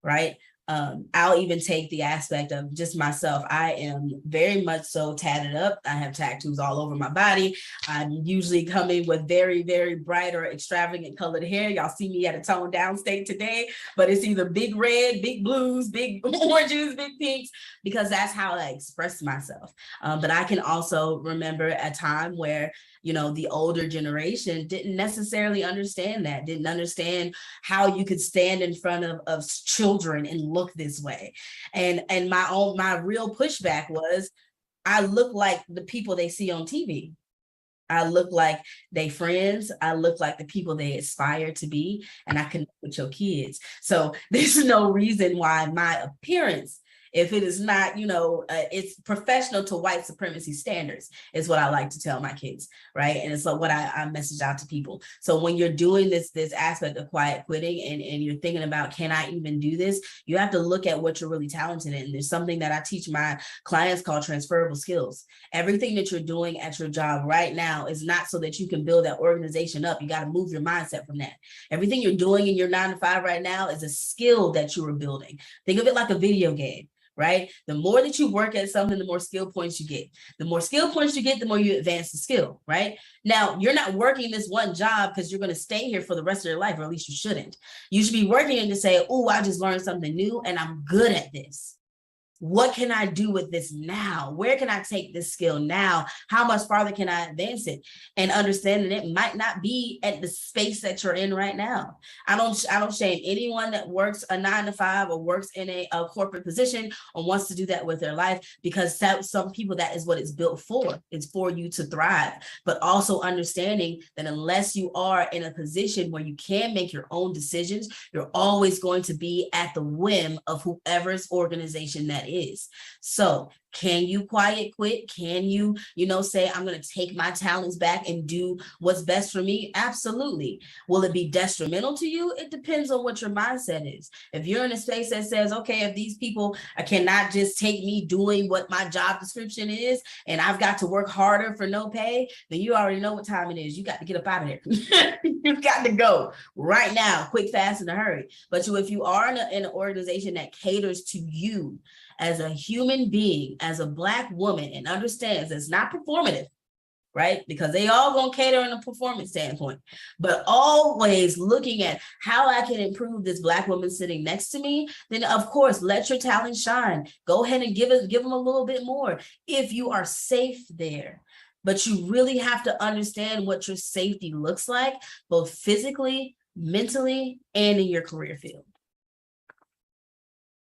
Right? I'll even take the aspect of just myself. I am very much so tatted up. I have tattoos all over my body. I'm usually coming with very, very bright or extravagant colored hair. Y'all see me at a toned down state today, but it's either big red, big blues, big oranges, big pinks, because that's how I express myself. But I can also remember a time where the older generation didn't necessarily understand that, didn't understand how you could stand in front of children and look this way. And my real pushback was, I look like the people they see on TV. I look like they friends. I look like the people they aspire to be, and I connect with your kids. So there's no reason why my appearance, if it is not, it's professional to white supremacy standards, is what I like to tell my kids, right? And it's like what I message out to people. So when you're doing this aspect of quiet quitting and you're thinking about, can I even do this? You have to look at what you're really talented in. There's something that I teach my clients called transferable skills. Everything that you're doing at your job right now is not so that you can build that organization up. You got to move your mindset from that. Everything you're doing in your 9-to-5 right now is a skill that you are building. Think of it like a video game. Right? The more that you work at something, the more skill points you get. The more skill points you get, the more you advance the skill, right? Now, you're not working this one job because you're going to stay here for the rest of your life, or at least you shouldn't. You should be working in to say, oh, I just learned something new and I'm good at this. what can I do with this now? Where can I take this skill now? How much farther can I advance it? And understanding it might not be at the space that you're in right now. I don't shame anyone that works a 9-to-5 or works in a corporate position or wants to do that with their life, because some people, that is what it's built for. It's for you to thrive, but also understanding that unless you are in a position where you can make your own decisions, you're always going to be at the whim of whoever's organization that is. So can you quiet quit? Can you, say, I'm going to take my talents back and do what's best for me? Absolutely. Will it be detrimental to you? It depends on what your mindset is. If you're in a space that says, okay, if these people cannot just take me doing what my job description is, and I've got to work harder for no pay, then you already know what time it is. You got to get up out of there. You've got to go right now, quick, fast, in a hurry. But if you are in an organization that caters to you as a human being, as a Black woman, and understands it's not performative, right? Because they all gonna cater in a performance standpoint, but always looking at how I can improve this Black woman sitting next to me, then of course, let your talent shine. Go ahead and give them a little bit more if you are safe there. But you really have to understand what your safety looks like, both physically, mentally, and in your career field.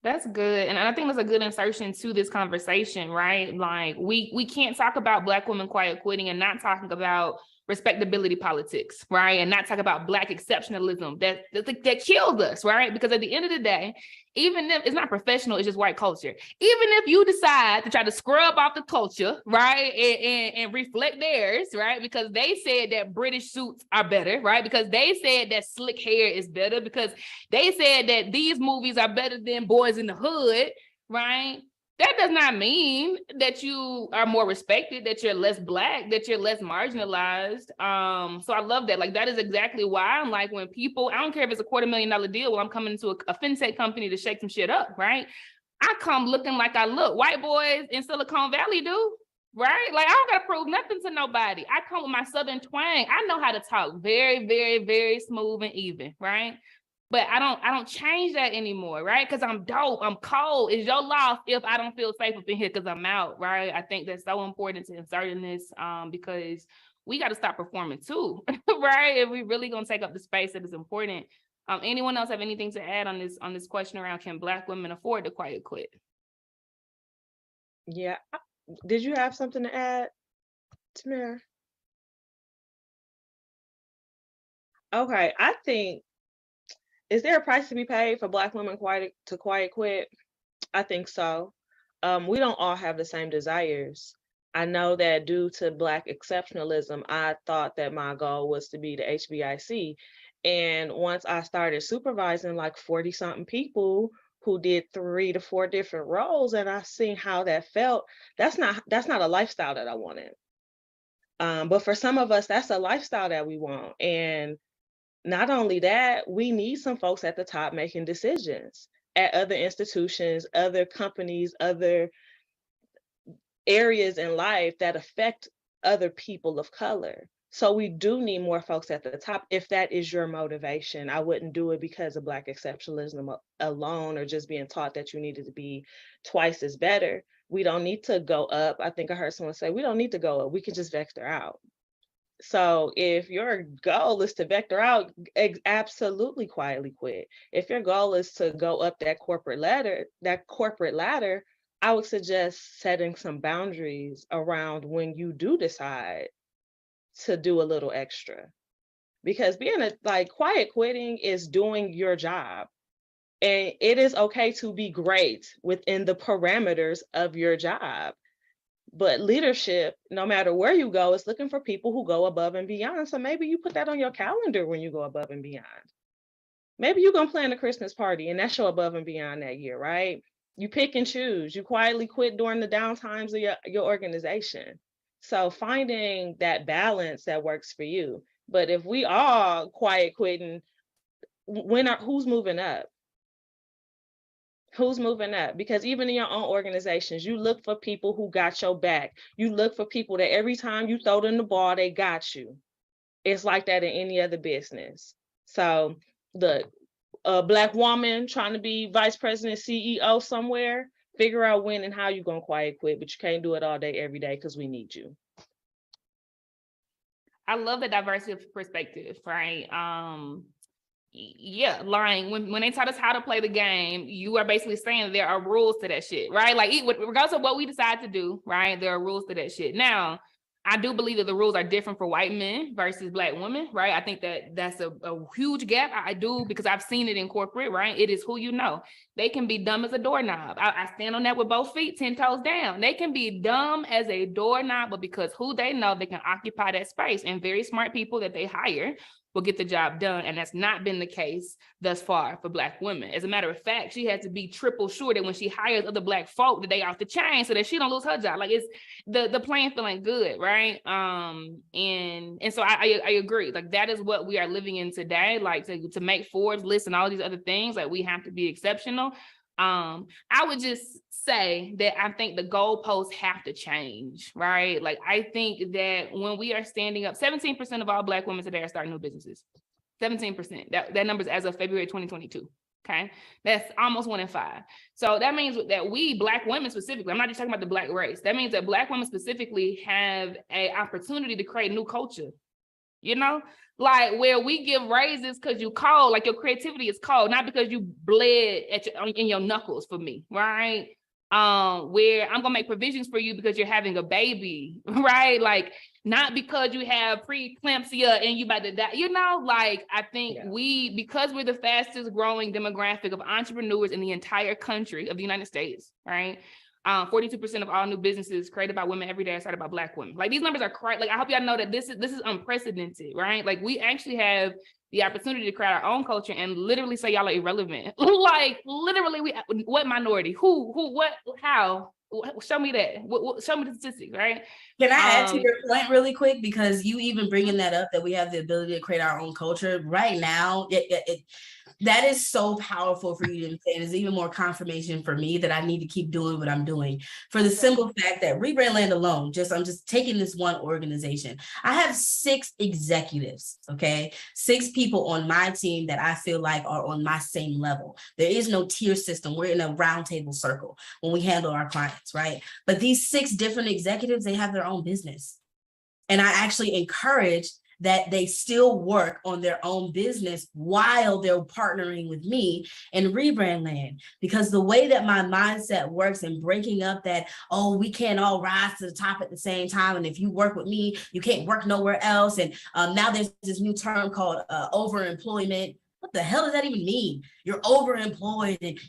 That's good. And I think that's a good insertion to this conversation, right? Like we can't talk about Black women quiet quitting and not talking about respectability politics, right? And not talk about Black exceptionalism that kills us, right? Because at the end of the day, even if it's not professional, it's just white culture. Even if you decide to try to scrub off the culture, right? And reflect theirs, right? Because they said that British suits are better, right? Because they said that slick hair is better, because they said that these movies are better than Boys in the Hood, right? That does not mean that you are more respected, that you're less Black, that you're less marginalized. So I love that. Like, that is exactly why I'm like, when people, I don't care if it's a $250,000 deal, well, I'm coming to a fintech company to shake some shit up, right? I come looking like I look. White boys in Silicon Valley do, right? Like, I don't got to prove nothing to nobody. I come with my Southern twang. I know how to talk very, very, very smooth and even, right? But I don't change that anymore, right? Because I'm dope, I'm cold. It's your loss if I don't feel safe up in here because I'm out, right? I think that's so important to insert in this because we got to stop performing too, right? If we really gonna take up the space that is important. Anyone else have anything to add on this question around, can Black women afford to quiet quit? Yeah, did you have something to add, Tamara? Okay, I think, is there a price to be paid for Black women to quiet quit? I think so. We don't all have the same desires. I know that due to Black exceptionalism, I thought that my goal was to be the HBIC. And once I started supervising like 40-something people who did 3 to 4 different roles, and I seen how that felt, that's not a lifestyle that I wanted. But for some of us, that's a lifestyle that we want. And not only that, we need some folks at the top making decisions at other institutions, other companies, other areas in life that affect other people of color. So we do need more folks at the top if that is your motivation. I wouldn't do it because of Black exceptionalism alone, or just being taught that you needed to be twice as better. We don't need to go up. I think I heard someone say, we don't need to go up. We can just vector out. So if your goal is to vector out, absolutely quietly quit. If your goal is to go up that corporate ladder, I would suggest setting some boundaries around when you do decide to do a little extra. Because quiet quitting is doing your job. And it is okay to be great within the parameters of your job. But leadership, no matter where you go, is looking for people who go above and beyond. So maybe you put that on your calendar when you go above and beyond. Maybe you're going to plan a Christmas party and that's your above and beyond that year, right? You pick and choose. You quietly quit during the down times of your organization. So finding that balance that works for you. But if we are quiet quitting, who's moving up? Who's moving up? Because even in your own organizations, you look for people who got your back. You look for people that every time you throw them the ball, they got you. It's like that in any other business. So the Black woman trying to be vice president, CEO somewhere, figure out when and how you're gonna quiet quit, but you can't do it all day, every day, because we need you. I love the diversity of perspective, right? Yeah, like when they taught us how to play the game, you are basically saying there are rules to that shit, right? Like regardless of what we decide to do, right? There are rules to that shit. Now, I do believe that the rules are different for white men versus Black women, right? I think that that's a huge gap. I do, because I've seen it in corporate, right? It is who you know. They can be dumb as a doorknob. I stand on that with both feet, 10 toes down. They can be dumb as a doorknob, but because who they know, they can occupy that space. And very smart people that they hire will get the job done. And that's not been the case thus far for Black women. As a matter of fact, she has to be triple sure that when she hires other Black folk, that they off the chain so that she don't lose her job. Like, it's the playing feeling good, right? And so I agree. Like, that is what we are living in today. Like, to make Forbes list and all these other things, like, we have to be exceptional. I would just say that I think the goalposts have to change, right? Like, I think that when we are standing up, 17% of all Black women today are starting new businesses. 17%. That number is as of February 2022. Okay, that's almost 1 in 5. So that means that we Black women specifically, I'm not just talking about the Black race, that means that Black women specifically have an opportunity to create new culture. You know, like, where we give raises because you cold, like your creativity is cold, not because you bled in your knuckles for me, right? Where I'm gonna make provisions for you because you're having a baby, right? Like, not because you have preeclampsia and you about to die, you know, like, I think because we're the fastest growing demographic of entrepreneurs in the entire country of the United States, right? 42% of all new businesses created by women every day are started by Black women. Like, these numbers are correct. Like, I hope y'all know that this is unprecedented, right? Like, we actually have the opportunity to create our own culture and literally say y'all are irrelevant. Like, literally, what minority? Who, what, how? Show me that. Show me the statistics, right? Can I add to your point really quick? Because you even bringing that up, that we have the ability to create our own culture right now, that is so powerful for you to say. It's even more confirmation for me that I need to keep doing what I'm doing, for the simple fact that Rebrandland alone, I'm just taking this one organization. I have 6 executives, okay? 6 people on my team that I feel like are on my same level. There is no tier system. We're in a round table circle when we handle our clients, right? But these 6 different executives, they have their own business. And I actually encourage that they still work on their own business while they're partnering with me in Rebrandland. Because the way that my mindset works and breaking up that, oh, we can't all rise to the top at the same time, and if you work with me, you can't work nowhere else. And now there's this new term called overemployment. What the hell does that even mean? You're overemployed and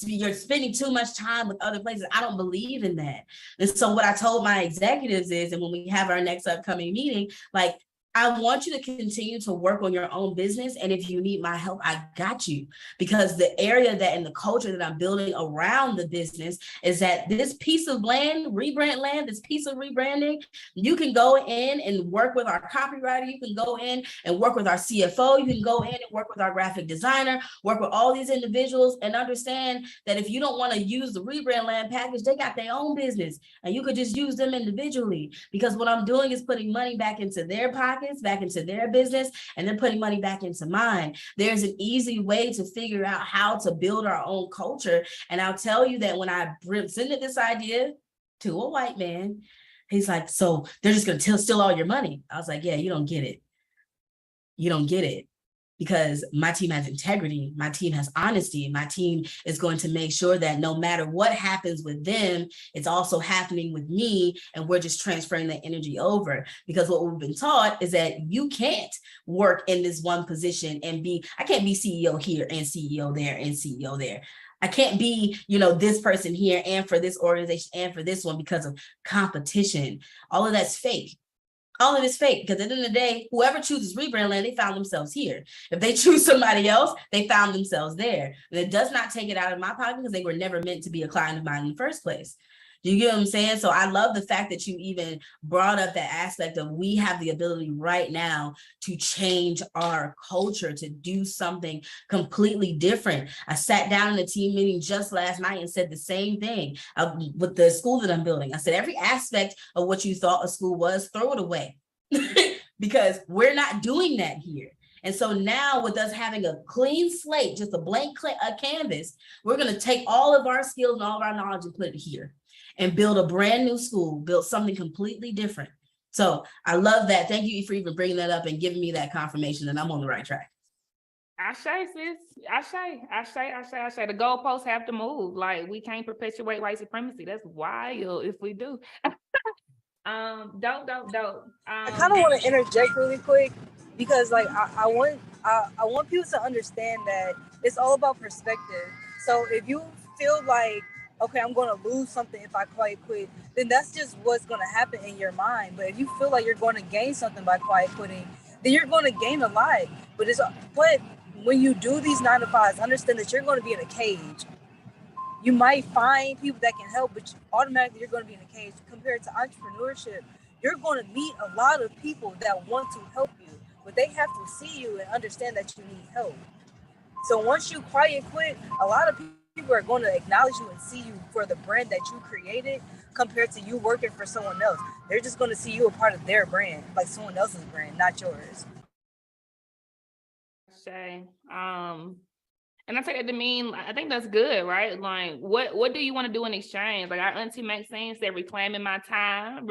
you're spending too much time with other places. I don't believe in that. And so what I told my executives is, and when we have our next upcoming meeting, like, I want you to continue to work on your own business. And if you need my help, I got you. Because the area that and the culture that I'm building around the business is that this piece of land, Rebrandland, this piece of rebranding, you can go in and work with our copywriter. You can go in and work with our CFO. You can go in and work with our graphic designer, work with all these individuals, and understand that if you don't want to use the Rebrandland package, they got their own business and you could just use them individually. Because what I'm doing is putting money back into their pocket, back into their business, and then putting money back into mine. There's an easy way to figure out how to build our own culture. And I'll tell you that when I presented this idea to a white man, he's like, so they're just going to steal all your money. I was like, yeah, you don't get it. You don't get it. Because my team has integrity, my team has honesty, my team is going to make sure that no matter what happens with them, it's also happening with me, and we're just transferring that energy over. Because what we've been taught is that you can't work in this one position and I can't be CEO here and CEO there and CEO there. I can't be, this person here and for this organization and for this one because of competition. All of that's fake. All of it's fake, because at the end of the day, whoever chooses Rebrandland, they found themselves here. If they choose somebody else, they found themselves there. And it does not take it out of my pocket, because they were never meant to be a client of mine in the first place. Do you get what I'm saying? So I love the fact that you even brought up that aspect of we have the ability right now to change our culture, to do something completely different. I sat down in a team meeting just last night and said the same thing with the school that I'm building. I said, every aspect of what you thought a school was, throw it away because we're not doing that here. And so now with us having a clean slate, just a blank canvas, we're going to take all of our skills and all of our knowledge and put it here and build a brand new school, build something completely different. So I love that. Thank you for even bringing that up and giving me that confirmation that I'm on the right track. Ashe, sis. Ashe. The goalposts have to move. Like, we can't perpetuate white supremacy. That's wild if we do. Dope. I kind of want to interject really quick because, like, I want people to understand that it's all about perspective. So if you feel like, okay, I'm going to lose something if I quiet quit, then that's just what's going to happen in your mind. But if you feel like you're going to gain something by quiet quitting, then you're going to gain a lot. But when you do these 9 to 5s, understand that you're going to be in a cage. You might find people that can help, but automatically you're going to be in a cage. Compared to entrepreneurship, you're going to meet a lot of people that want to help you, but they have to see you and understand that you need help. So once you quiet quit, a lot of people are going to acknowledge you and see you for the brand that you created compared to you working for someone else. They're just going to see you a part of their brand, like someone else's brand, not yours. And I take that to mean, I think that's good, right? Like, what do you want to do in exchange? Like, our auntie Maxine said, reclaiming my time.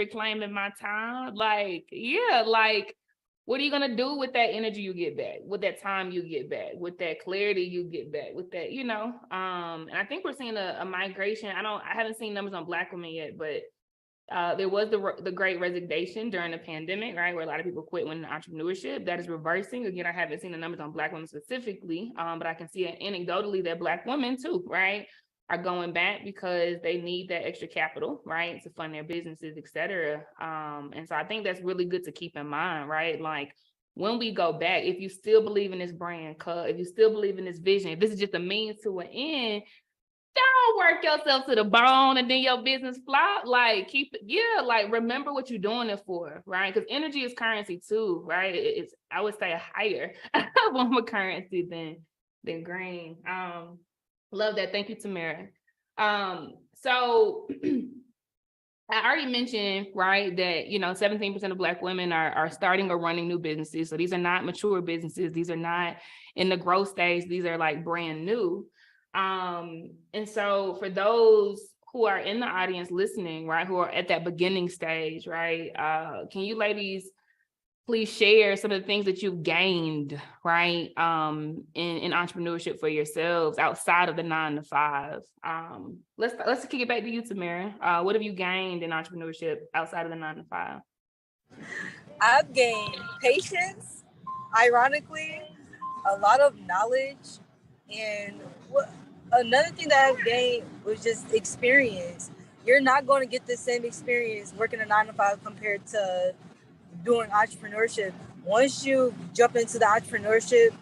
Like, yeah, like, what are you going to do with that energy you get back, with that time you get back, with that clarity you get back, with that, and I think we're seeing a migration. I haven't seen numbers on Black women yet, but there was the great resignation during the pandemic, right, where a lot of people quit when entrepreneurship. That is reversing. Again, I haven't seen the numbers on Black women specifically, but I can see it anecdotally that Black women too, right, are going back because they need that extra capital, right, to fund their businesses, et cetera. And so I think that's really good to keep in mind, right? Like, when we go back, if you still believe in this brand, if you still believe in this vision, if this is just a means to an end, don't work yourself to the bone and then your business flop. Like, remember what you're doing it for, right? Because energy is currency too, right? It's, I would say, a higher form of currency than green. Love that. Thank you, Tamara. So I already mentioned, right, that 17% of Black women are starting or running new businesses. So these are not mature businesses. These are not in the growth stage. These are like brand new. And so for those who are in the audience listening, right, who are at that beginning stage, right, can you ladies please share some of the things that you've gained, right, in entrepreneurship for yourselves outside of the 9 to 5? Let's kick it back to you, Tamara. What have you gained in entrepreneurship outside of the 9 to 5? I've gained patience, ironically, a lot of knowledge, and another thing that I've gained was just experience. You're not going to get the same experience working a 9 to 5 compared to doing entrepreneurship. Once you jump into the entrepreneurship,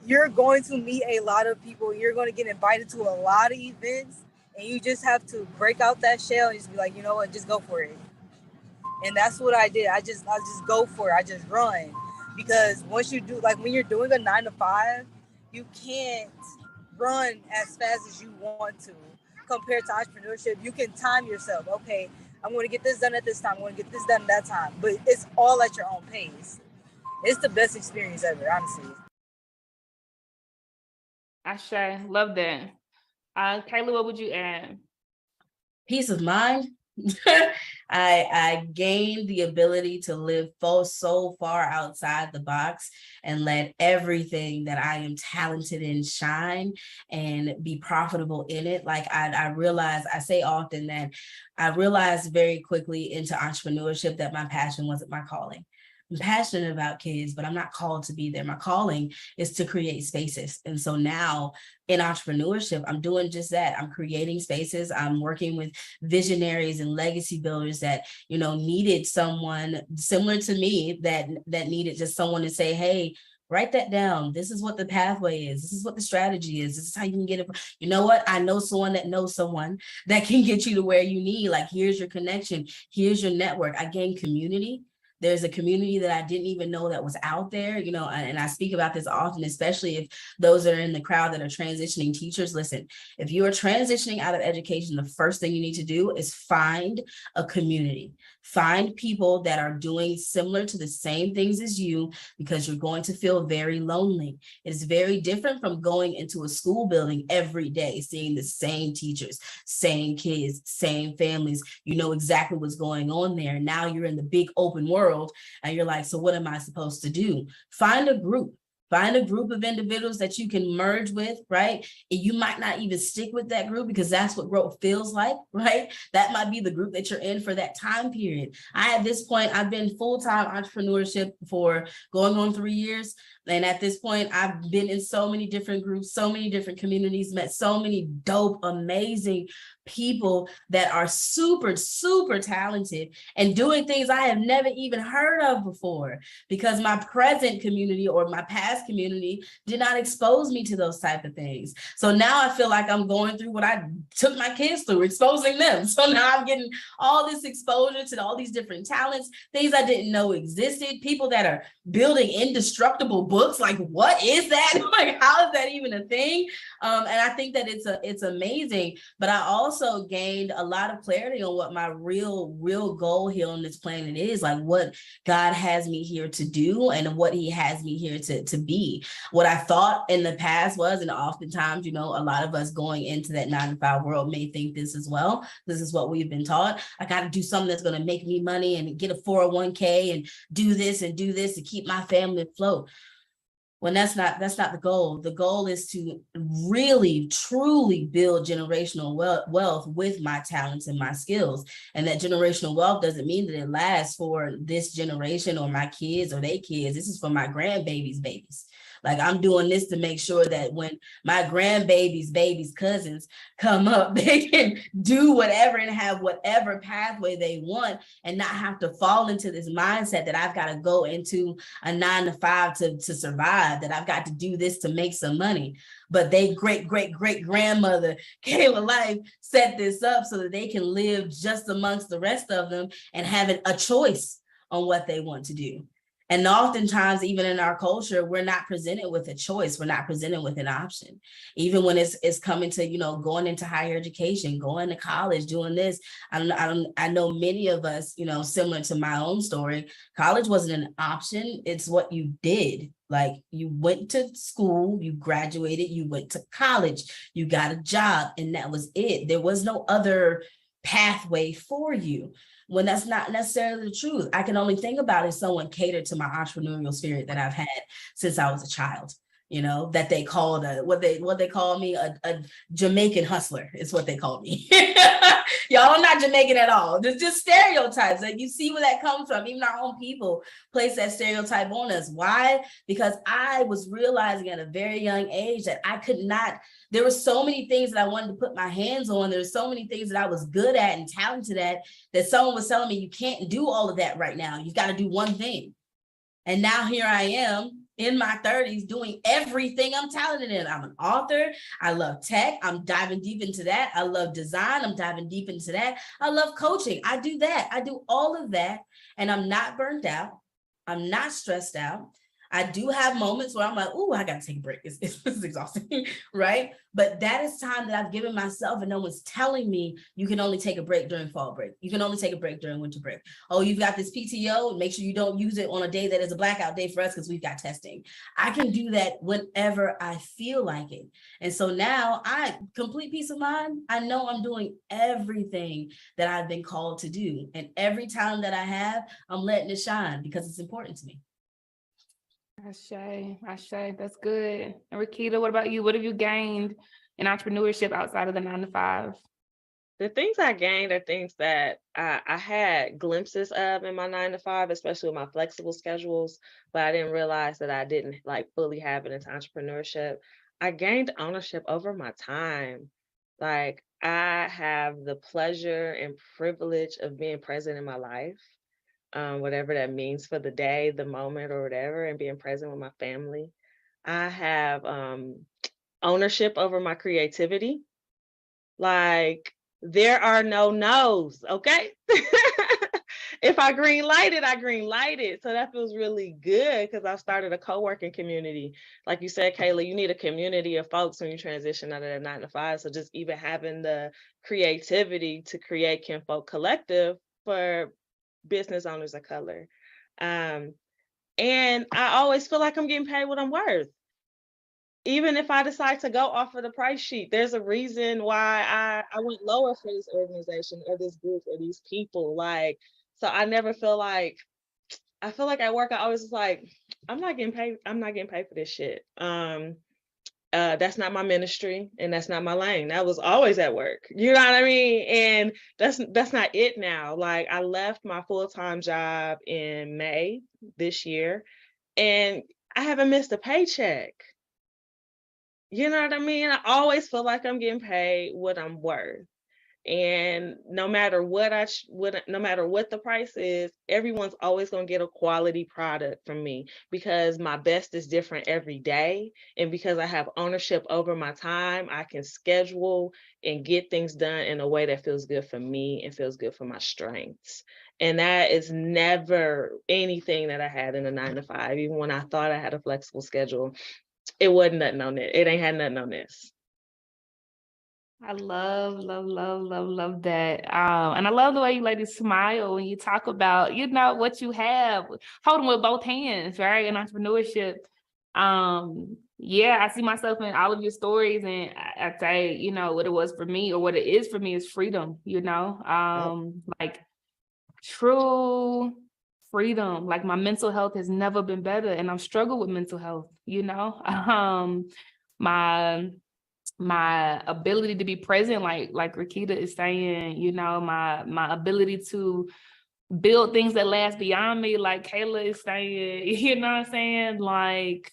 you're going to meet a lot of people. You're going to get invited to a lot of events, and you just have to break out that shell and just be like, you know what, just go for it. And that's what I did. I just go for it. I just run. Because once you do, like when you're doing a 9 to 5, you can't run as fast as you want to. Compared to entrepreneurship, you can time yourself. Okay, I'm going to get this done at this time. I'm going to get this done at that time. But it's all at your own pace. It's the best experience ever, honestly. Ashe, love that. Kayla, what would you add? Peace of mind. I gained the ability to live so far outside the box and let everything that I am talented in shine and be profitable in it. Like I say often that I realized very quickly into entrepreneurship that my passion wasn't my calling. I'm passionate about kids, but I'm not called to be there. My calling is to create spaces. And so now in entrepreneurship, I'm doing just that. I'm creating spaces. I'm working with visionaries and legacy builders that, needed someone similar to me that needed just someone to say, hey, write that down. This is what the pathway is. This is what the strategy is. This is how you can get it. You know what? I know someone that knows someone that can get you to where you need. Like, here's your connection. Here's your network. I gained community. There's a community that I didn't even know that was out there, you know, and I speak about this often, especially if those that are in the crowd that are transitioning teachers. Listen, if you are transitioning out of education, the first thing you need to do is find a community. Find people that are doing similar to the same things as you, because you're going to feel very lonely. It's very different from going into a school building every day, seeing the same teachers, same kids, same families. You know exactly what's going on there. Now you're in the big open world and you're like, so what am I supposed to do? Find a group. Find a group of individuals that you can merge with, right? And you might not even stick with that group because that's what growth feels like, right? That might be the group that you're in for that time period. At this point, I've been full-time entrepreneurship for going on 3 years. And at this point, I've been in so many different groups, so many different communities, met so many dope, amazing people that are super, super talented and doing things I have never even heard of before, because my present community or my past community did not expose me to those type of things. So now I feel like I'm going through what I took my kids through, exposing them. So now I'm getting all this exposure to all these different talents, things I didn't know existed, people that are building indestructible books. Like, what is that? Like, how is that even a thing? And I think that it's amazing, but I also gained a lot of clarity on what my real goal here on this planet is, like what God has me here to do and what he has me here to be. What I thought in the past was, and oftentimes, you know, a lot of us going into that 9-to-5 world may think this as well. This is what we've been taught. I got to do something that's going to make me money and get a 401k and do this to keep my family afloat. When that's not the goal. The goal is to really, truly build generational wealth with my talents and my skills. And that generational wealth doesn't mean that it lasts for this generation or my kids or their kids. This is for my grandbabies' babies. Like, I'm doing this to make sure that when my grandbabies, babies, cousins come up, they can do whatever and have whatever pathway they want and not have to fall into this mindset that I've got to go into a 9-to-5 to survive, that I've got to do this to make some money. But they great grandmother, Kayla Life, set this up so that they can live just amongst the rest of them and having a choice on what they want to do. And oftentimes, even in our culture, we're not presented with a choice. We're not presented with an option. Even when it's coming to, you know, going into higher education, going to college, doing this. I know many of us, you know, similar to my own story, college wasn't an option. It's what you did. Like, you went to school, you graduated, you went to college, you got a job, and that was it. There was no other pathway for you. When that's not necessarily the truth. I can only think about if someone catered to my entrepreneurial spirit that I've had since I was a child, you know, that they called what they call me a Jamaican hustler is what they call me. Y'all, I'm not Jamaican at all. There's just stereotypes. Like, you see where that comes from. Even our own people place that stereotype on us. Why? Because I was realizing at a very young age that I could not. There were so many things that I wanted to put my hands on. There's so many things that I was good at and talented at that someone was telling me, you can't do all of that right now. You've got to do one thing. And now here I am in my 30s doing everything I'm talented in. I'm an author. I love tech. I'm diving deep into that. I love design. I'm diving deep into that. I love coaching. I do that. I do all of that. And I'm not burnt out. I'm not stressed out. I do have moments where I'm like, oh, I got to take a break. It's exhausting, right? But that is time that I've given myself, and no one's telling me you can only take a break during fall break. You can only take a break during winter break. Oh, you've got this PTO. Make sure you don't use it on a day that is a blackout day for us because we've got testing. I can do that whenever I feel like it. And so now complete peace of mind. I know I'm doing everything that I've been called to do. And every time that I have, I'm letting it shine because it's important to me. Ashe, that's good. And Rakita, what about you? What have you gained in entrepreneurship outside of the 9-to-5? The things I gained are things that I had glimpses of in my 9-to-5, especially with my flexible schedules, but I didn't realize that I didn't like fully have it into entrepreneurship. I gained ownership over my time. Like, I have the pleasure and privilege of being present in my life. Whatever that means for the day, the moment, or whatever, and being present with my family. I have ownership over my creativity. Like, there are no no's, okay? if I green lighted, I green lighted. So that feels really good because I started a co-working community. Like you said, Kayla, you need a community of folks when you transition out of that 9 to 5. So just even having the creativity to create Kinfolk Collective for business owners of color. And I always feel like I'm getting paid what I'm worth. Even if I decide to go off of the price sheet, there's a reason why I went lower for this organization or this group or these people. Like, so I never feel like, I feel like at work, I always was like, I'm not getting paid for this shit. That's not my ministry and that's not my lane. That was always at work. You know what I mean? And that's not it now. Like, I left my full-time job in May this year and I haven't missed a paycheck. You know what I mean? I always feel like I'm getting paid what I'm worth. And no matter what no matter what the price is, everyone's always going to get a quality product from me because my best is different every day. And because I have ownership over my time, I can schedule and get things done in a way that feels good for me and feels good for my strengths. And that is never anything that I had in a 9 to 5. Even when I thought I had a flexible schedule, it wasn't nothing on it. It ain't had nothing on this. I love that. And I love the way you ladies smile when you talk about, you know, what you have, holding with both hands, right? In entrepreneurship. Yeah, I see myself in all of your stories, and I say, you know, what it was for me or what it is for me is freedom, you know, like true freedom. Like my mental health has never been better, and I've struggled with mental health, you know. My ability to be present, like Rakita is saying, you know, my ability to build things that last beyond me, like Kayla is saying, you know what I'm saying? Like,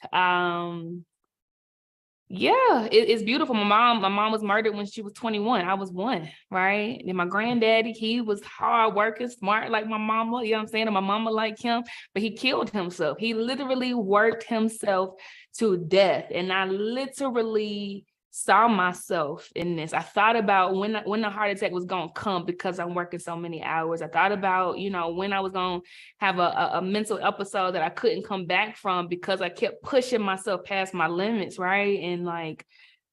yeah, it's beautiful. My mom was murdered when she was 21. I was 1, right? And my granddaddy, he was hard working, smart like my mama, you know what I'm saying? And my mama like him, but he killed himself. He literally worked himself to death. And I literally saw myself in this. I thought about when the heart attack was going to come because I'm working so many hours. I thought about, you know, when I was going to have a mental episode that I couldn't come back from because I kept pushing myself past my limits, right? And like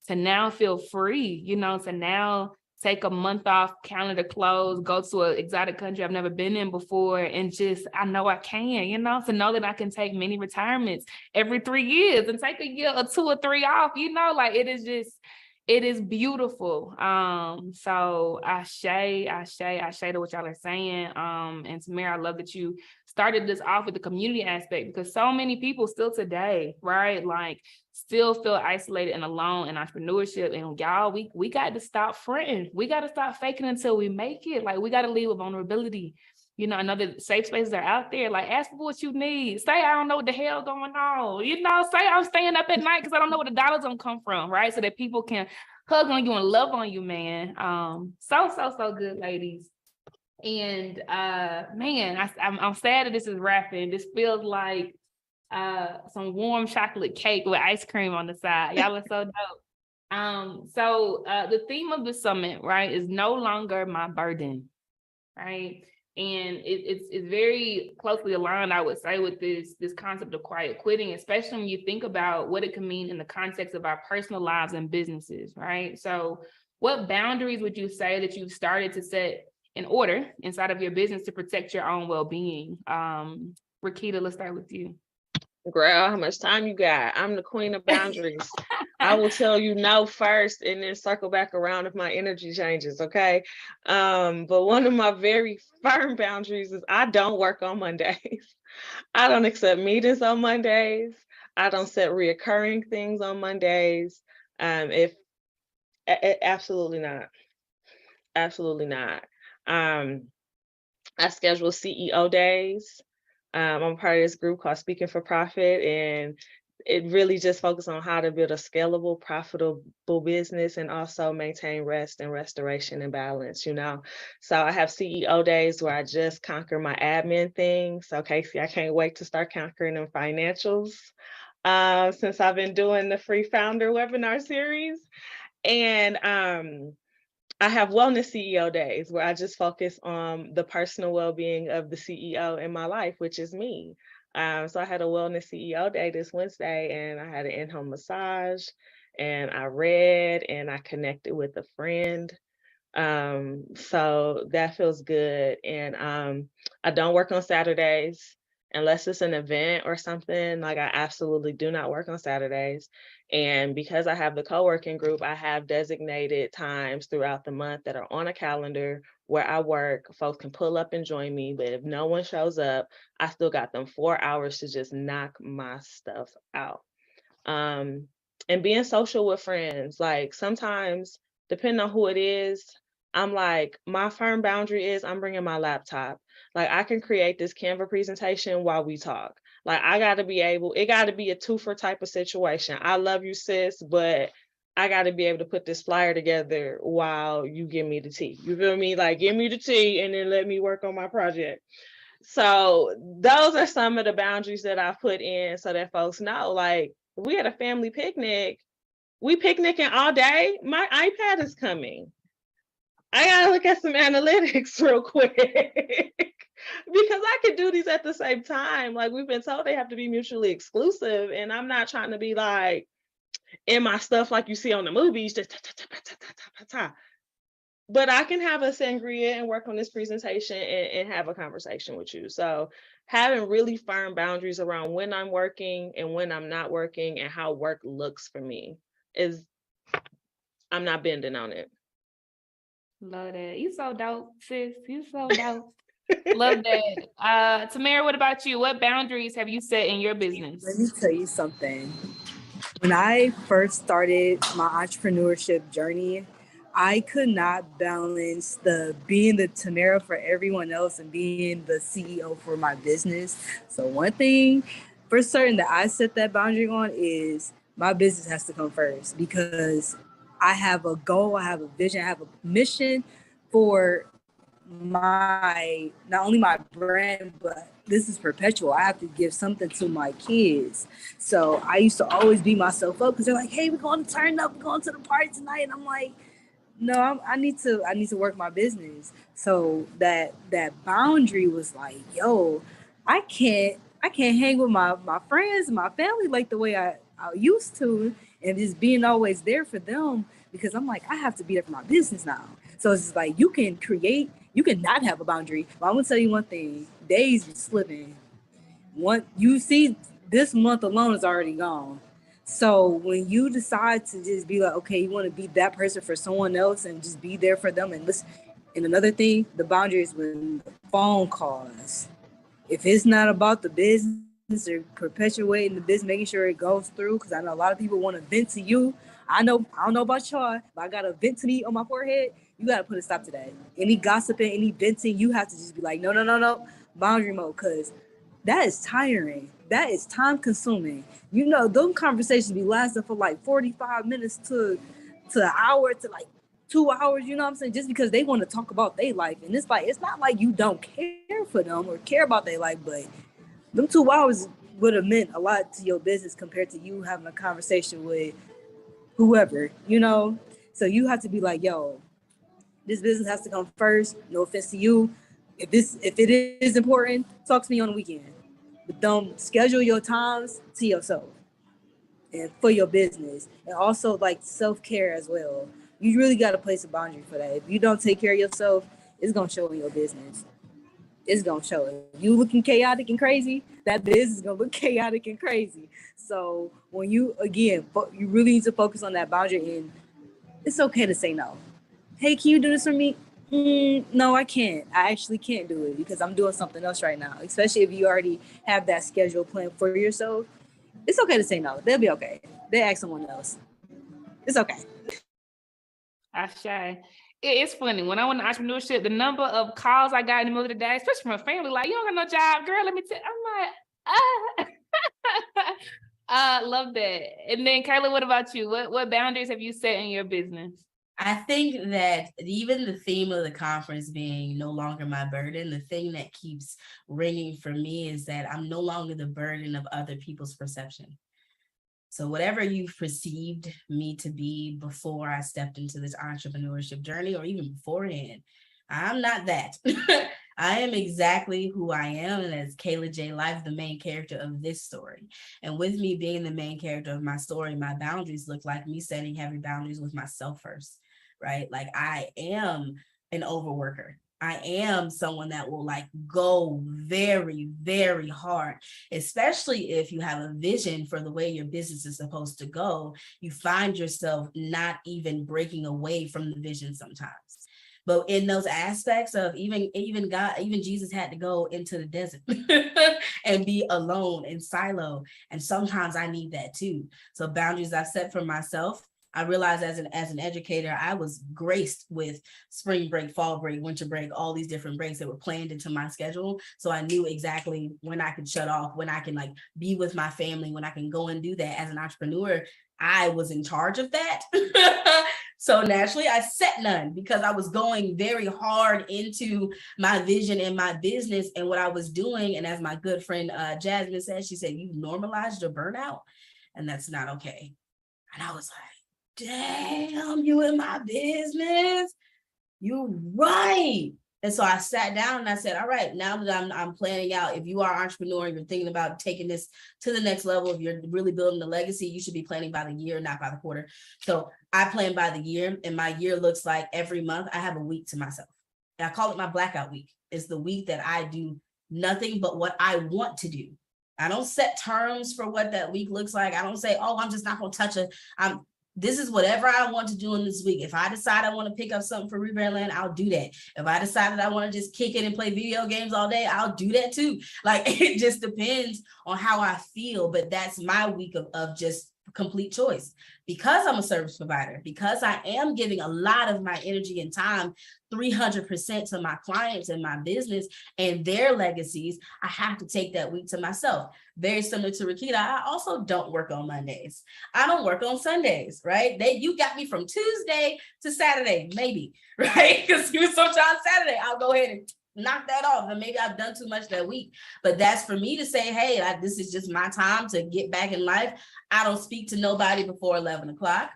to now feel free, you know, to now take a month off, calendar closed, go to an exotic country I've never been in before, and just, I know I can, you know, to know that I can take many retirements every 3 years and take a year or 2 or 3 off, you know, like it is beautiful. So I say to what y'all are saying. And Tamara, I love that you started this off with the community aspect because so many people still today, right? Like still feel isolated and alone in entrepreneurship. And y'all, we got to stop fronting. We got to stop faking until we make it. Like we got to lead with vulnerability. You know, I know that safe spaces are out there. Like, ask for what you need. Say, I don't know what the hell going on. You know, say I'm staying up at night because I don't know where the dollars gonna come from, right? So that people can hug on you and love on you, man. So good, ladies. And man, I'm sad that this is wrapping. This feels like some warm chocolate cake with ice cream on the side. Y'all are so dope. So the theme of the summit, right, is no longer my burden, right? And it's very closely aligned, I would say, with this concept of quiet quitting, especially when you think about what it can mean in the context of our personal lives and businesses, right? So what boundaries would you say that you've started to set in order inside of your business to protect your own well-being? Rakita, let's start with you. Girl, how much time you got? I'm the queen of boundaries. I will tell you no first and then circle back around if my energy changes, okay? But one of my very firm boundaries is I don't work on Mondays. I don't accept meetings on Mondays. I don't set reoccurring things on Mondays. Absolutely not. Absolutely not. I schedule CEO days. I'm part of this group called Speaking for Profit, and it really just focuses on how to build a scalable, profitable business and also maintain rest and restoration and balance, you know? So I have CEO days where I just conquer my admin things. So Casey, I can't wait to start conquering them financials since I've been doing the free founder webinar series. And I have wellness CEO days where I just focus on the personal well-being of the CEO in my life, which is me. So I had a wellness CEO day this Wednesday, and I had an in-home massage, and I read, and I connected with a friend. So that feels good. And I don't work on Saturdays unless it's an event or something. Like, I absolutely do not work on Saturdays. And because I have the co-working group, I have designated times throughout the month that are on a calendar where I work. Folks can pull up and join me, but if no one shows up, I still got them 4 hours to just knock my stuff out. And being social with friends, like, sometimes, depending on who it is, I'm like, my firm boundary is I'm bringing my laptop. Like, I can create this Canva presentation while we talk. Like, I got to be able, it got to be a twofer type of situation. I love you, sis, but I got to be able to put this flyer together while you give me the tea. You feel me? Like, give me the tea and then let me work on my project. So those are some of the boundaries that I've put in so that folks know, like, if we had a family picnic, we picnicking all day, my iPad is coming. I gotta look at some analytics real quick because I could do these at the same time. Like, we've been told they have to be mutually exclusive, and I'm not trying to be like in my stuff like you see on the movies, just but I can have a sangria and work on this presentation and have a conversation with you. So having really firm boundaries around when I'm working and when I'm not working and how work looks for me is, I'm not bending on it. Love that. You so dope, sis. You so dope. Love that. Tamara, what about you? What boundaries have you set in your business? Let me tell you something. When I first started my entrepreneurship journey, I could not balance the being the Tamara for everyone else and being the CEO for my business. So one thing for certain that I set that boundary on is my business has to come first, because I have a goal, I have a vision, I have a mission for my, not only my brand, but this is perpetual. I have to give something to my kids. So I used to always beat myself up because they're like, hey, we're going to turn up, we're going to the party tonight. And I'm like, no, I need to work my business. So that boundary was like, yo, I can't hang with my friends and my family like the way I used to, and just being always there for them, because I'm like, I have to be there for my business now. So it's just like, you can not have a boundary. But I'm gonna tell you one thing, days be slipping. You see, this month alone is already gone. So when you decide to just be like, okay, you want to be that person for someone else and just be there for them and listen. And another thing, the boundary is when phone calls. If it's not about the business or perpetuating the business, making sure it goes through, because I know a lot of people want to vent to you. I don't know about y'all, but I got a vent to me on my forehead. You got to put a stop to that. Any gossiping, any venting, you have to just be like, no, boundary mode, because that is tiring. That is time consuming. You know, those conversations be lasting for like 45 minutes to an hour to like 2 hours, you know what I'm saying? Just because they want to talk about their life. And it's like, it's not like you don't care for them or care about their life, but them 2 hours would have meant a lot to your business compared to you having a conversation with whoever, you know? So you have to be like, yo, this business has to come first. No offense to you. If it is important, talk to me on the weekend. But don't schedule your times to yourself and for your business. And also like self-care as well. You really got to place a boundary for that. If you don't take care of yourself, it's going to show in your business. It's going to show it. You looking chaotic and crazy, that business is going to look chaotic and crazy. So when you really need to focus on that boundary, and it's okay to say no. Hey, can you do this for me? No, I can't. I actually can't do it because I'm doing something else right now, especially if you already have that schedule planned for yourself. It's okay to say no. They'll be okay. They ask someone else. It's okay. It's funny. When I went to entrepreneurship, the number of calls I got in the middle of the day, especially from family, like, you don't got no job, girl, let me tell you. I'm like, love that. And then Kayla, what about you? What boundaries have you set in your business? I think that even the theme of the conference being no longer my burden, the thing that keeps ringing for me is that I'm no longer the burden of other people's perception. So whatever you've perceived me to be before I stepped into this entrepreneurship journey, or even beforehand, I'm not that. I am exactly who I am, and as Kayla J. Life, the main character of this story. And with me being the main character of my story, my boundaries look like me setting heavy boundaries with myself first, right? Like I am an overworker. I am someone that will like go very, very hard, especially if you have a vision for the way your business is supposed to go. You find yourself not even breaking away from the vision sometimes. But in those aspects of even God, even Jesus had to go into the desert and be alone in silo. And sometimes I need that too. So boundaries I've set for myself. I realized as an educator, I was graced with spring break, fall break, winter break, all these different breaks that were planned into my schedule. So I knew exactly when I could shut off, when I can like be with my family, when I can go and do that. As an entrepreneur, I was in charge of that. So naturally I set none because I was going very hard into my vision and my business and what I was doing. And as my good friend Jasmine said, she said, "You normalized your burnout, and that's not okay." And I was like, damn, you in my business? You right. And so I sat down and I said, all right, now that I'm planning out, if you are an entrepreneur, you're thinking about taking this to the next level, if you're really building a legacy, you should be planning by the year, not by the quarter. So I plan by the year, and my year looks like every month I have a week to myself. And I call it my blackout week. It's the week that I do nothing but what I want to do. I don't set terms for what that week looks like. I don't say, oh, I'm just not going to touch it. This is whatever I want to do in this week. If I decide I want to pick up something for Rebrand Land, I'll do that. If I decide that I want to just kick it and play video games all day, I'll do that too. Like, it just depends on how I feel. But that's my week of just complete choice. Because I'm a service provider, because I am giving a lot of my energy and time 300% to my clients and my business and their legacies, I have to take that week to myself. Very similar to Rakita, I also don't work on Mondays. I don't work on Sundays, right? You got me from Tuesday to Saturday, maybe, right? Because sometimes Saturday, I'll go ahead and knock that off, and maybe I've done too much that week. But that's for me to say, hey, this is just my time to get back in life. I don't speak to nobody before 11 o'clock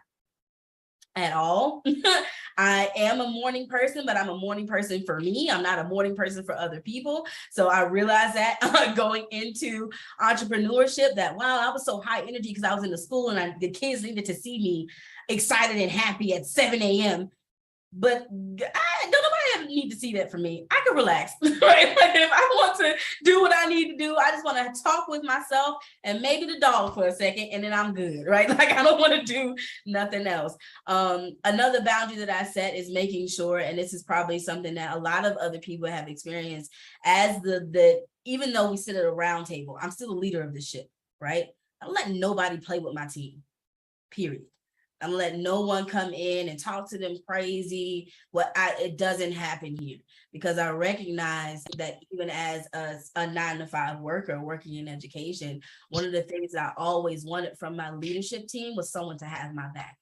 at all. I am a morning person, but I'm a morning person for me. I'm not a morning person for other people. So I realized that going into entrepreneurship, that wow, I was so high energy because I was in the school and the kids needed to see me excited and happy at 7 a.m. But don't nobody need to see that from me. I can relax, right? Like if I want to do what I need to do, I just want to talk with myself and maybe the dog for a second, and then I'm good, right? Like I don't want to do nothing else. Another boundary that I set is making sure, and this is probably something that a lot of other people have experienced, as even though we sit at a round table, I'm still the leader of the ship, right? I don't let nobody play with my team, period. I'm letting no one come in and talk to them crazy. It doesn't happen here, because I recognize that even as a 9-to-5 worker working in education, one of the things I always wanted from my leadership team was someone to have my back,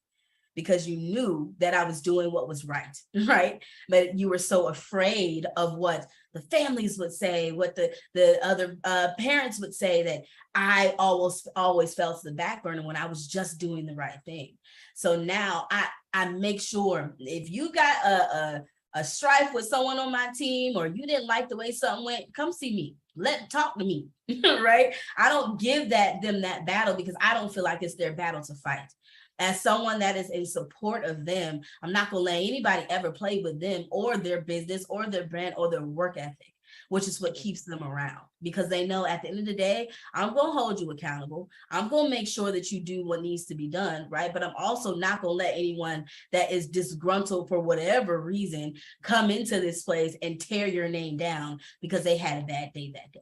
because you knew that I was doing what was right, right? But you were so afraid of what the families would say, what the other parents would say, that I always fell to the back burner when I was just doing the right thing. So now I make sure if you got a strife with someone on my team, or you didn't like the way something went, come see me. Talk to me, right? I don't give them that battle, because I don't feel like it's their battle to fight. As someone that is in support of them, I'm not going to let anybody ever play with them or their business or their brand or their work ethic, which is what keeps them around, because they know at the end of the day, I'm going to hold you accountable. I'm going to make sure that you do what needs to be done, right? But I'm also not going to let anyone that is disgruntled for whatever reason come into this place and tear your name down because they had a bad day that day.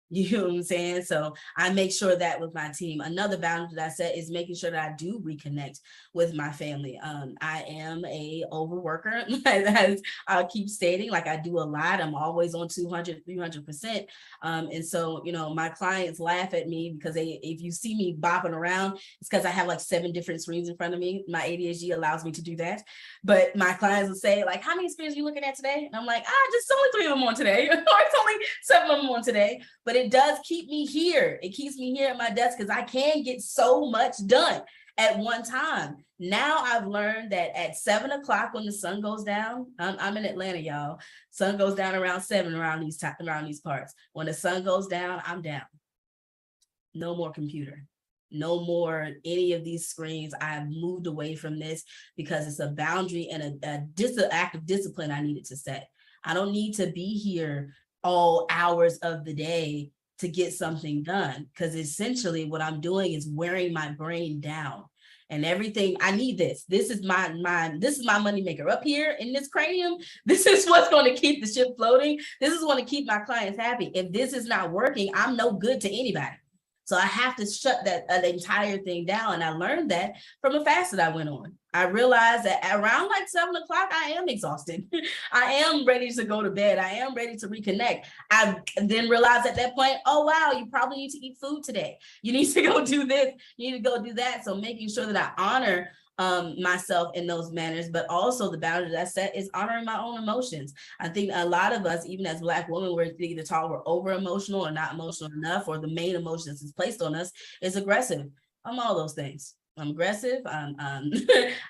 You know what I'm saying? So I make sure that with my team. Another boundary that I set is making sure that I do reconnect with my family. I am a overworker, as I keep stating, like I do a lot. I'm always on 200, 300%. And so, my clients laugh at me because if you see me bopping around, it's because I have like 7 different screens in front of me. My ADHD allows me to do that. But my clients will say, like, how many screens are you looking at today? And I'm like, just only 3 of them on today. Or it's only 7 of them on today. But it does keep me here. It keeps me here at my desk because I can get so much done at one time. Now I've learned that at 7 o'clock when the sun goes down, I'm in Atlanta, y'all. Sun goes down around 7 around these parts. When the sun goes down, I'm down. No more computer. No more any of these screens. I've moved away from this because it's a boundary and an act of discipline I needed to set. I don't need to be here all hours of the day to get something done, because essentially what I'm doing is wearing my brain down. And everything, I need this. This is my money maker up here in this cranium. This is what's going to keep the ship floating. This is going to keep my clients happy. If this is not working, I'm no good to anybody. So I have to shut that entire thing down. And I learned that from a fast that I went on. I realized that around like 7 o'clock, I am exhausted. I am ready to go to bed. I am ready to reconnect. I then realized at that point, oh, wow, you probably need to eat food today. You need to go do this. You need to go do that. So making sure that I honor myself in those manners, but also the boundary that I set is honoring my own emotions. I think a lot of us, even as Black women, we're thinking to talk, we're over emotional or not emotional enough, or the main emotion that's placed on us is aggressive. I'm all those things. I'm aggressive. I'm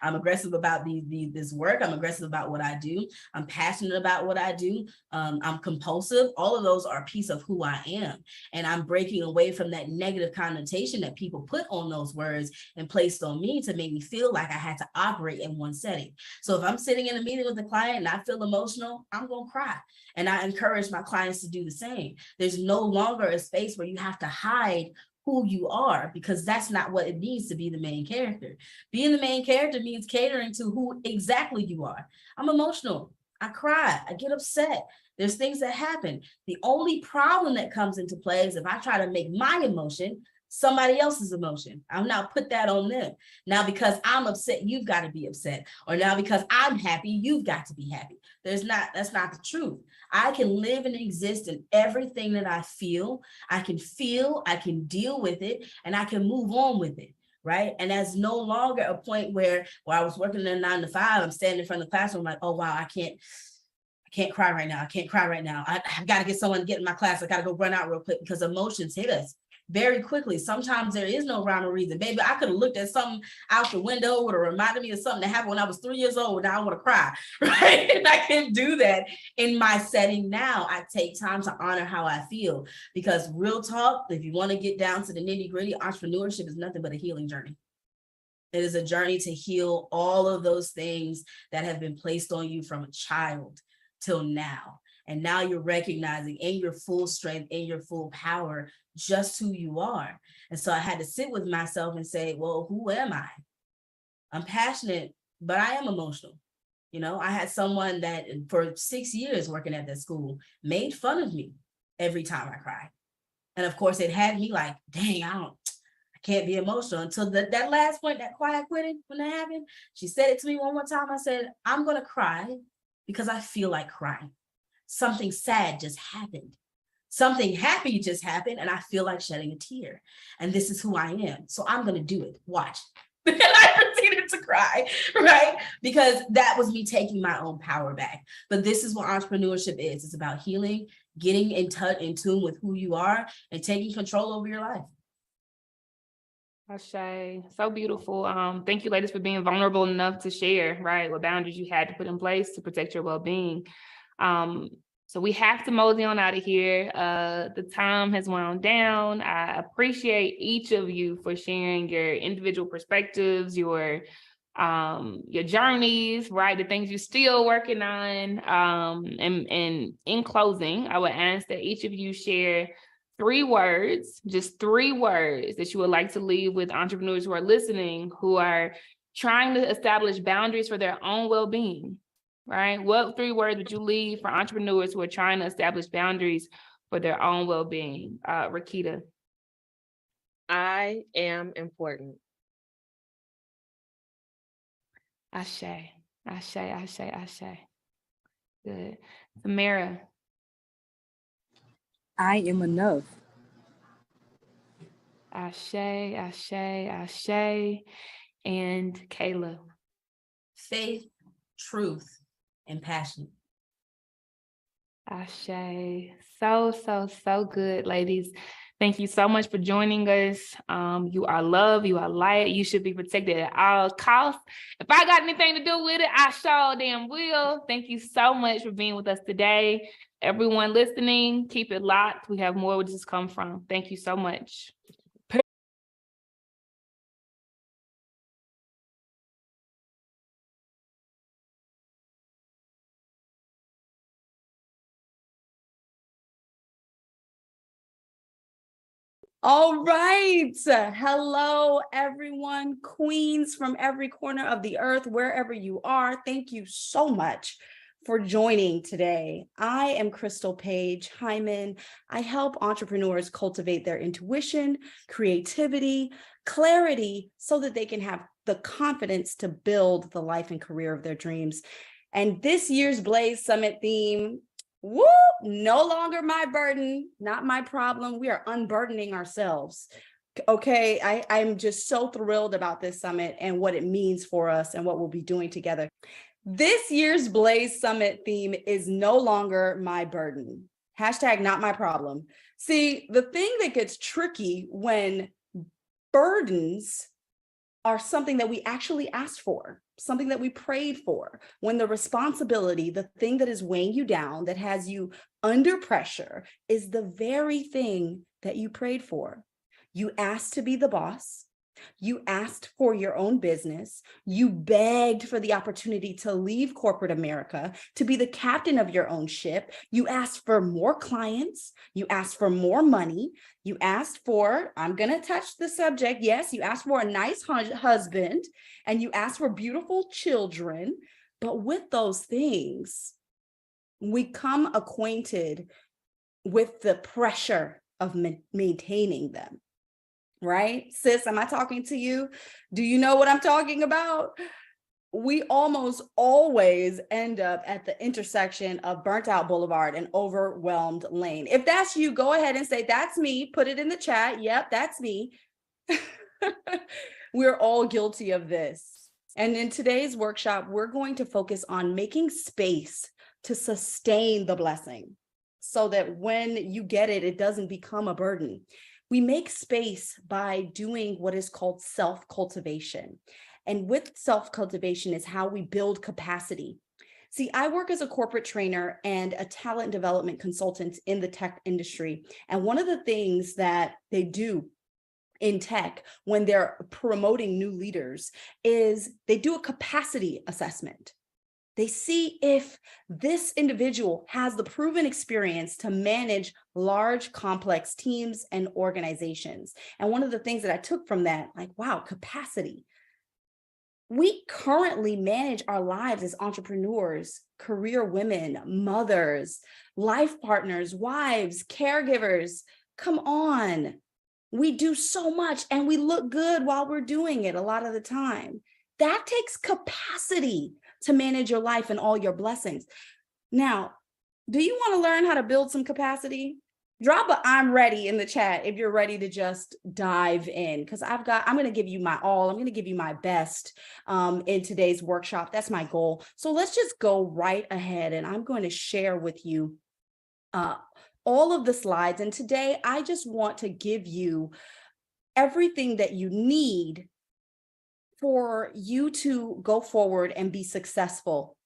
aggressive about this work. I'm aggressive about what I do. I'm passionate about what I do. I'm compulsive. All of those are a piece of who I am. And I'm breaking away from that negative connotation that people put on those words and placed on me to make me feel like I had to operate in one setting. So if I'm sitting in a meeting with a client and I feel emotional, I'm going to cry. And I encourage my clients to do the same. There's no longer a space where you have to hide who you are, because that's not what it means to be the main character. Being the main character means catering to who exactly you are. I'm emotional. I cry. I get upset. There's things that happen. The only problem that comes into play is if I try to make my emotion somebody else's emotion. I'll now put that on them. Now, because I'm upset, you've got to be upset. Or now because I'm happy, you've got to be happy. That's not the truth. I can live and exist in everything that I feel. I can deal with it, and I can move on with it. Right. And that's no longer a point where I was working in a 9 to 5, I'm standing in front of the classroom like, oh, wow, I can't cry right now. I can't cry right now. I've got to get someone to get in my class. I got to go run out real quick, because emotions hit us very quickly. Sometimes there is no rhyme or reason. Baby, I could have looked at something out the window, would have reminded me of something that happened when I was 3 years old. Now I want to cry, right? And I can do that in my setting now. I take time to honor how I feel, because real talk, if you want to get down to the nitty gritty, entrepreneurship is nothing but a healing journey. It is a journey to heal all of those things that have been placed on you from a child till now. And now you're recognizing in your full strength, in your full power, just who you are. And so I had to sit with myself and say, well, who am I? I'm passionate, but I am emotional. You know, I had someone that for 6 years working at that school made fun of me every time I cried. And of course, it had me like, dang, I can't be emotional until that last point, that quiet quitting, when that happened. She said it to me one more time. I said, I'm going to cry because I feel like crying. Something sad just happened. Something happy just happened, and I feel like shedding a tear. And this is who I am. So I'm going to do it. Watch. And I proceeded to cry, right? Because that was me taking my own power back. But this is what entrepreneurship is. It's about healing, getting in tune with who you are, and taking control over your life. Ashe, so beautiful. Thank you, ladies, for being vulnerable enough to share, right, what boundaries you had to put in place to protect your well-being. So we have to mosey on out of here. The time has wound down. I appreciate each of you for sharing your individual perspectives, your journeys, right? The things you're still working on. And in closing, I would ask that each of you share 3 words, just 3 words that you would like to leave with entrepreneurs who are listening, who are trying to establish boundaries for their own well-being. Right? What 3 words would you leave for entrepreneurs who are trying to establish boundaries for their own well-being? Rakita. I am important. Ashe, Ashe, Ashe, Ashe. Good. Samara. I am enough. Ashe, Ashe, Ashe. And Kayla. Faith, truth, and passion. Ashe. So good, ladies. Thank you so much for joining us. You are love, you are light, you should be protected at all costs. If I got anything to do with it, I sure damn will. Thank you so much for being with us today. Everyone listening, keep it locked. We have more where this come from. Thank you so much. All right. Hello, everyone, queens from every corner of the earth, wherever you are. Thank you so much for joining today. I am Crystal Page Hyman. I help entrepreneurs cultivate their intuition, creativity, clarity, so that they can have the confidence to build the life and career of their dreams. And this year's Blaze Summit theme, woo, no longer my burden, not my problem. We are unburdening ourselves. Okay, I'm just so thrilled about this summit and what it means for us and what we'll be doing together. This year's Blaze Summit theme is no longer my burden. Hashtag not my problem. See, the thing that gets tricky when burdens are something that we actually asked for, something that we prayed for, when the responsibility, the thing that is weighing you down, that has you under pressure, is the very thing that you prayed for. You asked to be the boss. You asked for your own business. You begged for the opportunity to leave corporate America, to be the captain of your own ship. You asked for more clients. You asked for more money. You asked for, I'm going to touch the subject. Yes, you asked for a nice husband and you asked for beautiful children. But with those things, we come acquainted with the pressure of maintaining them. Right? Sis, am I talking to you? Do you know what I'm talking about? We almost always end up at the intersection of Burnt Out Boulevard and Overwhelmed Lane. If that's you, go ahead and say, that's me. Put it in the chat. Yep, that's me. We're all guilty of this. And in today's workshop, we're going to focus on making space to sustain the blessing so that when you get it, it doesn't become a burden. We make space by doing what is called self-cultivation. And with self-cultivation is how we build capacity. See, I work as a corporate trainer and a talent development consultant in the tech industry. And one of the things that they do in tech when they're promoting new leaders is they do a capacity assessment. They see if this individual has the proven experience to manage large, complex teams and organizations. And one of the things that I took from that, like, wow, capacity. We currently manage our lives as entrepreneurs, career women, mothers, life partners, wives, caregivers. Come on. We do so much and we look good while we're doing it a lot of the time. That takes capacity to manage your life and all your blessings. Now, do you want to learn how to build some capacity? Drop a I'm ready in the chat if you're ready to just dive in, because I'm going to give you my all. I'm going to give you my best in today's workshop. That's my goal. So let's just go right ahead and I'm going to share with you all of the slides. And today I just want to give you everything that you need for you to go forward and be successful.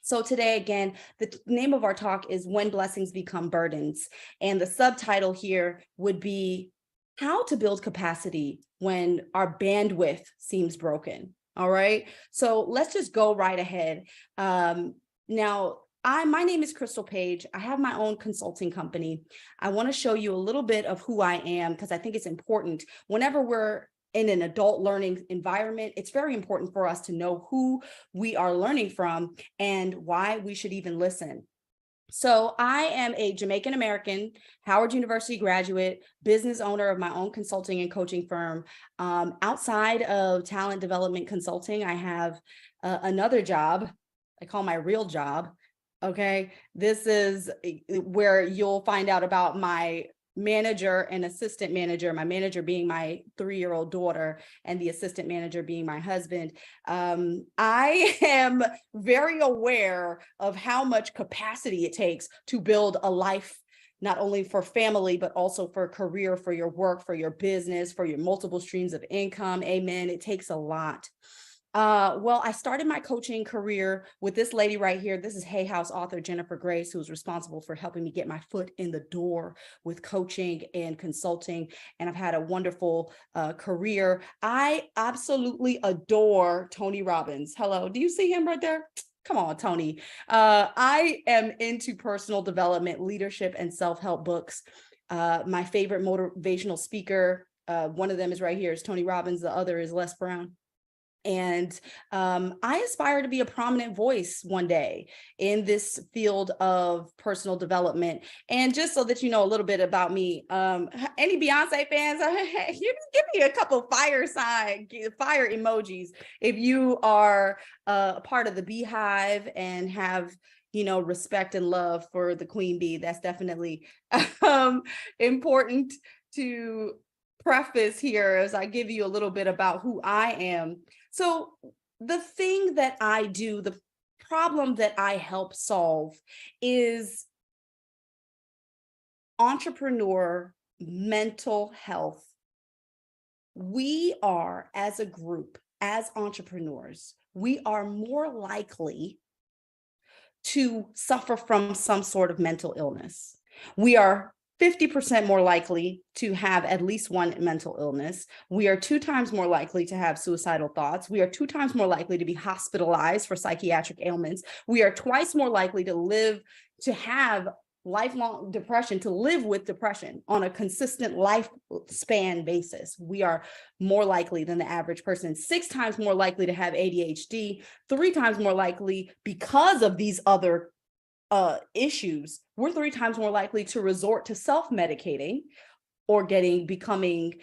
So today, again, the name of our talk is When Blessings Become Burdens. And the subtitle here would be How to Build Capacity When Our Bandwidth Seems Broken. All right. So let's just go right ahead. Now, my name is Crystal Page. I have my own consulting company. I want to show you a little bit of who I am because I think it's important. Whenever we're in an adult learning environment, it's very important for us to know who we are learning from and why we should even listen. So I am a Jamaican American, Howard University graduate, business owner of my own consulting and coaching firm. Outside of talent development consulting, I have another job I call my real job. Okay, this is where you'll find out about my manager and assistant manager, my manager being my 3-year-old daughter and the assistant manager being my husband, I am very aware of how much capacity it takes to build a life, not only for family, but also for career, for your work, for your business, for your multiple streams of income. Amen. It takes a lot. Well, I started my coaching career with this lady right here. This is Hay House author Jennifer Grace, who's responsible for helping me get my foot in the door with coaching and consulting. And I've had a wonderful career. I absolutely adore Tony Robbins. Hello, do you see him right there? Come on, Tony. I am into personal development, leadership, and self-help books. My favorite motivational speaker, one of them is right here, is Tony Robbins. The other is Les Brown. And I aspire to be a prominent voice one day in this field of personal development. And just so that you know a little bit about me, any Beyonce fans, you can give me a couple fire emojis if you are a part of the Beehive and have, you know, respect and love for the Queen Bee. That's definitely important to preface here as I give you a little bit about who I am. So the thing that I do, the problem that I help solve is entrepreneur mental health. We are, as a group, as entrepreneurs, we are more likely to suffer from some sort of mental illness. We are 50% more likely to have at least one mental illness. We are 2 times more likely to have suicidal thoughts. We are 2 times more likely to be hospitalized for psychiatric ailments. We are twice more likely to have lifelong depression, to live with depression on a consistent lifespan basis. We are more likely than the average person, 6 times more likely to have ADHD, 3 times more likely because of these other issues. We're 3 times more likely to resort to self-medicating or becoming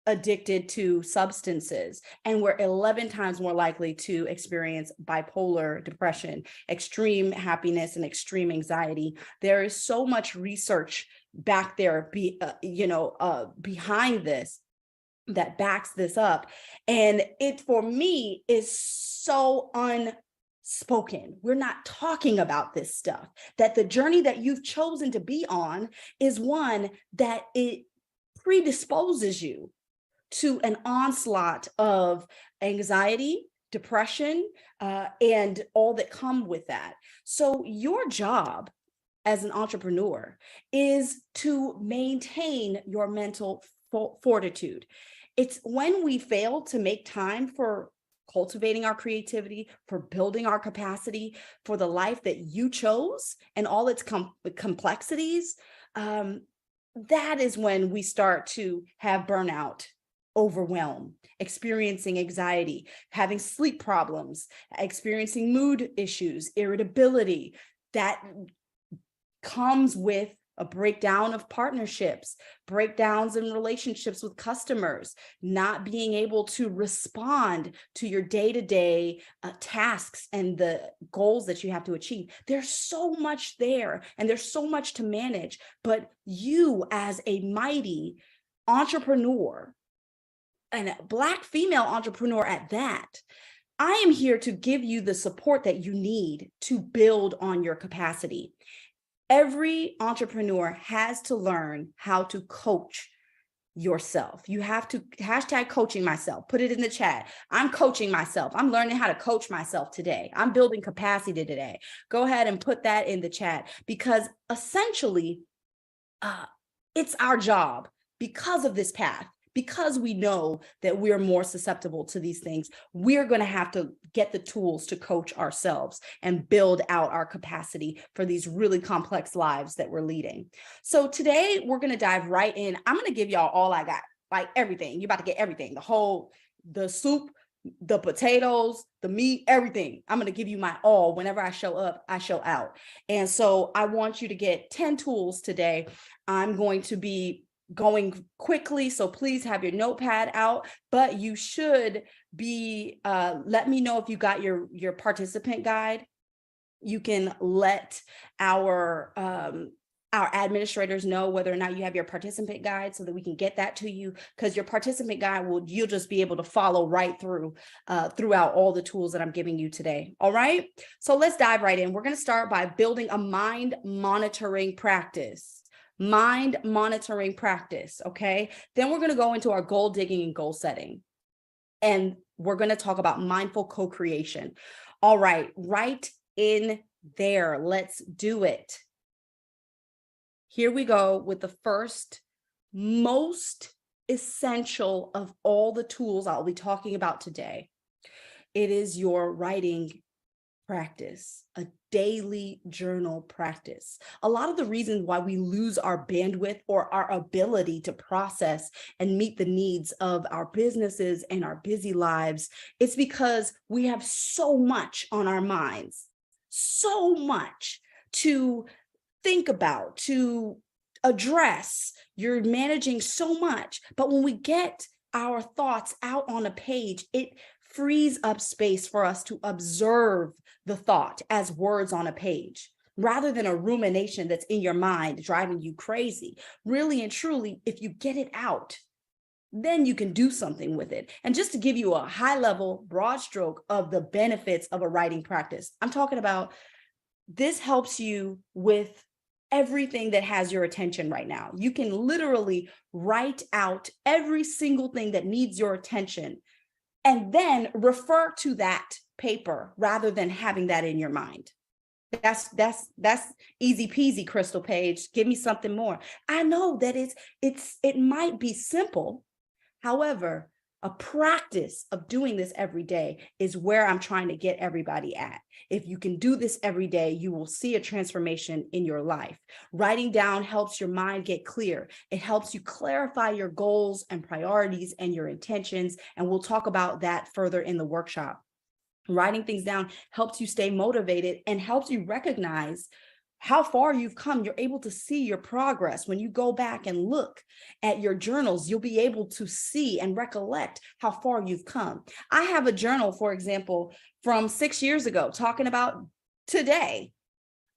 addicted to substances. And we're 11 times more likely to experience bipolar depression, extreme happiness, and extreme anxiety. There is so much research back there, behind this that backs this up. And it, for me, is so unspoken. We're not talking about this stuff, that the journey that you've chosen to be on is one that it predisposes you to an onslaught of anxiety, depression, and all that come with that. So your job as an entrepreneur is to maintain your mental fortitude. It's when we fail to make time for cultivating our creativity, for building our capacity for the life that you chose and all its complexities, that is when we start to have burnout, overwhelm, experiencing anxiety, having sleep problems, experiencing mood issues, irritability. That comes with a breakdown of partnerships, breakdowns in relationships with customers, not being able to respond to your day-to-day tasks and the goals that you have to achieve. There's so much there and there's so much to manage, but you as a mighty entrepreneur, and a Black female entrepreneur at that, I am here to give you the support that you need to build on your capacity. Every entrepreneur has to learn how to coach yourself. You have to hashtag coaching myself, put it in the chat. I'm coaching myself. I'm learning how to coach myself today. I'm building capacity today. Go ahead and put that in the chat, because essentially it's our job, because of this path. Because we know that we're more susceptible to these things, we're going to have to get the tools to coach ourselves and build out our capacity for these really complex lives that we're leading. So today we're going to dive right in. I'm going to give y'all all I got, like everything. You're about to get everything, the soup, the potatoes, the meat, everything. I'm going to give you my all. Whenever I show up, I show out. And so I want you to get 10 tools today. I'm going to be going quickly, so please have your notepad out, but you should be, let me know if you got your participant guide. You can let our our administrators know whether or not you have your participant guide so that we can get that to you, because your participant guide you'll just be able to follow right through throughout all the tools that I'm giving you today. All right, so let's dive right in. We're going to start by building a mind monitoring practice. Mind monitoring practice. Okay, then we're going to go into our goal digging and goal setting, and we're going to talk about mindful co-creation. All right, right in there, let's do it. Here we go with the first most essential of all the tools I'll be talking about today. It is your writing practice, a daily journal practice. A lot of the reasons why we lose our bandwidth or our ability to process and meet the needs of our businesses and our busy lives, it's because we have so much on our minds, so much to think about, to address. You're managing so much, but when we get our thoughts out on a page, it frees up space for us to observe the thought as words on a page, rather than a rumination that's in your mind driving you crazy. Really and truly, if you get it out, then you can do something with it. And just to give you a high level, broad stroke of the benefits of a writing practice, I'm talking about this helps you with everything that has your attention right now. You can literally write out every single thing that needs your attention and then refer to that paper rather than having that in your mind. That's easy peasy, Crystal Page. Give me something more. I know that it might be simple. However, a practice of doing this every day is where I'm trying to get everybody at. If you can do this every day, you will see a transformation in your life. Writing down helps your mind get clear. It helps you clarify your goals and priorities and your intentions. And we'll talk about that further in the workshop. Writing things down helps you stay motivated and helps you recognize how far you've come. You're able to see your progress. When you go back and look at your journals, you'll be able to see and recollect how far you've come. I have a journal, for example, from 6 years ago, talking about today.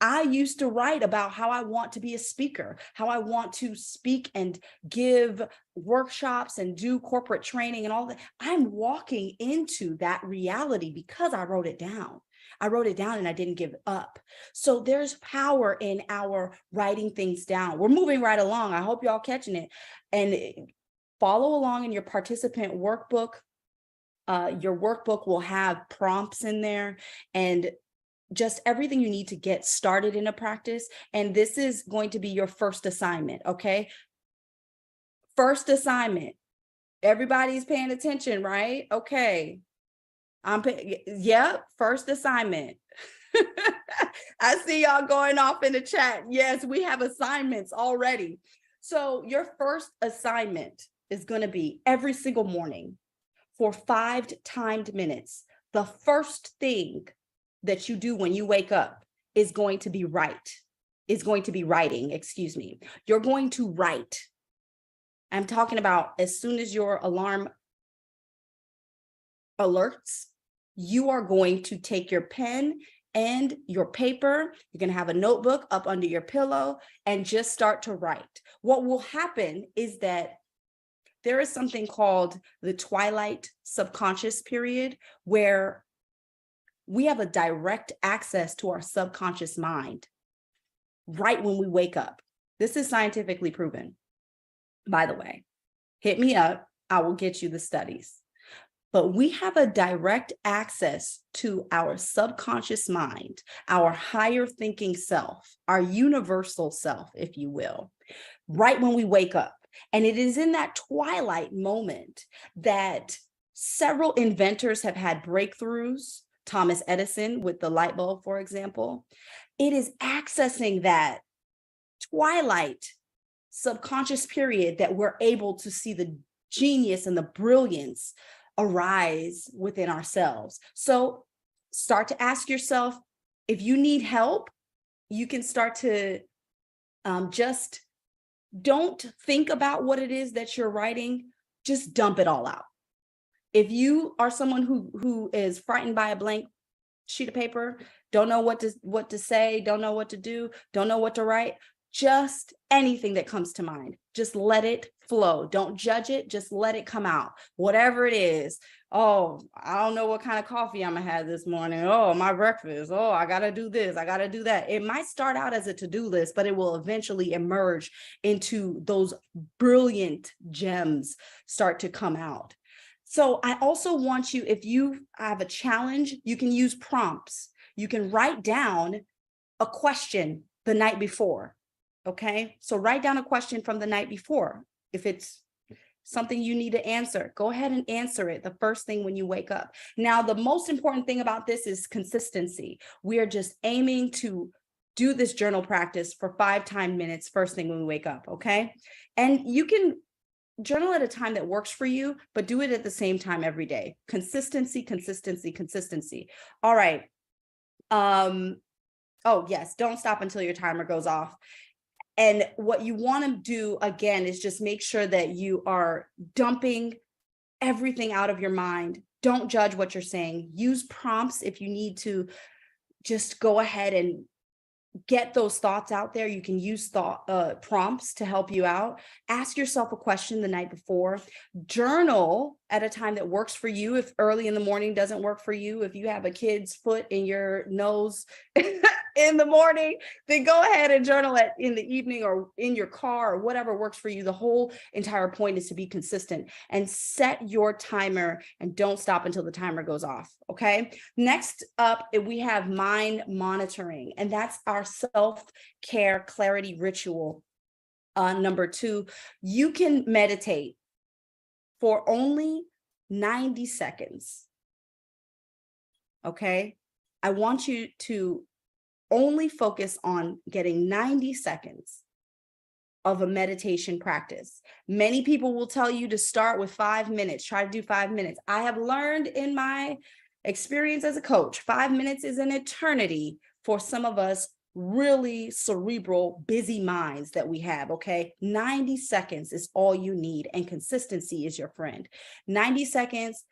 I used to write about how I want to be a speaker, how I want to speak and give workshops and do corporate training and all that. I'm walking into that reality because I wrote it down. I wrote it down and I didn't give up. So there's power in our writing things down. We're moving right along. I hope y'all catching it. And follow along in your participant workbook. Your workbook will have prompts in there and just everything you need to get started in a practice. And this is going to be your first assignment, okay? First assignment. Everybody's paying attention, right? Okay. First assignment. I see y'all going off in the chat. Yes, we have assignments already. So your first assignment is going to be every single morning for 5 timed minutes. The first thing that you do when you wake up is going to be writing, excuse me. You're going to write. I'm talking about as soon as your alarm alerts, you are going to take your pen and your paper. You're going to have a notebook up under your pillow and just start to write. What will happen is that there is something called the twilight subconscious period, where we have a direct access to our subconscious mind right when we wake up. This is scientifically proven, by the way. Hit me up. I will get you the studies. But we have a direct access to our subconscious mind, our higher thinking self, our universal self, if you will, right when we wake up. And it is in that twilight moment that several inventors have had breakthroughs. Thomas Edison with the light bulb, for example. It is accessing that twilight subconscious period that we're able to see the genius and the brilliance arise within ourselves. So start to ask yourself, if you need help, you can start to just don't think about what it is that you're writing, just dump it all out. If you are someone who is frightened by a blank sheet of paper, don't know what to say, don't know what to do, don't know what to write, just anything that comes to mind. Just let it flow. Don't judge it. Just let it come out. Whatever it is. Oh, I don't know what kind of coffee I'm gonna have this morning. Oh, my breakfast. Oh, I gotta do this. I gotta do that. It might start out as a to-do list, but it will eventually emerge into those brilliant gems start to come out. So I also want you, if you have a challenge, you can use prompts. You can write down a question the night before. Okay, so write down a question from the night before. If it's something you need to answer, go ahead and answer it the first thing when you wake up. Now, the most important thing about this is consistency. We are just aiming to do this journal practice for 5 time minutes first thing when we wake up, okay? And you can journal at a time that works for you, but do it at the same time every day. Consistency, consistency, consistency. All right. Oh, yes, don't stop until your timer goes off. And what you want to do, again, is just make sure that you are dumping everything out of your mind. Don't judge what you're saying. Use prompts if you need to just go ahead and get those thoughts out there. You can use prompts to help you out. Ask yourself a question the night before. Journal at a time that works for you. If early in the morning doesn't work for you, if you have a kid's foot in your nose in the morning, then go ahead and journal it in the evening or in your car or whatever works for you. The whole entire point is to be consistent and set your timer and don't stop until the timer goes off. Okay. Next up, we have mind monitoring, and that's our self-care clarity ritual. Number 2, you can meditate for only 90 seconds. Okay. I want you to only focus on getting 90 seconds of a meditation practice. Many people will tell you to start with 5 minutes, try to do 5 minutes. I have learned in my experience as a coach, 5 minutes is an eternity for some of us really cerebral, busy minds that we have, okay? 90 seconds is all you need, and consistency is your friend. 90 seconds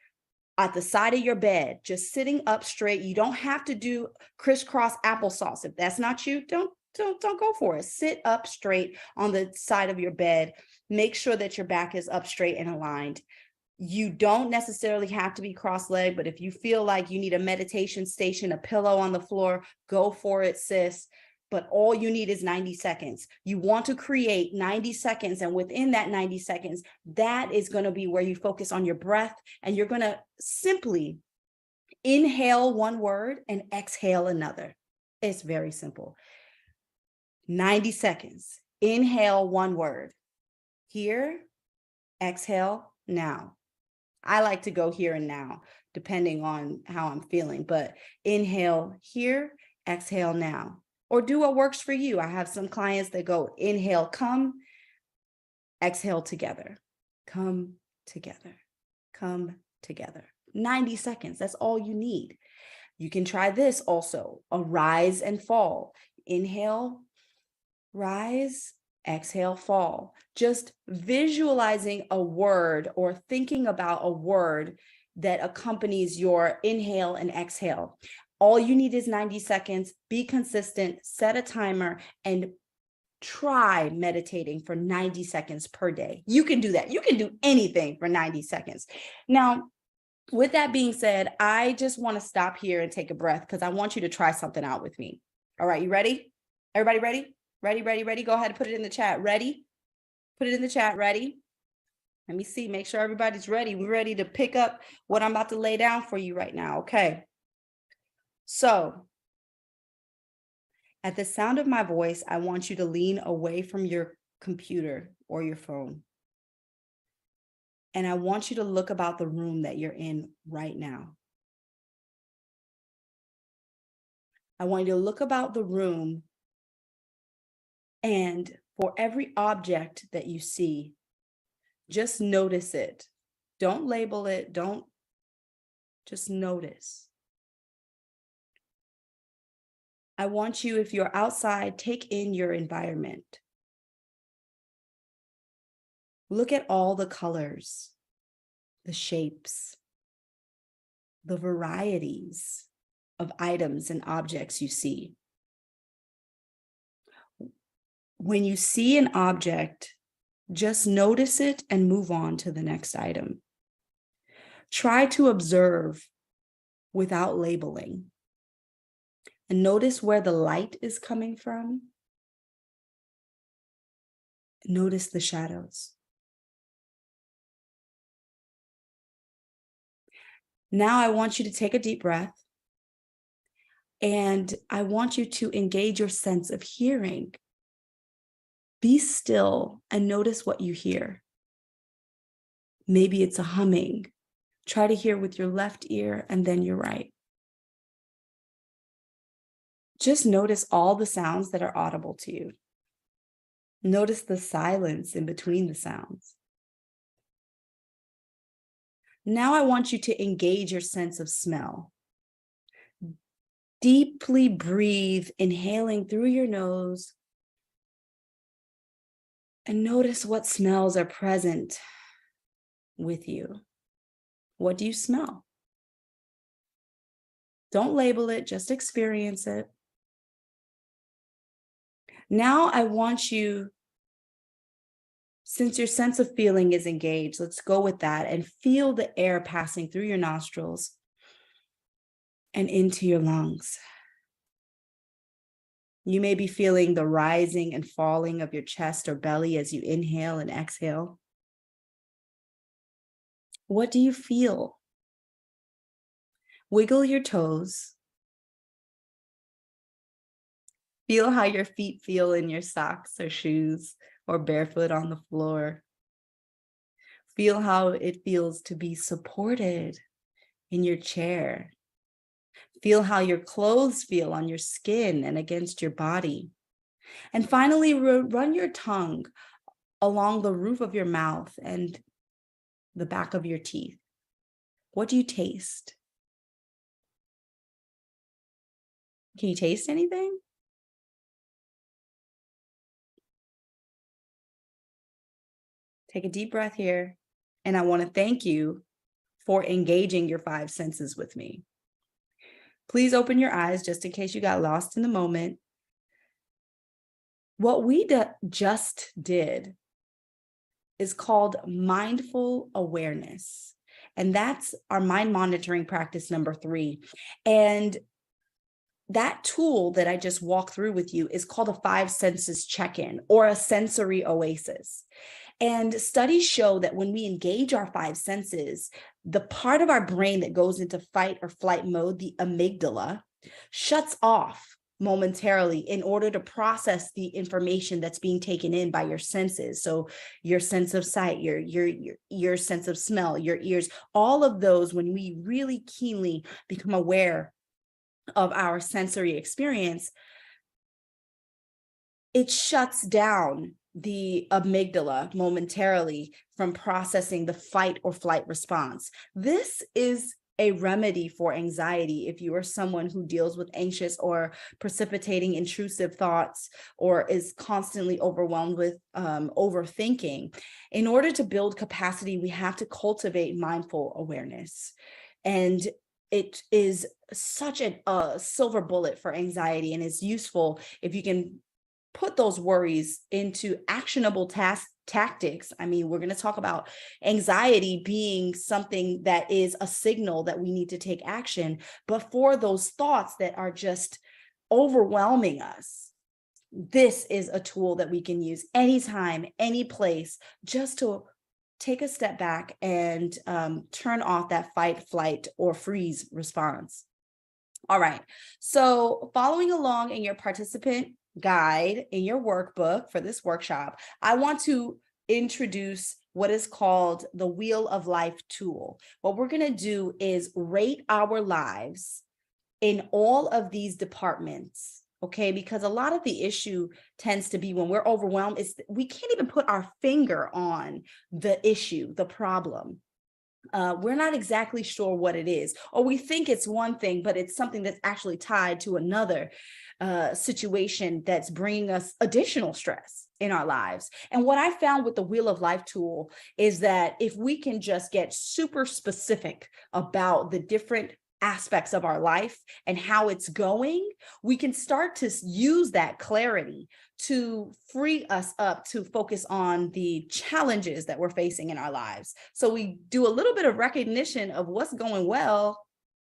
at the side of your bed, just sitting up straight. You don't have to do crisscross applesauce. If that's not you, don't go for it. Sit up straight on the side of your bed. Make sure that your back is up straight and aligned. You don't necessarily have to be cross-legged, but if you feel like you need a meditation station, a pillow on the floor, go for it, sis. But all you need is 90 seconds. You want to create 90 seconds. And within that 90 seconds, that is going to be where you focus on your breath. And you're going to simply inhale one word and exhale another. It's very simple. 90 seconds. Inhale one word. Here, exhale now. I like to go here and now, depending on how I'm feeling, but inhale here, exhale now. Or do what works for you. I have some clients that go inhale, come, exhale together, come together, come together. 90 seconds, that's all you need. You can try this also, a rise and fall. Inhale, rise, exhale, fall. Just visualizing a word or thinking about a word that accompanies your inhale and exhale. All you need is 90 seconds. Be consistent, set a timer, and try meditating for 90 seconds per day. You can do that. You can do anything for 90 seconds. Now, with that being said, I just want to stop here and take a breath because I want you to try something out with me. All right, you ready? Everybody ready? Ready? Go ahead and put it in the chat. Ready? Put it in the chat. Ready? Let me see. Make sure everybody's ready. We're ready to pick up what I'm about to lay down for you right now. Okay. So, at the sound of my voice, I want you to lean away from your computer or your phone. And I want you to look about the room that you're in right now. I want you to look about the room, and for every object that you see, just notice it. Don't label it. Just notice. I want you, if you're outside, take in your environment. Look at all the colors, the shapes, the varieties of items and objects you see. When you see an object, just notice it and move on to the next item. Try to observe without labeling. And notice where the light is coming from. Notice the shadows. Now I want you to take a deep breath. And I want you to engage your sense of hearing. Be still and notice what you hear. Maybe it's a humming. Try to hear with your left ear and then your right. Just notice all the sounds that are audible to you. Notice the silence in between the sounds. Now I want you to engage your sense of smell. Deeply breathe, inhaling through your nose. And notice what smells are present with you. What do you smell? Don't label it, just experience it. Now I want you, since your sense of feeling is engaged, let's go with that and feel the air passing through your nostrils and into your lungs. You may be feeling the rising and falling of your chest or belly as you inhale and exhale. What do you feel? Wiggle your toes. Feel how your feet feel in your socks or shoes or barefoot on the floor. Feel how it feels to be supported in your chair. Feel how your clothes feel on your skin and against your body. And finally, run your tongue along the roof of your mouth and the back of your teeth. What do you taste? Can you taste anything? Take a deep breath here. And I want to thank you for engaging your 5 senses with me. Please open your eyes just in case you got lost in the moment. What we just did is called mindful awareness. And that's our mind monitoring practice number 3. And that tool that I just walked through with you is called a 5 senses check-in or a sensory oasis. And studies show that when we engage our 5 senses, the part of our brain that goes into fight or flight mode, the amygdala, shuts off momentarily in order to process the information that's being taken in by your senses. So your sense of sight, your sense of smell, your ears, all of those, when we really keenly become aware of our sensory experience, it shuts down the amygdala momentarily from processing the fight or flight response. This is a remedy for anxiety if you are someone who deals with anxious or precipitating intrusive thoughts or is constantly overwhelmed with overthinking. In order to build capacity, we have to cultivate mindful awareness. And it is such a silver bullet for anxiety, and is useful if you can put those worries into actionable tactics. I mean, we're going to talk about anxiety being something that is a signal that we need to take action, but for those thoughts that are just overwhelming us, this is a tool that we can use anytime, any place, just to take a step back and turn off that fight, flight, or freeze response. All right. So following along in your participant guide in your workbook for this workshop, I want to introduce what is called the Wheel of Life tool. What we're going to do is rate our lives in all of these departments, okay? Because a lot of the issue tends to be when we're overwhelmed is we can't even put our finger on the issue, the problem. We're not exactly sure what it is, or we think it's one thing, but it's something that's actually tied to another situation that's bringing us additional stress in our lives. And what I found with the Wheel of Life tool is that if we can just get super specific about the different aspects of our life and how it's going, we can start to use that clarity to free us up to focus on the challenges that we're facing in our lives. So we do a little bit of recognition of what's going well,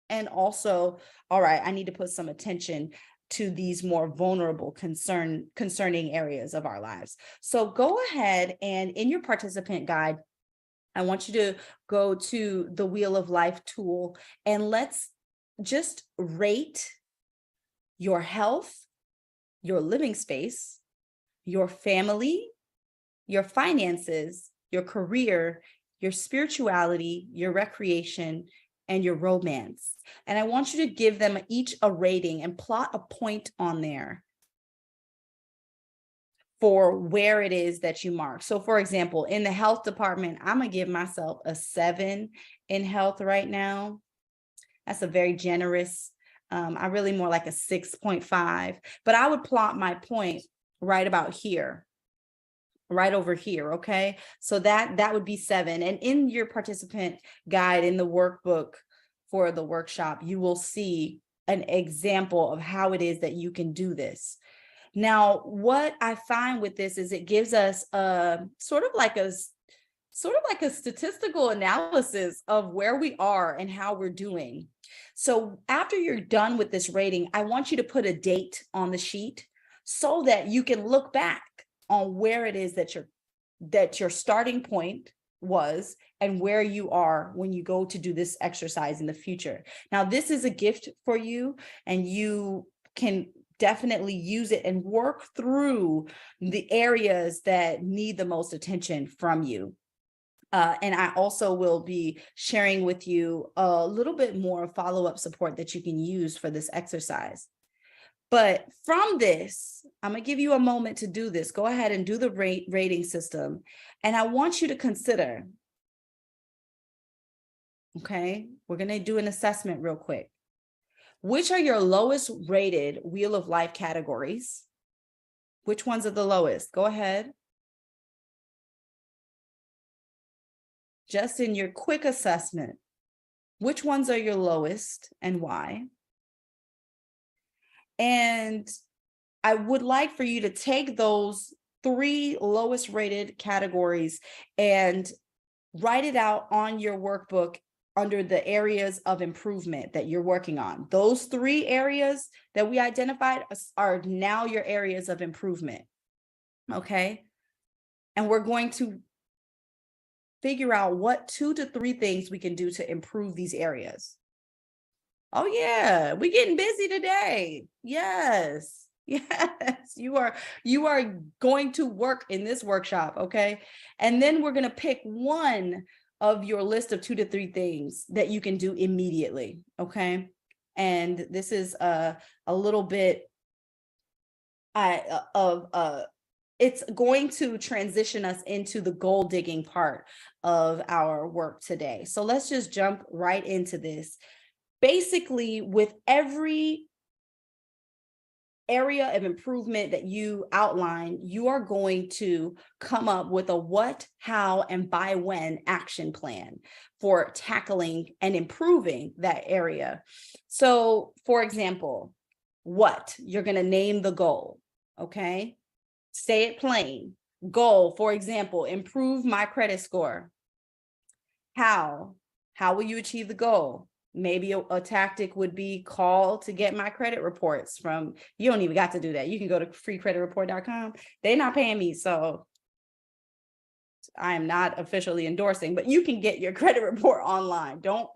and also, all right, I need to put some attention to these more vulnerable concerning areas of our lives. So go ahead, and in your participant guide, I want you to go to the Wheel of Life tool, and let's just rate your health, your living space, your family, your finances, your career, your spirituality, your recreation, and your romance. And I want you to give them each a rating and plot a point on there for where it is that you mark. So for example, in the health department, I'm gonna give myself a 7 in health right now. That's a very generous, I really more like a 6.5, but I would plot my point right about here, right over here, okay? So that would be 7. And in your participant guide, in the workbook for the workshop, you will see an example of how it is that you can do this. Now, what I find with this is it gives us a sort of like a statistical analysis of where we are and how we're doing. So after you're done with this rating, I want you to put a date on the sheet so that you can look back on where it is that your starting point was and where you are when you go to do this exercise in the future. Now, this is a gift for you, and you can definitely use it and work through the areas that need the most attention from you. And I also will be sharing with you a little bit more follow-up support that you can use for this exercise. But from this, I'm going to give you a moment to do this. Go ahead and do the rating system. And I want you to consider, okay, we're going to do an assessment real quick. Which are your lowest rated Wheel of Life categories? Which ones are the lowest? Go ahead. Just in your quick assessment, which ones are your lowest and why? And I would like for you to take those 3 lowest rated categories and write it out on your workbook under the areas of improvement that you're working on. Those 3 areas that we identified are now your areas of improvement, okay? And we're going to figure out what 2 to 3 things we can do to improve these areas. Oh yeah, we're getting busy today. Yes, you are going to work in this workshop, okay? And then we're gonna pick one of your list of 2 to 3 things that you can do immediately, okay? And this is a little bit it's going to transition us into the goal digging part of our work today. So let's just jump right into this. Basically, with every area of improvement that you outline, you are going to come up with a what, how, and by when action plan for tackling and improving that area. So, for example, what? You're going to name the goal, okay? Say it plain. Goal, for example, improve my credit score. How? How will you achieve the goal? Maybe a tactic would be call to get my credit reports from, you don't even got to do that. You can go to freecreditreport.com. They're not paying me, so I am not officially endorsing, but you can get your credit report online. Don't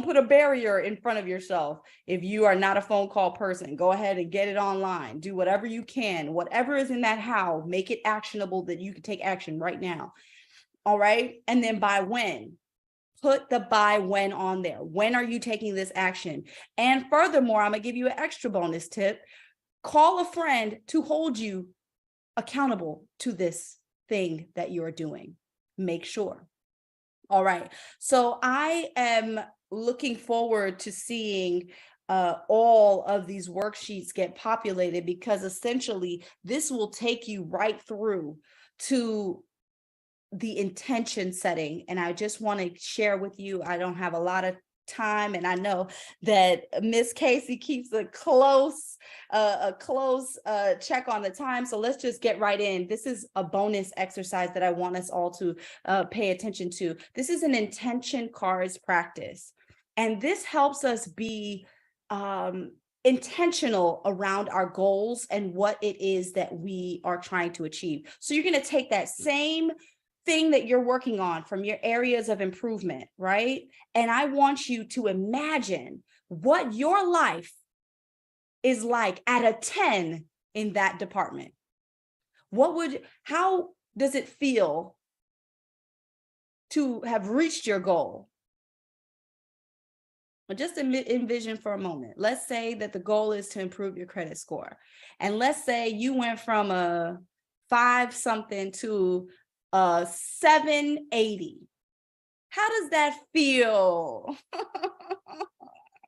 put a barrier in front of yourself. If you are not a phone call person, go ahead and get it online. Do whatever you can, whatever is in that how, make it actionable that you can take action right now. All right. And then by when, put the by when on there. When are you taking this action? And furthermore, I'm gonna give you an extra bonus tip. Call a friend to hold you accountable to this thing that you're doing. Make sure. All right. So I am looking forward to seeing all of these worksheets get populated, because essentially this will take you right through to the intention setting. And I just want to share with you, I don't have a lot of time, and I know that Miss Casey keeps a close check on the time. So let's just get right in. This is a bonus exercise that I want us all to pay attention to. This is an intention cards practice, and this helps us be intentional around our goals and what it is that we are trying to achieve. So you're going to take that same thing that you're working on from your areas of improvement, right? And I want you to imagine what your life is like at a 10 in that department. How does it feel to have reached your goal? Well, just envision for a moment. Let's say that the goal is to improve your credit score. And let's say you went from a 5 something to 780. How does that feel?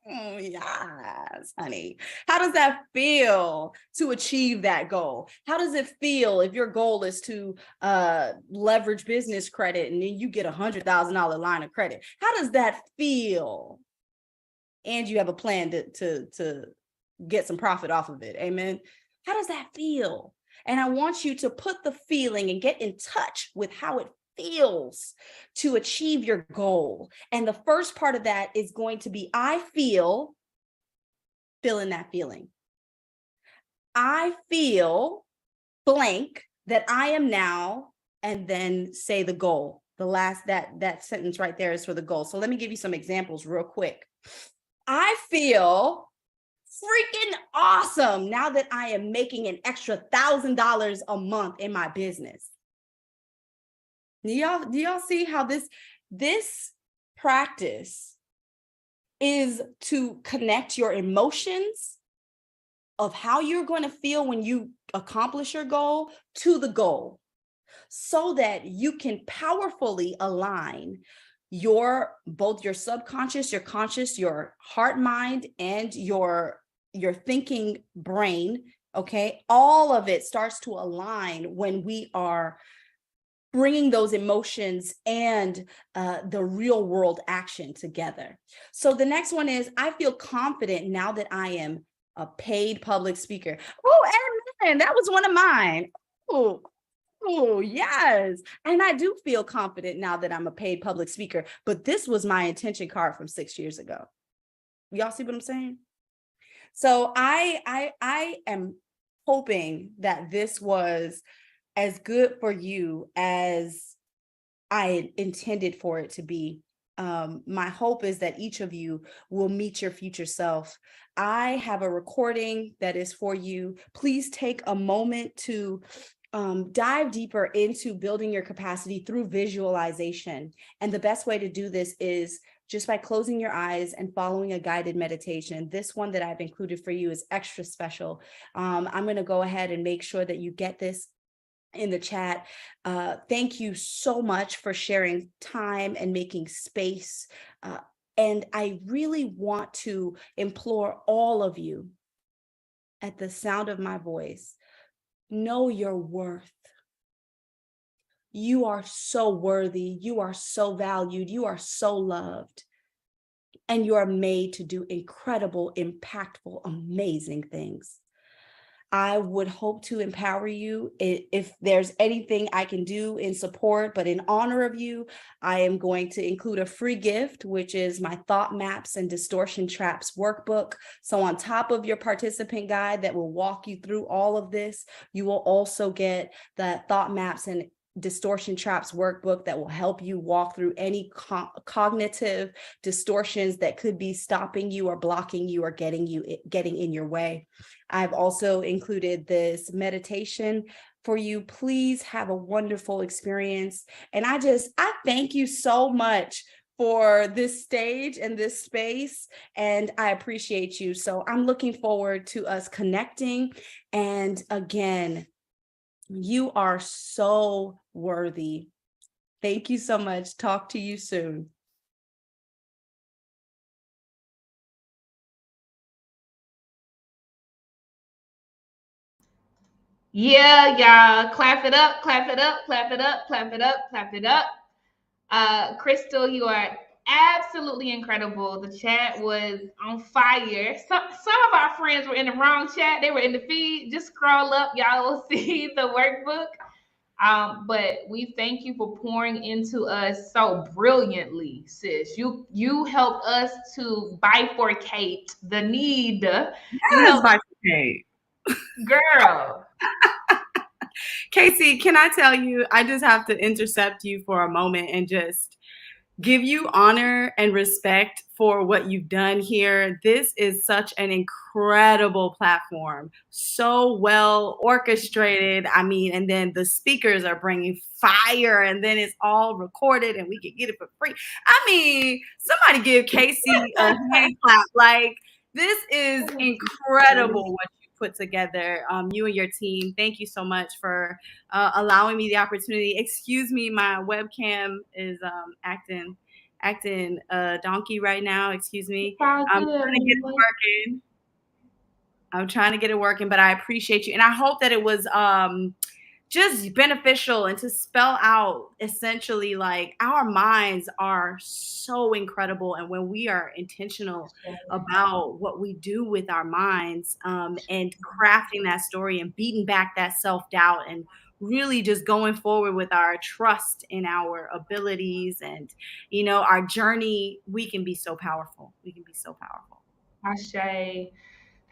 Oh, yes, honey. How does that feel to achieve that goal? How does it feel if your goal is to leverage business credit and then you get $100,000 line of credit? How does that feel? And you have a plan to get some profit off of it. Amen. How does that feel? And I want you to put the feeling and get in touch with how it feels to achieve your goal. And the first part of that is going to be, I feel, fill in that feeling. I feel blank that I am now, and then say the goal. The last, that sentence right there is for the goal. So let me give you some examples real quick. I feel freaking awesome now that I am making an extra $1,000 a month in my business. Do y'all see how this practice is to connect your emotions of how you're going to feel when you accomplish your goal to the goal, so that you can powerfully align both your subconscious, your conscious, your heart, mind, and your thinking brain. Okay, all of it starts to align when we are bringing those emotions and the real world action together. So the next one is, I feel confident now that I am a paid public speaker. Oh, amen. That was one of mine. Oh, yes. And I do feel confident now that I'm a paid public speaker, but this was my intention card from 6 years ago. Y'all see what I'm saying? So I am hoping that this was as good for you as I intended for it to be. My hope is that each of you will meet your future self. I have a recording that is for you. Please take a moment to dive deeper into building your capacity through visualization. And the best way to do this is just by closing your eyes and following a guided meditation. This one that I've included for you is extra special. I'm going to go ahead and make sure that you get this in the chat. Thank you so much for sharing time and making space. And I really want to implore all of you at the sound of my voice, know your worth. You are so worthy. You are so valued. You are so loved. And you are made to do incredible, impactful, amazing things. I would hope to empower you. If there's anything I can do in support, but in honor of you, I am going to include a free gift, which is my Thought Maps and Distortion Traps workbook. So on top of your participant guide that will walk you through all of this, you will also get the Thought Maps and Distortion Traps workbook that will help you walk through any cognitive distortions that could be stopping you or blocking you or getting in your way. I've also included this meditation for you. Please have a wonderful experience. And I thank you so much for this stage and this space, and I appreciate you. So I'm looking forward to us connecting. And again, you are so worthy. Thank you so much. Talk to you soon. Yeah, y'all. Clap it up, clap it up, clap it up, clap it up, clap it up, clap it up. Crystal, you are absolutely incredible. The chat was on fire. Some of our friends were in the wrong chat. They were in the feed. Just scroll up, y'all will see the workbook. But we thank you for pouring into us so brilliantly, sis. You helped us to bifurcate the need. Yes, bifurcate. Girl. Casey, can I tell you, I just have to intercept you for a moment and just give you honor and respect for what you've done here. This is such an incredible platform, so well orchestrated. I mean, and then the speakers are bringing fire, and then it's all recorded and we can get it for free. I mean, somebody give Casey a hand clap. Like, this is incredible what you put together, you and your team. Thank you so much for allowing me the opportunity. Excuse me, my webcam is acting donkey right now. Excuse me. I'm trying to get it working. I'm trying to get it working, but I appreciate you. And I hope that it was just beneficial and to spell out essentially like our minds are so incredible. And when we are intentional about what we do with our minds and crafting that story and beating back that self-doubt and really just going forward with our trust in our abilities and, you know, our journey, we can be so powerful. We can be so powerful. Ashe.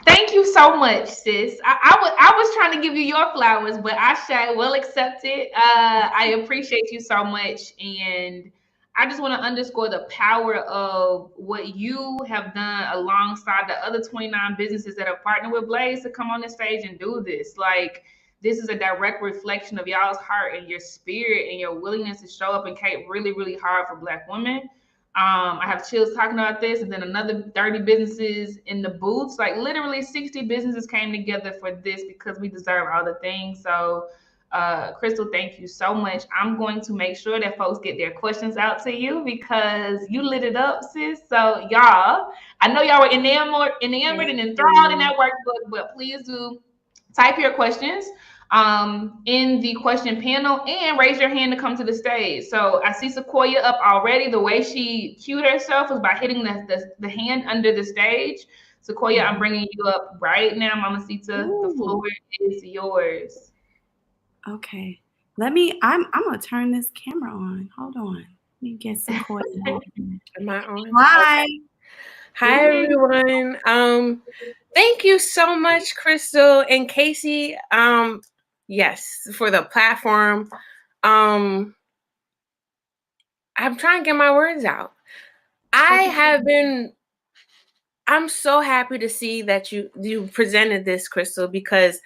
Thank you so much, sis. I was trying to give you your flowers, but Ashe, well accepted. I appreciate you so much. And I just want to underscore the power of what you have done alongside the other 29 businesses that are partnered with Blaze to come on this stage and do this. Like, this is a direct reflection of y'all's heart and your spirit and your willingness to show up and cape really, really hard for Black women. I have chills talking about this, and then another 30 businesses in the booths. Like, literally 60 businesses came together for this because we deserve all the things. So, Crystal, thank you so much. I'm going to make sure that folks get their questions out to you because you lit it up, sis. So, y'all, I know y'all were enamored and enthralled in that workbook, but please do type your questions in the question panel and raise your hand to come to the stage. So I see Sequoia up already. The way she cued herself was by hitting the hand under the stage. Sequoia, I'm bringing you up right now, Mamacita. The floor is yours. Okay. I'm going to turn this camera on. Hold on. Let me get Sequoia. Am I on? Hi. Okay. Hi, everyone. Thank you so much, Crystal and Casey. Yes, for the platform. I'm trying to get my words out. I'm so happy to see that you presented this, Crystal, because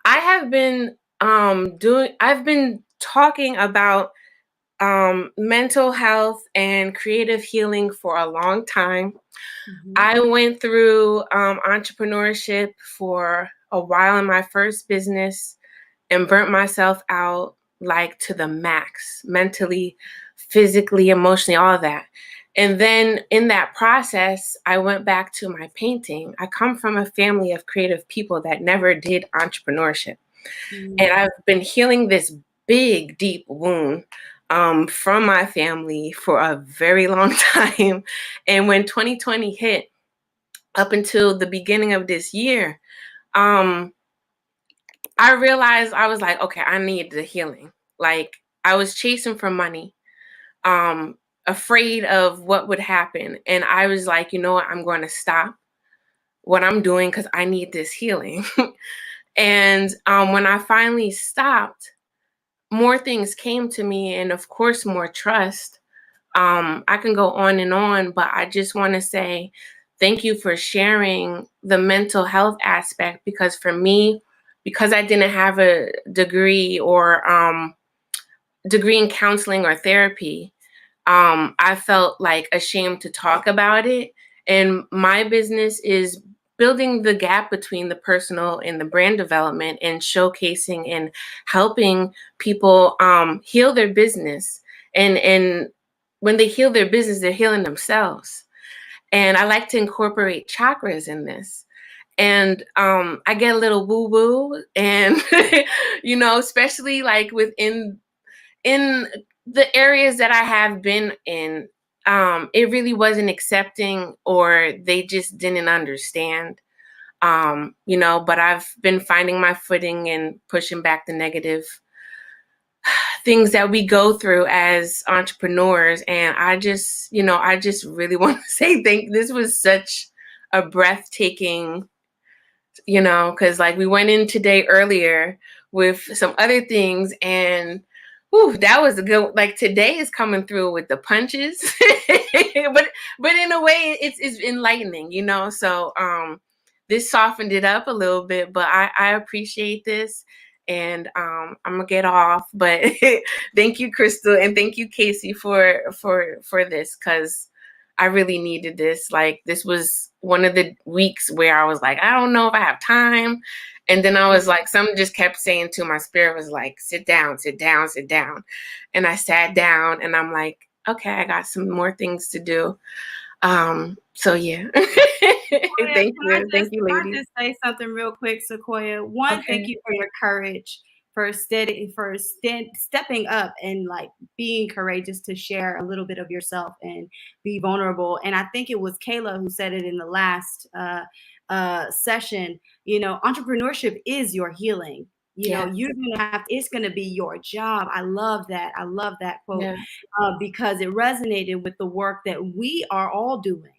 I have been I've been talking about mental health and creative healing for a long time. I went through entrepreneurship for a while in my first business and burnt myself out like to the max, mentally, physically, emotionally, all that. And then in that process, I went back to my painting. I come from a family of creative people that never did entrepreneurship. And I've been healing this big, deep wound from my family for a very long time. And when 2020 hit, up until the beginning of this year, I realized I was like, okay, I need the healing. Like, I was chasing for money, afraid of what would happen. And I was like, you know what? I'm going to stop what I'm doing because I need this healing. And when I finally stopped, more things came to me, and of course, more trust. I can go on, but I just want to say thank you for sharing the mental health aspect, because for me, because I didn't have a degree or degree in counseling or therapy, I felt like ashamed to talk about it. And my business is building the gap between the personal and the brand development and showcasing and helping people heal their business. And when they heal their business, they're healing themselves. And I like to incorporate chakras in this. And I get a little woo-woo, and you know, especially like in the areas that I have been in it really wasn't accepting, or they just didn't understand. But I've been finding my footing and pushing back the negative things that we go through as entrepreneurs. And I just really want to say this was such a breathtaking, because like we went in today earlier with some other things, and that was a good, like today is coming through with the punches, but in a way it's enlightening, so this softened it up a little bit, but I appreciate this. And I'm gonna get off, but thank you, Crystal, and thank you, Casey, for this, because I really needed this. Like, this was one of the weeks where I was like, I don't know if I have time. And then I was like, something just kept saying to my spirit was like, sit down, sit down, sit down. And I sat down, and I'm like, okay, I got some more things to do. So yeah. Thank you, Can I ladies. just say something real quick, Sequoia? One, thank you for your courage, for stepping up and like being courageous to share a little bit of yourself and be vulnerable. And I think it was Kayla who said it in the last session. Entrepreneurship is your healing. You're gonna have, it's gonna be your job. I love that. I love that quote because it resonated with the work that we are all doing.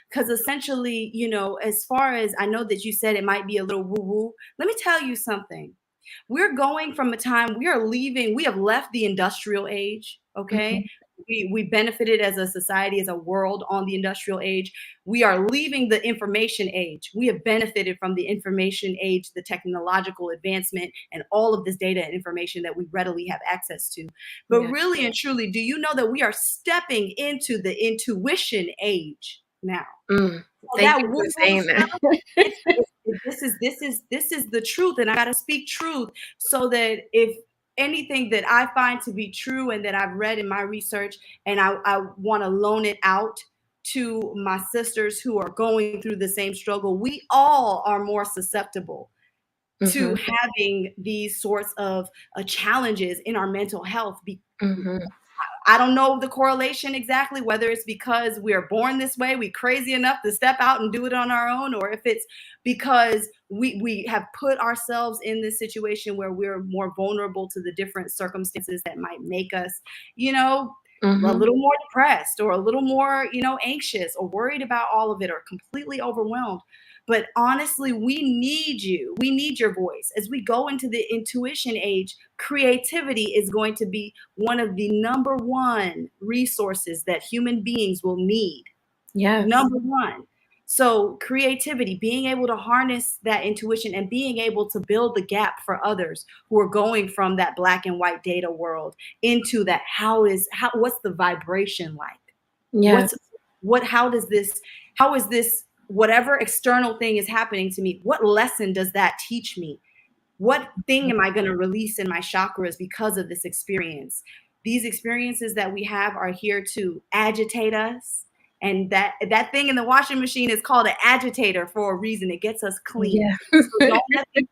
Because essentially, as far as I know that you said it might be a little woo-woo, let me tell you something. We're going from a time, we have left the industrial age, okay? We benefited as a society, as a world on the industrial age. We are leaving the information age. We have benefited from the information age, the technological advancement, and all of this data and information that we readily have access to. But really and truly, do you know that we are stepping into the intuition age now? Thank you for saying that. This is the truth, and I got to speak truth so that if anything that I find to be true and that I've read in my research, and I want to loan it out to my sisters who are going through the same struggle, we all are more susceptible to having these sorts of challenges in our mental health. I don't know the correlation exactly, whether it's because we are born this way, we crazy enough to step out and do it on our own, or if it's because we have put ourselves in this situation where we're more vulnerable to the different circumstances that might make us, a little more depressed, or a little more, anxious, or worried about all of it, or completely overwhelmed. But honestly, we need you. We need your voice. As we go into the intuition age, creativity is going to be one of the number one resources that human beings will need. Yes. Number one. So creativity, being able to harness that intuition and being able to build the gap for others who are going from that black and white data world into that, what's the vibration like? Yeah. How is this, whatever external thing is happening to me, what lesson does that teach me? What thing am I going to release in my chakras because of this experience? These experiences that we have are here to agitate us. And that thing in the washing machine is called an agitator for a reason. It gets us clean. Yeah. So don't let it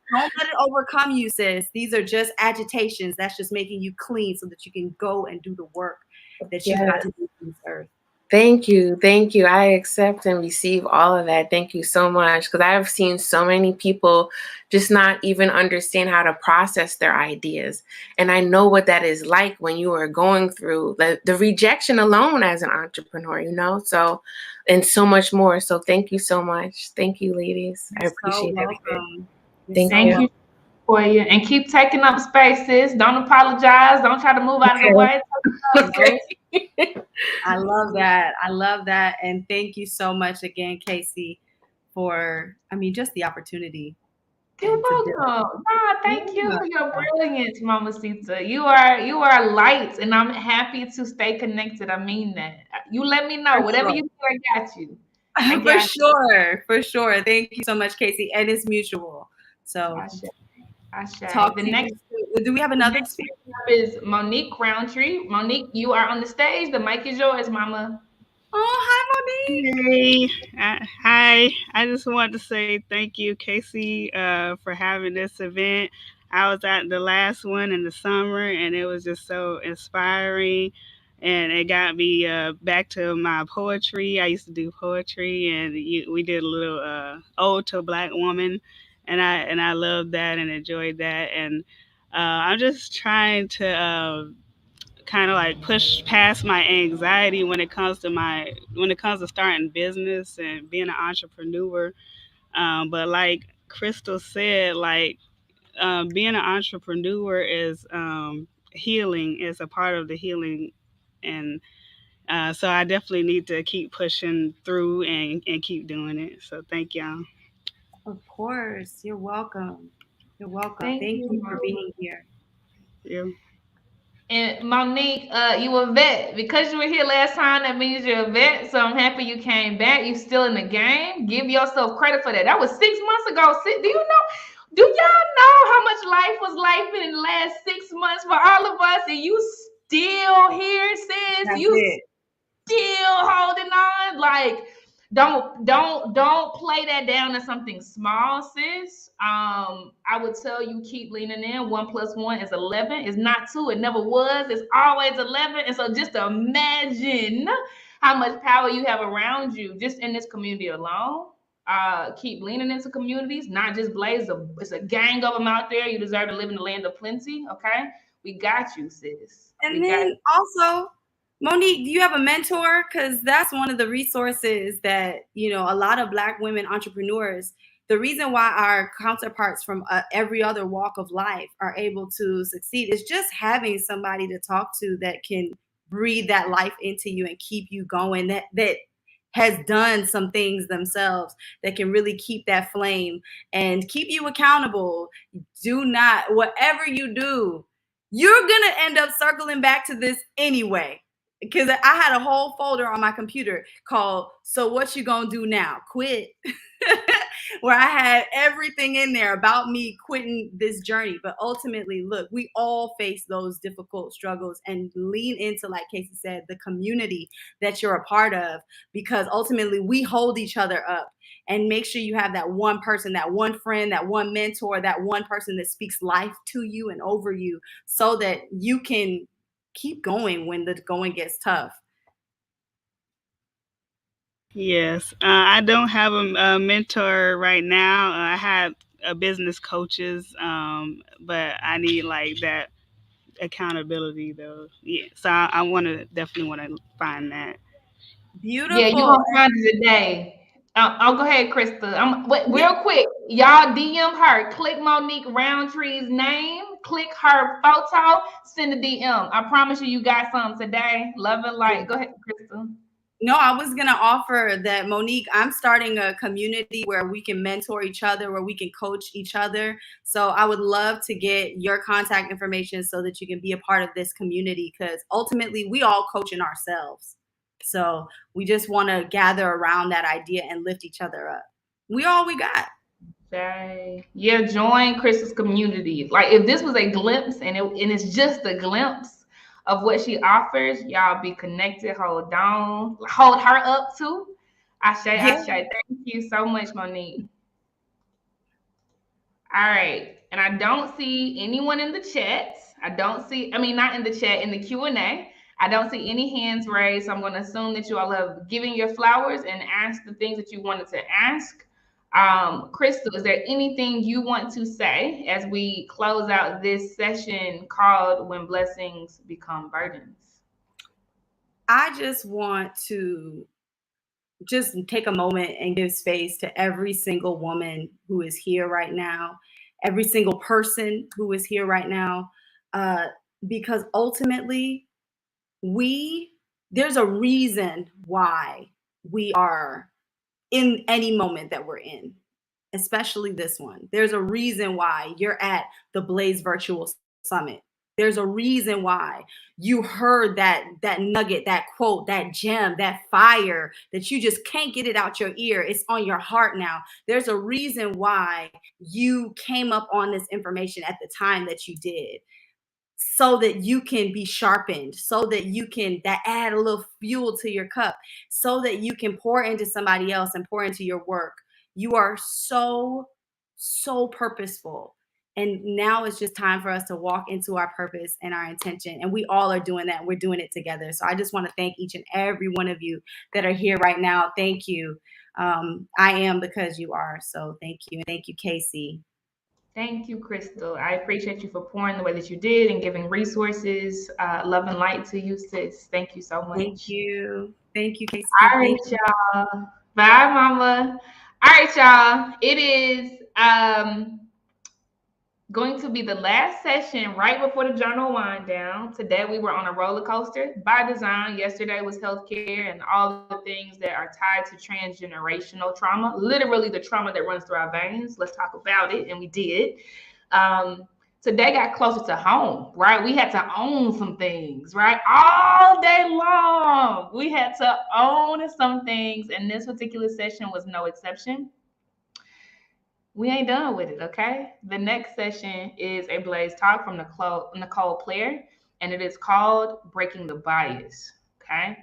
overcome you, sis. These are just agitations. That's just making you clean so that you can go and do the work that you've got to do on this earth. Thank you. Thank you. I accept and receive all of that. Thank you so much. Because I've seen so many people just not even understand how to process their ideas. And I know what that is like when you are going through the rejection alone as an entrepreneur, so, and so much more. So thank you so much. Thank you, ladies. I appreciate everything. Thank you for you. And keep taking up spaces. Don't apologize. Don't try to move out of the way. Okay. I love that. I love that. And thank you so much again, Casey, for, just the opportunity. You're welcome. Thank you for your brilliance, Mamacita. You are light, and I'm happy to stay connected. I mean that. You let me know. Whatever you do, I got you. For sure. Thank you so much, Casey. And it's mutual. So talk the to next. Do we have another? Next is Monique Roundtree. Monique, you are on the stage. The mic is yours, Mama. Oh, hi, Monique. Hey, hi. I just wanted to say thank you, Casey, for having this event. I was at the last one in the summer, and it was just so inspiring. and it got me back to my poetry. I used to do poetry, and we did a little ode to a Black woman, and I loved that and enjoyed that. And I'm just trying to kind of like push past my anxiety when it comes to starting business and being an entrepreneur. But like Crystal said, like being an entrepreneur is healing, is a part of the healing, and so I definitely need to keep pushing through and keep doing it. So thank y'all. Of course, you're welcome. You're welcome. Thank Thank you. you for being here. Yeah. And Monique, you a vet. Because you were here last time, that means you're a vet. So I'm happy you came back. You still in the game. Give yourself credit for that. That was 6 months ago. Do y'all know how much life was life in the last 6 months for all of us? And you still here, sis. That's You it. still holding on. Like, don't play that down as something small, sis. I would tell you keep leaning in. 1 + 1 is 11. It's not 2. It never was. It's always 11. And so just imagine how much power you have around you just in this community alone. Keep leaning into communities, not just Blaze. It's a gang of them out there. You deserve to live in the land of plenty. Okay, we got you, sis. And then also, Monique, do you have a mentor? Because that's one of the resources that, a lot of Black women entrepreneurs, the reason why our counterparts from every other walk of life are able to succeed is just having somebody to talk to that can breathe that life into you and keep you going, that has done some things themselves, that can really keep that flame and keep you accountable. Do not, whatever you do, you're going to end up circling back to this anyway. Because I had a whole folder on my computer called "So What You Gonna Do Now? Quit," where I had everything in there about me quitting this journey. But ultimately, look, we all face those difficult struggles, and lean into, like Casey said, the community that you're a part of, because ultimately we hold each other up. And make sure you have that one person, that one friend, that one mentor, that one person that speaks life to you and over you, so that you can keep going when the going gets tough. Yes, I don't have a mentor right now. I have business coaches, but I need like that accountability though. Yeah, so I definitely want to find that. Beautiful. Yeah, you're gonna find it today. I'll go ahead, Krista. Wait, real quick, y'all DM her. Click Monique Roundtree's name. Click her photo. Send a DM. I promise you, you got something today. Love and light. Go ahead, Krista. No, I was going to offer that, Monique, I'm starting a community where we can mentor each other, where we can coach each other. So I would love to get your contact information so that you can be a part of this community, because ultimately we all coaching ourselves. So we just want to gather around that idea and lift each other up. We all we got. Okay. Yeah, join Krista's community. Like, if this was a glimpse and it's just a glimpse of what she offers, y'all be connected. Hold on. Hold her up too. Ashe. Thank you so much, Monique. All right. And I don't see anyone in the chat. Not in the chat, in the Q&A. I don't see any hands raised. So I'm going to assume that you all have given your flowers and asked the things that you wanted to ask. Crystal, is there anything you want to say as we close out this session called When Blessings Become Burdens? I just want to just take a moment and give space to every single woman who is here right now, every single person who is here right now, because ultimately there's a reason why we are in any moment that we're in, especially this one. There's a reason why you're at the Blaze Virtual Summit. There's a reason why you heard that nugget, that quote, that gem, that fire that you just can't get it out your ear. It's on your heart now. There's a reason why you came up on this information at the time that you did, so that you can be sharpened, so that you can add a little fuel to your cup, so that you can pour into somebody else and pour into your work. You are so, so purposeful. And now it's just time for us to walk into our purpose and our intention. And we all are doing that. We're doing it together. So I just want to thank each and every one of you that are here right now. Thank you. I am because you are. So thank you. And thank you, Casey. Thank you, Crystal. I appreciate you for pouring the way that you did and giving resources, love and light to you, sis. Thank you so much. Thank you. Thank you, Casey. All right, y'all. Bye, mama. All right, y'all. It is going to be the last session right before the journal wind down. Today we were on a roller coaster by design. Yesterday was healthcare and all the things that are tied to transgenerational trauma, literally the trauma that runs through our veins. Let's talk about it. And we did. Today got closer to home, right? We had to own some things, right? All day long. We had to own some things. And this particular session was no exception. We ain't done with it, okay? The next session is a Blaze Talk from Nicole Player, and it is called Breaking the Bias, okay?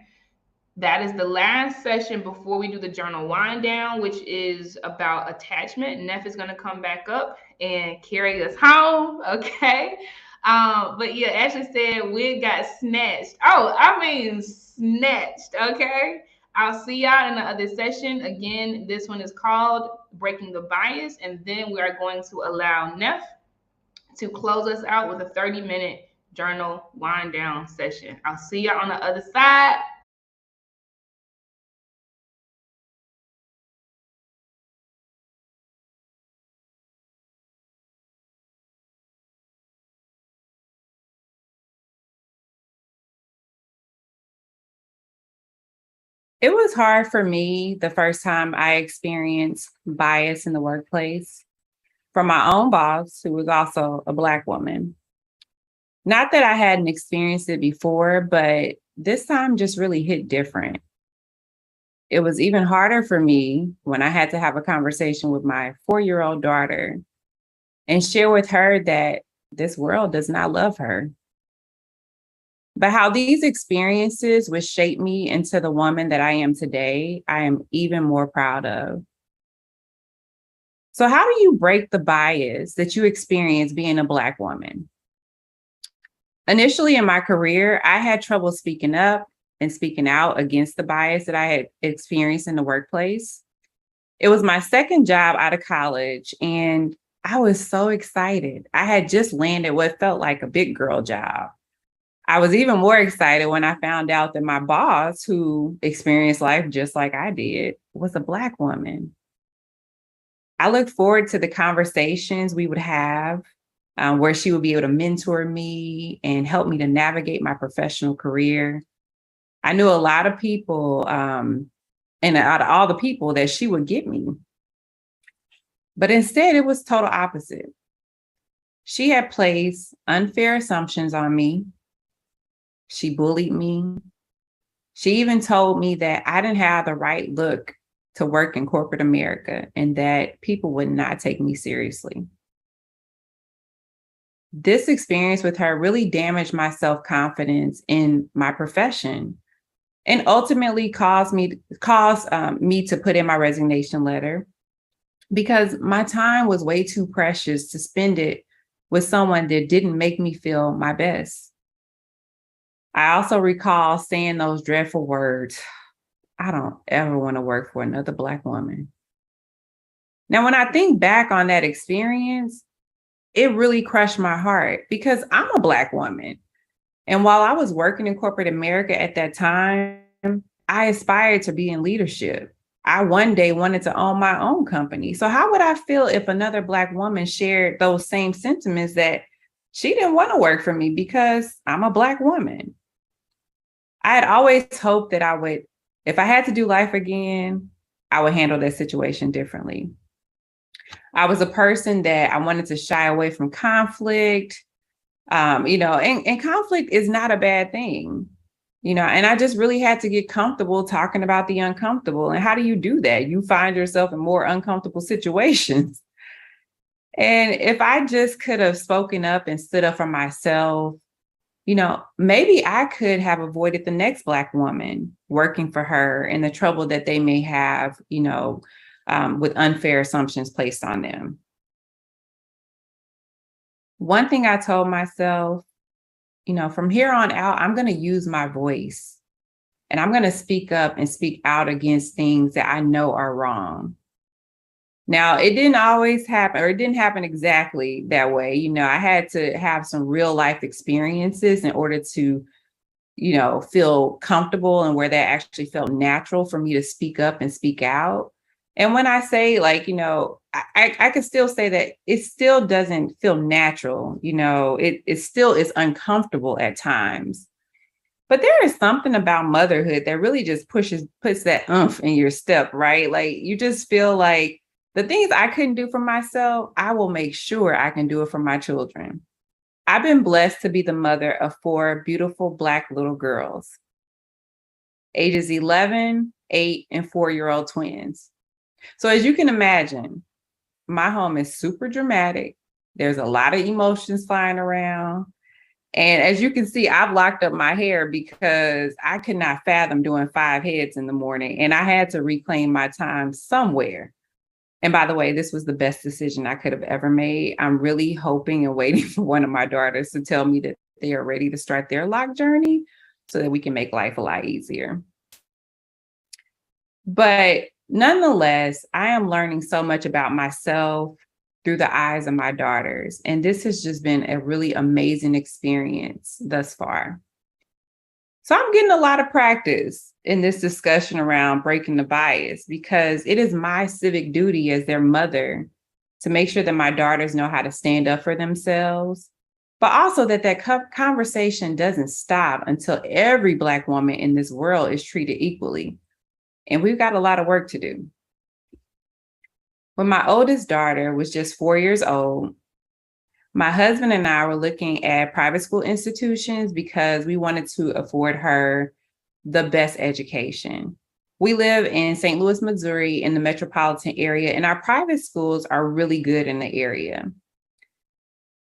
That is the last session before we do the journal wind down, which is about attachment. Neff is gonna come back up and carry us home, okay? But yeah, Ashley said wig got snatched. Oh, I mean snatched, okay? I'll see y'all in the other session. Again, this one is called Breaking the Bias, and then we are going to allow Neff to close us out with a 30-minute journal wind down session. I'll see y'all on the other side. It was hard for me the first time I experienced bias in the workplace from my own boss, who was also a Black woman. Not that I hadn't experienced it before, but this time just really hit different. It was even harder for me when I had to have a conversation with my 4-year-old daughter and share with her that this world does not love her. But how these experiences would shape me into the woman that I am today, I am even more proud of. So how do you break the bias that you experience being a Black woman? Initially in my career, I had trouble speaking up and speaking out against the bias that I had experienced in the workplace. It was my second job out of college, and I was so excited. I had just landed what felt like a big girl job. I was even more excited when I found out that my boss, who experienced life just like I did, was a Black woman. I looked forward to the conversations we would have where she would be able to mentor me and help me to navigate my professional career. I knew a lot of people, and out of all the people that she would get me. But instead, it was total opposite. She had placed unfair assumptions on me. She bullied me. She even told me that I didn't have the right look to work in corporate America and that people would not take me seriously. This experience with her really damaged my self-confidence in my profession and ultimately caused me to put in my resignation letter because my time was way too precious to spend it with someone that didn't make me feel my best. I also recall saying those dreadful words, I don't ever want to work for another Black woman. Now, when I think back on that experience, it really crushed my heart because I'm a Black woman. And while I was working in corporate America at that time, I aspired to be in leadership. I one day wanted to own my own company. So how would I feel if another Black woman shared those same sentiments that she didn't want to work for me because I'm a Black woman? I had always hoped that I would, if I had to do life again, I would handle that situation differently. I was a person that I wanted to shy away from conflict, and conflict is not a bad thing, and I just really had to get comfortable talking about the uncomfortable. And how do you do that? You find yourself in more uncomfortable situations. And if I just could have spoken up and stood up for myself, maybe I could have avoided the next Black woman working for her and the trouble that they may have, with unfair assumptions placed on them. one thing I told myself, from here on out, I'm going to use my voice and I'm going to speak up and speak out against things that I know are wrong. Now, it didn't always happen, or it didn't happen exactly that way. I had to have some real life experiences in order to, feel comfortable and where that actually felt natural for me to speak up and speak out. And when I say I could still say that it still doesn't feel natural. It still is uncomfortable at times. But there is something about motherhood that really just puts that oomph in your step, right? Like you just feel like the things I couldn't do for myself, I will make sure I can do it for my children. I've been blessed to be the mother of 4 beautiful Black little girls, ages 11, 8, and 4-year-old twins. So as you can imagine, my home is super dramatic. There's a lot of emotions flying around. And as you can see, I've locked up my hair because I could not fathom doing 5 heads in the morning. And I had to reclaim my time somewhere. And by the way, this was the best decision I could have ever made. I'm really hoping and waiting for one of my daughters to tell me that they are ready to start their lock journey so that we can make life a lot easier. But nonetheless, I am learning so much about myself through the eyes of my daughters. And this has just been a really amazing experience thus far. So I'm getting a lot of practice in this discussion around breaking the bias because it is my civic duty as their mother to make sure that my daughters know how to stand up for themselves, but also that conversation doesn't stop until every Black woman in this world is treated equally. And we've got a lot of work to do. When my oldest daughter was just 4 years old, my husband and I were looking at private school institutions because we wanted to afford her the best education. We live in St. Louis, Missouri, in the metropolitan area, and our private schools are really good in the area.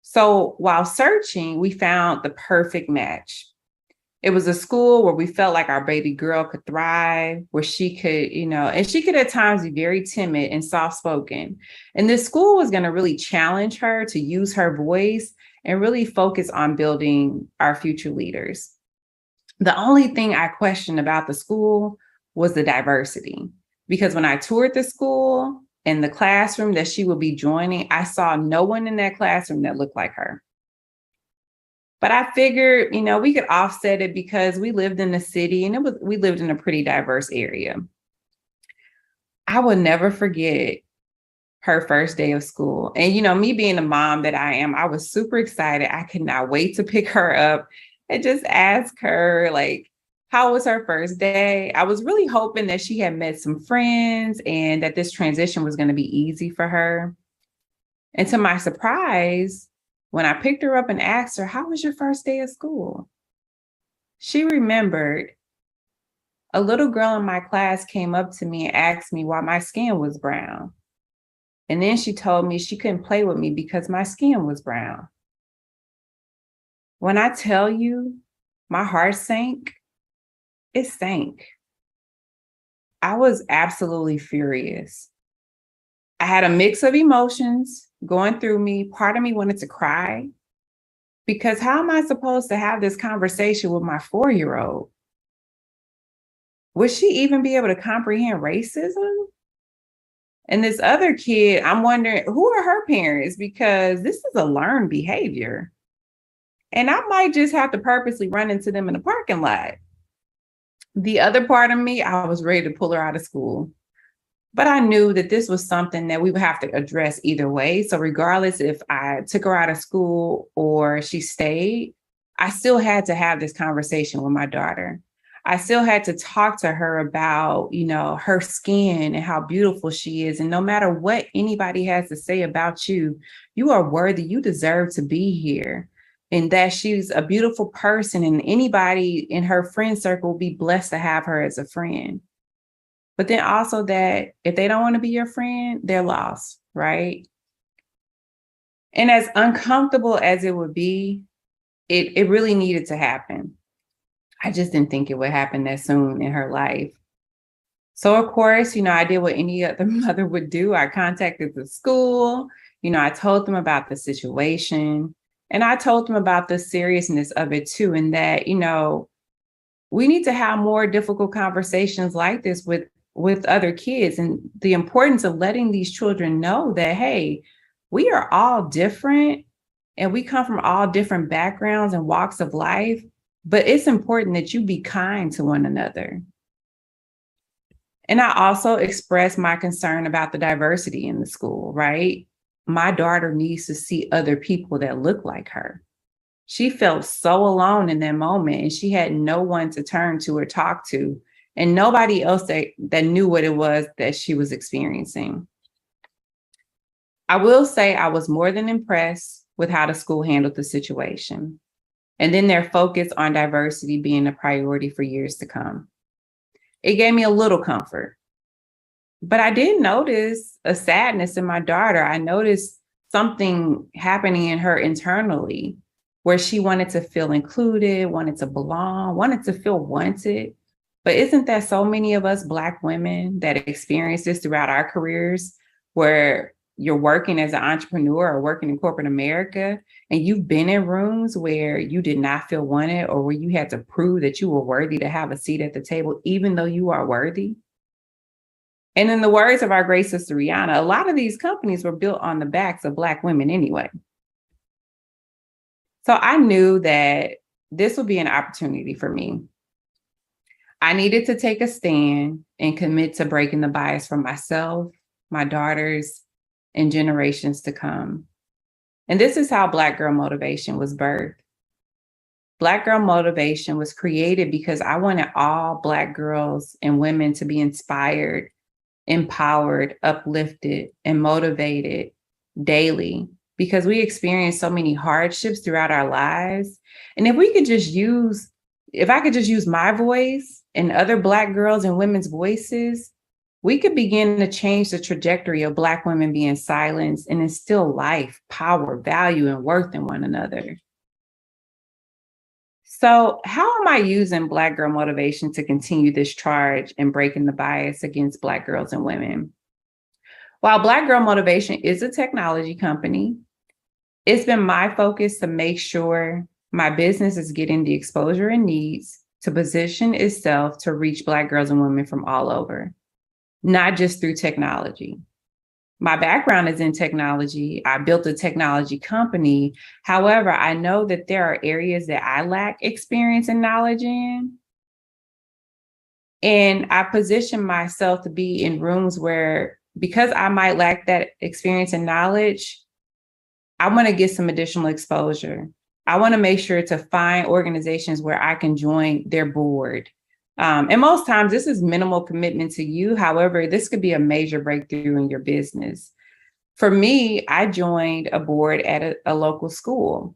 So while searching, we found the perfect match. It was a school where we felt like our baby girl could thrive, where she could, and she could at times be very timid and soft-spoken. And this school was going to really challenge her to use her voice and really focus on building our future leaders. The only thing I questioned about the school was the diversity, because when I toured the school and the classroom that she would be joining, I saw no one in that classroom that looked like her. But I figured, we could offset it because we lived in the city and we lived in a pretty diverse area. I will never forget her first day of school. And, me being the mom that I am, I was super excited. I could not wait to pick her up and just ask her, how was her first day? I was really hoping that she had met some friends and that this transition was going to be easy for her. And to my surprise, when I picked her up and asked her, how was your first day of school? She remembered a little girl in my class came up to me and asked me why my skin was brown. And then she told me she couldn't play with me because my skin was brown. When I tell you my heart sank, it sank. I was absolutely furious. I had a mix of emotions going through me. Part of me wanted to cry because how am I supposed to have this conversation with my 4-year-old? Would she even be able to comprehend racism? And this other kid, I'm wondering, who are her parents? Because this is a learned behavior. And I might just have to purposely run into them in the parking lot. The other part of me, I was ready to pull her out of school. But I knew that this was something that we would have to address either way. So regardless if I took her out of school or she stayed, I still had to have this conversation with my daughter. I still had to talk to her about, her skin and how beautiful she is. And no matter what anybody has to say about you, you are worthy. You deserve to be here. And that she's a beautiful person and anybody in her friend circle will be blessed to have her as a friend. But then also that if they don't want to be your friend, they're lost, right? And as uncomfortable as it would be, it really needed to happen. I just didn't think it would happen that soon in her life. So of course, I did what any other mother would do. I contacted the school I told them about the situation, and I told them about the seriousness of it too, and that, we need to have more difficult conversations like this with other kids, and the importance of letting these children know that, hey, we are all different and we come from all different backgrounds and walks of life, but it's important that you be kind to one another. And I also expressed my concern about the diversity in the school, right? My daughter needs to see other people that look like her. She felt so alone in that moment, and she had no one to turn to or talk to, and nobody else that knew what it was that she was experiencing. I will say I was more than impressed with how the school handled the situation, and then their focus on diversity being a priority for years to come. It gave me a little comfort, but I did notice a sadness in my daughter. I noticed something happening in her internally, where she wanted to feel included, wanted to belong, wanted to feel wanted. But isn't that so many of us Black women that experience this throughout our careers, where you're working as an entrepreneur or working in corporate America, and you've been in rooms where you did not feel wanted, or where you had to prove that you were worthy to have a seat at the table, even though you are worthy? And in the words of our great sister Rihanna, a lot of these companies were built on the backs of Black women anyway. So I knew that this would be an opportunity for me. I needed to take a stand and commit to breaking the bias for myself, my daughters, and generations to come. And this is how Black Girl Motivation was birthed. Black Girl Motivation was created because I wanted all Black girls and women to be inspired, empowered, uplifted, and motivated daily, because we experience so many hardships throughout our lives. And if I could just use my voice and other Black girls and women's voices, we could begin to change the trajectory of Black women being silenced and instill life, power, value, and worth in one another. So how am I using Black Girl Motivation to continue this charge and breaking the bias against Black girls and women? While Black Girl Motivation is a technology company, it's been my focus to make sure my business is getting the exposure it needs to position itself to reach Black girls and women from all over, not just through technology. My background is in technology. I built a technology company. However, I know that there are areas that I lack experience and knowledge in. And I position myself to be in rooms where, because I might lack that experience and knowledge, I want to get some additional exposure. I want to make sure to find organizations where I can join their board. And most times this is minimal commitment to you. However, this could be a major breakthrough in your business. For me, I joined a board at a local school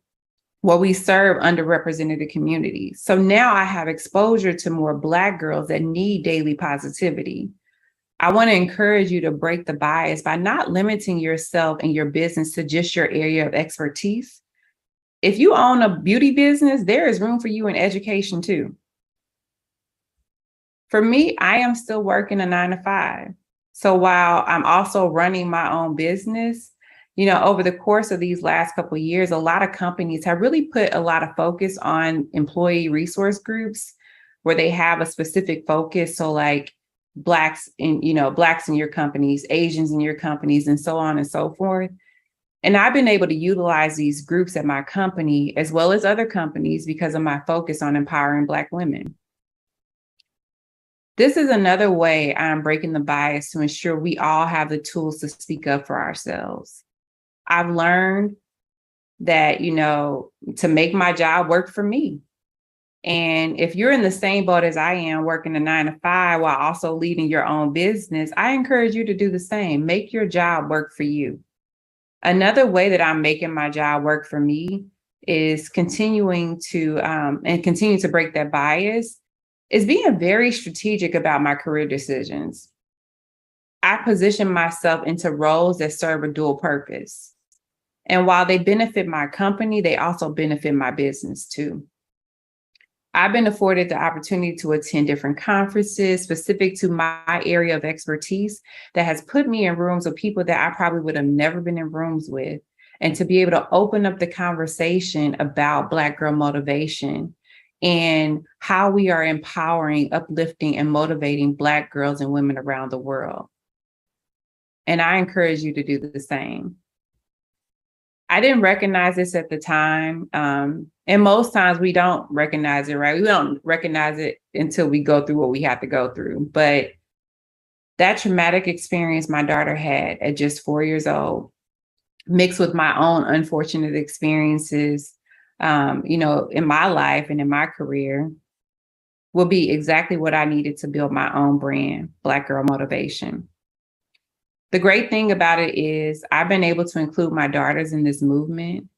where we serve underrepresented communities. So now I have exposure to more Black girls that need daily positivity. I want to encourage you to break the bias by not limiting yourself and your business to just your area of expertise. If you own a beauty business, there is room for you in education too. For me, I am still working a 9-to-5. So while I'm also running my own business, over the course of these last couple of years, a lot of companies have really put a lot of focus on employee resource groups where they have a specific focus. So like Blacks in your companies, Asians in your companies, and so on and so forth. And I've been able to utilize these groups at my company as well as other companies because of my focus on empowering Black women. This is another way I'm breaking the bias to ensure we all have the tools to speak up for ourselves. I've learned that, to make my job work for me. And if you're in the same boat as I am, working a 9-to-5 while also leading your own business, I encourage you to do the same. Make your job work for you. Another way that I'm making my job work for me is continuing to break that bias is being very strategic about my career decisions. I position myself into roles that serve a dual purpose. And while they benefit my company, they also benefit my business too. I've been afforded the opportunity to attend different conferences specific to my area of expertise that has put me in rooms with people that I probably would have never been in rooms with. And to be able to open up the conversation about Black girl motivation and how we are empowering, uplifting, and motivating Black girls and women around the world. And I encourage you to do the same. I didn't recognize this at the time. And most times we don't recognize it, right? We don't recognize it until we go through what we have to go through. But that traumatic experience my daughter had at just 4 years old, mixed with my own unfortunate experiences, in my life and in my career, will be exactly what I needed to build my own brand, Black Girl Motivation. The great thing about it is I've been able to include my daughters in this movement.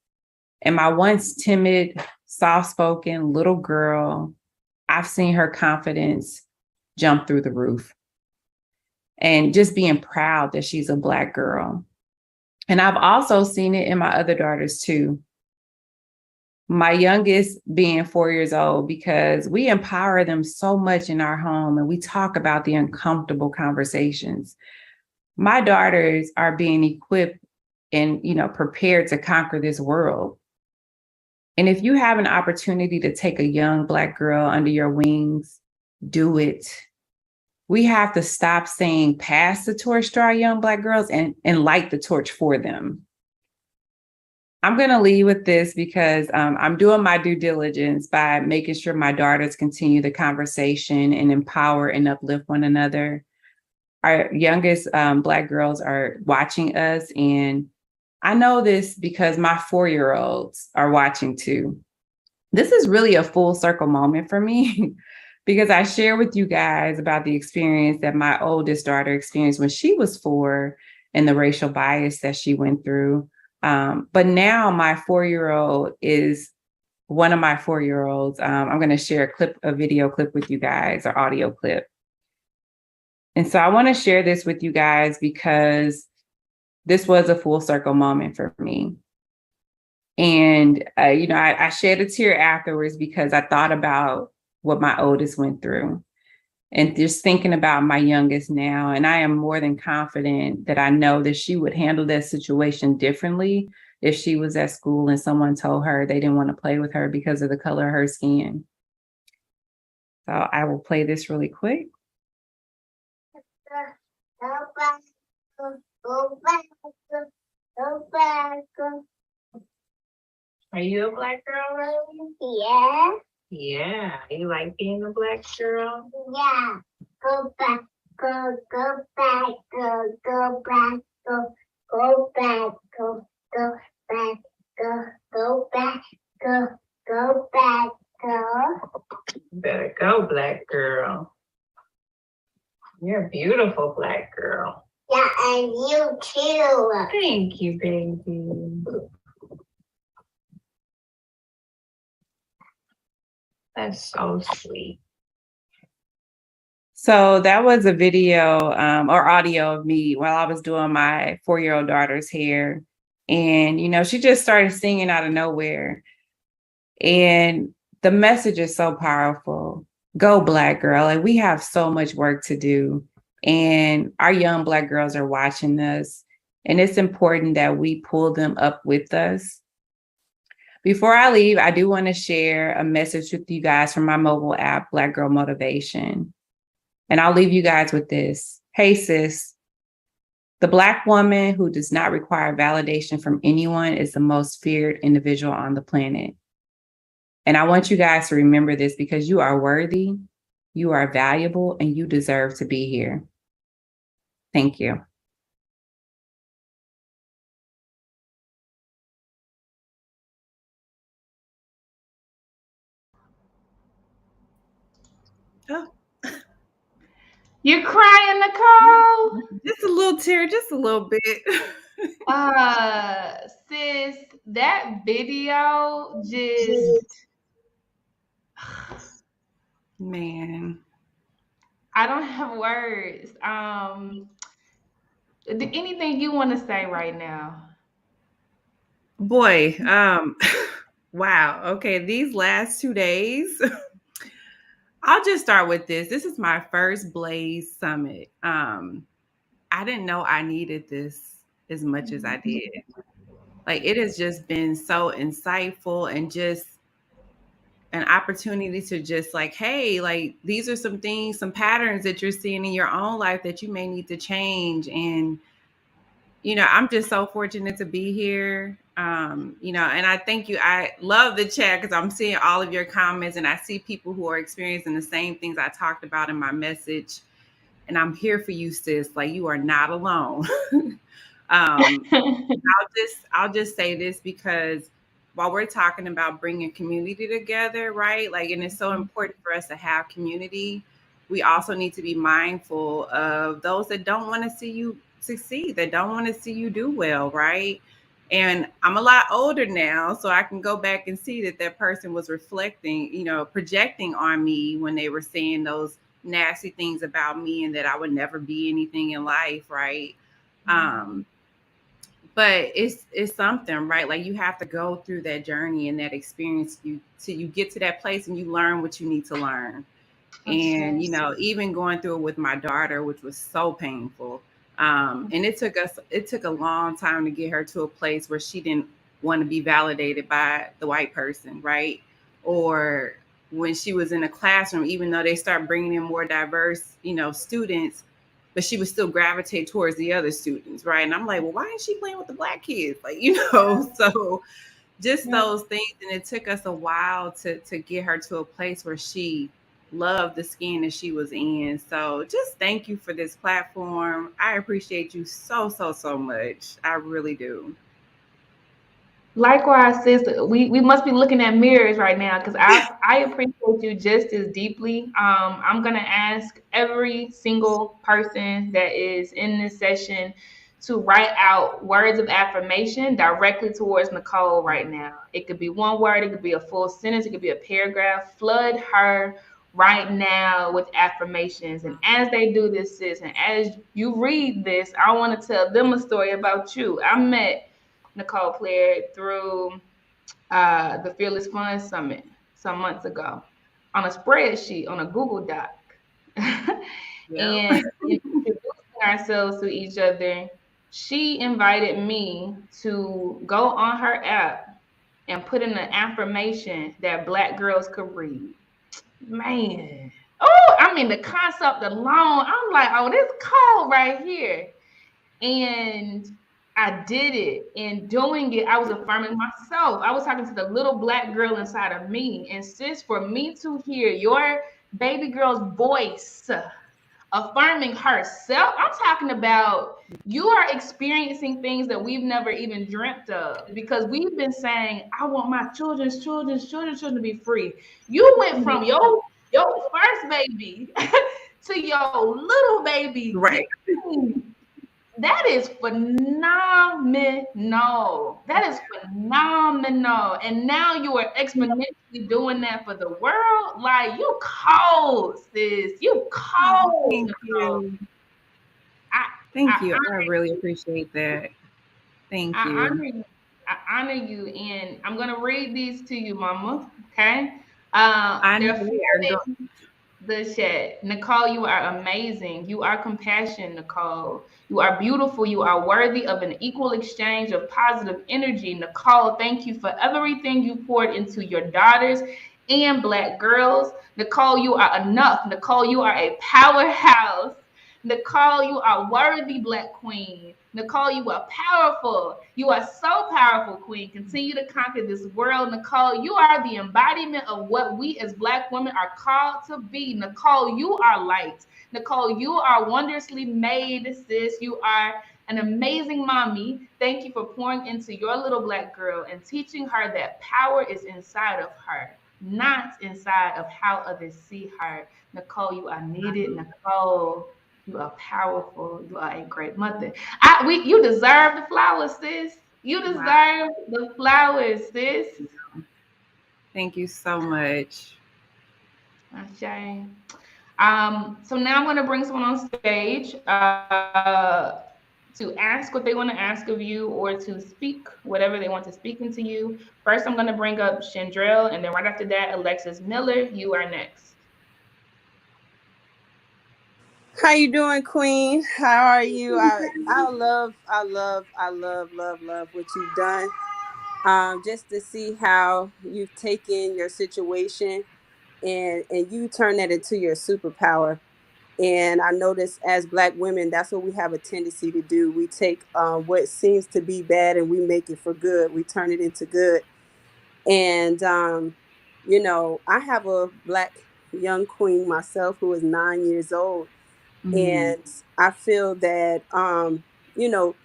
And my once timid, soft-spoken little girl, I've seen her confidence jump through the roof. And just being proud that she's a Black girl. And I've also seen it in my other daughters too. My youngest being 4 years old, because we empower them so much in our home and we talk about the uncomfortable conversations. My daughters are being equipped and, prepared to conquer this world. And if you have an opportunity to take a young Black girl under your wings, do it. We have to stop saying pass the torch to our young Black girls and light the torch for them. I'm going to leave with this because I'm doing my due diligence by making sure my daughters continue the conversation and empower and uplift one another. Our youngest Black girls are watching us, and I know this because my 4-year-olds are watching too. This is really a full circle moment for me because I share with you guys about the experience that my oldest daughter experienced when she was 4 and the racial bias that she went through. But now my 4-year-old is one of my 4-year-olds. I'm going to share a video clip with you guys, or audio clip. And so I want to share this with you guys because this was a full circle moment for me. And, I shed a tear afterwards because I thought about what my oldest went through and just thinking about my youngest now. And I am more than confident that I know that she would handle that situation differently if she was at school and someone told her they didn't want to play with her because of the color of her skin. So I will play this really quick. Are you a Black girl, Riley? Yeah. Yeah. You like being a Black girl? Yeah. Go back, go back, go back, go back, go back, go back, go back, go. Better go, Black girl. You're a beautiful Black girl. Yeah, and you too. Thank you, baby. That's so sweet. So that was a video or audio of me while I was doing my 4-year-old daughter's hair. And, she just started singing out of nowhere. And the message is so powerful. Go, Black girl. And we have so much work to do. And our young Black girls are watching us. And it's important that we pull them up with us. Before I leave, I do want to share a message with you guys from my mobile app, Black Girl Motivation. And I'll leave you guys with this. Hey, sis, the Black woman who does not require validation from anyone is the most feared individual on the planet. And I want you guys to remember this because you are worthy, you are valuable, and you deserve to be here. Thank you. You crying, Nicole? Just a little tear, just a little bit. Sis, that video just, man, I don't have words. Anything you want to say right now? Boy, wow. Okay, these last 2 days I'll just start with this. This is my first Blaze Summit. I didn't know I needed this as much as I did. Like, it has just been so insightful and just an opportunity to just like, hey, like these are some things, some patterns that you're seeing in your own life that you may need to change. And, I'm just so fortunate to be here. And I thank you. I love the chat because I'm seeing all of your comments and I see people who are experiencing the same things I talked about in my message. And I'm here for you, sis. Like, you are not alone. I'll just say this because while we're talking about bringing community together, right? Like, and it's so important for us to have community. We also need to be mindful of those that don't want to see you succeed, that don't want to see you do well, right? And I'm a lot older now, so I can go back and see that person was reflecting, projecting on me when they were saying those nasty things about me and that I would never be anything in life, right? But it's something, right? Like, you have to go through that journey and that experience till you get to that place and you learn what you need to learn. And, even going through it with my daughter, which was so painful. And it took a long time to get her to a place where she didn't want to be validated by the white person, right? Or when she was in a classroom, even though they start bringing in more diverse, students, but she would still gravitate towards the other students, right? And I'm like, well, why is she playing with the Black kids? Like, so just those things. And it took us a while to get her to a place where she loved the skin that she was in. So just thank you for this platform. I appreciate you so, so, so much. I really do. Likewise, sis, we must be looking at mirrors right now because I appreciate you just as deeply. I'm going to ask every single person that is in this session to write out words of affirmation directly towards Nicole right now. It could be one word, it could be a full sentence, it could be a paragraph. Flood her right now with affirmations. And as they do this, sis, and as you read this, I want to tell them a story about you. I met Nicole Claire through the Fearless Fun Summit some months ago on a spreadsheet, on a Google Doc. And introducing ourselves to each other, she invited me to go on her app and put in an affirmation that Black girls could read. Man. Oh, I mean, the concept alone, I'm like, oh, this cold right here. And I did it. In doing it, I was affirming myself. I was talking to the little Black girl inside of me. And sis, for me to hear your baby girl's voice affirming herself, I'm talking about you are experiencing things that we've never even dreamt of, because we've been saying, I want my children's children to be free. You went from your first baby to your little baby. Right. That is phenomenal. That is phenomenal. And now you are exponentially doing that for the world. Like, you cold, sis. You cold. Thank you. Thank you. I really appreciate that. Thank you. I honor you. And I'm going to read these to you, Mama. Okay? The chat. Nicole, you are amazing. You are compassion, Nicole. You are beautiful. You are worthy of an equal exchange of positive energy. Nicole, thank you for everything you poured into your daughters and Black girls. Nicole, you are enough. Nicole, you are a powerhouse. Nicole, you are worthy, Black queen. Nicole, you are powerful. You are so powerful, queen. Continue to conquer this world. Nicole, you are the embodiment of what we as Black women are called to be. Nicole, you are light. Nicole, you are wondrously made, sis. You are an amazing mommy. Thank you for pouring into your little Black girl and teaching her that power is inside of her, not inside of how others see her. Nicole, you are needed. Nicole, you are powerful. You are a great mother. You deserve the flowers, sis. You deserve the flowers, sis. Thank you so much. Okay. So now I'm going to bring someone on stage to ask what they want to ask of you or to speak whatever they want to speak into you. First, I'm going to bring up Chandrell, and then right after that, Alexis Miller. You are next. How you doing, Queen? How are you? I love what you've done. Just to see how you've taken your situation and you turn that into your superpower. And I notice as Black women, that's what we have a tendency to do. We take what seems to be bad and we make it for good. We turn it into good. And I have a Black young queen myself who is 9 years old, and I feel that you know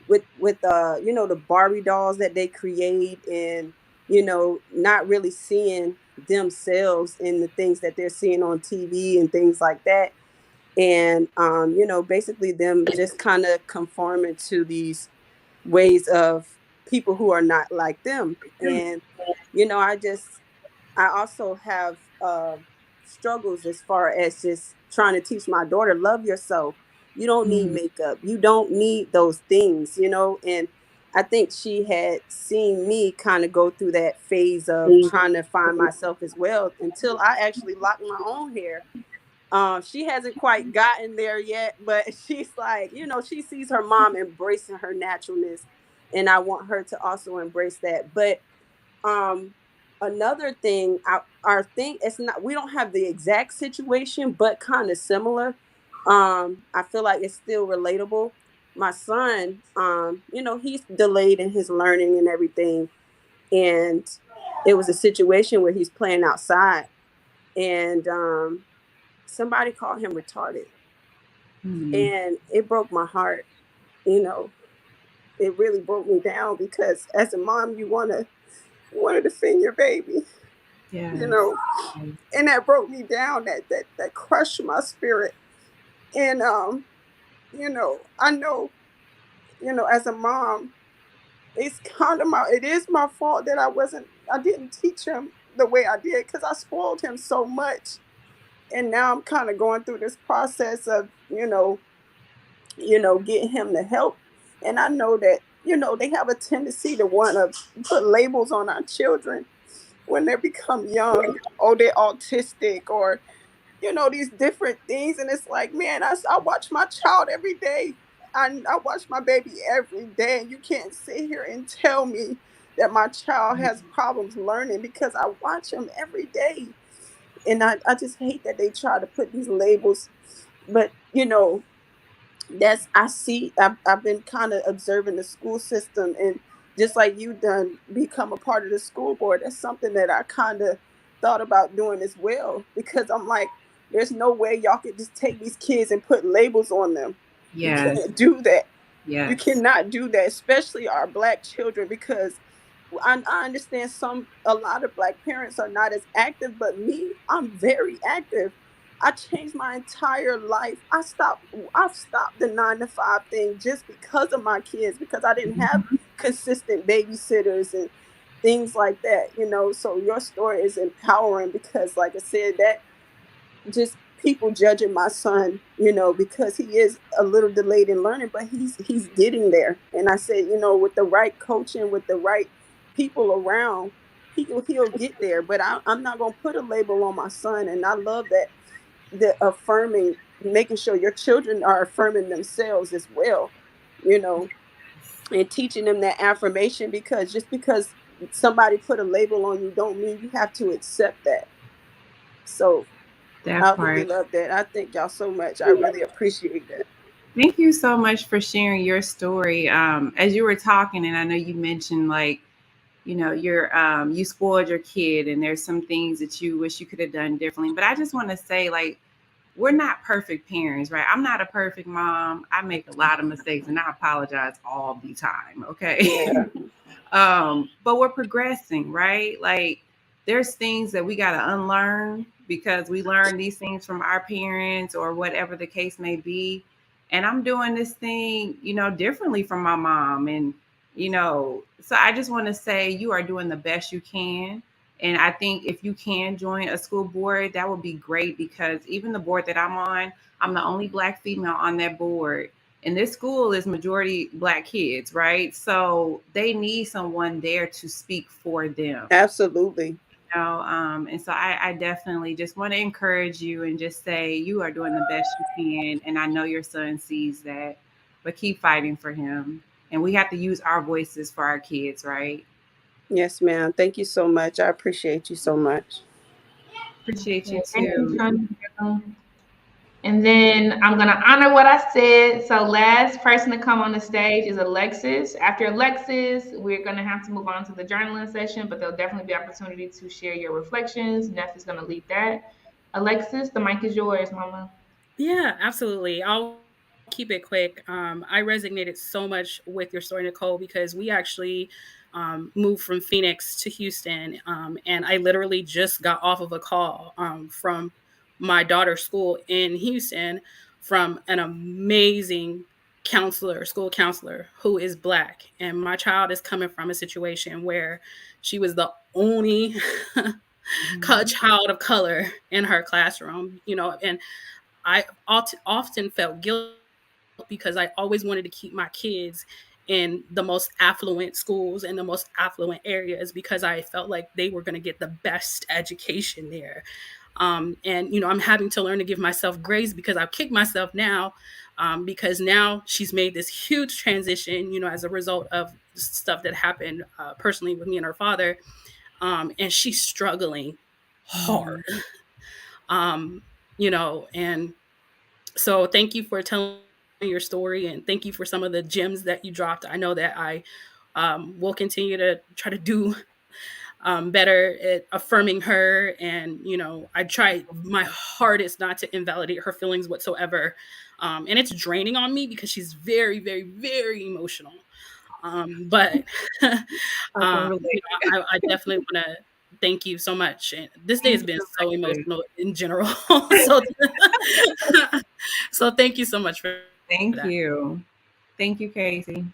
the Barbie dolls that they create, and not really seeing themselves in the things that they're seeing on TV and things like that, and basically them just kind of conforming to these ways of people who are not like them. And I also have struggles as far as just trying to teach my daughter, love yourself. You don't need makeup. You don't need those things. And I think she had seen me kind of go through that phase of trying to find myself as well until I actually locked my own hair. She hasn't quite gotten there yet, but she's like, she sees her mom embracing her naturalness, and I want her to also embrace that. But um another thing, our thing, it's not, we don't have the exact situation, but kind of similar. I feel like it's still relatable. My son, he's delayed in his learning and everything, and it was a situation where he's playing outside, and somebody called him retarded, and it broke my heart. you know it really broke me down, because as a mom, you want to defend your baby, you know and that broke me down. That crushed my spirit. And I know, as a mom, it is my fault that I didn't teach him the way I did, because I spoiled him so much. And now I'm kind of going through this process of getting him the help. And I know that they have a tendency to want to put labels on our children when they become young. Oh, they're autistic, or these different things. And it's like, man, I watch my child every day. I watch my baby every day, and you can't sit here and tell me that my child has problems learning, because I watch him every day. And I just hate that they try to put these labels. But I've been kind of observing the school system, and just like you done become a part of the school board, that's something that I kind of thought about doing as well, because I'm like, there's no way y'all could just take these kids and put labels on them. You can't do that. You cannot do that, especially our Black children, because I understand a lot of Black parents are not as active, but me, I'm very active. I changed my entire life. I've stopped the 9 to 5 thing just because of my kids, because I didn't have consistent babysitters and things like that. So your story is empowering, because like I said, that just people judging my son, because he is a little delayed in learning, but he's getting there. And I said, with the right coaching, with the right people around, he'll get there. But I'm not gonna put a label on my son. And I love that, the affirming, making sure your children are affirming themselves as well, and teaching them that affirmation, because just because somebody put a label on you don't mean you have to accept that. So I really love that. I thank y'all so much. I really appreciate that. Thank you so much for sharing your story. As you were talking, and I know you mentioned, like, you spoiled your kid, and there's some things that you wish you could have done differently. But I just want to say, like, we're not perfect parents, right? I'm not a perfect mom. I make a lot of mistakes, and I apologize all the time. Okay. But we're progressing, right? Like, there's things that we got to unlearn, because we learn these things from our parents or whatever the case may be. And I'm doing this thing, differently from my mom. And, so I just want to say you are doing the best you can. And I think if you can join a school board, that would be great, because even the board that I'm on, I'm the only Black female on that board. And this school is majority Black kids, right? So they need someone there to speak for them. Absolutely. And so I definitely just want to encourage you and just say you are doing the best you can. And I know your son sees that, but keep fighting for him. And we have to use our voices for our kids, right? Yes, ma'am. Thank you so much. I appreciate you so much. Appreciate you Thank you, too. Sonia. And then I'm going to honor what I said. So last person to come on the stage is Alexis. After Alexis, we're going to have to move on to the journaling session, but there'll definitely be opportunity to share your reflections. Neff is going to lead that. Alexis, the mic is yours, mama. Yeah, absolutely. I'll keep it quick. I resonated so much with your story, Nicole, because we actually moved from Phoenix to Houston. And I literally just got off of a call from my daughter's school in Houston from an amazing school counselor who is Black. And my child is coming from a situation where she was the only child of color in her classroom, and I often felt guilt because I always wanted to keep my kids in the most affluent schools and the most affluent areas because I felt like they were going to get the best education there. And, I'm having to learn to give myself grace because I've kicked myself now because now she's made this huge transition, as a result of stuff that happened personally with me and her father. And she's struggling hard, and so thank you for telling your story and thank you for some of the gems that you dropped. I know that I will continue to try to do better at affirming her. And, I try my hardest not to invalidate her feelings whatsoever. And it's draining on me because she's very, very, very emotional. But I definitely want to thank you so much. And this day has been so emotional in general. So thank you so much for Thank that. you. Thank you, Casey.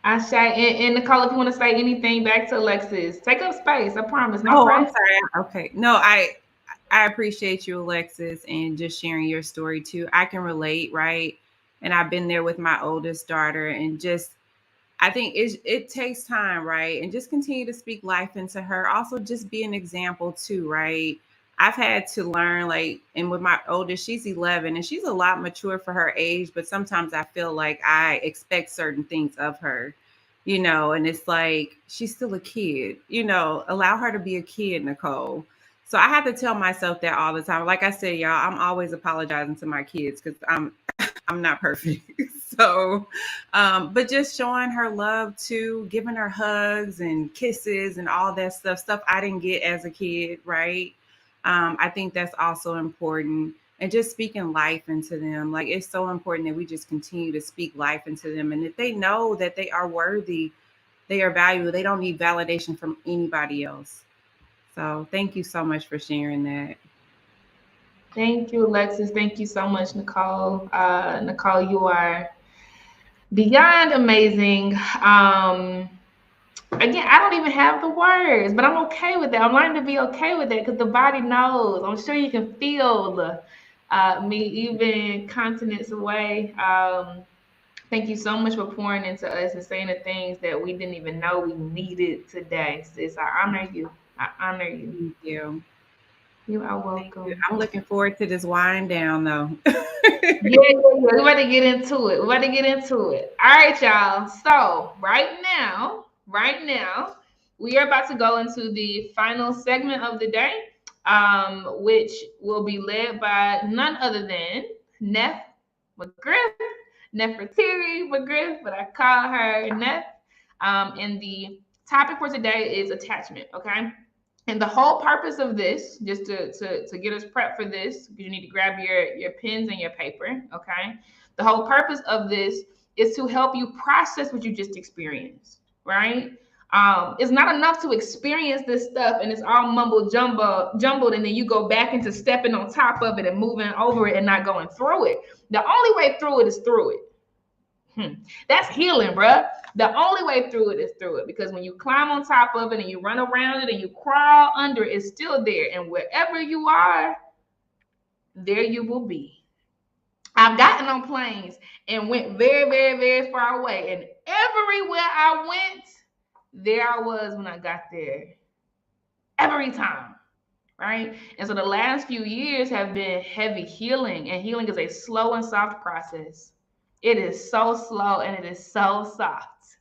Asha, and Nicole, if you want to say anything back to Alexis, take up space. I promise. No, I'm sorry. Okay. No, I appreciate you, Alexis, and just sharing your story too. I can relate, right? And I've been there with my oldest daughter, and just I think it takes time, right? And just continue to speak life into her. Also, just be an example too, right? I've had to learn, and with my oldest, she's 11 and she's a lot mature for her age, but sometimes I feel like I expect certain things of her, and it's like, she's still a kid, allow her to be a kid, Nicole. So I have to tell myself that all the time. Like I said, y'all, I'm always apologizing to my kids because I'm not perfect. So, but just showing her love too, giving her hugs and kisses and all that stuff I didn't get as a kid, right? I think that's also important. And just speaking life into them. Like, it's so important that we just continue to speak life into them. And if they know that they are worthy, they are valuable, they don't need validation from anybody else. So thank you so much for sharing that. Thank you, Alexis. Thank you so much, Nicole. Nicole, you are beyond amazing. Again, I don't even have the words, but I'm okay with that. I'm learning to be okay with that because the body knows. I'm sure you can feel me even continents away. Thank you so much for pouring into us and saying the things that we didn't even know we needed today. Sis, I honor you. I honor you. Thank you. You are welcome. I'm looking forward to this wind down, though. Yeah. We're about to get into it. All right, y'all. So right now, we are about to go into the final segment of the day, which will be led by none other than Neff McGriff, Nefertiri McGriff, but I call her Neff. And the topic for today is attachment, okay? And the whole purpose of this, just to get us prepped for this, because you need to grab your pens and your paper, okay? The whole purpose of this is to help you process what you just experienced, right? It's not enough to experience this stuff and it's all jumbled, and then you go back into stepping on top of it and moving over it and not going through it. The only way through it is through it. That's healing, bruh. The only way through it is through it, because when you climb on top of it and you run around it and you crawl under it, it's still there. And wherever you are, there you will be. I've gotten on planes and went very, very, very far away. And everywhere I went, there I was when I got there. every time, right? And so the last few years have been heavy healing, and healing is a slow and soft process. It is so slow and it is so soft,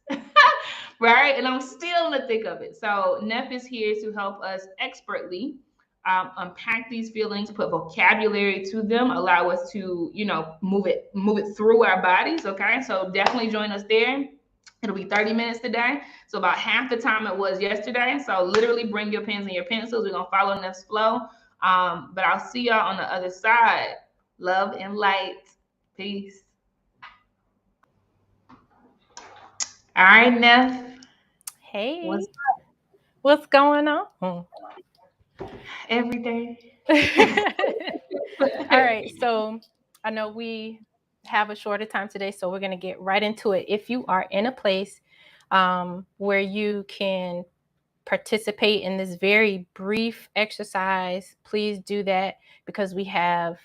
right? And I'm still in the thick of it. So Neff is here to help us expertly unpack these feelings, put vocabulary to them, allow us to, move it through our bodies. Okay, so definitely join us there. It'll be 30 minutes today, so about half the time it was yesterday. So literally bring your pens and your pencils. We're gonna follow Neff's flow. But I'll see y'all on the other side. Love and light. Peace. All right, Neff. Hey, What's what's going on? Everything. All right, so I know we have a shorter time today, so we're going to get right into it. If you are in a place where you can participate in this very brief exercise, please do that, because we have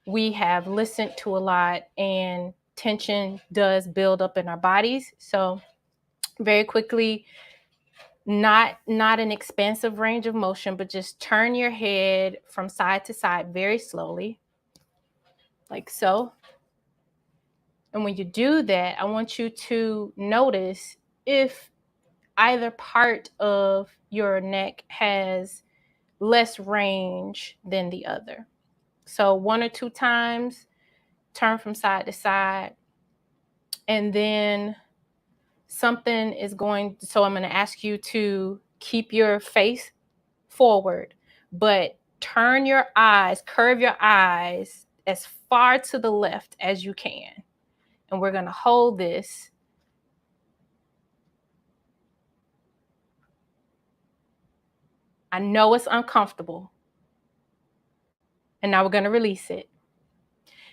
listened to a lot and tension does build up in our bodies. So very quickly, not an expansive range of motion, but just turn your head from side to side very slowly, like so. And when you do that, I want you to notice if either part of your neck has less range than the other. So 1 or 2 times, turn from side to side. And then so I'm going to ask you to keep your face forward, but curve your eyes as far to the left as you can. And we're going to hold this. I know it's uncomfortable. And now we're going to release it.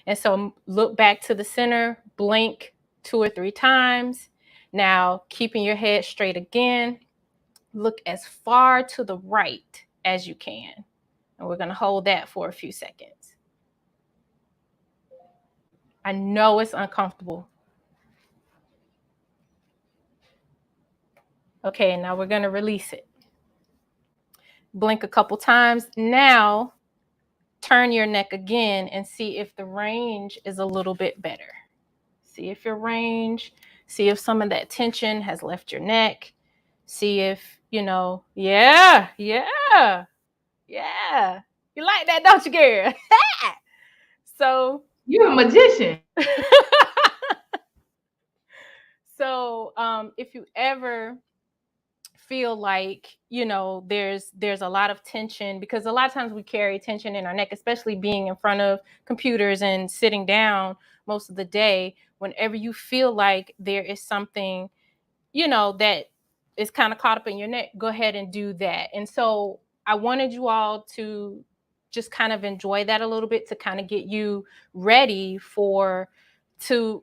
And so look back to the center, blink 2 or 3 times. Now, keeping your head straight again, look as far to the right as you can. And we're going to hold that for a few seconds. I know it's uncomfortable. Okay, now we're going to release it. Blink a couple times. Now, turn your neck again and see if the range is a little bit better. See if if some of that tension has left your neck. See if, yeah. You like that, don't you, girl? So you're a magician. So if you ever feel like, there's a lot of tension, because a lot of times we carry tension in our neck, especially being in front of computers and sitting down most of the day. Whenever you feel like there is something, that is kind of caught up in your neck, go ahead and do that. And so I wanted you all to just kind of enjoy that a little bit, to kind of get you ready to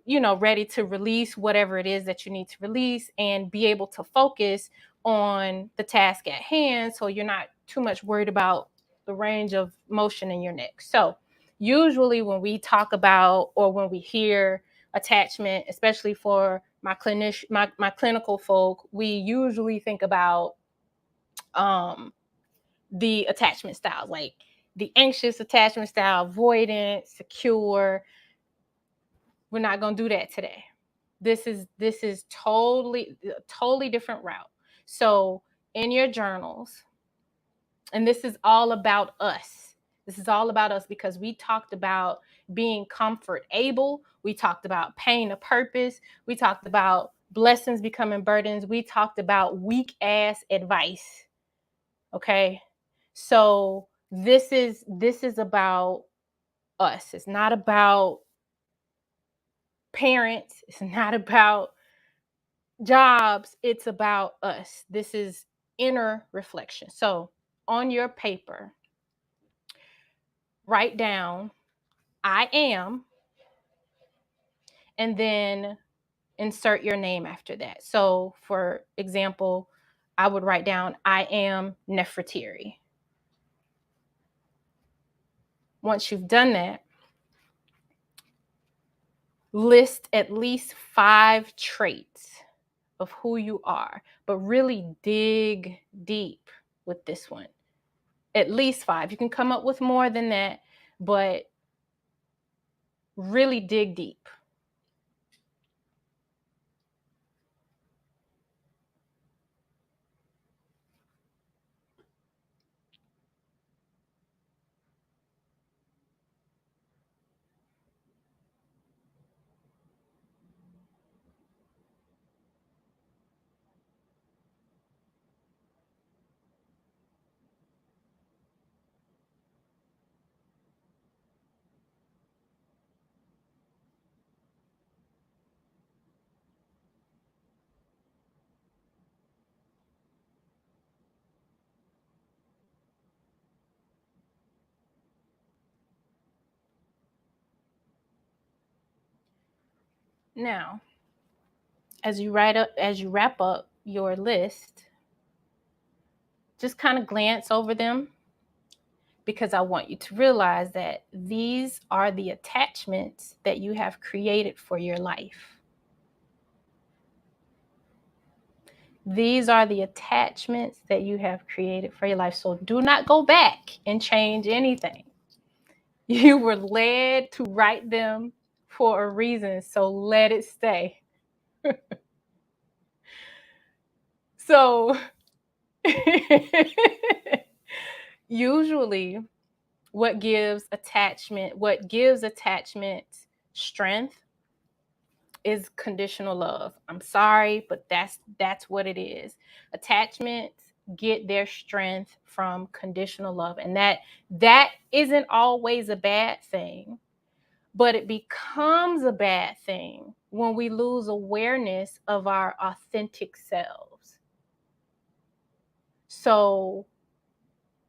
release whatever it is that you need to release and be able to focus on the task at hand, so you're not too much worried about the range of motion in your neck. So usually when we talk about, or when we hear attachment, especially for my clinical folk, we usually think about the attachment styles, like the anxious attachment style, avoidant, secure. We're not going to do that today. This is totally different route. So in your journals, and this is all about us. This is all about us, because we talked about being comfort able. We talked about pain of purpose. We talked about blessings becoming burdens. We talked about weak ass advice. Okay. So this is about us. It's not about parents. It's not about jobs. It's about us. This is inner reflection. So on your paper, write down, I am, and then insert your name after that. So for example, I would write down, I am Nefertiri. Once you've done that, list at least 5 traits of who you are, but really dig deep. with this one. At least 5. You can come up with more than that, but really dig deep. Now, as you wrap up your list, just kind of glance over them, because I want you to realize that these are the attachments that you have created for your life. These are the attachments that you have created for your life. So do not go back and change anything. You were led to write them for a reason, so let it stay. So usually what gives attachment strength is conditional love. I'm sorry, but that's what it is. Attachments get their strength from conditional love, and that isn't always a bad thing, but it becomes a bad thing when we lose awareness of our authentic selves. So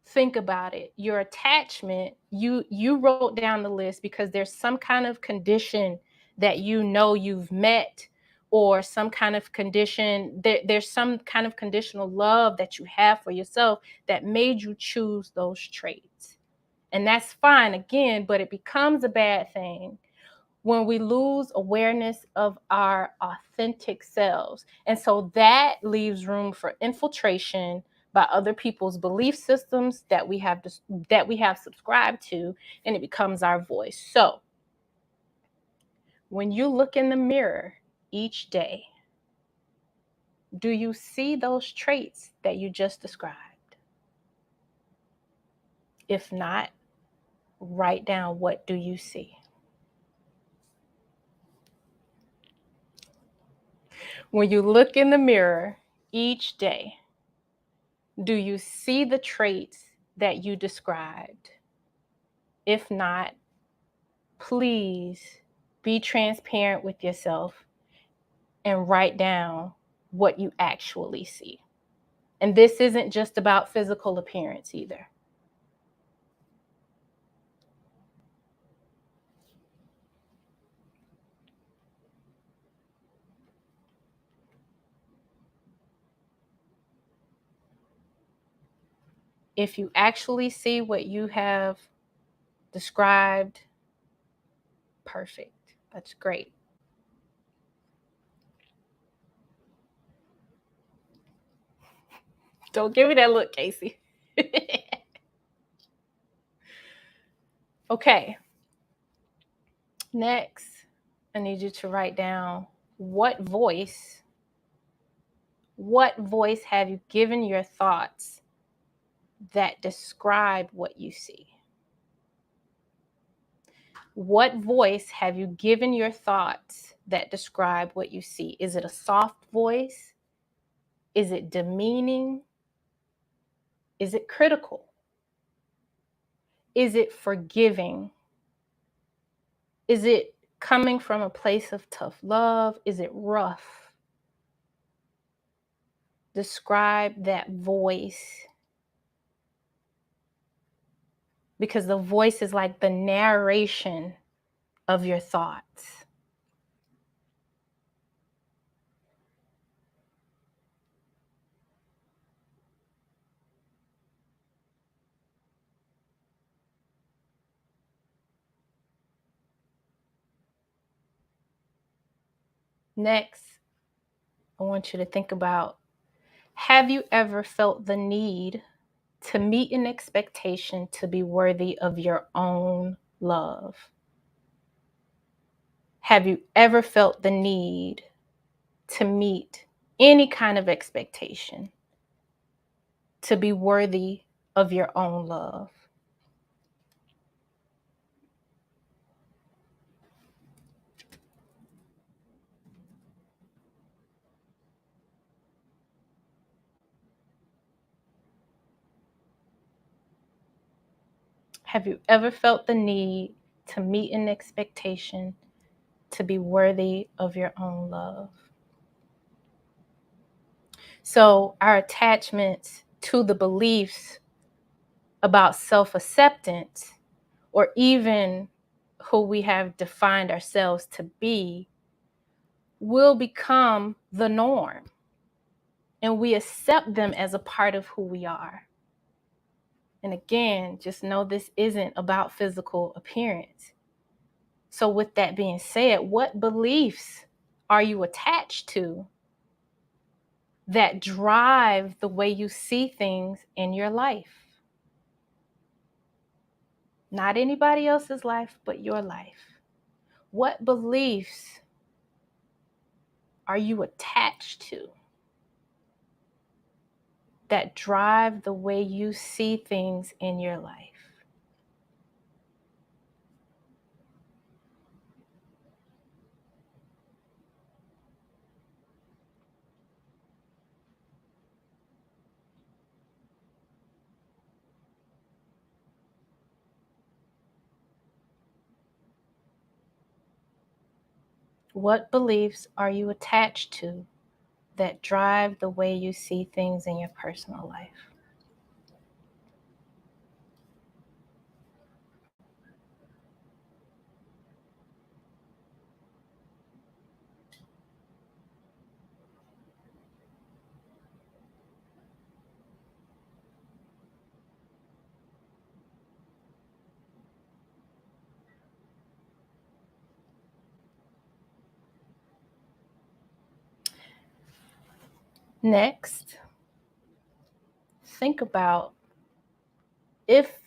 think about it. Your attachment, you wrote down the list because there's some kind of condition that you know you've met, or some kind of condition, there's some kind of conditional love that you have for yourself that made you choose those traits. And that's fine, again, but it becomes a bad thing when we lose awareness of our authentic selves. And so that leaves room for infiltration by other people's belief systems that we have subscribed to, and it becomes our voice. So when you look in the mirror each day, do you see those traits that you just described? If not, write down, what do you see? When you look in the mirror each day, do you see the traits that you described? If not, please be transparent with yourself and write down what you actually see. And this isn't just about physical appearance either. If you actually see what you have described, perfect. That's great. Don't give me that look, Casey. Okay. Next, I need you to write down what voice have you given your thoughts that describe what you see? What voice have you given your thoughts that describe what you see? Is it a soft voice? Is it demeaning? Is it critical? Is it forgiving? Is it coming from a place of tough love? Is it rough? Describe that voice. Because the voice is like the narration of your thoughts. Next, I want you to think about, have you ever felt the need to meet an expectation to be worthy of your own love. Have you ever felt the need to meet any kind of expectation to be worthy of your own love? Have you ever felt the need to meet an expectation to be worthy of your own love? So our attachments to the beliefs about self-acceptance, or even who we have defined ourselves to be, will become the norm. And we accept them as a part of who we are. And again, just know this isn't about physical appearance. So with that being said, what beliefs are you attached to that drive the way you see things in your life? Not anybody else's life, but your life. What beliefs are you attached to that drive the way you see things in your life? What beliefs are you attached to that drive the way you see things in your personal life? Next, think about if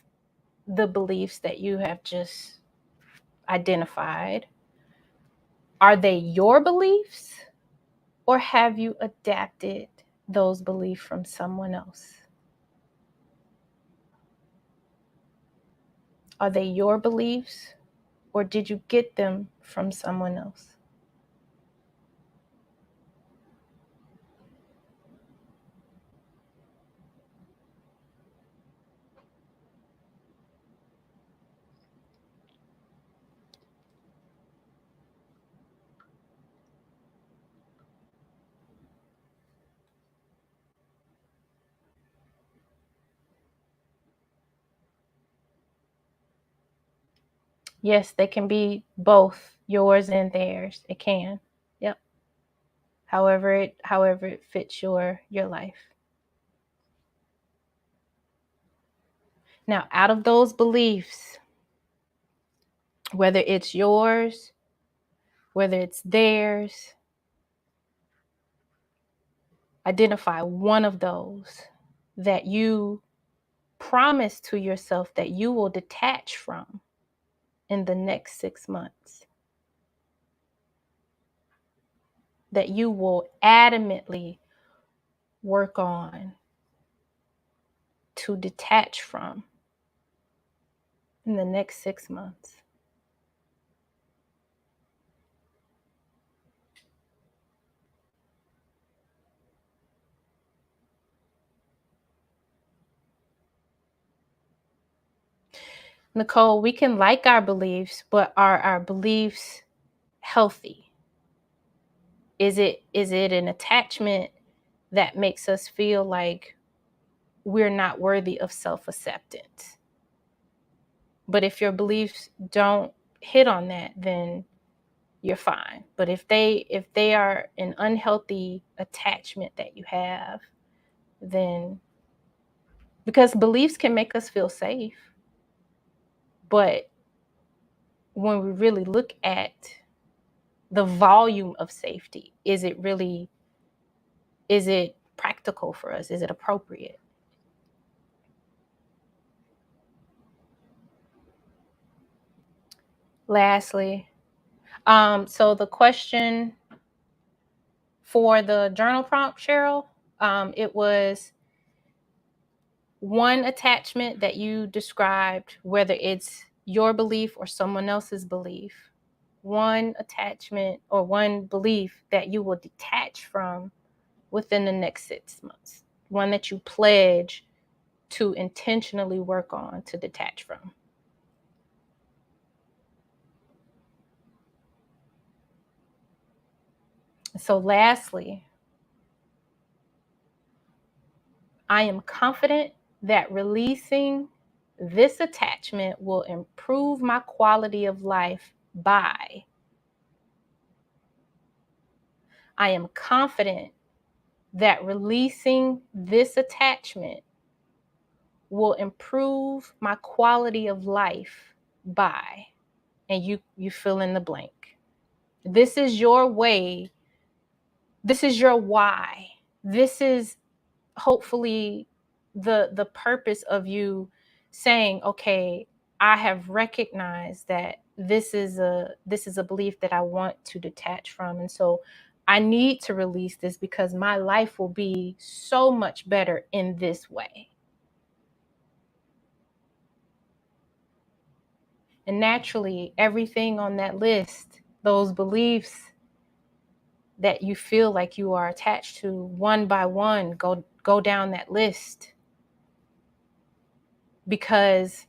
the beliefs that you have just identified, are they your beliefs, or have you adapted those beliefs from someone else? Are they your beliefs, or did you get them from someone else? Yes, they can be both yours and theirs. It can. Yep. However it fits your life. Now, out of those beliefs, whether it's yours, whether it's theirs, identify one of those that you promise to yourself that you will detach from in the next 6 months, that you will adamantly work on to detach from in the next 6 months. Nicole, we can like our beliefs, but are our beliefs healthy? Is it an attachment that makes us feel like we're not worthy of self-acceptance? But if your beliefs don't hit on that, then you're fine. But if they are an unhealthy attachment that you have, then, because beliefs can make us feel safe, but when we really look at the volume of safety, is it practical for us? Is it appropriate? lastly, so the question for the journal prompt, Cheryl, it was one attachment that you described, whether it's your belief or someone else's belief, one attachment or one belief that you will detach from within the next 6 months, one that you pledge to intentionally work on to detach from. So lastly, I am confident that releasing this attachment will improve my quality of life by. I am confident that releasing this attachment will improve my quality of life by, and you fill in the blank. This is your way. This is your why. This is hopefully the purpose of you saying, okay, I have recognized that this is a belief that I want to detach from. And so I need to release this because my life will be so much better in this way. And naturally, everything on that list, those beliefs that you feel like you are attached to, one by one, go down that list. Because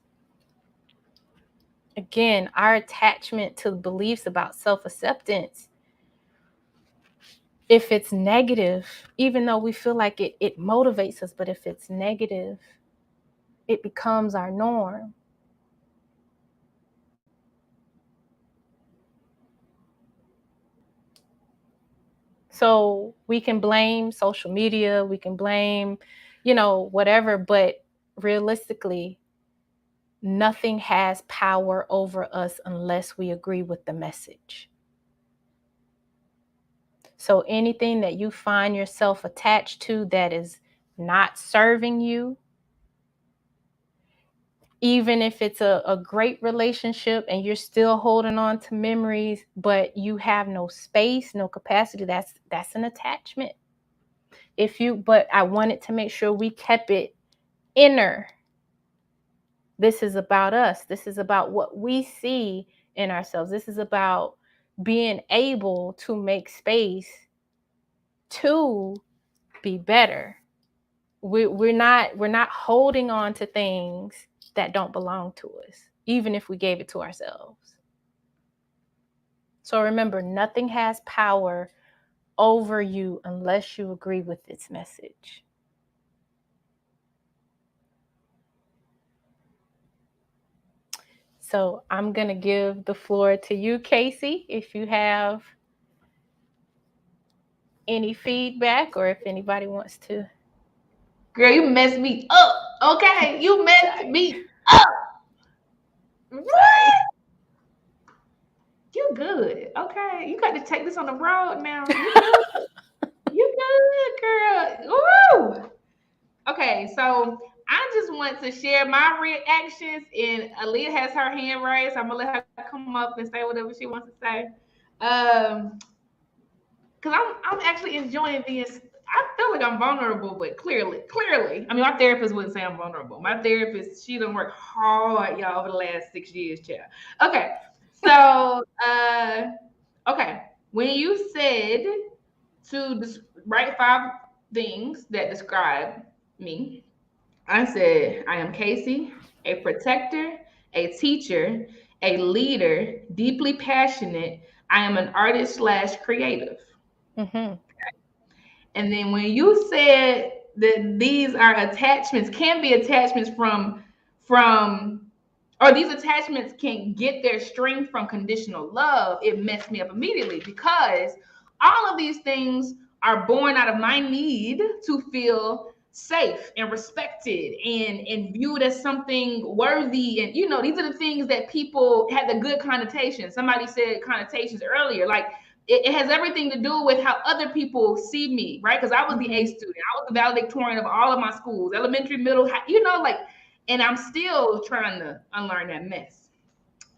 again, our attachment to beliefs about self-acceptance, if it's negative, even though we feel like it motivates us, but if it's negative, it becomes our norm. So we can blame social media, we can blame, whatever, but realistically, nothing has power over us unless we agree with the message. So anything that you find yourself attached to that is not serving you, even if it's a great relationship and you're still holding on to memories, but you have no space, no capacity, that's an attachment. But I wanted to make sure we kept it inner. This is about us. This is about what we see in ourselves. This is about being able to make space to be better. We're not holding on to things that don't belong to us, even if we gave it to ourselves. So remember, nothing has power over you unless you agree with its message. So I'm going to give the floor to you, Casey, if you have any feedback or if anybody wants to. Girl, you messed me up. Okay, you messed me up. What? You good. Okay, you got to take this on the road now. You good. You good, girl. Woo! Okay, so I just want to share my reactions, and Aaliyah has her hand raised. I'm gonna let her come up and say whatever she wants to say. Because I'm actually enjoying this. I feel like I'm vulnerable, but clearly, I mean, my therapist wouldn't say I'm vulnerable. My therapist, she done worked hard, y'all, over the last 6 years, child. Okay, so, okay, when you said to write 5 things that describe me, I said, I am Casey, a protector, a teacher, a leader, deeply passionate. I am an artist / creative. Mm-hmm. And then when you said that these are attachments, can be attachments from, or these attachments can get their strength from conditional love, it messed me up immediately because all of these things are born out of my need to feel safe and respected and viewed as something worthy. And, these are the things that people had the good connotation. Somebody said connotations earlier, like, it has everything to do with how other people see me, right? Because I was the A student. I was the valedictorian of all of my schools, elementary, middle, high, and I'm still trying to unlearn that mess.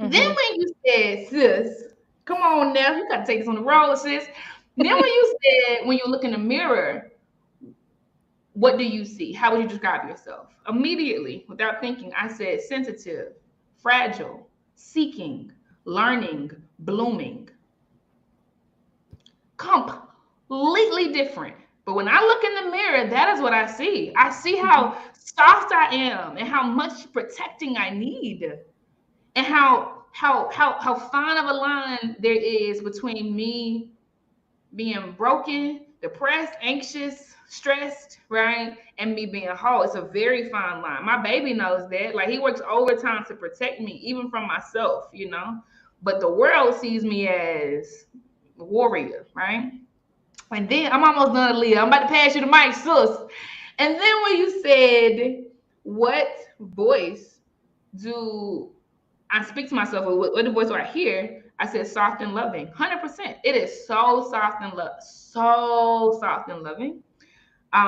Mm-hmm. Then when you said, sis, come on now, you gotta take this on the road, sis. Then when you said, when you look in the mirror, what do you see? How would you describe yourself? Immediately, without thinking, I said sensitive, fragile, seeking, learning, blooming. Completely different. But when I look in the mirror, that is what I see. I see how soft I am and how much protecting I need, and how fine of a line there is between me being broken, depressed, anxious, stressed, right? And me being whole. It's a very fine line. My baby knows that. Like, he works overtime to protect me, even from myself, you know? But the world sees me as a warrior, right? And then I'm almost done, Leah. I'm about to pass you the mic, sis. And then when you said, what voice do I speak to myself, or what the voice do I hear? I said soft and loving, 100%. It is so soft and loving,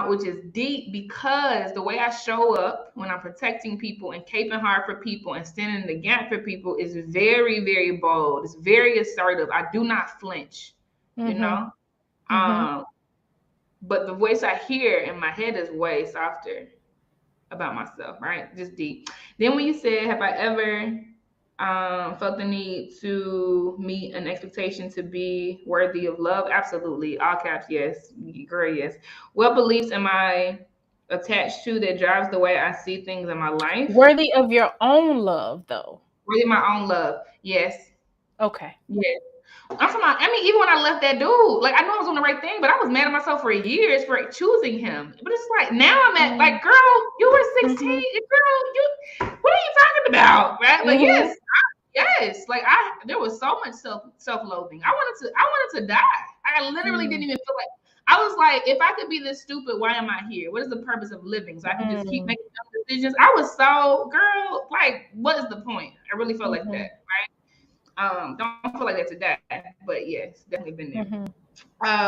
which is deep, because the way I show up when I'm protecting people and caping hard for people and standing in the gap for people is very, very bold. It's very assertive. I do not flinch, you know? But the voice I hear in my head is way softer about myself, right? Just deep. Then when you said, have I ever felt the need to meet an expectation to be worthy of love? Absolutely. All caps, yes. Girl, yes. What beliefs am I attached to that drives the way I see things in my life? Worthy of your own love, though. Worthy of my own love. Yes. Okay. Yes. I'm talking about, I mean, even when I left that dude, like, I know I was doing the right thing, but I was mad at myself for years for choosing him. But it's like, now I'm at, like, girl, you were 16. Girl, what are you talking about? Right? Like, yes. Like, there was so much self-loathing. I wanted to die. I literally didn't even feel like, I was like, if I could be this stupid, why am I here? What is the purpose of living? So I can just keep making dumb decisions. I was so, girl, like, what is the point? I really felt like that, right? Don't feel like that today, but yes, definitely been there.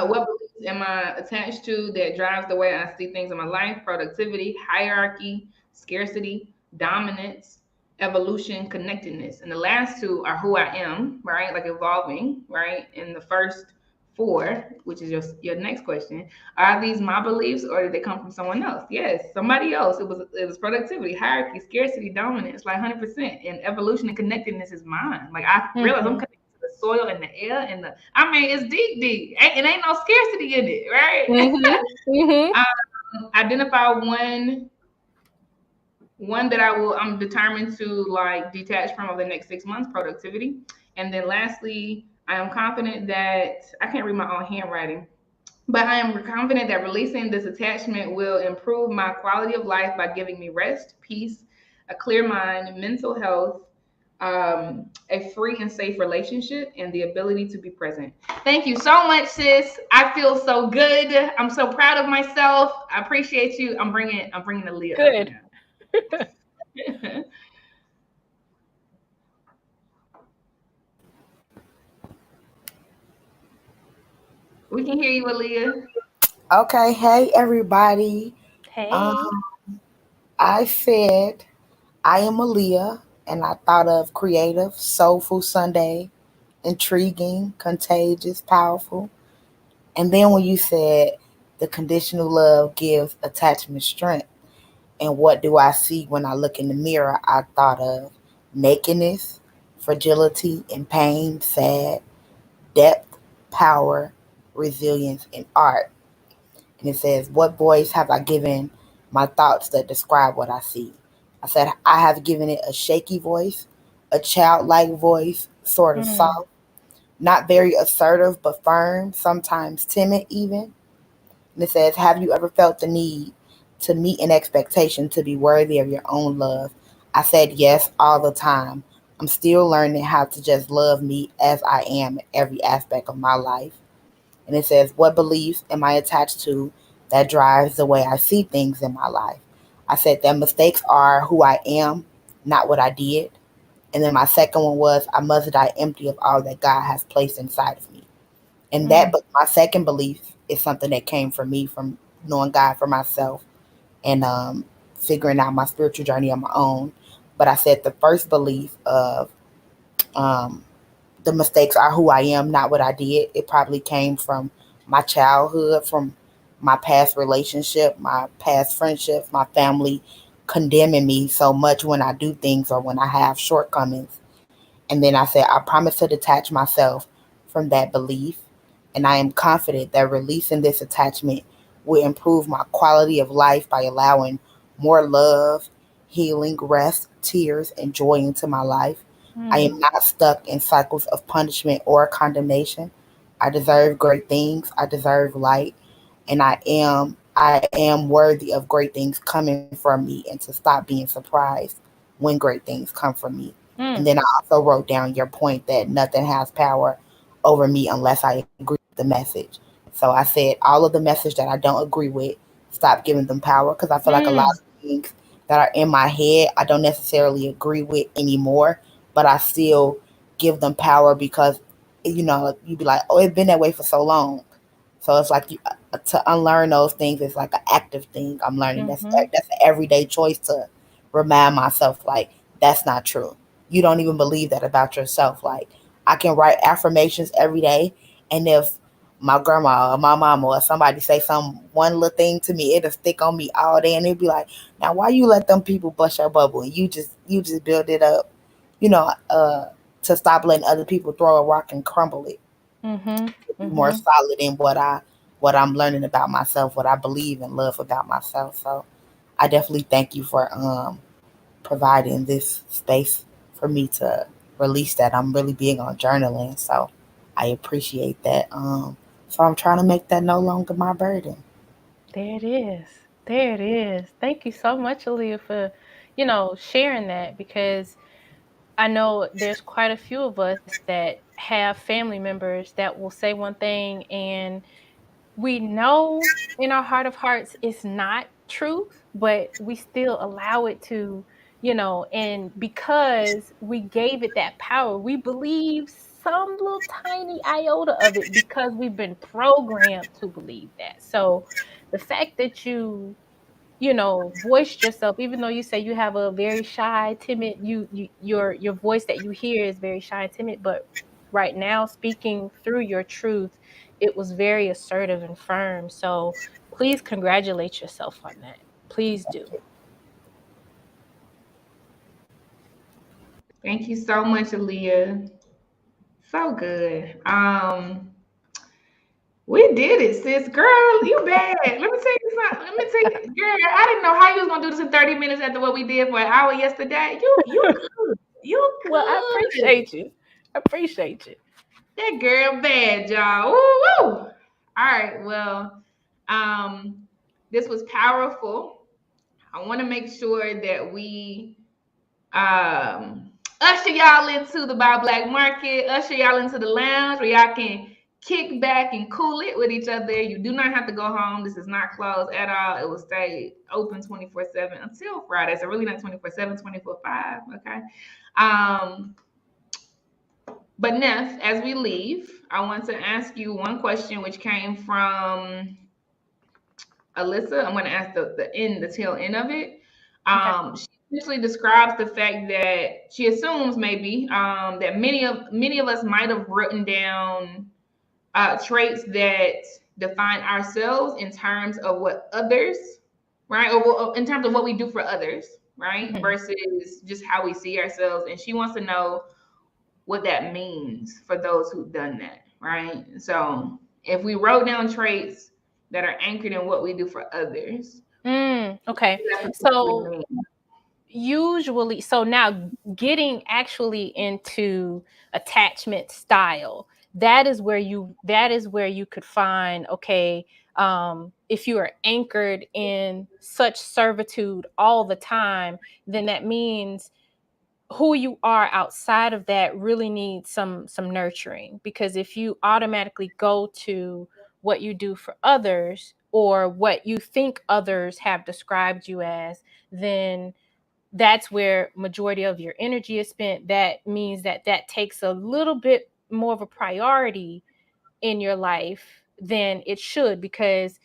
What beliefs am I attached to that drives the way I see things in my life? Productivity, hierarchy, scarcity, dominance, evolution, connectedness. And the last two are who I am, right? Like evolving, right? And the first four, which is your next question, are these my beliefs or did they come from someone else? Yes, somebody else. It was productivity, hierarchy, scarcity, dominance, like 100%. And evolution and connectedness is mine. Like, I realize I'm connected to the soil and the air and it's deep. It ain't no scarcity in it, right? Identify one that I'm determined to, like, detach from over the next 6 months, productivity. And then lastly, I am confident that I can't read my own handwriting, but I am confident that releasing this attachment will improve my quality of life by giving me rest, peace, a clear mind, mental health, a free and safe relationship, and the ability to be present. Thank you so much, sis. I feel so good. I'm so proud of myself. I appreciate you. I'm bringing the Leah. Good. We can hear you, Aaliyah. Okay. Hey, everybody. Hey. I said I am Aaliyah, and I thought of creative, soulful Sunday, intriguing, contagious, powerful. And then when you said the conditional love gives attachment strength, and what do I see when I look in the mirror, I thought of nakedness, fragility, and pain, sad, depth, power, resilience, and art. And it says, what voice have I given my thoughts that describe what I see? I said, I have given it a shaky voice, a childlike voice, sort of soft, not very assertive, but firm, sometimes timid even. And it says, have you ever felt the need to meet an expectation to be worthy of your own love? I said, yes, all the time. I'm still learning how to just love me as I am in every aspect of my life. And it says, what beliefs am I attached to that drives the way I see things in my life? I said that mistakes are who I am, not what I did. And then my second one was, I must die empty of all that God has placed inside of me. And my second belief is something that came from me, from knowing God for myself and figuring out my spiritual journey on my own. But I said the first belief of The mistakes are who I am, not what I did. It probably came from my childhood, from my past relationship, my past friendships, my family condemning me so much when I do things or when I have shortcomings. And then I said, I promise to detach myself from that belief. And I am confident that releasing this attachment will improve my quality of life by allowing more love, healing, rest, tears, and joy into my life. I am not stuck in cycles of punishment or condemnation. I deserve great things. I deserve light. And I am worthy of great things coming from me, and to stop being surprised when great things come from me. And then I also wrote down your point that nothing has power over me unless I agree with the message. So I said all of the message that I don't agree with, stop giving them power, because I feel like a lot of things that are in my head I don't necessarily agree with anymore, but I still give them power because you'd be like, oh, it's been that way for so long. So it's like to unlearn those things is like an active thing I'm learning. That's an everyday choice to remind myself like that's not true. You don't even believe that about yourself. Like I can write affirmations every day, and if my grandma or my mama or somebody say one little thing to me, it'll stick on me all day, and it'll be like, now why you let them people bust your bubble and you just build it up, you know, to stop letting other people throw a rock and crumble it. More solid in what I'm learning about myself, what I believe and love about myself. So I definitely thank you for providing this space for me to release that. I'm really big on journaling, so I appreciate that. So I'm trying to make that no longer my burden. There it is. There it is. Thank you so much, Aaliyah, for, sharing that, because I know there's quite a few of us that have family members that will say one thing, and we know in our heart of hearts it's not truth, but we still allow it to, and because we gave it that power, we believe some little tiny iota of it because we've been programmed to believe that. So the fact that you voiced yourself, even though you say you have a very shy, timid, your voice that you hear is very shy and timid, but right now speaking through your truth, it was very assertive and firm. So please congratulate yourself on that. Please do. Thank you so much, Aaliyah. So good. We did it, sis. Girl, you bad. Let me tell you something. Let me tell you, girl, I didn't know how you was gonna do this in 30 minutes after what we did for an hour yesterday. You good. You good. Well, I appreciate you. I appreciate you. That girl bad, y'all. Woo woo. All right. Well, this was powerful. I want to make sure that we usher y'all into the Buy Black Market, usher y'all into the lounge where y'all can kick back and cool it with each other. You do not have to go home. This is not closed at all. It will stay open 24/7 until Friday. So really not 24/7, 24/5. Okay. But Neff, as we leave, I want to ask you one question which came from Alyssa. I'm going to ask the tail end of it. She essentially describes the fact that she assumes maybe that many of us might have written down traits that define ourselves in terms of what others, right, or in terms of what we do for others, right, versus just how we see ourselves. And she wants to know what that means for those who've done that, right? So if we wrote down traits that are anchored in what we do for others. Okay. So usually, so now getting actually into attachment style, that is where you could find, okay, if you are anchored in such servitude all the time, then that means who you are outside of that really needs some nurturing. Because if you automatically go to what you do for others or what you think others have described you as, then that's where majority of your energy is spent. That means that takes a little bit more of a priority in your life than it should, because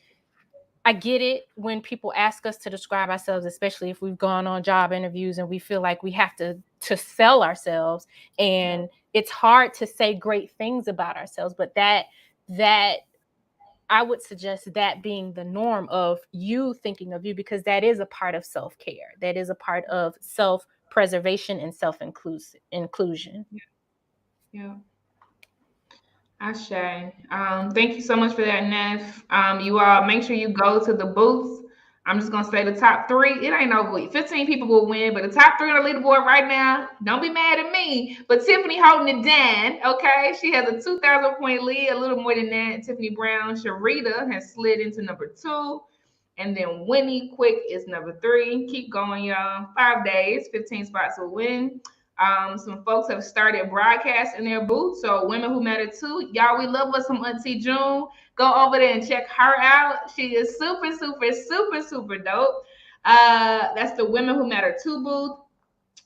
I get it when people ask us to describe ourselves, especially if we've gone on job interviews and we feel like we have to sell ourselves. And it's hard to say great things about ourselves, but that I would suggest that being the norm of you thinking of you, because that is a part of self-care. That is a part of self-preservation and self-inclusion. Yeah. Ashe. Thank you so much for that, Neff. You all make sure you go to the booths. I'm just gonna say the top 3. It ain't over. 15 people will win, but the top 3 on the leaderboard right now. Don't be mad at me, but Tiffany holding it down. Okay, she has a 2,000 point lead, a little more than that. Tiffany Brown, Sharita has slid into number 2, and then Winnie Quick is number 3. Keep going, y'all. 5 days, 15 spots will win. Some folks have started broadcasts in their booth. So Women Who Matter too. Y'all, we love us some Auntie June. Go over there and check her out. She is super, super, super, super dope. That's the Women Who Matter 2 booth.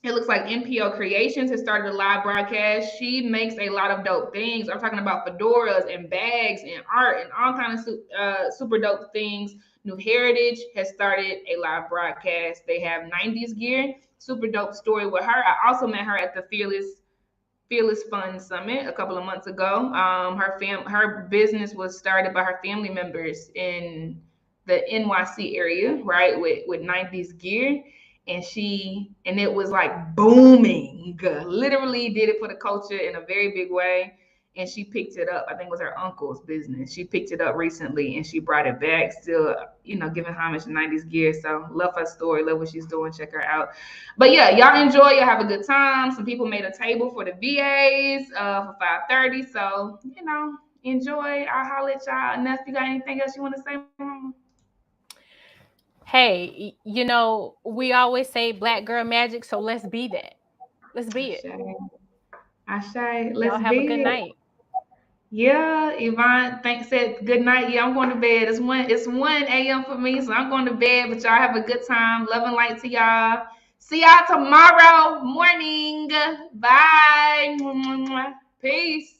It looks like NPO Creations has started a live broadcast. She makes a lot of dope things. I'm talking about fedoras and bags and art and all kinds of super dope things. New Heritage has started a live broadcast. They have 90s gear. Super dope story with her. I also met her at the Fearless Fun Summit a couple of months ago. Her business was started by her family members in the NYC area, right, with 90s gear. And it was like booming. Literally did it for the culture in a very big way. And she picked it up. I think it was her uncle's business. She picked it up recently and she brought it back, still, giving homage to 90s gear. So love her story, love what she's doing. Check her out. But yeah, y'all enjoy, y'all have a good time. Some people made a table for the VAs for 5:30. So, enjoy. I'll holler at y'all. Neff, you got anything else you want to say, Mama? Hey, we always say Black girl magic, so let's be that. Let's be it. Ashe. Y'all Let's have be a good it. night. Yeah, Yvonne, said good night. Yeah, I'm going to bed. It's 1 a.m. for me, so I'm going to bed. But y'all have a good time. Love and light to y'all. See y'all tomorrow morning. Bye. Peace.